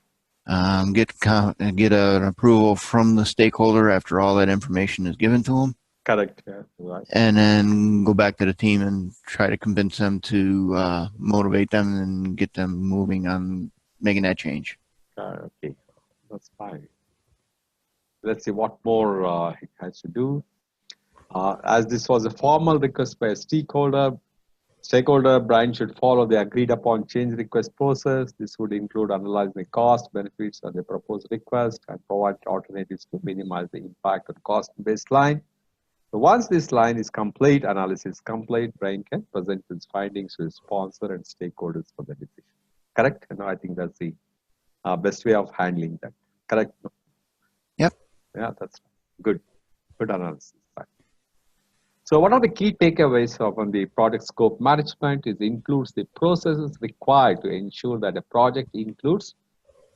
an approval from the stakeholder after all that information is given to them. Correct. Yeah, right. And then go back to the team and try to convince them to motivate them and get them moving on making that change. Okay, that's fine. Let's see what more it has to do. As this was a formal request by a stakeholder, Brian should follow the agreed upon change request process. This would include analyzing the cost, benefits of the proposed request and provide alternatives to minimize the impact on cost baseline. So once this line is complete, analysis complete, Brian can present his findings to his sponsor and stakeholders for the decision. Correct? No, I think that's the best way of handling that. Correct? No? Yep. Yeah, that's good. Good analysis. Right. So one of the key takeaways from the project scope management is includes the processes required to ensure that a project includes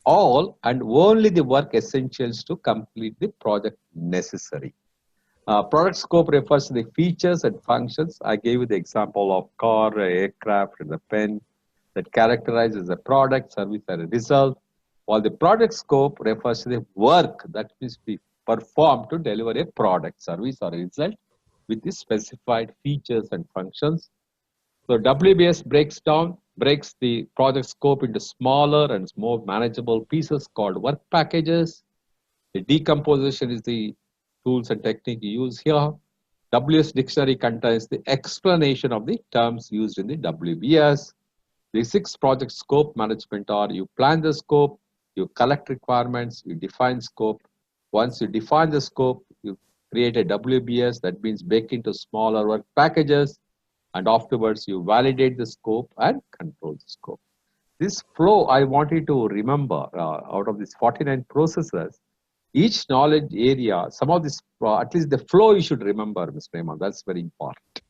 all and only the work essentials to complete the project necessary. Product scope refers to the features and functions. I gave you the example of car, aircraft, and the pen that characterizes a product, service, and a result, while the project scope refers to the work that must be performed to deliver a product, service, or result with the specified features and functions. So WBS breaks the project scope into smaller and more manageable pieces called work packages. The decomposition is the tools and technique you use here. WS dictionary contains the explanation of the terms used in the WBS. The 6 project scope management are: you plan the scope, you collect requirements, you define scope. Once you define the scope, you create a WBS, that means break into smaller work packages, and afterwards you validate the scope and control the scope. This flow I want you to remember out of these 49 processes. Each knowledge area, some of this, at least the flow you should remember, Mr. Raymond, that's very important.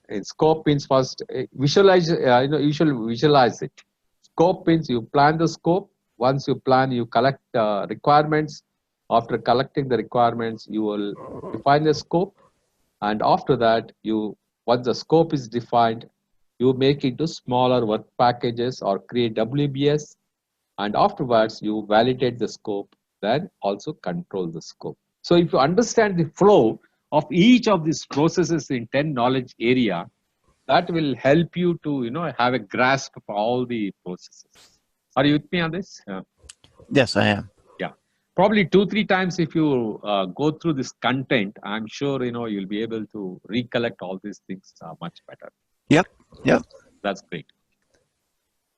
In scope means first, visualize, you should visualize it. Scope means you plan the scope. Once you plan, you collect requirements. After collecting the requirements, you will define the scope. And after that, once the scope is defined, you make it into smaller work packages or create WBS. And afterwards, you validate the scope, then also control the scope. So if you understand the flow of each of these processes in 10 knowledge area, that will help you to have a grasp of all the processes. Are you with me on this? Yes, I am. Yeah, probably 2-3 times if you go through this content, I'm sure you'll be able to recollect all these things much better. Yep. That's great.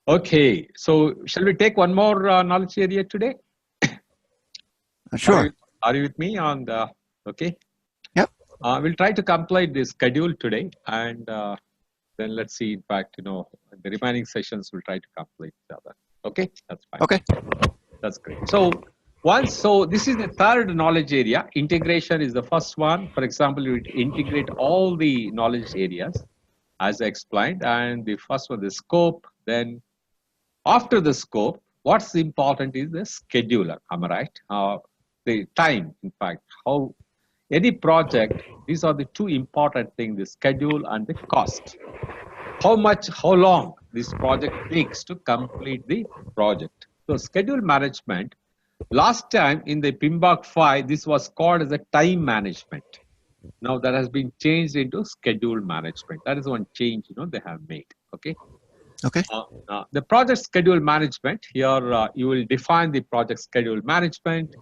Okay, so shall we take one more knowledge area today? Sure. Are you with me on the, okay? Yep. We'll try to complete this schedule today, and then let's see, in fact, the remaining sessions we'll try to complete each other. Okay, that's fine. Okay. That's great. So this is the third knowledge area. Integration is the first one. For example, you integrate all the knowledge areas as I explained, and the first one, the scope. Then after the scope, what's important is the scheduler. Am I right? The time, in fact, how any project, these are the 2 important things, the schedule and the cost. How long this project takes to complete the project. So schedule management, last time in the PMP 5, this was called as a time management. Now that has been changed into schedule management. That is one change they have made. Okay. Okay. The project schedule management, here you will define the project schedule management,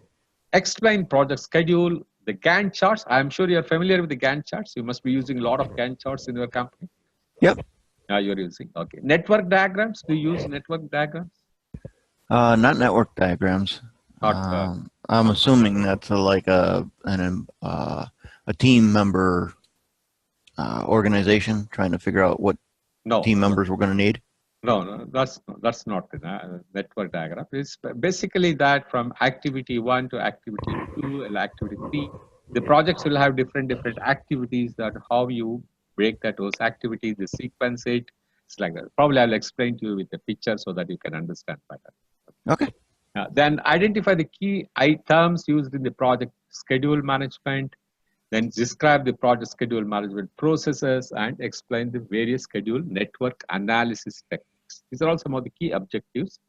explain project schedule, the Gantt charts. I'm sure you're familiar with the Gantt charts. You must be using a lot of Gantt charts in your company. Yep. You're using. Okay. Network diagrams. Do you use network diagrams? Not network diagrams. I'm assuming that's like a team member organization trying to figure out what team members we're going to need. No, that's not the network diagram. It's basically that from activity 1 to activity 2 and activity 3, the projects will have different activities that how you break that those activities, they sequence it. It's like that. Probably I'll explain to you with a picture so that you can understand better. Okay. Then identify the key items used in the project schedule management. Then describe the project schedule management processes and explain the various schedule network analysis techniques. These are all some of the key objectives.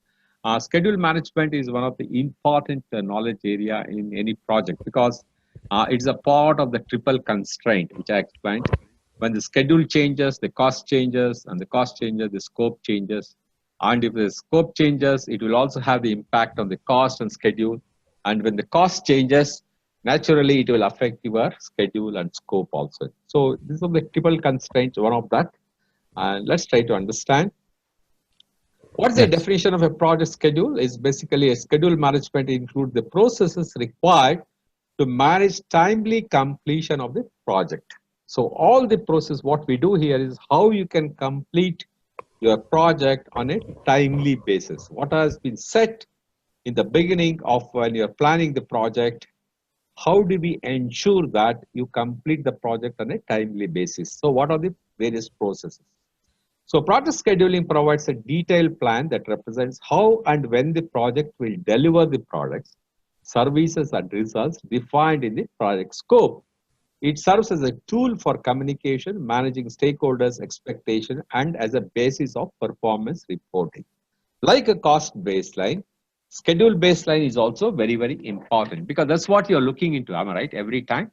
Schedule management is one of the important knowledge area in any project because it's a part of the triple constraint, which I explained. When the schedule changes, the cost changes, and the cost changes, the scope changes. And if the scope changes, it will also have the impact on the cost and schedule. And when the cost changes, naturally, it will affect your schedule and scope also. So these are the triple constraints, one of that. And let's try to understand. What's the definition of a project schedule? Is basically a schedule management includes the processes required to manage timely completion of the project. So all the process, what we do here is how you can complete your project on a timely basis. What has been set in the beginning of when you're planning the project, how do we ensure that you complete the project on a timely basis? So what are the various processes? So project scheduling provides a detailed plan that represents how and when the project will deliver the products, services and results defined in the project scope. It serves as a tool for communication, managing stakeholders' expectation, and as a basis of performance reporting. Like a cost baseline, schedule baseline is also very, very important because that's what you're looking into, am I right? Every time,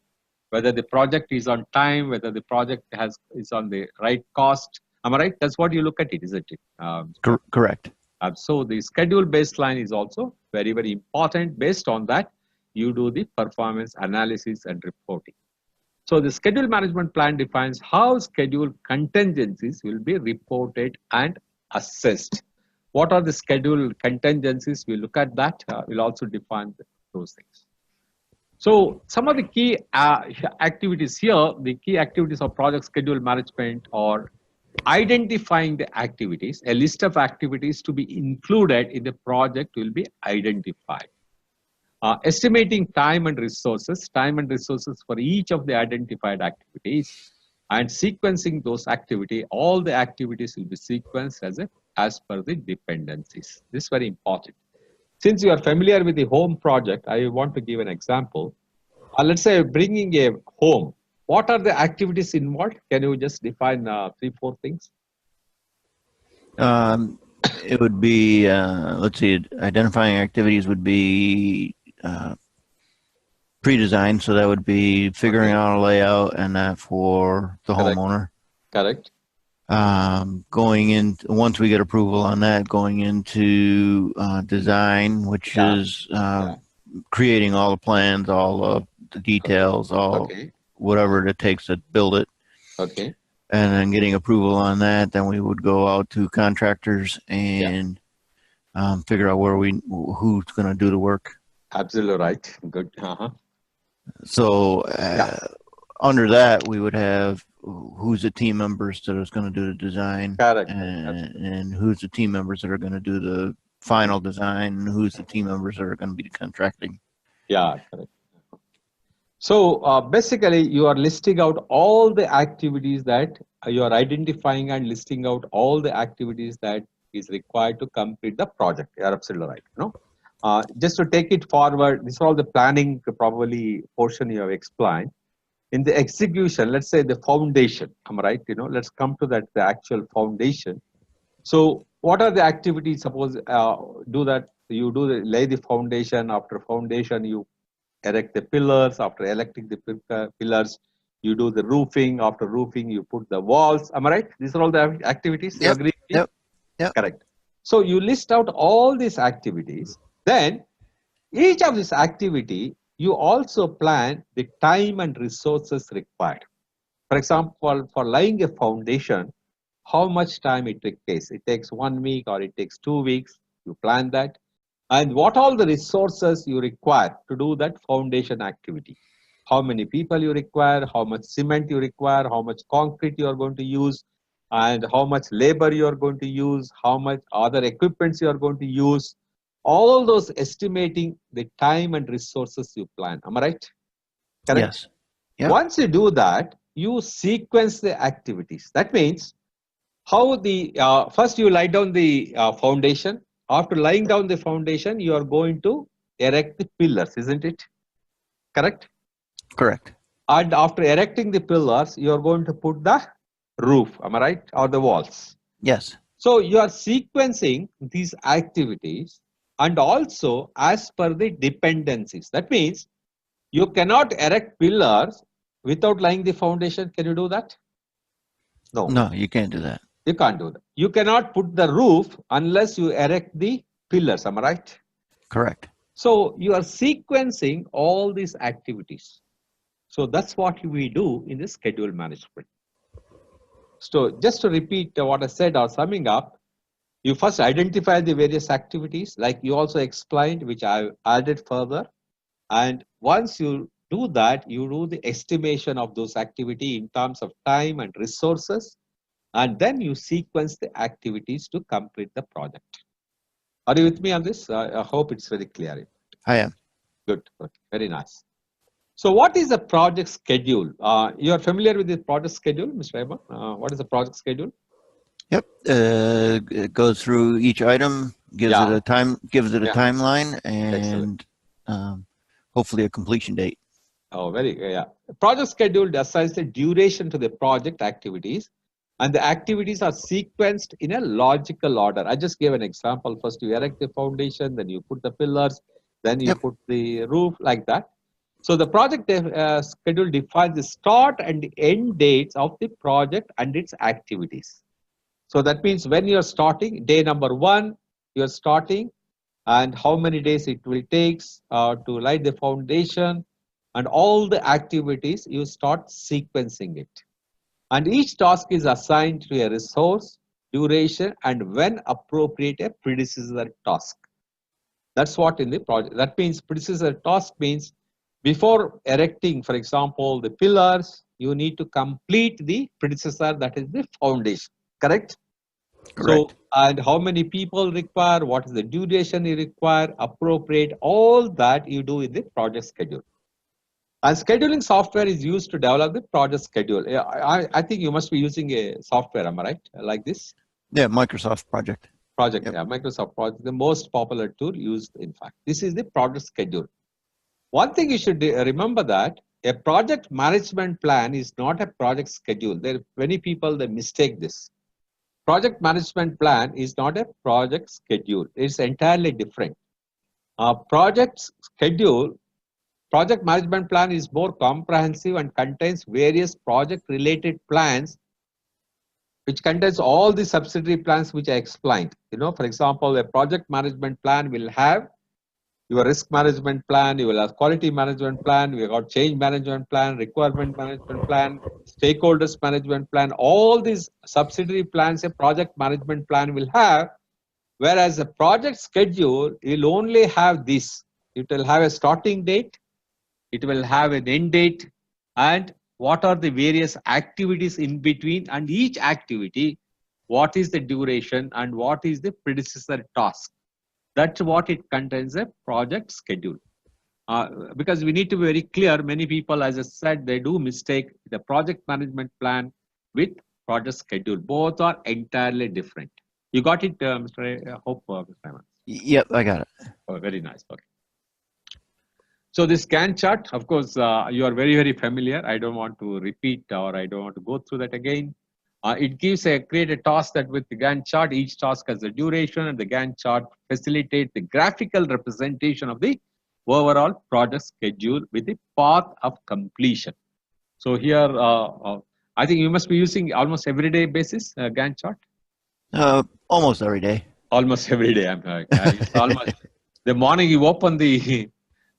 whether the project is on time, whether the project is on the right cost, am I right? That's what you look at it, isn't it? Correct. So the schedule baseline is also very, very important. Based on that, you do the performance analysis and reporting. So the schedule management plan defines how schedule contingencies will be reported and assessed. What are the schedule contingencies? We'll look at that. We'll also define those things. So some of the key activities here, the key activities of project schedule management are identifying the activities. A list of activities to be included in the project will be identified. Estimating time and resources for each of the identified activities, and sequencing those activities. All the activities will be sequenced as per the dependencies. This is very important. Since you are familiar with the home project, I want to give an example. Let's say bringing a home. What are the activities involved? Can you just define 3-4 things? It would be, let's see, identifying activities would be pre-design, so that would be figuring out a layout and that for the homeowner. Correct. Going in, once we get approval on that, going into design, which is creating all the plans, all of the details, all whatever it takes to build it. Okay. And then getting approval on that, then we would go out to contractors and figure out who's going to do the work. Absolutely right. Good. So under that, we would have who's the team members that is going to do the design, and who's the team members that are going to do the final design, and who's the team members that are going to be contracting. Yeah, correct. So basically, you are listing out all the activities that you are identifying and listing out all the activities that is required to complete the project. You are absolutely right. Just to take it forward, these are all the planning probably portion you have explained. In the execution, let's say the foundation, am I right? Let's come to that, the actual foundation. So what are the activities? Suppose lay the foundation. After foundation, you erect the pillars. After erecting the pillars, you do the roofing. After roofing, you put the walls. Am I right? These are all the activities. You agree? Yep. Correct. So you list out all these activities. Then each of these activity, you also plan the time and resources required. For example, for laying a foundation, how much time it takes? It takes 1 week or it takes 2 weeks. You plan that. And what all the resources you require to do that foundation activity. How many people you require, how much cement you require, how much concrete you are going to use, and how much labor you are going to use, how much other equipments you are going to use. All those estimating the time and resources you plan. Am I right? Correct? Yes. Yep. Once you do that, you sequence the activities. That means how the first you lie down the foundation. After lying down the foundation, you are going to erect the pillars, isn't it? Correct? Correct. And after erecting the pillars, you are going to put the roof, am I right? Or the walls. Yes. So you are sequencing these activities and also as per the dependencies. That means you cannot erect pillars without laying the foundation. Can you do that? No. No, you can't do that. You can't do that. You cannot put the roof unless you erect the pillars. Am I right? Correct. So you are sequencing all these activities. So that's what we do in the schedule management. So just to repeat what I said or summing up, you first identify the various activities like you also explained, which I added further. And once you do that, you do the estimation of those activity in terms of time and resources. And then you sequence the activities to complete the project. Are you with me on this? I hope it's very clear. I am. Good. Okay. Very nice. So what is the project schedule? You are familiar with the project schedule, Mr. Eba? What is the project schedule? Yep. It goes through each item, gives it a timeline, and hopefully a completion date. Oh, yeah. Project schedule assigns the duration to the project activities, and the activities are sequenced in a logical order. I just gave an example. First, you erect the foundation, then you put the pillars, then you put the roof, like that. So the project schedule defines the start and the end dates of the project and its activities. So that means when you're starting, day number 1, you're starting, and how many days it will take to lay the foundation, and all the activities, you start sequencing it. And each task is assigned to a resource, duration, and when appropriate, a predecessor task. That's what in the project. That means predecessor task means before erecting, for example, the pillars, you need to complete the predecessor, that is the foundation. Correct? Correct. So, and how many people require, what is the duration you require, appropriate, all that you do in the project schedule. And scheduling software is used to develop the project schedule. I think you must be using a software, am I right? Like this? Yeah, Microsoft Project. Microsoft Project, the most popular tool used, in fact. This is the project schedule. One thing you should remember that a project management plan is not a project schedule. There are many people that mistake this. Project management plan is not a project schedule. It's entirely different. Project management plan is more comprehensive and contains various project related plans, which contains all the subsidiary plans which I explained. For example, a project management plan will have your risk management plan, you will have quality management plan, we got change management plan, requirement management plan, stakeholders management plan. All these subsidiary plans a project management plan will have, whereas a project schedule will only have this. It will have a starting date, it will have an end date, and what are the various activities in between, and each activity, what is the duration and what is the predecessor task. That's what it contains, a project schedule. Because we need to be very clear, many people, as I said, they do mistake the project management plan with project schedule. Both are entirely different. You got it, Mr. I hope, Mr. Simon. Yep, I got it. Oh, very nice. Okay. So this Gantt chart, of course, you are very, very familiar. I don't want to repeat or I don't want to go through that again. It create a task that with the Gantt chart, each task has a duration, and the Gantt chart facilitates the graphical representation of the overall project schedule with the path of completion. So here, I think you must be using almost everyday basis Gantt chart. Almost every day. Almost every day. Almost the morning you open the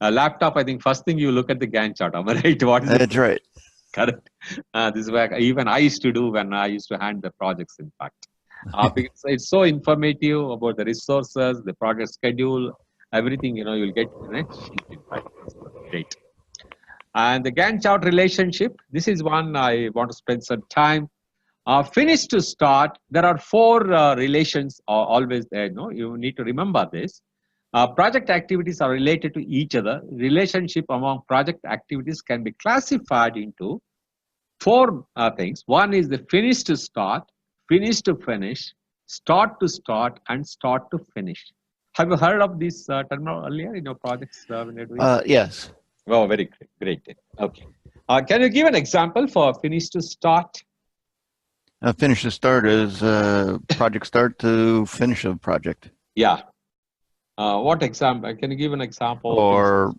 laptop, I think first thing you look at the Gantt chart. Am I right? What is That's right. Correct. This is what even I used to do when I used to hand the projects, in fact. Because it's so informative about the resources, the project schedule, everything, you'll get in a sheet, in fact. Great. And the Gantt chart relationship, this is one I want to spend some time. Finish to start, there are 4 relations always there. You need to remember this. Project activities are related to each other. Relationship among project activities can be classified into four things. One is the finish to start, finish to finish, start to start, and start to finish. Have you heard of this term earlier in your projects when you're doing? Yes. Oh, very great. Okay. Can you give an example for finish to start? Finish to start is project start to finish a project. Yeah. What example? Can you give an example? Or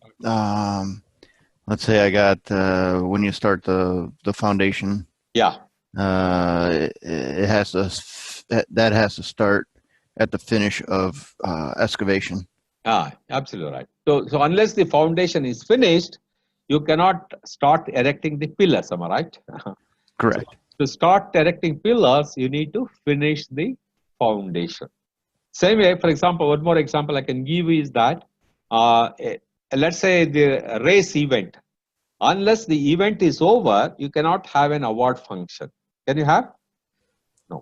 let's say I got when you start the foundation. Yeah. It has to that has to start at the finish of excavation. Absolutely right. So unless the foundation is finished, you cannot start erecting the pillars. Am I right? Correct. So to start erecting pillars, you need to finish the foundation. Same way, for example, one more example I can give is that let's say the race event. Unless the event is over, you cannot have an award function. Can you have? No.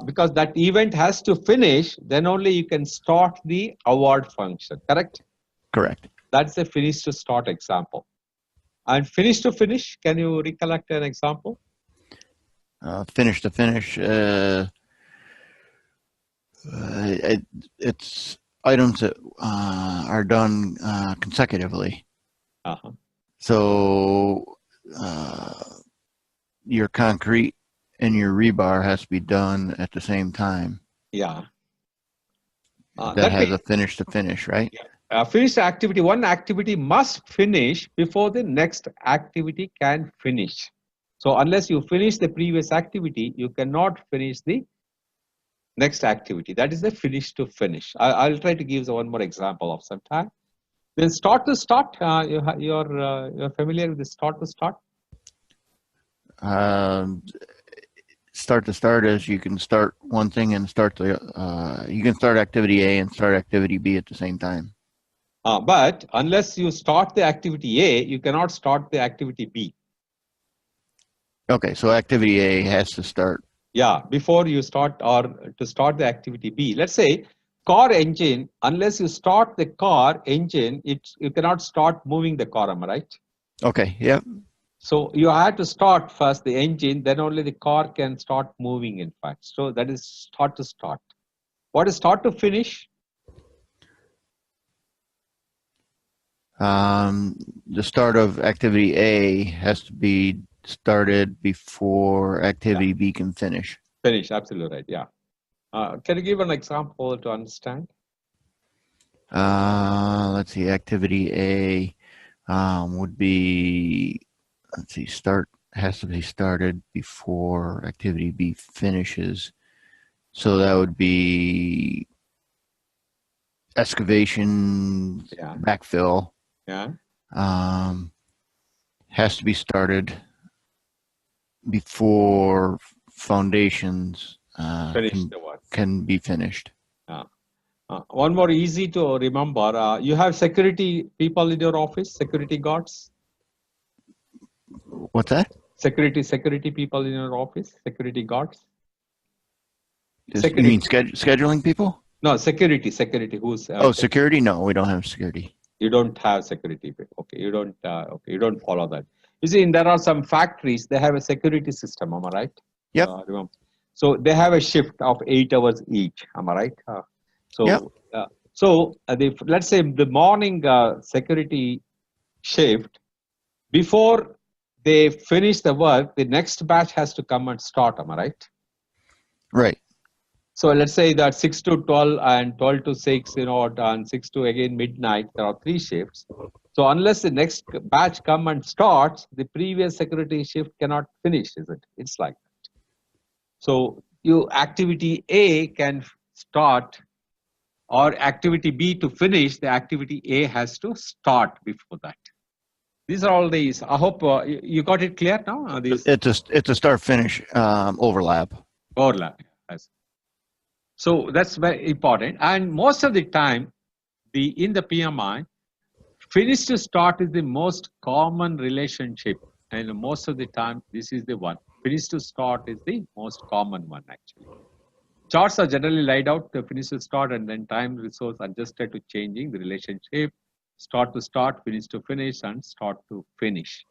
Because that event has to finish, then only you can start the award function. Correct? Correct. That's a finish to start example. And finish to finish, can you recollect an example? Finish to finish. It's items that are done consecutively. Uh-huh. So your concrete and your rebar has to be done at the same time. Yeah. That has a finish to finish, right? Yeah. Finish activity. One activity must finish before the next activity can finish. So unless you finish the previous activity, you cannot finish the next activity. That is the finish to finish. I'll try to give one more example of some time. Then start to start. You're familiar with the start to start? Start to start is you can start one thing and start the you can start activity A and start activity B at the same time. But unless you start the activity A, you cannot start the activity B. Okay, so activity A has to start. Yeah, before you start or to start the activity B. Let's say car engine, unless you start the car engine, you cannot start moving the car, am I right? Okay, yep. So you have to start first the engine, then only the car can start moving, in fact. So that is start to start. What is start to finish? The start of activity A has to be started before activity B can finish. Finish, absolutely right, yeah. Can you give an example to understand? Let's see, activity A would be, let's see, start has to be started before activity B finishes. So that would be excavation, backfill. Yeah. Has to be started before foundations can be finished. One more easy to remember. You have security people in your office, security guards? What's that? Security people in your office, security guards? You mean scheduling people? No, security. Who's? Security? No, we don't have security. You don't have security people. Okay, you don't. Okay, you don't follow that. You see, there are some factories. They have a security system. Am I right? Yep. Remember. So they have a shift of 8 hours each. Am I right? Let's say the morning security shift, before they finish the work, the next batch has to come and start. Am I right? Right. So let's say that 6 to 12 and 12 to 6, and 6 to again midnight, there are 3 shifts. So unless the next batch come and starts, the previous security shift cannot finish, is it? It's like that. So you activity A can start, or activity B to finish, the activity A has to start before that. These are all these. I hope you got it clear now. It's a start finish overlap. Overlap. Yes. So that's very important. And most of the time, in the PMI, finish to start is the most common relationship. And most of the time, this is the one. Finish to start is the most common one, actually. Charts are generally laid out to finish to start and then time resource adjusted to changing the relationship. Start to start, finish to finish, and start to finish.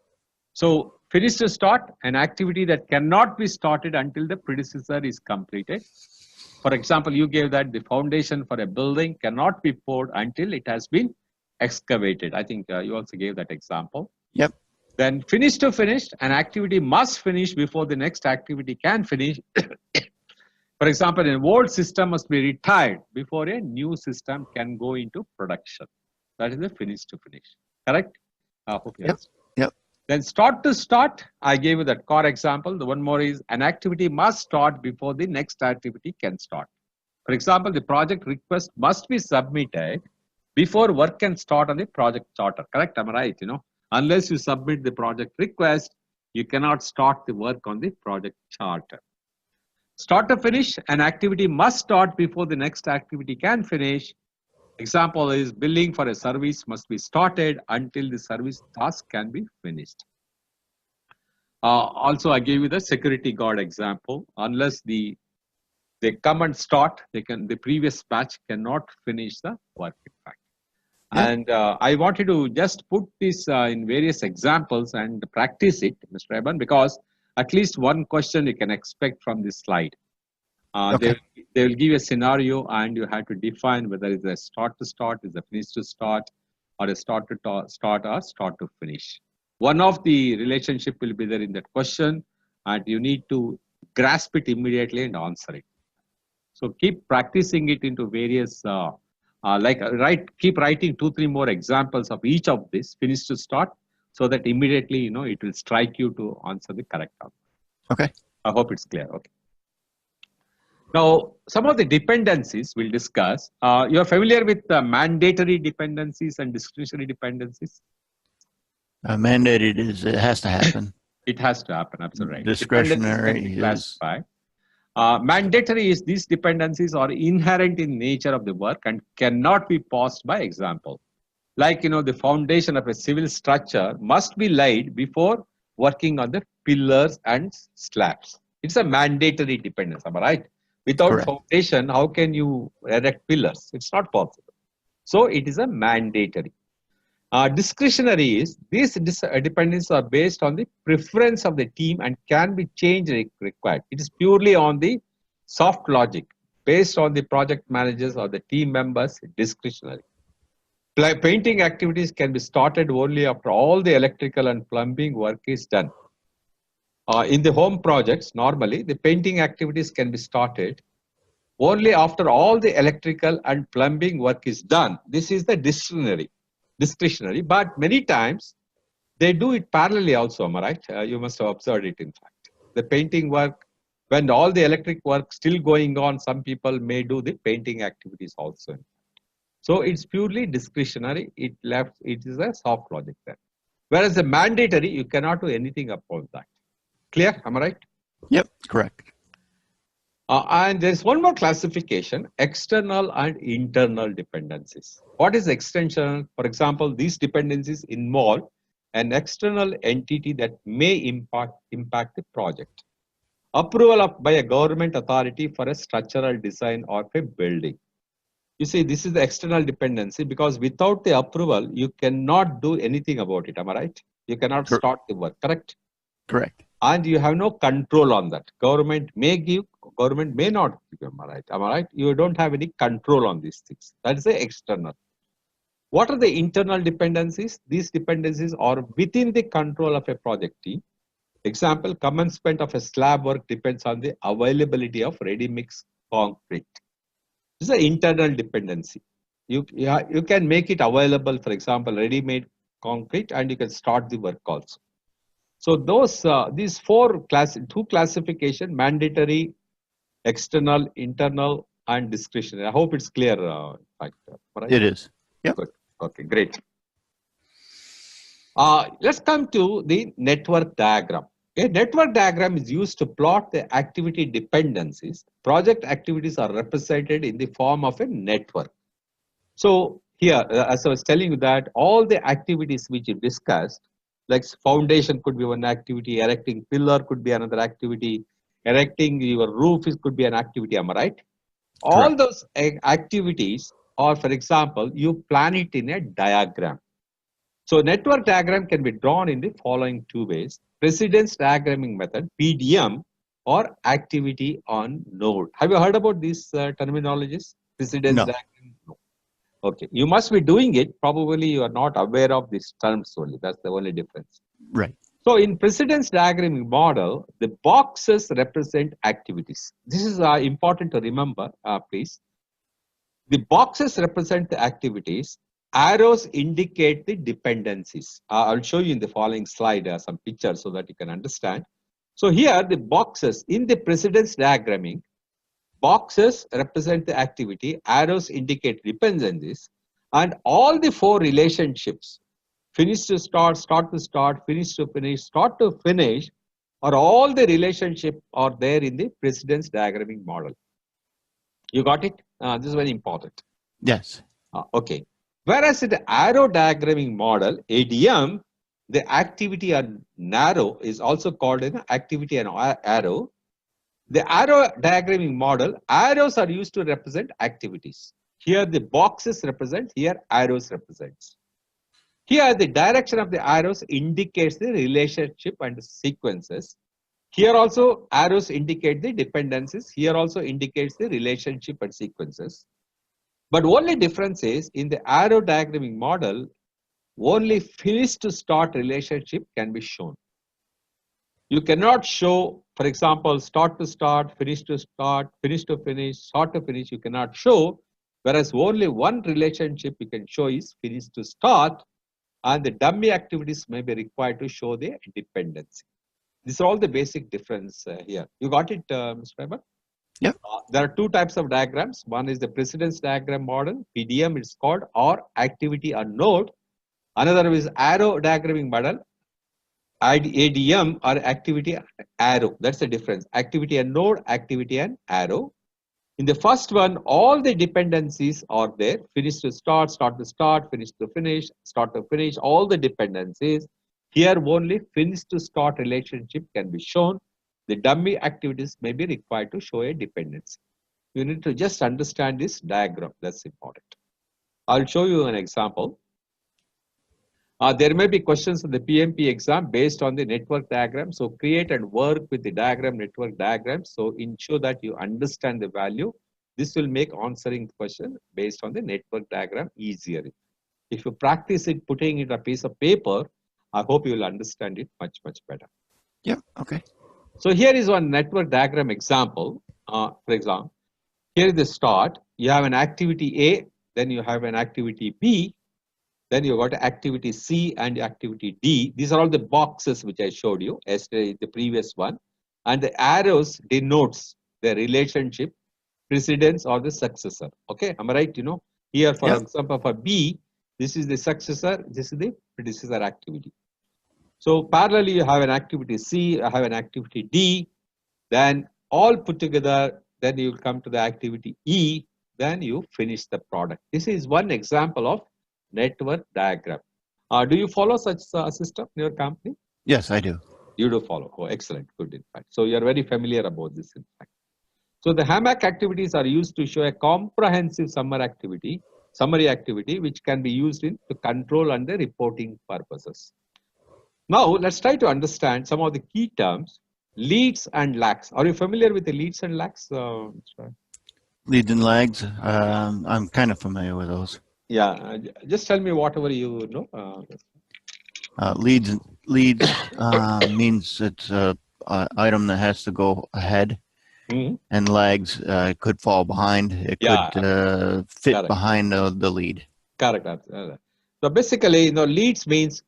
So finish to start, an activity that cannot be started until the predecessor is completed. For example, you gave that the foundation for a building cannot be poured until it has been excavated. I think you also gave that example. Yep. Then finish to finished, an activity must finish before the next activity can finish. For example, an old system must be retired before a new system can go into production. That is the finish to finish. Correct? I hope you understand. Yep. Then start to start, I gave you that core example. The one more is an activity must start before the next activity can start. For example, the project request must be submitted before work can start on the project charter. Correct? Am I right? Unless you submit the project request, you cannot start the work on the project charter. Start to finish, an activity must start before the next activity can finish. Example is billing for a service must be started until the service task can be finished. Also, I gave you the security guard example. Unless they come and start, the previous batch cannot finish the work, in fact. Yep. And I wanted to just put this in various examples and practice it, Mr. Eban, because at least one question you can expect from this slide. Okay. They will give you a scenario and you have to define whether it's a start to start, is a finish to start, or a start to start or start to finish. One of the relationship will be there in that question and you need to grasp it immediately and answer it. So keep practicing it into various, keep writing 2-3 more examples of each of this, finish to start, so that immediately, it will strike you to answer the correct answer. Okay. I hope it's clear. Okay. Now, some of the dependencies we'll discuss. You're familiar with mandatory dependencies and discretionary dependencies? Mandated is it has to happen. It has to happen, absolutely right. Discretionary is mandatory is these dependencies are inherent in nature of the work and cannot be paused by example. Like, the foundation of a civil structure must be laid before working on the pillars and slabs. It's a mandatory dependence, am I right? Without correct. Foundation, how can you erect pillars? It's not possible. So it is a mandatory. Discretionary is these dependencies are based on the preference of the team and can be changed if required. It is purely on the soft logic based on the project managers or the team members. Discretionary. Painting activities can be started only after all the electrical and plumbing work is done. In the home projects, normally the painting activities can be started only after all the electrical and plumbing work is done. This is the discretionary, but many times they do it parallelly also, am I right? You must have observed it, in fact. The painting work, when all the electric work still going on, some people may do the painting activities also. So it's purely discretionary. It is a soft logic there. Whereas the mandatory, you cannot do anything about that. Clear? Am I right? Yep, correct. And there's one more classification, external and internal dependencies. What is extension? For example, these dependencies involve an external entity that may impact the project. Approval by a government authority for a structural design of a building. You see, this is the external dependency because without the approval, you cannot do anything about it. Am I right? You cannot start the work, correct? Correct. And you have no control on that. Government may give, government may not give. Am I right? Am I right? You don't have any control on these things. That is the external. What are the internal dependencies? These dependencies are within the control of a project team. Example, commencement of a slab work depends on the availability of ready-mix concrete. This is an internal dependency. You can make it available, for example, ready-made concrete, and you can start the work also. So these two classification: mandatory, external, internal, and discretionary. I hope it's clear. In fact, right? It is. Yep. Good. Okay, great. Let's come to the network diagram. A network diagram is used to plot the activity dependencies. Project activities are represented in the form of a network. So here, as I was telling you that all the activities which you discussed, like foundation could be one activity, erecting pillar could be another activity, erecting your roof could be an activity, am I right? All those activities, or for example, you plan it in a diagram. So network diagram can be drawn in the following two ways: precedence diagramming method, PDM, or activity on node. Have you heard about these terminologies? Precedence No. diagram? No. Okay, you must be doing it. Probably you are not aware of these terms only. That's the only difference. Right. So in precedence diagramming model, the boxes represent activities. This is important to remember, please. The boxes represent the activities. Arrows indicate the dependencies. I'll show you in the following slide some pictures so that you can understand. So here the boxes in the precedence diagramming, boxes represent the activity, arrows indicate dependencies, and all the four relationships, finish to start, start to start, finish to finish, start to finish, or all the relationship are there in the precedence diagramming model. You got it? This is very important. Yes. Okay. Whereas in the arrow diagramming model, ADM, the activity on narrow is also called an activity on arrow. The arrow diagramming model, arrows are used to represent activities. Here the boxes represent, here arrows represents. Here the direction of the arrows indicates the relationship and sequences. Here also arrows indicate the dependencies. Here also indicates the relationship and sequences. But only difference is in the arrow diagramming model, only finish to start relationship can be shown. You cannot show, for example, start to start, finish to start, finish to finish, start to finish, you cannot show. Whereas only one relationship you can show is finish to start, and the dummy activities may be required to show the dependency. These are all the basic difference here. You got it, Mr. Weber? Yep. There are two types of diagrams. One is the precedence diagram model, PDM it's called, or activity on node. Another is arrow diagramming model, ADM, or activity arrow. That's the difference. Activity and node, activity and arrow. In the first one, all the dependencies are there. Finish to start, start to start, finish to finish, start to finish, all the dependencies. Here only finish to start relationship can be shown. The dummy activities may be required to show a dependency. You need to just understand this diagram. That's important. I'll show you an example. There may be questions in the PMP exam based on the network diagram. So create and work with the diagram, network diagram. So ensure that you understand the value. This will make answering the question based on the network diagram easier. If you practice it, putting it on a piece of paper, I hope you will understand it much, much better. Yeah, okay. So here is one network diagram example. For example, here is the start. You have an activity A, then you have an activity B, then you got activity C and activity D. These are all the boxes which I showed you yesterday, the previous one. And the arrows denotes the relationship, precedence, or the successor. Okay, am I right? You know, here for example for B, this is the successor, this is the predecessor activity. So parallelly, you have an activity C, you have an activity D, then all put together, then you come to the activity E, then you finish the product. This is one example of network diagram. Do you follow such a system in your company? Yes, I do. You do follow. Oh, excellent. Good, in fact. So you are very familiar about this, in fact. So the hammock activities are used to show a comprehensive summary activity, which can be used to control and the reporting purposes. Now, let's try to understand some of the key terms, leads and lags. Are you familiar with the leads and lags? Leads and lags, I'm kind of familiar with those. Yeah, just tell me whatever you know. Leads means it's an item that has to go ahead, and lags could fall behind. It could fit behind the lead. Correct. So basically, leads means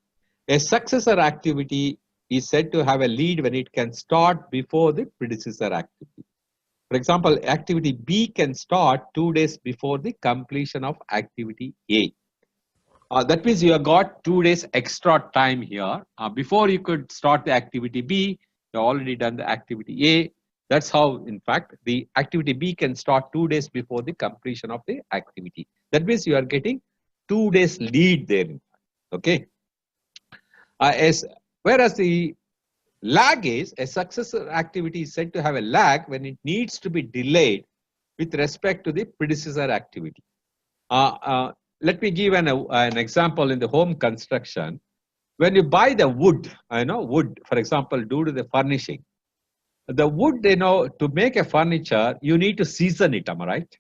a successor activity is said to have a lead when it can start before the predecessor activity. For example, activity B can start 2 days before the completion of activity A. That means you have got 2 days extra time here. Before you could start the activity B, you have already done the activity A. That's how, in fact, the activity B can start 2 days before the completion of the activity. That means you are getting 2 days lead there. Okay. Whereas the lag is a successor activity is said to have a lag when it needs to be delayed with respect to the predecessor activity. let me give an example in the home construction. When you buy the wood, wood, for example, due to the furnishing, the wood, to make a furniture, you need to season it, am I right?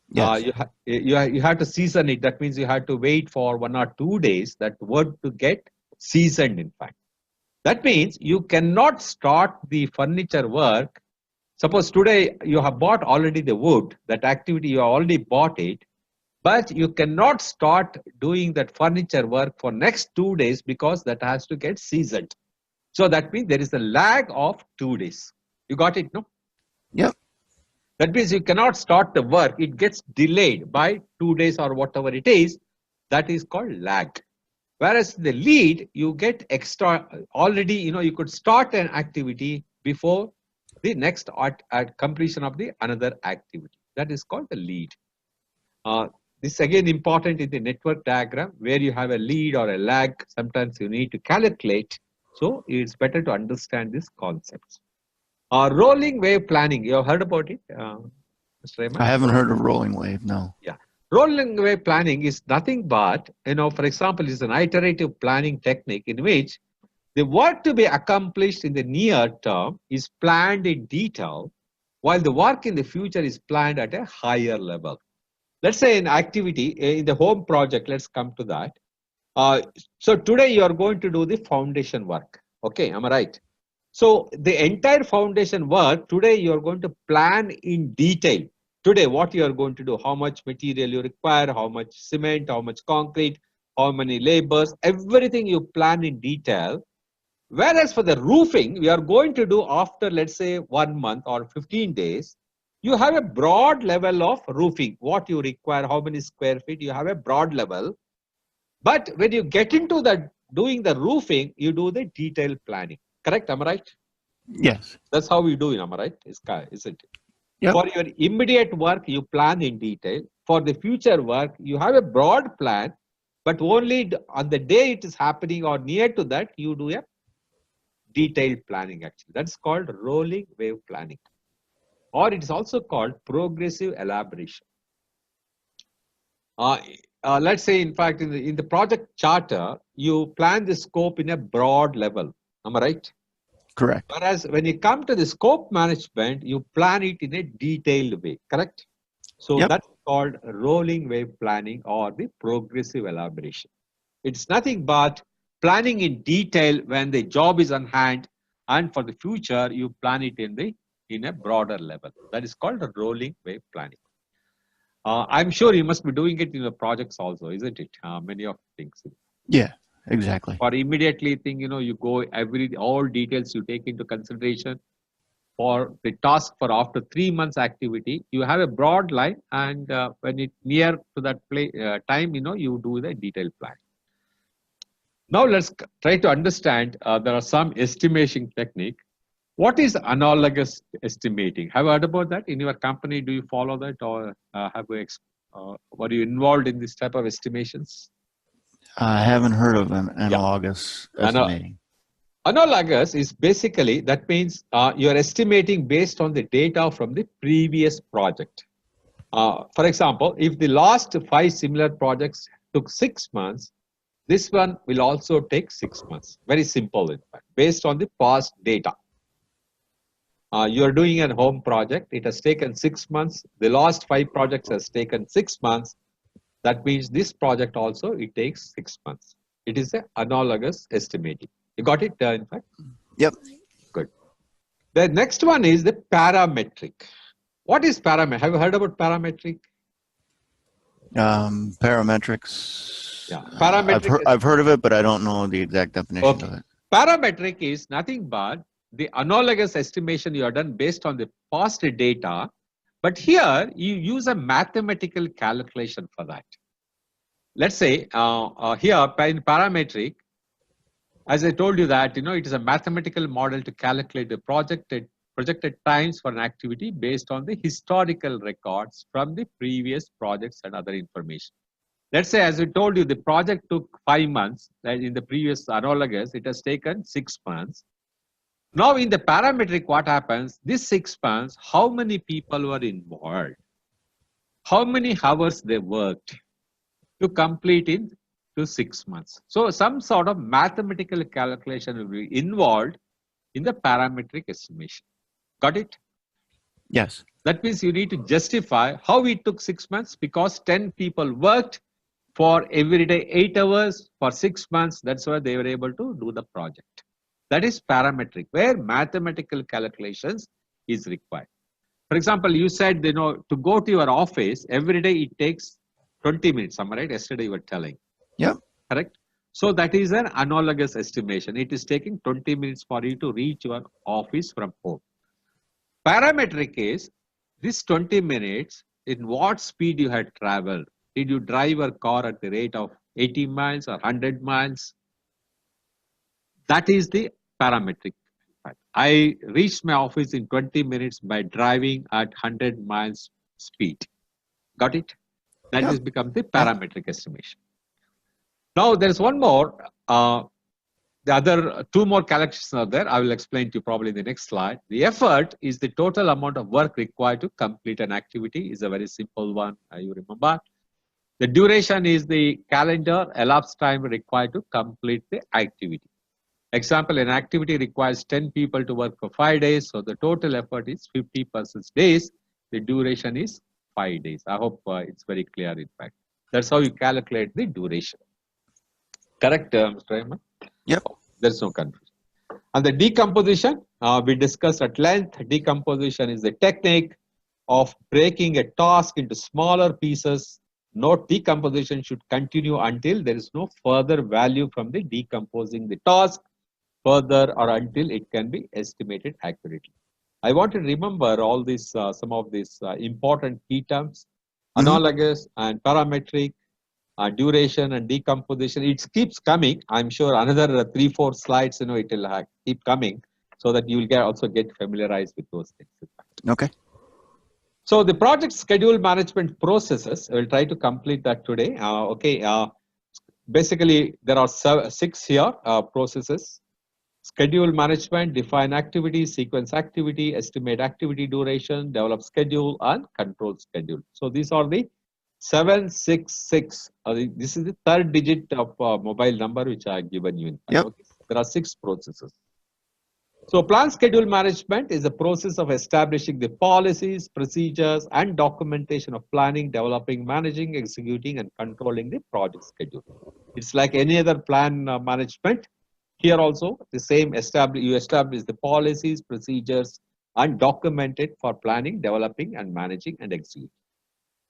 Yes. You have to season it. That means you have to wait for 1 or 2 days that wood to get seasoned, in fact. That means you cannot start the furniture work. Suppose today you have bought already the wood, that activity you have already bought it, but you cannot start doing that furniture work for next 2 days because that has to get seasoned. So that means there is a lag of 2 days. You got it, no? Yep. That means you cannot start the work. It gets delayed by 2 days or whatever it is. That is called lag. Whereas the lead, you get extra already, you could start an activity before the next completion of the another activity. That is called the lead. This again important in the network diagram where you have a lead or a lag. Sometimes you need to calculate. So it's better to understand these concepts. Rolling wave planning. You have heard about it, Mr. Raymond? I haven't heard of rolling wave, no. Yeah. Rolling wave planning is nothing but, for example, is an iterative planning technique in which the work to be accomplished in the near term is planned in detail, while the work in the future is planned at a higher level. Let's say an activity in the home project, let's come to that. So today you are going to do the foundation work. Okay, am I right? So the entire foundation work, today you are going to plan in detail. Today, what you are going to do, how much material you require, how much cement, how much concrete, how many labors, everything you plan in detail. Whereas for the roofing, we are going to do after, let's say, 1 month or 15 days, you have a broad level of roofing, what you require, how many square feet, you have a broad level. But when you get into that doing the roofing, you do the detailed planning. Correct? Am I right? Yes. That's how we do it. Am I right? Isn't it? Yep. For your immediate work, you plan in detail. For the future work, you have a broad plan, but only on the day it is happening or near to that, you do a detailed planning actually. That's called rolling wave planning. Or it is also called progressive elaboration. Let's say, in fact, in the project charter, you plan the scope in a broad level. Am I right? Correct. Whereas when you come to the scope management, you plan it in a detailed way. Correct? So Yep. that's called rolling wave planning or the progressive elaboration. It's nothing but planning in detail when the job is on hand, and for the future, you plan it in a broader level. That is called a rolling wave planning. I'm sure you must be doing it in your projects also, isn't it? Many of things. Yeah, exactly. For immediately thing, you go all details you take into consideration. For the task for after 3 months activity, you have a broad line, and when it near to that time, you do the detailed plan. Now let's try to understand. There are some estimation technique. What is analogous estimating? Have you heard about that in your company? Do you follow that, or were you involved in this type of estimations? I haven't heard of an analogous estimating. Analogous is basically, that means you're estimating based on the data from the previous project. For example, if the last 5 similar projects took 6 months, this one will also take 6 months. Very simple, in fact, based on the past data. You're doing a home project. It has taken 6 months. The last 5 projects has taken 6 months. That means this project also, it takes 6 months. It is an analogous estimating. You got it, in fact? Yep. Good. The next one is the parametric. What is parametric? Have you heard about parametric? Parametrics. Yeah. Parametric. I've heard of it, but I don't know the exact definition of it. Parametric is nothing but the analogous estimation you have done based on the past data, but here you use a mathematical calculation for that. Let's say here in parametric, as I told you that, it is a mathematical model to calculate the projected times for an activity based on the historical records from the previous projects and other information. Let's say, as I told you, the project took 5 months. In the previous analogous, it has taken 6 months. Now, in the parametric, what happens? This 6 months, how many people were involved? How many hours they worked? to complete in to 6 months. So some sort of mathematical calculation will be involved in the parametric estimation. Got it? Yes. That means you need to justify how it took 6 months because 10 people worked for every day 8 hours for 6 months. That's why they were able to do the project. That is parametric, where mathematical calculations is required. For example, you said, to go to your office every day, it takes 20 minutes. Am I right? Yesterday you were telling. Yep. Correct? So that is an analogous estimation. It is taking 20 minutes for you to reach your office from home. Parametric is this 20 minutes, in what speed you had traveled. Did you drive your car at the rate of 80 miles or 100 miles? That is the parametric. I reached my office in 20 minutes by driving at 100 miles speed. Got it? That Yep. is become the parametric estimation. Now there's one more. The other two more calculations are there. I will explain to you probably in the next slide. The effort is the total amount of work required to complete an activity. Is a very simple one. You remember. The duration is the calendar elapsed time required to complete the activity. Example, an activity requires 10 people to work for 5 days. So the total effort is 50% days. The duration is 5 days. I hope it's very clear in fact. That's how you calculate the duration. Correct, Mr. Rahman? Yep. There's no confusion. And the decomposition, we discussed at length. Decomposition is the technique of breaking a task into smaller pieces. Note, decomposition should continue until there is no further value from the decomposing the task further or until it can be estimated accurately. I want to remember all these, some of these important key terms, analogous and parametric, duration and decomposition. It keeps coming. I'm sure another 3-4 slides, it will keep coming so that you will also get familiarized with those things. Okay. So the project schedule management processes, we'll try to complete that today. Basically, there are 6 here processes. Schedule management, define activity, sequence activity, estimate activity duration, develop schedule, and control schedule. So these are the 766. This is the third digit of mobile number which I have given you. Yep. Okay. There are 6 processes. So plan schedule management is a process of establishing the policies, procedures, and documentation of planning, developing, managing, executing, and controlling the project schedule. It's like any other plan management. Here also, the same you establish the policies, procedures, and document it for planning, developing, and managing and executing.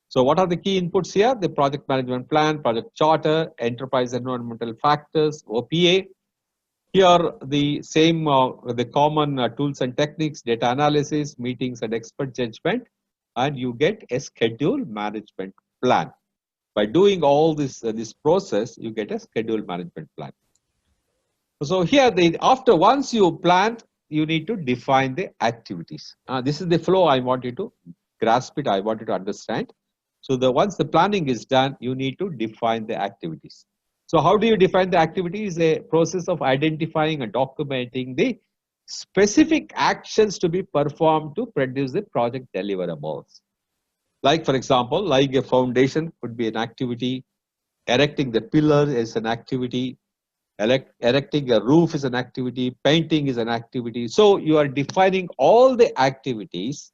So what are the key inputs here? The project management plan, project charter, enterprise environmental factors, OPA. Here, the same, the common tools and techniques, data analysis, meetings, and expert judgment, and you get a schedule management plan. By doing all this process, you get a schedule management plan. So here, once you plan, you need to define the activities. This is the flow I want you to grasp it. I want you to understand. So once the planning is done, you need to define the activities. So how do you define the activities? A process of identifying and documenting the specific actions to be performed to produce the project deliverables. Like, for example, laying a foundation could be an activity. Erecting the pillar is an activity. Erecting a roof is an activity. Painting is an activity. So you are defining all the activities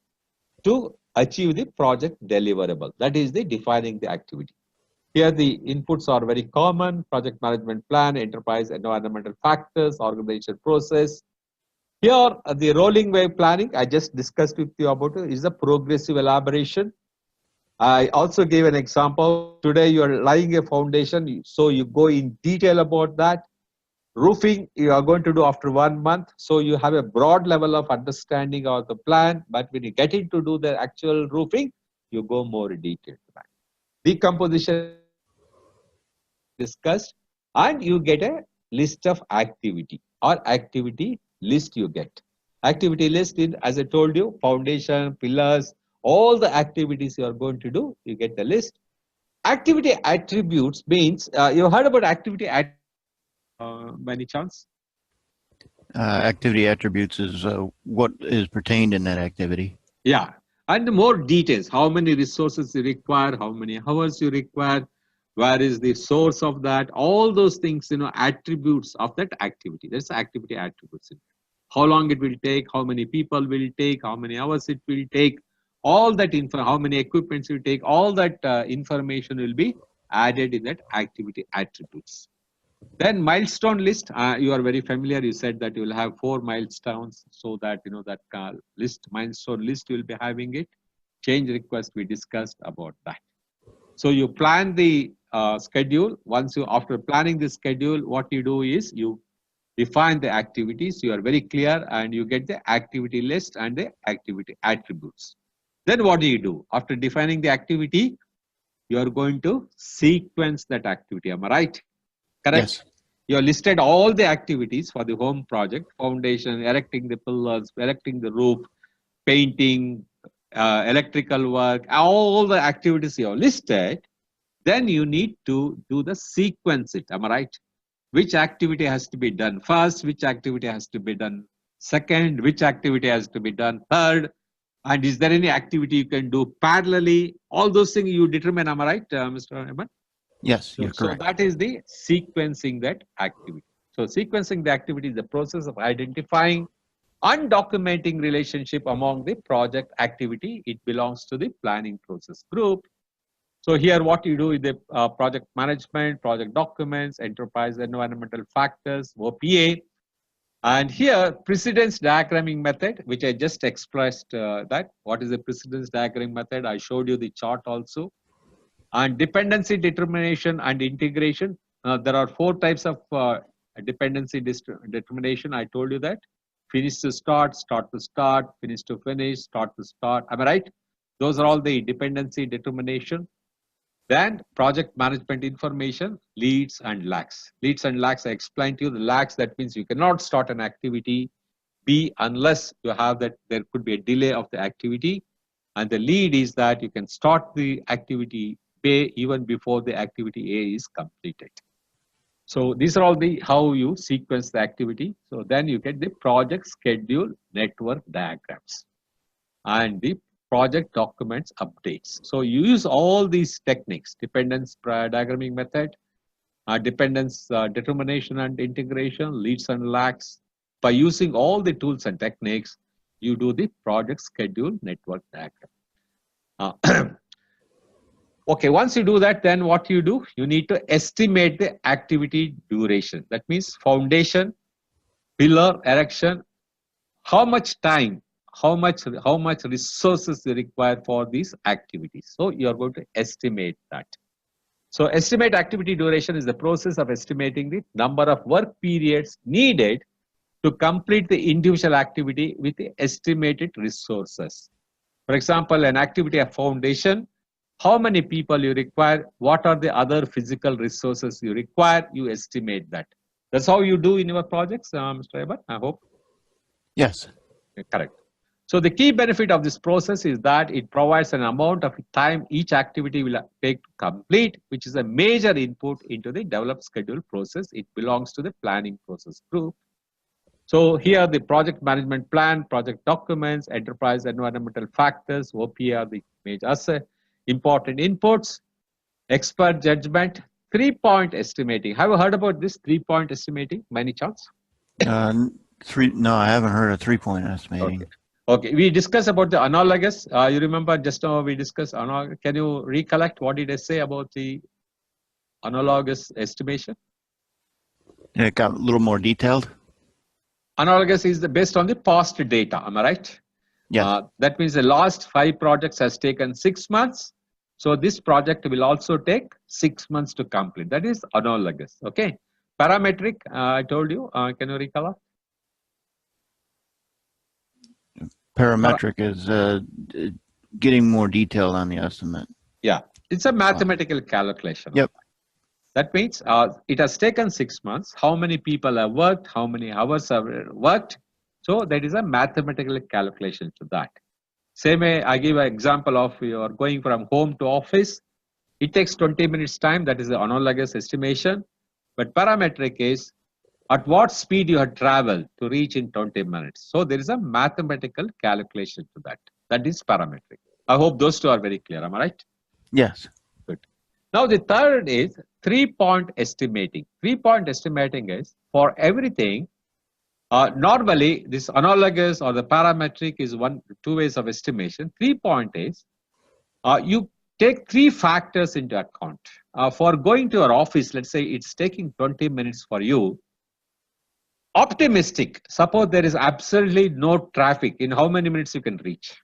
to achieve the project deliverable. That is the defining the activity. Here the inputs are very common: project management plan, enterprise environmental factors, organization process. Here the rolling wave planning I just discussed with you about is the progressive elaboration. I also gave an example. Today you are laying a foundation, so you go in detail about that. Roofing you are going to do after 1 month, so you have a broad level of understanding of the plan, but when you get into do the actual roofing, you go more detailed. Decomposition discussed, and you get a list of activity or activity list you get. Activity list in, as I told you, foundation, pillars, all the activities you are going to do, you get the list. Activity attributes means, you heard about activity attributes by any chance? Activity attributes is what is pertained in that activity. Yeah, and more details, how many resources you require, how many hours you require, where is the source of that, all those things, attributes of that activity. That's activity attributes. How long it will take, how many people will take, how many hours it will take, all that info, how many equipments will take, all that information will be added in that activity attributes. Then milestone list, you are very familiar. You said that you will have 4 milestones, so that that milestone list you will be having it. Change request, we discussed about that. So you plan the schedule. After planning the schedule, what you do is you define the activities. You are very clear, and you get the activity list and the activity attributes. Then what do you do? After defining the activity, you are going to sequence that activity. Am I right? Correct? Yes. You have listed all the activities for the home project: foundation, erecting the pillars, erecting the roof, painting, electrical work, all the activities you have listed. Then you need to do the sequence it. Am I right? Which activity has to be done first, which activity has to be done second, which activity has to be done third, and is there any activity you can do parallelly? All those things you determine. Am I right, Mr. Ahmed? Yes, you're correct. So that is the sequencing that activity. So sequencing the activity is the process of identifying and documenting relationship among the project activity. It belongs to the planning process group. So here what you do is the project management, project documents, enterprise environmental factors, OPA. And here precedence diagramming method, which I just expressed that. What is the precedence diagramming method? I showed you the chart also. And dependency determination and integration. There are 4 types of dependency determination. I told you that. Finish to start, start to start, finish to finish, start to start. Am I right? Those are all the dependency determination. Then project management information, leads and lags. Leads and lags, I explained to you. The lags, that means you cannot start an activity B unless you have that there could be a delay of the activity. And the lead is that you can start the activity B even before the activity A is completed. So these are all the how you sequence the activity. So then you get the project schedule network diagrams and the project documents updates. So you use all these techniques: dependence diagramming method, dependence determination and integration, leads and lags. By using all the tools and techniques, you do the project schedule network diagram. Okay, once you do that, then what you do? You need to estimate the activity duration. That means foundation, pillar erection, how much time, how much resources you require for these activities. So you are going to estimate that. So estimate activity duration is the process of estimating the number of work periods needed to complete the individual activity with the estimated resources. For example, an activity of foundation, how many people you require, what are the other physical resources you require, you estimate that. That's how you do in your projects, Mr. Eber, I hope. Yes. Correct. So the key benefit of this process is that it provides an amount of time each activity will take to complete, which is a major input into the developed schedule process. It belongs to the planning process group. So here the project management plan, project documents, enterprise environmental factors, OPA are the major important inputs, expert judgment, 3-point estimating. Have you heard about this 3-point estimating by any chance? No, I haven't heard of 3-point estimating. Okay, we discussed about the analogous. You remember just now we discussed analogous. Can you recollect what did I say about the analogous estimation? It got a little more detailed. Analogous is based on the past data. Am I right? Yes. That means the last 5 projects has taken 6 months. So this project will also take 6 months to complete. That is analogous. Okay. Parametric, I told you. Can you recall? Parametric is getting more detailed on the estimate. Yeah, it's a mathematical calculation. Yep. That means it has taken 6 months. How many people have worked? How many hours have worked? So that is a mathematical calculation to that. Same way, I give an example of you are going from home to office. It takes 20 minutes time. That is the analogous estimation. But parametric is at what speed you have traveled to reach in 20 minutes. So there is a mathematical calculation to that. That is parametric. I hope those two are very clear. Am I right? Yes. Good. Now the third is 3-point estimating. 3-point estimating is for everything. Normally, this analogous or the parametric is two ways of estimation. 3-point is you take 3 factors into account. For going to your office, let's say it's taking 20 minutes for you. Optimistic, suppose there is absolutely no traffic, in how many minutes you can reach?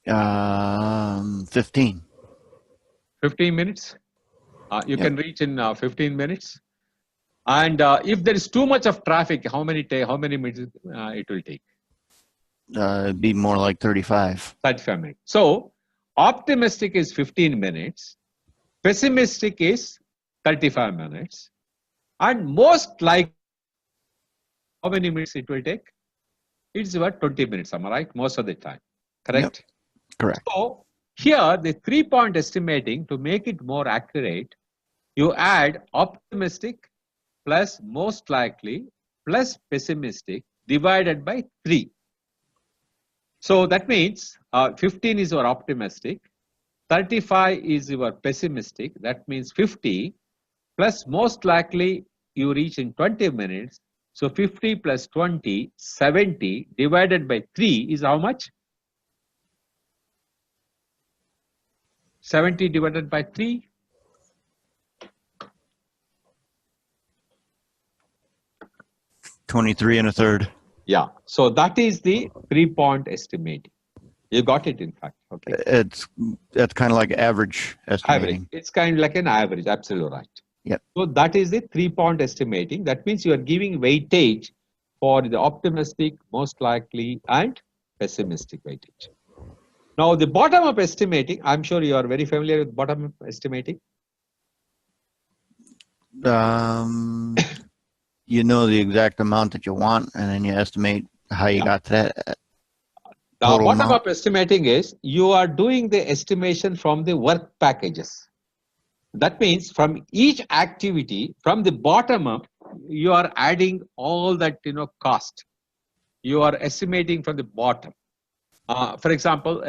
15. 15 minutes. You can reach in 15 minutes. And if there is too much of traffic, how many minutes it will take? It'd be more like 35. 35 minutes. So optimistic is 15 minutes. Pessimistic is 35 minutes. And most likely, how many minutes it will take? It's about 20 minutes, am I right? Most of the time. Correct? Yep. Correct. So here, the 3-point estimating, to make it more accurate, you add optimistic plus most likely plus pessimistic divided by 3. So that means 15 is your optimistic, 35 is your pessimistic, that means 50 plus most likely you reach in 20 minutes. So 50 plus 20, 70 divided by 3 is how much? 70 divided by 3. 23 1/3. Yeah. So that is the 3-point estimating. You got it, in fact. Okay. That's kind of like average estimating. Average. It's kind of like an average. Absolutely right. Yep. So that is the 3-point estimating. That means you are giving weightage for the optimistic, most likely, and pessimistic weightage. Now the bottom-up estimating, I'm sure you are very familiar with bottom-up estimating. You know the exact amount that you want, and then you estimate how you got to that. Now, bottom-up estimating is you are doing the estimation from the work packages. That means from each activity, from the bottom up, you are adding all that cost. You are estimating from the bottom. For example,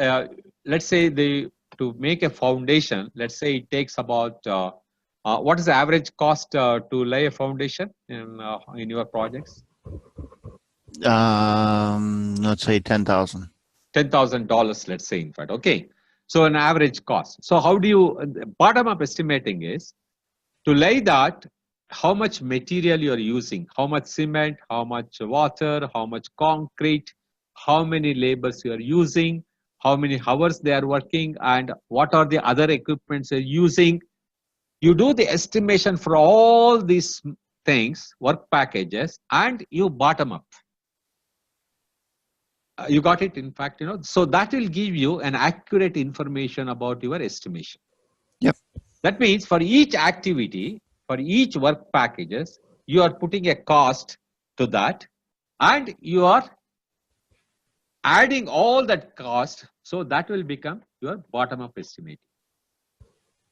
let's say to make a foundation, let's say it takes about what is the average cost to lay a foundation in your projects? Let's say $10,000. $10,000, let's say, in fact. Okay. So an average cost. So how do you, bottom up estimating is to lay that, how much material you are using, how much cement, how much water, how much concrete, how many laborers you are using, how many hours they are working, and what are the other equipments you're using. You do the estimation for all these things, work packages, and you bottom up. You got it, in fact, so that will give you an accurate information about your estimation. Yep. That means for each activity, for each work packages, you are putting a cost to that, and you are adding all that cost, so that will become your bottom-up estimating.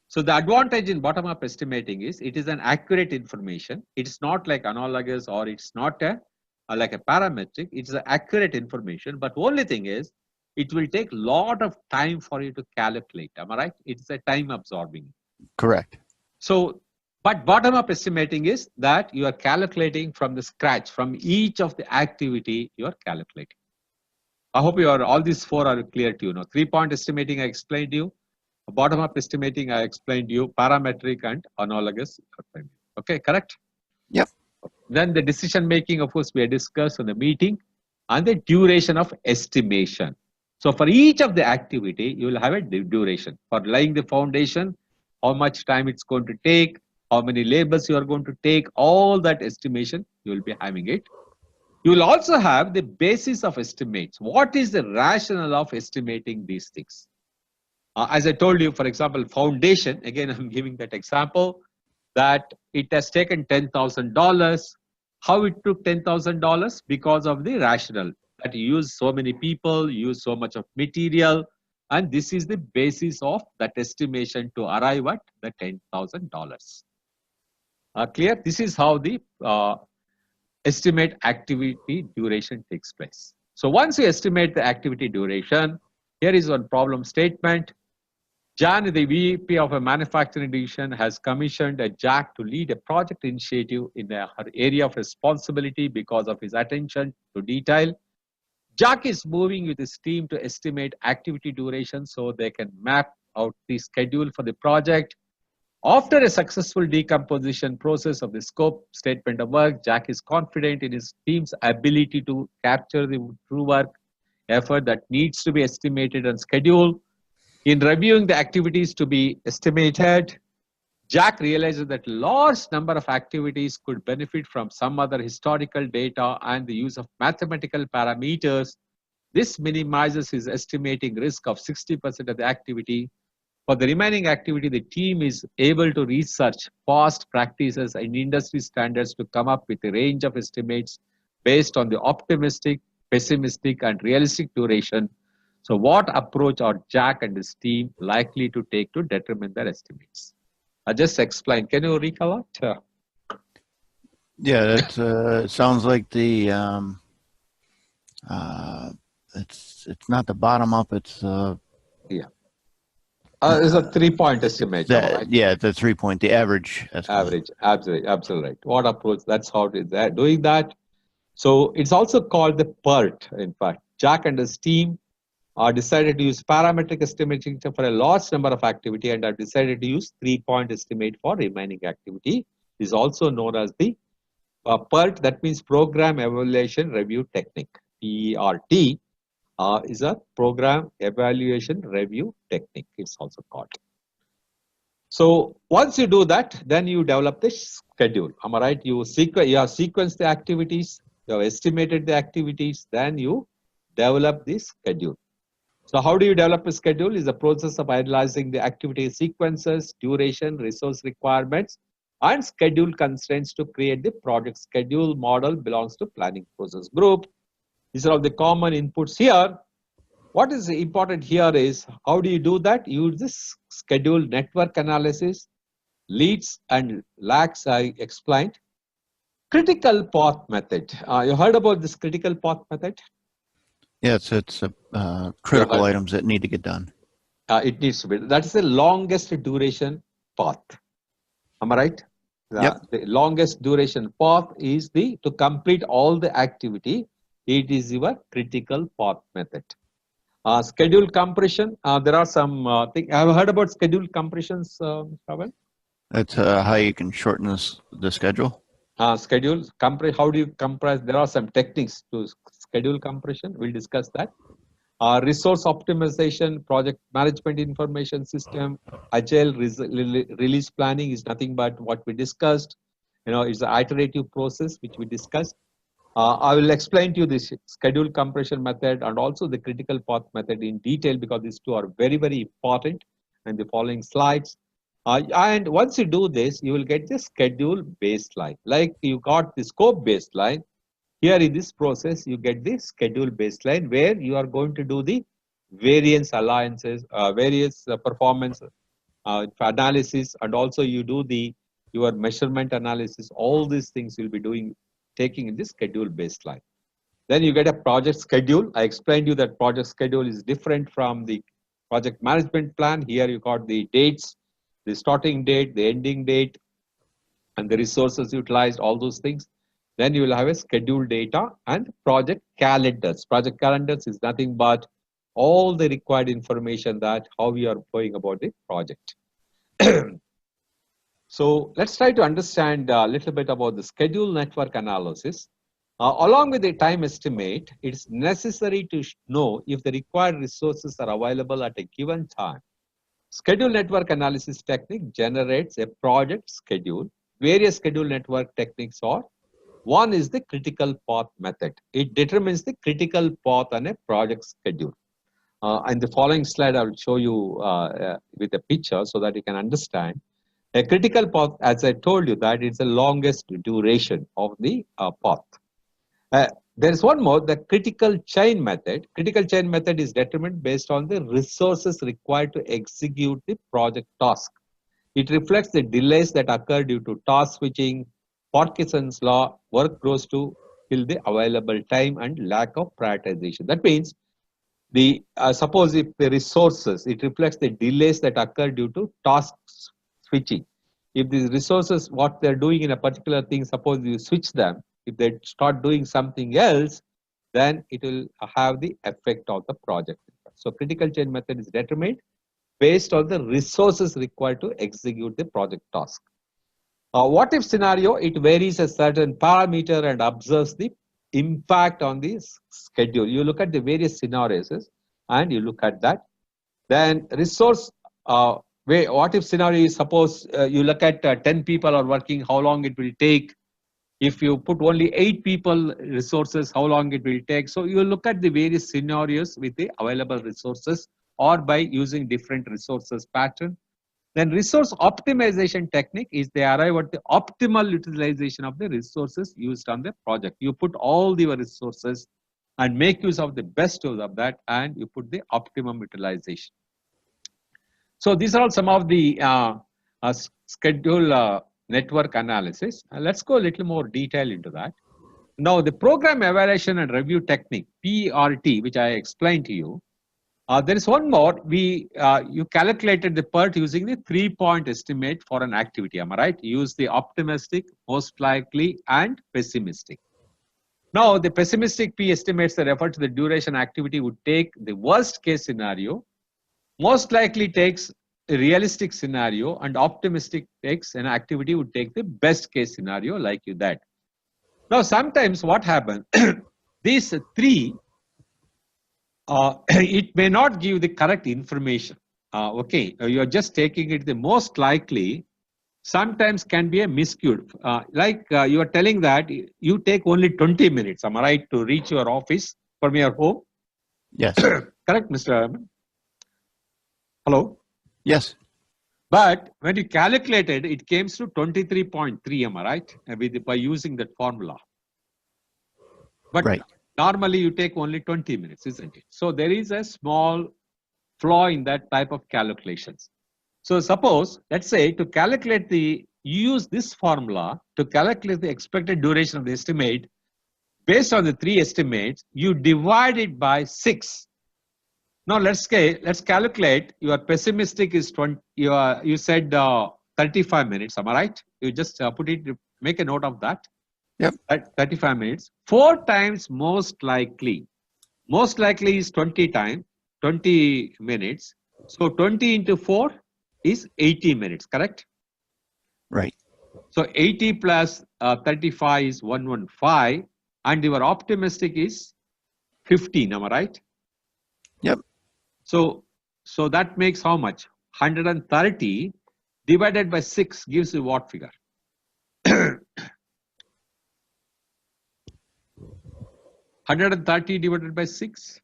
So the advantage in bottom-up estimating is it is an accurate information. It's not like analogous, or it's not like a parametric. It's an accurate information, but only thing is it will take a lot of time for you to calculate. Am I right? It's a time absorbing. Correct. So, but bottom-up estimating is that you are calculating from the scratch, from each of the activity you are calculating. I hope all these 4 are clear to you. 3-point estimating I explained to you. Bottom-up estimating I explained to you. Parametric and analogous. Okay, correct? Yep. Then the decision making, of course, we discussed in the meeting, and the duration of estimation. So for each of the activity, you will have a duration. For laying the foundation, how much time it's going to take, how many labors you are going to take, all that estimation, you will be having it. You will also have the basis of estimates. What is the rationale of estimating these things? As I told you, for example, foundation, again, I'm giving that example, that it has taken $10,000. How it took $10,000? Because of the rationale that you use so many people, you use so much of material, and this is the basis of that estimation to arrive at the $10,000. Clear? This is how the estimate activity duration takes place. So once you estimate the activity duration, here is one problem statement. Jan, the VP of a manufacturing division, has commissioned a Jack to lead a project initiative in her area of responsibility because of his attention to detail. Jack is moving with his team to estimate activity duration so they can map out the schedule for the project. After a successful decomposition process of the scope statement of work, Jack is confident in his team's ability to capture the true work effort that needs to be estimated and scheduled. In reviewing the activities to be estimated, Jack realizes that large number of activities could benefit from some other historical data and the use of mathematical parameters. This minimizes his estimating risk of 60% of the activity. For the remaining activity, the team is able to research past practices and industry standards to come up with a range of estimates based on the optimistic, pessimistic, and realistic duration. So what approach are Jack and his team likely to take to determine their estimates? I just explained. Can you recall it? Yeah, that sounds like the it's not the bottom up. It's yeah. It's a 3-point estimate. Right? Yeah, the 3-point, the average. Average, absolutely right. What approach? That's how it is doing that. So it's also called the PERT. In fact, Jack and his team decided to use parametric estimating for a large number of activity and have decided to use 3-point estimate for remaining activity. It is also known as the PERT, that means Program Evaluation Review Technique. PERT is a Program Evaluation Review Technique, it's also called. So once you do that, then you develop the schedule. Am I right? You have sequenced the activities, you have estimated the activities, then you develop the schedule. So how do you develop a schedule? Is the process of analyzing the activity sequences, duration, resource requirements, and schedule constraints to create the project schedule. Model belongs to planning process group. These are all the common inputs here. What is important here is how do you do that? Use this schedule network analysis, leads and lags I explained. Critical path method. You heard about this critical path method? Yes, it's critical items that need to get done. It needs to be. That is the longest duration path. Am I right? Yep. The longest duration path is to complete all the activity. It is your critical path method. Schedule compression. There are some things. Have you heard about schedule compressions, Shravan? That's how you can shorten the schedule. Schedule compress. How do you compress? There are some techniques to schedule compression. We'll discuss that. Resource optimization, project management information system, agile release planning is nothing but what we discussed. It's an iterative process which we discussed. I will explain to you this schedule compression method and also the critical path method in detail because these two are very, very important in the following slides. And once you do this, you will get the schedule baseline. Like you got the scope baseline. Here in this process, you get the schedule baseline where you are going to do the variance alliances, various performance analysis, and also you do your measurement analysis. All these things you'll be taking in the schedule baseline. Then you get a project schedule. I explained to you that project schedule is different from the project management plan. Here you got the dates, the starting date, the ending date, and the resources utilized, all those things. Then you will have a schedule data and project calendars. Project calendars is nothing but all the required information that how we are going about the project. So let's try to understand a little bit about the schedule network analysis. Along with the time estimate, it's necessary to know if the required resources are available at a given time. Schedule network analysis technique generates a project schedule. Various schedule network techniques are: one is the critical path method. It determines the critical path on a project schedule. In the following slide, I will show you with a picture so that you can understand. A critical path, as I told you, that it's the longest duration of the path. There is one more, the critical chain method. Critical chain method is determined based on the resources required to execute the project task. It reflects the delays that occur due to task switching, Parkinson's law, work grows to fill the available time, and lack of prioritization. That means suppose if the resources, it reflects the delays that occur due to task switching. If these resources, what they're doing in a particular thing, suppose you switch them, if they start doing something else, then it will have the effect of the project. So critical change method is determined based on the resources required to execute the project task. What if scenario, it varies a certain parameter and observes the impact on the schedule. You look at the various scenarios and you look at that. Then resource, what if scenario is, suppose you look at 10 people are working, how long it will take. If you put only 8 people resources, how long it will take. So you look at the various scenarios with the available resources or by using different resources pattern. Then resource optimization technique is they arrive at the optimal utilization of the resources used on the project. You put all your resources and make use of the best of that, and you put the optimum utilization. So these are all some of the schedule network analysis. Let's go a little more detail into that. Now the program evaluation and review technique, PRT, which I explained to you. There is one more. You calculated the PERT using the 3-point estimate for an activity. Am I right? Use the optimistic, most likely, and pessimistic. Now the pessimistic P estimates that refer to the duration activity would take the worst case scenario. Most likely takes a realistic scenario, and optimistic takes an activity would take the best case scenario like that. Now sometimes what happens, these three, it may not give the correct information. Okay, you're just taking it the most likely, sometimes can be a miscued. You are telling that you take only 20 minutes, am I right, to reach your office from your home? Yes. Correct, Mr. Arman? Hello? Yes. But when you calculated, it came to 23.3, am I right? By using that formula. But right. Normally you take only 20 minutes, isn't it? So there is a small flaw in that type of calculations. So suppose, let's say to calculate you use this formula to calculate the expected duration of the estimate. Based on the 3 estimates, you divide it by 6. Now let's calculate. Your pessimistic is 20. You said 35 minutes. Am I right? You just make a note of that. Yep. 35 minutes. 4 times most likely. Most likely is 20 minutes. So 20 into 4 is 80 minutes. Correct? Right. So 80 plus 35 is 115, and your optimistic is 15. Am I right? Yep. So that makes how much? 130 divided by 6 gives you what figure? 130 divided by 6.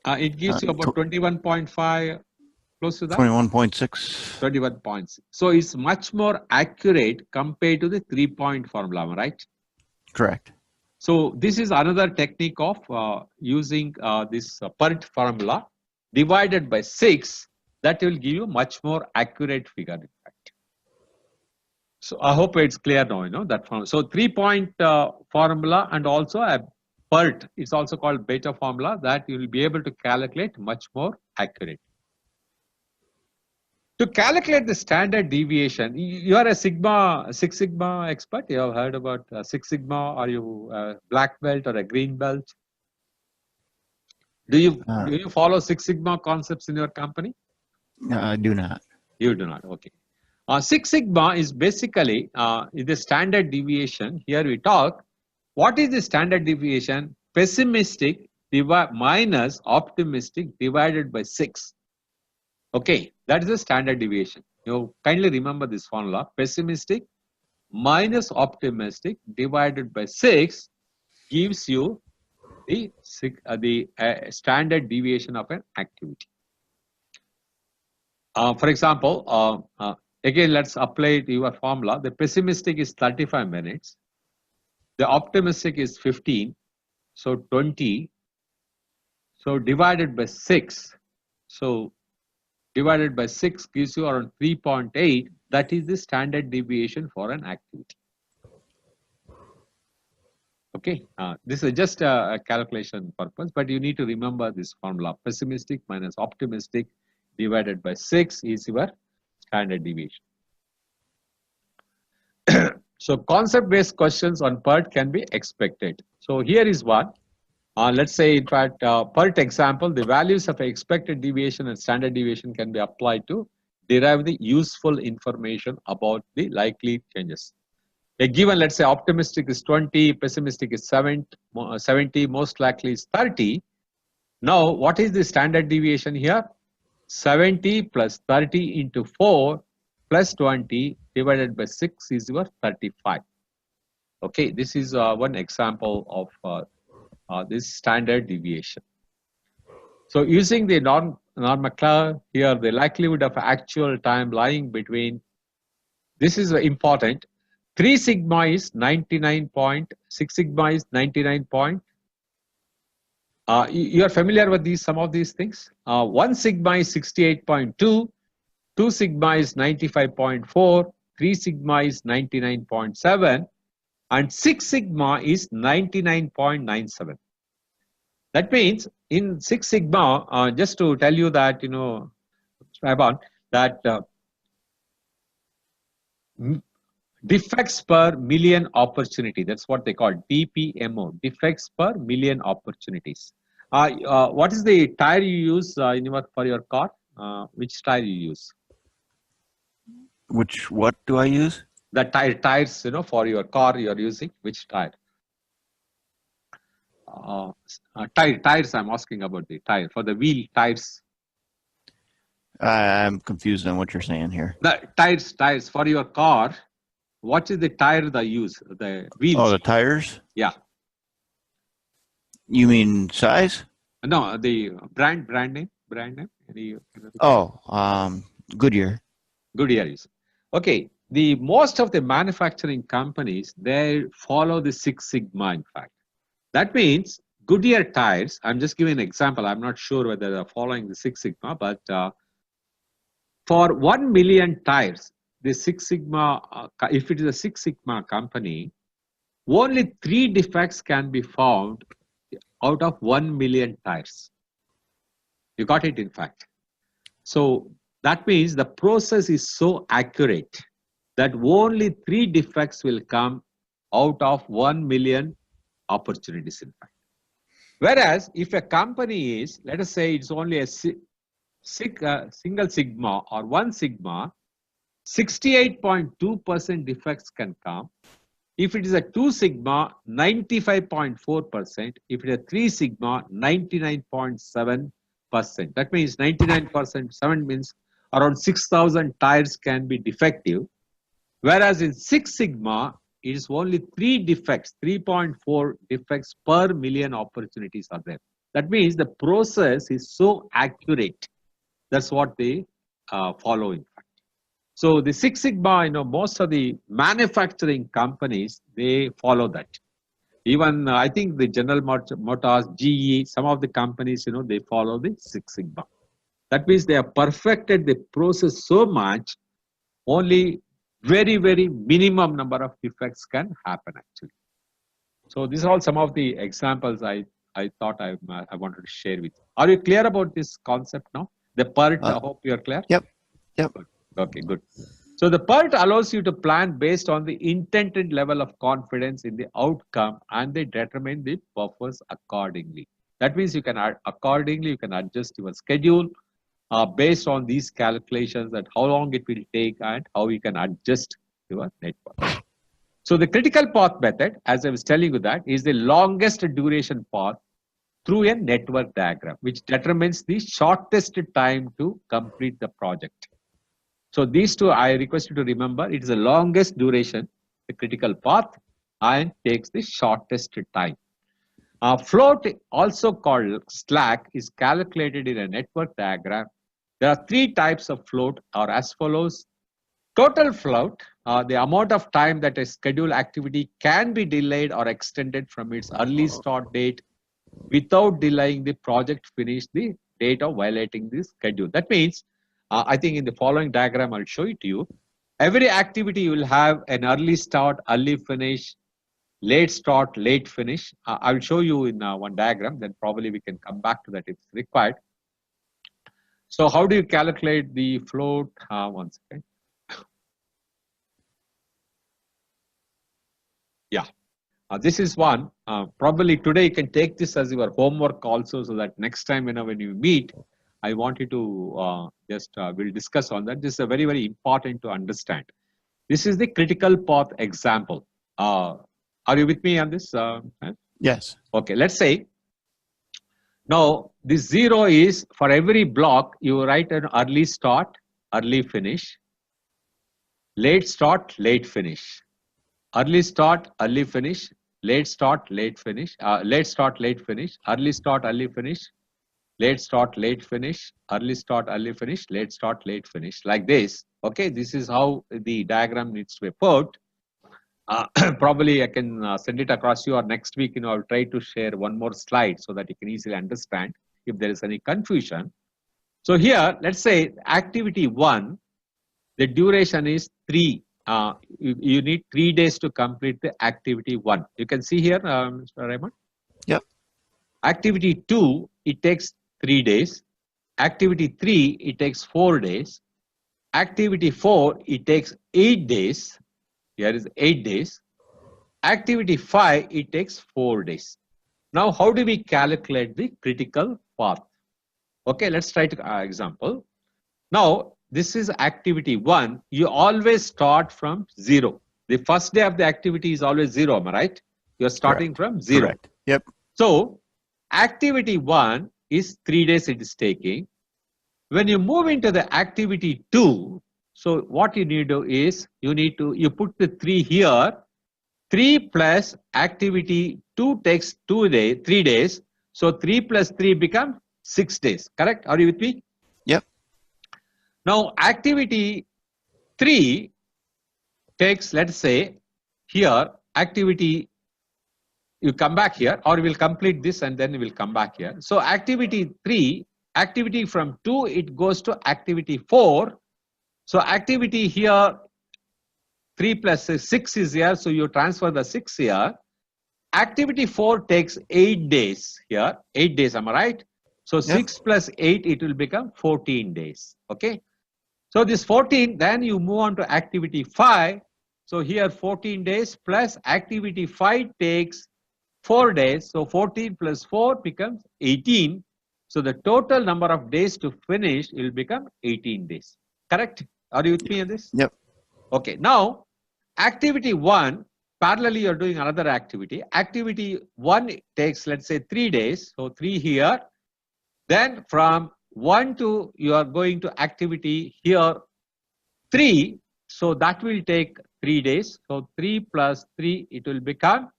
It gives you about 21.5, close to that. 21.6. 21.6. So it's much more accurate compared to the 3-point formula, right? Correct. So this is another technique of using this PERT formula divided by 6. That will give you much more accurate figure, in fact. So I hope it's clear now, that formula. So 3-point formula and also a PERT, it's also called beta formula, that you will be able to calculate much more accurate. To calculate the standard deviation, you are a Six Sigma expert. You have heard about Six Sigma. Are you a black belt or a green belt? Do you follow Six Sigma concepts in your company? I do not. You do not. Okay. Six Sigma is basically the standard deviation. Here we talk. What is the standard deviation? Pessimistic minus optimistic divided by 6. Okay, that is the standard deviation. You kindly remember this formula. Pessimistic minus optimistic divided by 6 gives you the standard deviation of an activity. For example, again, let's apply to your formula. The pessimistic is 35 minutes. The optimistic is 15. So 20. So divided by 6. So divided by 6 gives you around 3.8. That is the standard deviation for an activity. Okay, this is just a calculation purpose, but you need to remember this formula. Pessimistic minus optimistic divided by 6 is your standard deviation. So concept-based questions on PERT can be expected. So here is one. Let's say, in fact, PERT example, the values of expected deviation and standard deviation can be applied to derive the useful information about the likely changes. A given, let's say, optimistic is 20, pessimistic is 70, most likely is 30. Now, what is the standard deviation here? 70 plus 30 into 4 plus 20 divided by 6 is your 35. Okay, this is one example of this standard deviation. So using the norm here, the likelihood of actual time lying between, this is important. 3 sigma is 99 point, 6 sigma is 99 point. You are familiar with these, some of these things. 1 sigma is 68.2, 2 sigma is 95.4, 3 sigma is 99.7, and 6 sigma is 99.97. That means in 6 sigma, just to tell you that, that defects per million opportunity, that's what they call DPMO, defects per million opportunities. What is the tire you use for your car? Which tire you use? What do I use? The tires, for your car you're using, which tire? Tires, I'm asking about the tire, for the wheel tires. I'm confused on what you're saying here. The tires for your car, what is the tire they use? The wheels. Oh, the tires? Yeah. You mean size? No, the brand name. Goodyear. Goodyear is. Okay. The most of the manufacturing companies, they follow the 6 sigma, in fact. That means Goodyear tires, I'm just giving an example. I'm not sure whether they're following the 6 sigma, but for 1 million tires, the 6 sigma, if it is a 6 sigma company, only 3 defects can be found out of 1 million tires. You got it, in fact. So that means the process is so accurate that only 3 defects will come out of 1 million opportunities, in fact. Whereas if a company is, let us say it's only a single sigma or 1 sigma, 68.2% defects can come. If it is a 2 sigma, 95.4%. If it is a 3 sigma, 99.7%. That means 99%, 7 means around 6,000 tires can be defective. Whereas in 6 sigma, it is only 3 defects, 3.4 defects per million opportunities are there. That means the process is so accurate. That's what they follow, in fact. So the 6 sigma, most of the manufacturing companies, they follow that. Even I think the General Motors, GE, some of the companies, they follow the 6 sigma. That means they have perfected the process so much, only very, very minimum number of defects can happen, actually. So these are all some of the examples I thought I wanted to share with you. Are you clear about this concept now? The PERT, I hope you are clear? Yep. Good. Okay, good. So the PERT allows you to plan based on the intended level of confidence in the outcome, and they determine the buffers accordingly. That means you can adjust your schedule based on these calculations, that how long it will take and how you can adjust your network. So the critical path method, as I was telling you, that is the longest duration path through a network diagram, which determines the shortest time to complete the project. So these two, I request you to remember, it is the longest duration, the critical path, and takes the shortest time. Float, also called slack, is calculated in a network diagram. There are 3 types of float, or as follows. Total float, the amount of time that a scheduled activity can be delayed or extended from its early start date without delaying the project finish the date of violating the schedule. That means, I think in the following diagram, I'll show it to you. Every activity will have an early start, early finish, late start, late finish. I will show you in one diagram, then probably we can come back to that if required. So how do you calculate the float? One second. Yeah, this is one. Probably today you can take this as your homework also, so that next time when you meet, I want you to we'll discuss on that. This is a very, very important to understand. This is the critical path example. Are you with me on this? Yes. Okay, let's say now this 0 is for every block you write an early start, early finish, late start, late finish, early start, early finish, late start, late finish, late start, late finish, early start, early finish, late start, late finish, early start, early finish, late start, late finish, like this. Okay, this is how the diagram needs to be put. Probably I can send it across you, or next week, I'll try to share one more slide so that you can easily understand if there is any confusion. So here, let's say activity 1, the duration is 3. You need 3 days to complete the activity 1. You can see here, Mr. Raymond. Yep. Activity 2, it takes 3 days. Activity 3, it takes 4 days. Activity 4, it takes 8 days. Here is 8 days. Activity 5, it takes 4 days. Now, how do we calculate the critical path? Okay, let's try to example. Now, this is activity 1. You always start from 0. The first day of the activity is always 0, am I right? You're starting Correct. from 0. Correct. Yep. So, activity 1 is 3 days it is taking. When you move into the activity 2, so what you need to do is, you put the 3 here. 3 plus activity 2 takes 3 days. So 3 plus 3 becomes 6 days. Correct? Are you with me? Yep. Now activity 3 takes, let's say, here activity, you come back here, or we'll complete this and then we'll come back here. So activity 3, activity from 2, it goes to activity 4. So activity here, 3 plus 6 is here, so you transfer the 6 here. Activity 4 takes 8 days here, 8 days, am I right? So 6 plus 8, it will become 14 days, okay? So this 14, then you move on to activity 5. So here 14 days plus activity 5 takes 4 days. So 14 plus 4 becomes 18. So the total number of days to finish will become 18 days, correct? Are you with me on this? Yep. Okay, now activity 1, parallelly you're doing another activity. Activity 1 takes, let's say, 3 days. So 3 here. Then from 1 to, you are going to activity here 3. So that will take 3 days. So 3 plus 3, it will become,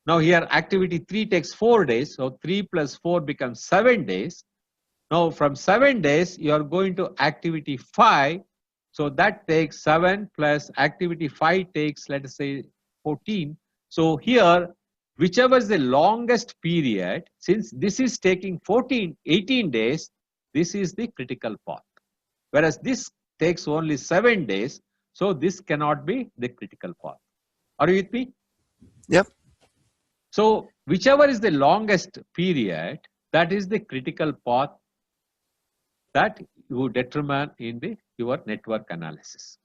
now here activity 3 takes 4 days. So 3 plus 4 becomes 7 days. Now from 7 days, you are going to activity 5. So that takes 7 plus activity 5 takes, let us say, 14. So here, whichever is the longest period, since this is taking 18 days, this is the critical path. Whereas this takes only 7 days, so this cannot be the critical path. Are you with me? Yep. So whichever is the longest period, that is the critical path that you determine in your network analysis.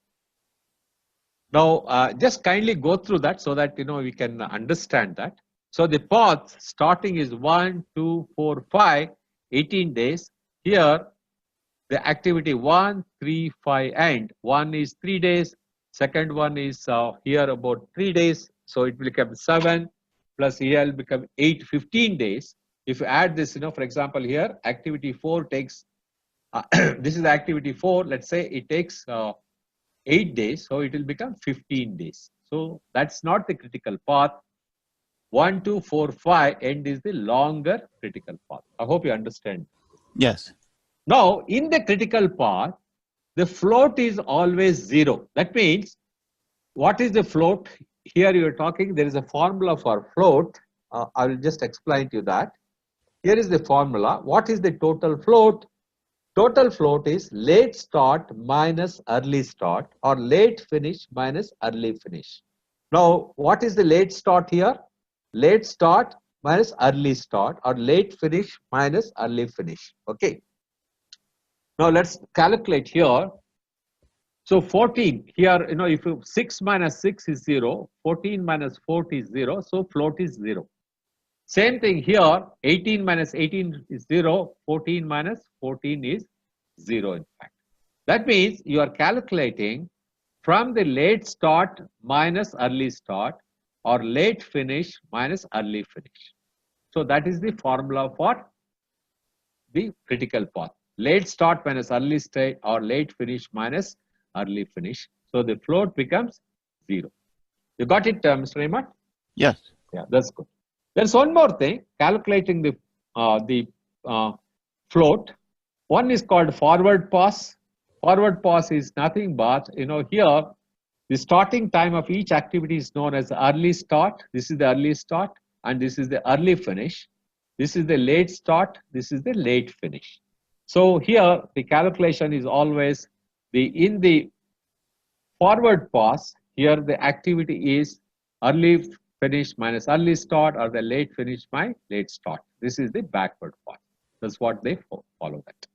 Now, just kindly go through that so that we can understand that. So the path starting is 1, 2, 4, 5, 18 days. Here, the activity 1, 3, 5, and 1 is 3 days. Second one is here about 3 days. So it will become 7 plus here will become 8, 15 days. If you add this, for example, here activity 4 takes, this is activity 4, let's say it takes 8 days, so it will become 15 days. So that's not the critical path. 1, 2, 4, 5 end is the longer critical path. I hope you understand. Yes. Now, in the critical path, the float is always 0. That means, what is the float? Here you are talking, there is a formula for float. I will just explain to you that. Here is the formula. What is the total float? Total float is late start minus early start, or late finish minus early finish. Now, what is the late start here? Late start minus early start, or late finish minus early finish. Okay. Now let's calculate here. So 14 here, if 6 minus 6 is 0, 14 minus 4 is 0, so float is 0. Same thing here, 18 minus 18 is 0, 14 minus 14 is 0 in fact. That means you are calculating from the late start minus early start, or late finish minus early finish. So that is the formula for the critical path. Late start minus early start, or late finish minus early finish. So the float becomes 0. You got it, Mr. Raymond? Yes. Yeah, that's good. There's one more thing, calculating the float. One is called forward pass. Forward pass is nothing but, here the starting time of each activity is known as early start. This is the early start, and this is the early finish. This is the late start. This is the late finish. So here the calculation is always in the forward pass. Here the activity is early finish minus early start, or the late finish by late start. This is the backward pass. That's what they follow that.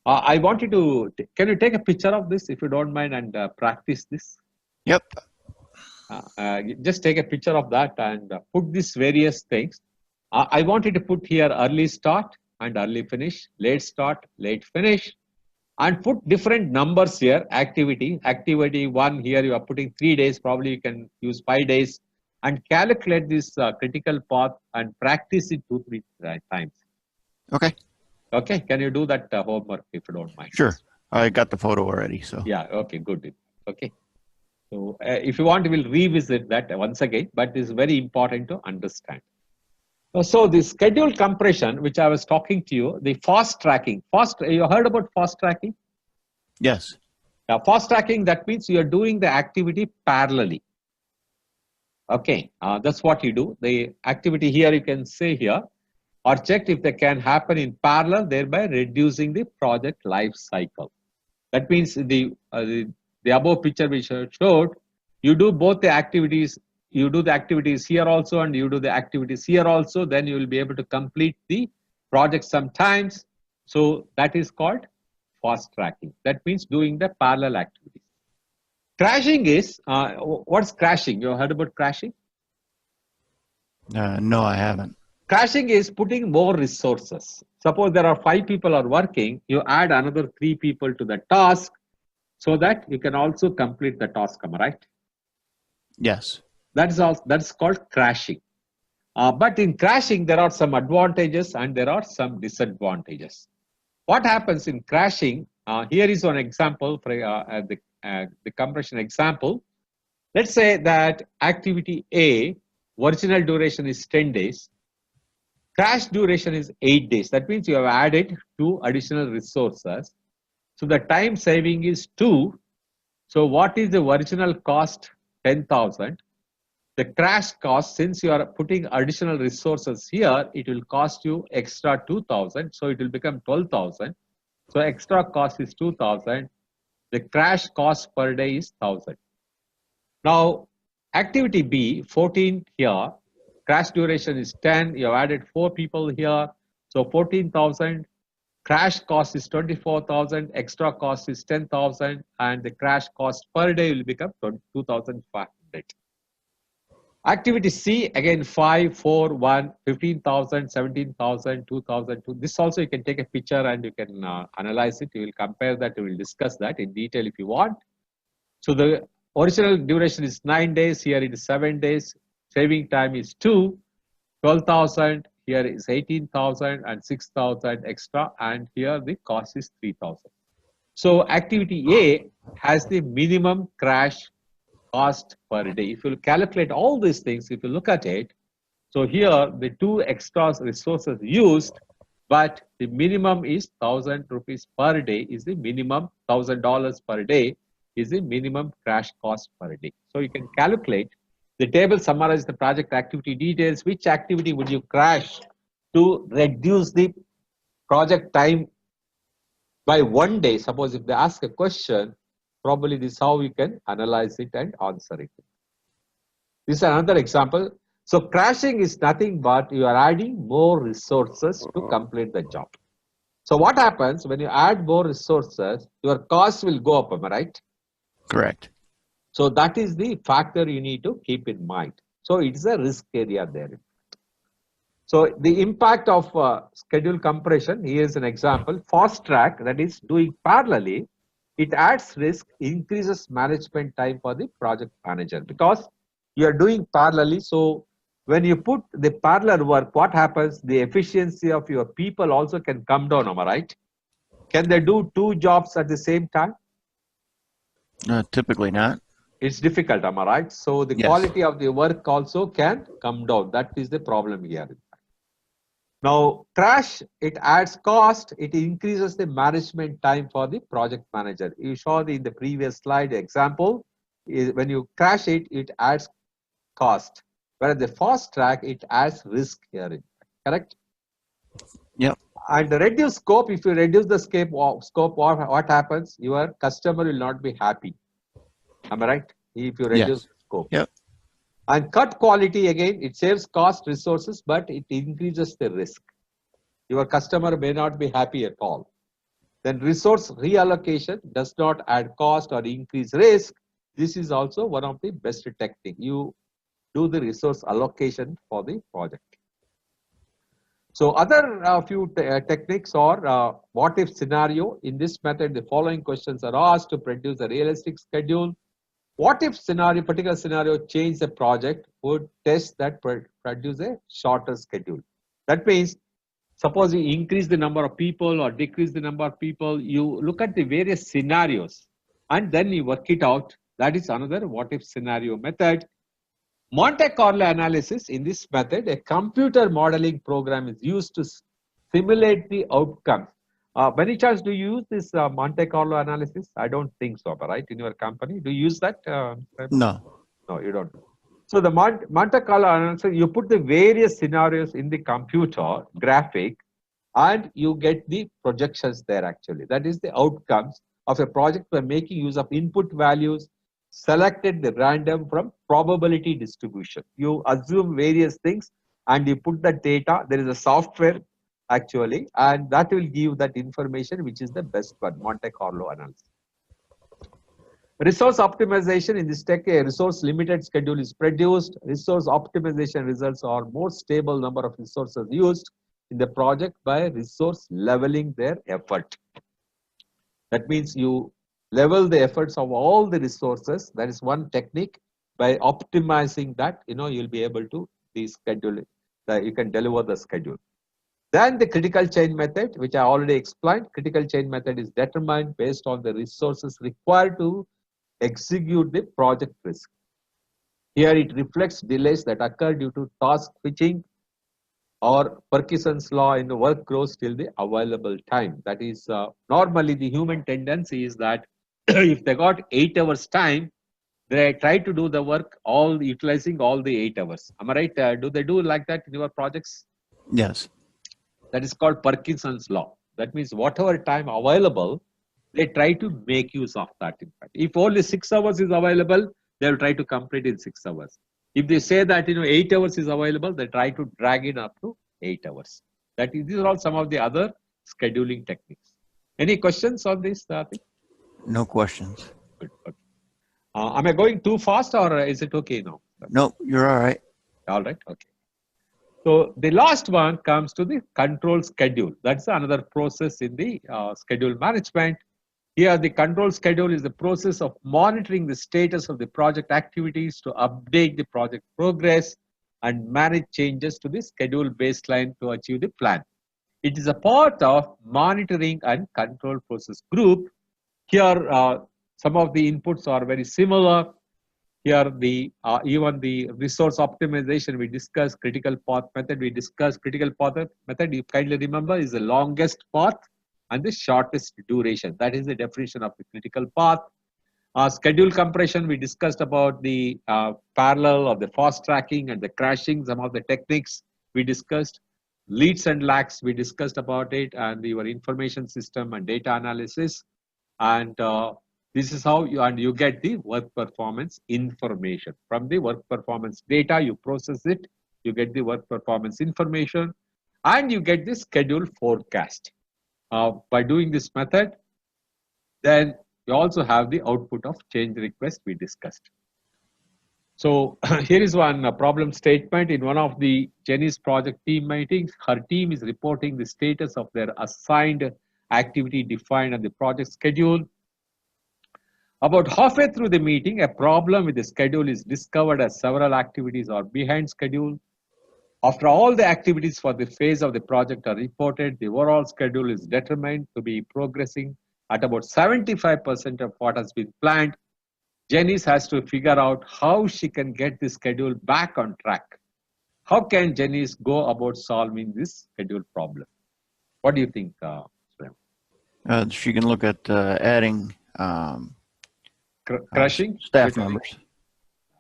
I want you to, can you take a picture of this if you don't mind, and practice this? Yep. Just take a picture of that and put these various things. I want you to put here early start and early finish, late start, late finish, and put different numbers here. Activity 1 here you are putting 3 days, probably you can use 5 days, and calculate this critical path and practice it 2-3 times. Okay. Okay, can you do that homework if you don't mind? Sure. I got the photo already, so. Yeah, okay, good. Okay. So if you want, we'll revisit that once again, but it's very important to understand. So the schedule compression, which I was talking to you, the fast tracking. You heard about fast tracking? Yes. Fast tracking, that means you are doing the activity parallelly. Okay, that's what you do. The activity here, you can say here, or checked if they can happen in parallel, thereby reducing the project life cycle. That means the above picture which I showed, you do both the activities. You do the activities here also, and you do the activities here also. Then you will be able to complete the project sometimes. So that is called fast tracking. That means doing the parallel activities. Crashing is, what's crashing? You heard about crashing? No, I haven't. Crashing is putting more resources. Suppose there are 5 people are working, you add another 3 people to the task so that you can also complete the task, am I right? Yes. That's called crashing. But in crashing, there are some advantages and there are some disadvantages. What happens in crashing? Here is one example for the compression example. Let's say that activity A, original duration is 10 days. Crash duration is 8 days. That means you have added 2 additional resources. So the time saving is 2. So what is the original cost? 10,000. The crash cost, since you are putting additional resources here, it will cost you extra 2,000. So it will become 12,000. So extra cost is 2,000. The crash cost per day is 1,000. Now, activity B, 14 here. Crash duration is 10. You have added 4 people here. So 14,000. Crash cost is 24,000. Extra cost is 10,000. And the crash cost per day will become 2,500. Activity C, again 5, 4, 1, 15,000, 17,000, 2,000. This also you can take a picture and you can analyze it. You will compare that. You will discuss that in detail if you want. So the original duration is 9 days. Here it is 7 days. Saving time is 2. 12,000. Here is 18,000 and 6,000 extra. And here the cost is 3,000. So activity A has the minimum crash cost per day. If you calculate all these things, if you look at it, so here the 2 extra resources used, but the minimum is 1,000 rupees per day is the minimum, $1,000 per day is the minimum crash cost per day. So you can calculate. The table summarizes the project activity details. Which activity would you crash to reduce the project time by 1 day? Suppose if they ask a question, Probably this is how you can analyze it and answer it. This is another example. So crashing is nothing but you are adding more resources to complete the job. So what happens when you add more resources, your cost will go up, am I right? Correct. So that is the factor you need to keep in mind. So it's a risk area there. So the impact of schedule compression, here is an example. Fast track, that is doing parallelly, it adds risk, increases management time for the project manager because you are doing parallelly. So when you put the parallel work, what happens? The efficiency of your people also can come down, am I right? Can they do 2 jobs at the same time? Typically not. It's difficult, am I right? So the quality of the work also can come down. That is the problem here. Now, crash, it adds cost, it increases the management time for the project manager. You saw in the previous slide example, when you crash it, it adds cost. Whereas the fast track, it adds risk here, correct? Yep. And the reduce scope, if you reduce the scope, what happens? Your customer will not be happy. Am I right? If you reduce scope. Yep. And cut quality, again, it saves cost, resources, but it increases the risk. Your customer may not be happy at all. Then resource reallocation does not add cost or increase risk. This is also one of the best technique. You do the resource allocation for the project. So other few techniques are what if scenario. In this method, the following questions are asked to produce a realistic schedule. What if scenario, particular scenario, change the project, would test that produce a shorter schedule. That means, suppose you increase the number of people or decrease the number of people, you look at the various scenarios and then you work it out. That is another what if scenario method. Monte Carlo analysis, in this method, a computer modeling program is used to simulate the outcomes. By any chance, do you use this Monte Carlo analysis? I don't think so, right? In your company, do you use that? No. No, you don't. So the Monte Carlo analysis, you put the various scenarios in the computer graphic, and you get the projections there. Actually, that is the outcomes of a project by making use of input values selected the random from probability distribution. You assume various things and you put the data. There is a software actually, and that will give that information, which is the best one, Monte Carlo analysis. Resource optimization, in this tech, a resource limited schedule is produced. Resource optimization results are more stable number of resources used in the project by resource leveling their effort. That means you level the efforts of all the resources. That is one technique. By optimizing that, you'll be able to the schedule, you can deliver the schedule. Then the critical chain method, which I already explained. Critical chain method is determined based on the resources required to execute the project risk. Here it reflects delays that occur due to task switching or Parkinson's law in the work grows till the available time. That is normally the human tendency is that if they got 8 hours time, they try to do the work all utilizing all the 8 hours. Am I right? Do they do like that in your projects? Yes. That is called Parkinson's law. That means whatever time available, they try to make use of that. In fact, if only 6 hours is available, they will try to complete in 6 hours. If they say that 8 hours is available, they try to drag it up to 8 hours. That is, these are all some of the other scheduling techniques. Any questions on this thing? No questions. Good. Okay. Am I going too fast or is it okay now? No, you're all right. All right. Okay. So the last one comes to the control schedule. That's another process in the schedule management. Here, the control schedule is the process of monitoring the status of the project activities to update the project progress and manage changes to the schedule baseline to achieve the plan. It is a part of monitoring and control process group. Here, some of the inputs are very similar. Here, even the resource optimization, we discussed critical path method. We discussed critical path method. You kindly remember is the longest path and the shortest duration. That is the definition of the critical path. Schedule compression, we discussed about the parallel of the fast tracking and the crashing, some of the techniques we discussed. Leads and lags, we discussed about it, and your information system and data analysis. And This is how you get the work performance information. From the work performance data, you process it, you get the work performance information, and you get the schedule forecast. By doing this method, then you also have the output of change request we discussed. So here is one problem statement. In one of the Jenny's project team meetings, her team is reporting the status of their assigned activity defined on the project schedule. About halfway through the meeting, a problem with the schedule is discovered as several activities are behind schedule. After all the activities for the phase of the project are reported, the overall schedule is determined to be progressing at about 75% of what has been planned. Janice has to figure out how she can get the schedule back on track. How can Janice go about solving this schedule problem? What do you think, Srem? She can look at adding crushing staff members.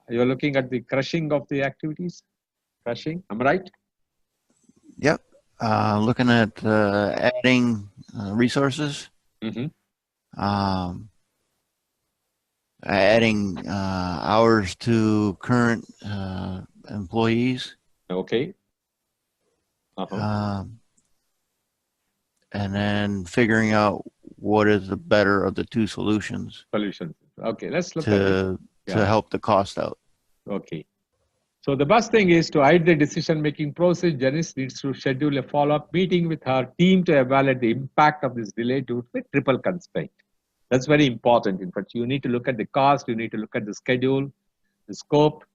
You're looking at the crushing of the activities? Crushing, am I right? Yep. Looking at adding resources. Mm-hmm. Adding hours to current employees. Okay. And then figuring out what is the better of the two solutions. Okay, let's look at it. To help the cost out. Okay. So the best thing is to hide the decision-making process. Janice needs to schedule a follow-up meeting with her team to evaluate the impact of this delay due to the triple constraint. That's very important. In fact, you need to look at the cost, you need to look at the schedule, the scope,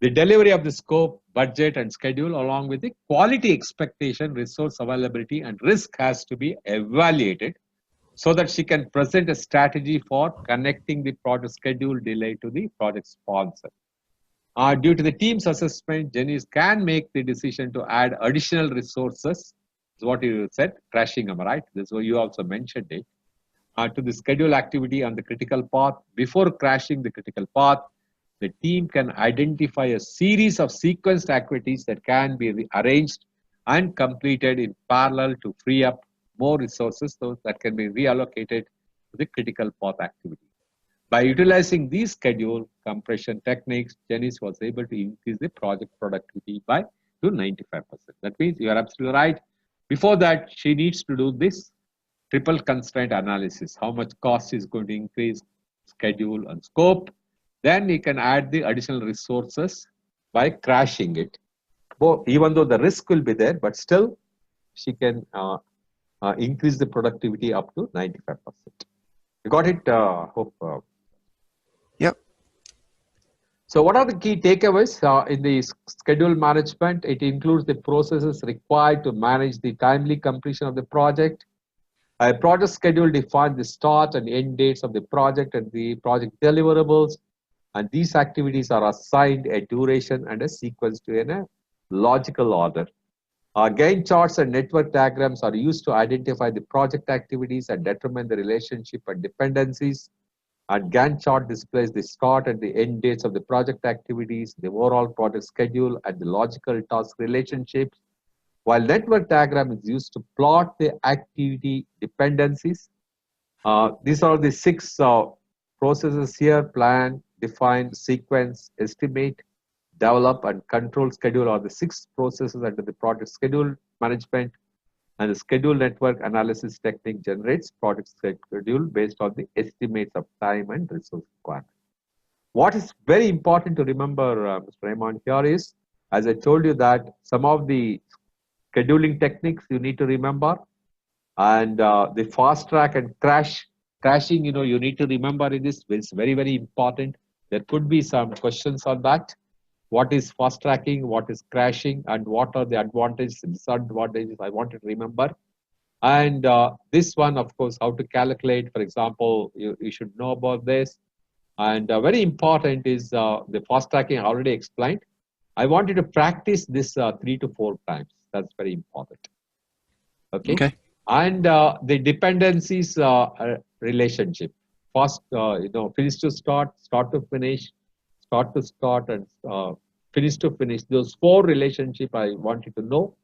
the delivery of the scope, budget, and schedule, along with the quality expectation, resource availability, and risk has to be evaluated so that she can present a strategy for connecting the project schedule delay to the project sponsor. Due to the team's assessment, Janice can make the decision to add additional resources. Is what you said, crashing, am I right? This is what you also mentioned it. To the schedule activity on the critical path. Before crashing the critical path, the team can identify a series of sequenced activities that can be arranged and completed in parallel to free up more resources so that can be reallocated to the critical path activity. By utilizing these schedule compression techniques, Janice was able to increase the project productivity by to 95%. That means you are absolutely right. Before that, she needs to do this triple constraint analysis. How much cost is going to increase, schedule and scope. Then you can add the additional resources by crashing it. Even though the risk will be there, but still she can increase the productivity up to 95%. You got it? Hope. Yep. So what are the key takeaways in the schedule management? It includes the processes required to manage the timely completion of the project. A project schedule defines the start and end dates of the project and the project deliverables. And these activities are assigned a duration and a sequence to in a logical order. Gantt charts and network diagrams are used to identify the project activities and determine the relationship and dependencies. And Gantt chart displays the start and the end dates of the project activities, the overall project schedule, and the logical task relationships. While network diagram is used to plot the activity dependencies. These are the 6 processes here: plan, define, sequence, estimate, develop, and control. Schedule are the 6 processes under the project schedule management. And the schedule network analysis technique generates project schedule based on the estimates of time and resource requirement. What is very important to remember, Mr. Raymond, here is, as I told you, that some of the scheduling techniques you need to remember, and the fast track and crashing, you need to remember in this. It's very, very important. There could be some questions on that. What is fast tracking, what is crashing, and what are the advantages and disadvantages I wanted to remember. And this one, of course, how to calculate, for example, you should know about this. And very important is the fast tracking I already explained. I want you to practice this 3 to 4 times. That's very important. Okay. And the dependencies relationship. First, finish to start, start to finish, start to start, and finish to finish. Those 4 relationship I want you to know.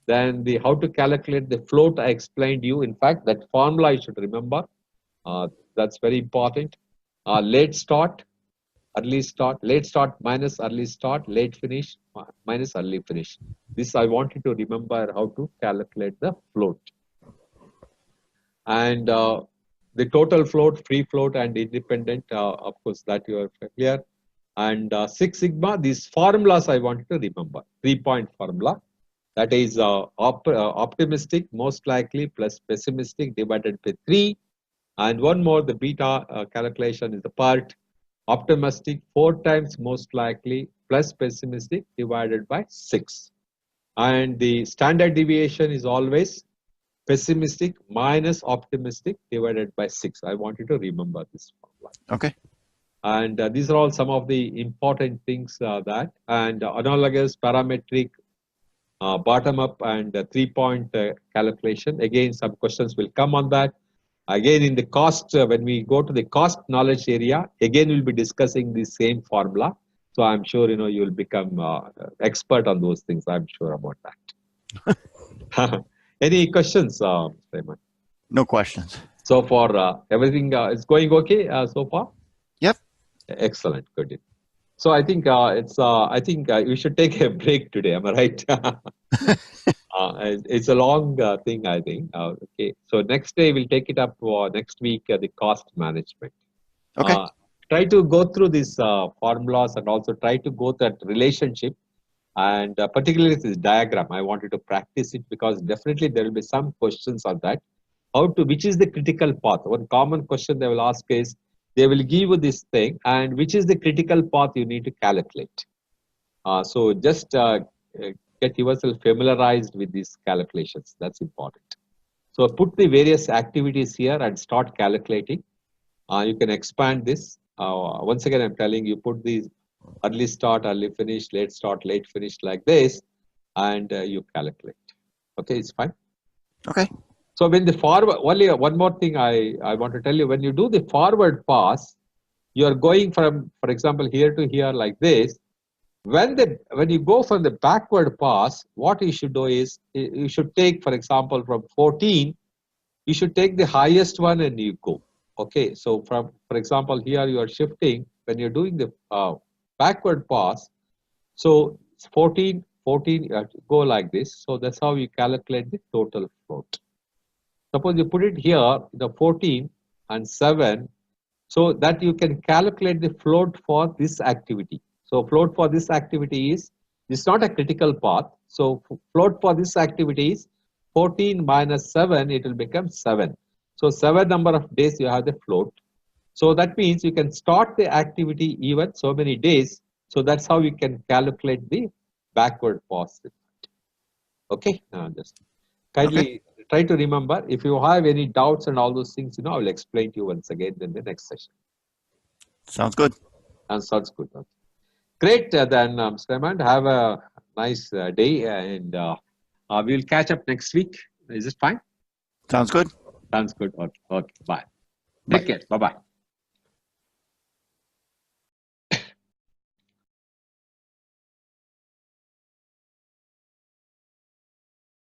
Then the how to calculate the float I explained to you. In fact, that formula you should remember. That's very important. late start, early start, late start minus early start, late finish minus early finish. This I want you to remember how to calculate the float. And the total float, free float, and independent, of course, that you are familiar. And Six Sigma, these formulas I want you to remember. 3-point formula. That is optimistic, most likely, plus pessimistic divided by 3. And one more, the beta calculation is the part. Optimistic 4 times most likely plus pessimistic divided by 6. And the standard deviation is always pessimistic minus optimistic divided by 6. I want you to remember this formula. Okay. And these are all some of the important things that. And analogous, parametric, bottom up, and 3-point calculation. Again, some questions will come on that. Again, in the cost, when we go to the cost knowledge area, again, we'll be discussing the same formula. So I'm sure, you'll become expert on those things. I'm sure about that. Any questions, Raymond? No questions. So far, everything is going okay so far? Yep. Excellent. Good. So I think we should take a break today. Am I right? It's a long thing, I think. Okay. So next day we'll take it up next week, the cost management. Okay. Try to go through these formulas and also try to go that relationship, and particularly this diagram. I want you to practice it because definitely there will be some questions on that. Which is the critical path? One common question they will ask is, they will give you this thing, and which is the critical path you need to calculate. So just get yourself familiarized with these calculations. That's important. So put the various activities here and start calculating. You can expand this. Once again, I'm telling you, put these early start, early finish, late start, late finish like this, and you calculate. Okay, it's fine. Okay. So when the forward, only one more thing I want to tell you, when you do the forward pass, you are going from, for example, here to here like this. When you go from the backward pass, what you should do is, you should take, for example, from 14, you should take the highest one and you go. Okay, so for example, here you are shifting, when you're doing the backward pass, so 14, you have to go like this. So that's how you calculate the total float. Suppose you put it here, the 14 and 7, so that you can calculate the float for this activity. So float for this activity is, it's not a critical path. So float for this activity is 14 minus 7, it will become 7. So 7 number of days you have the float. So that means you can start the activity even so many days. So that's how you can calculate the backward pass. Okay, just kindly try to remember. If you have any doubts and all those things, I will explain to you once again in the next session. Sounds good. Sounds good. Okay. Great. Then, Raymond, have a nice day, and we'll catch up next week. Is it fine? Sounds good. Sounds good. Okay. Bye. Bye. Take care. Bye-bye.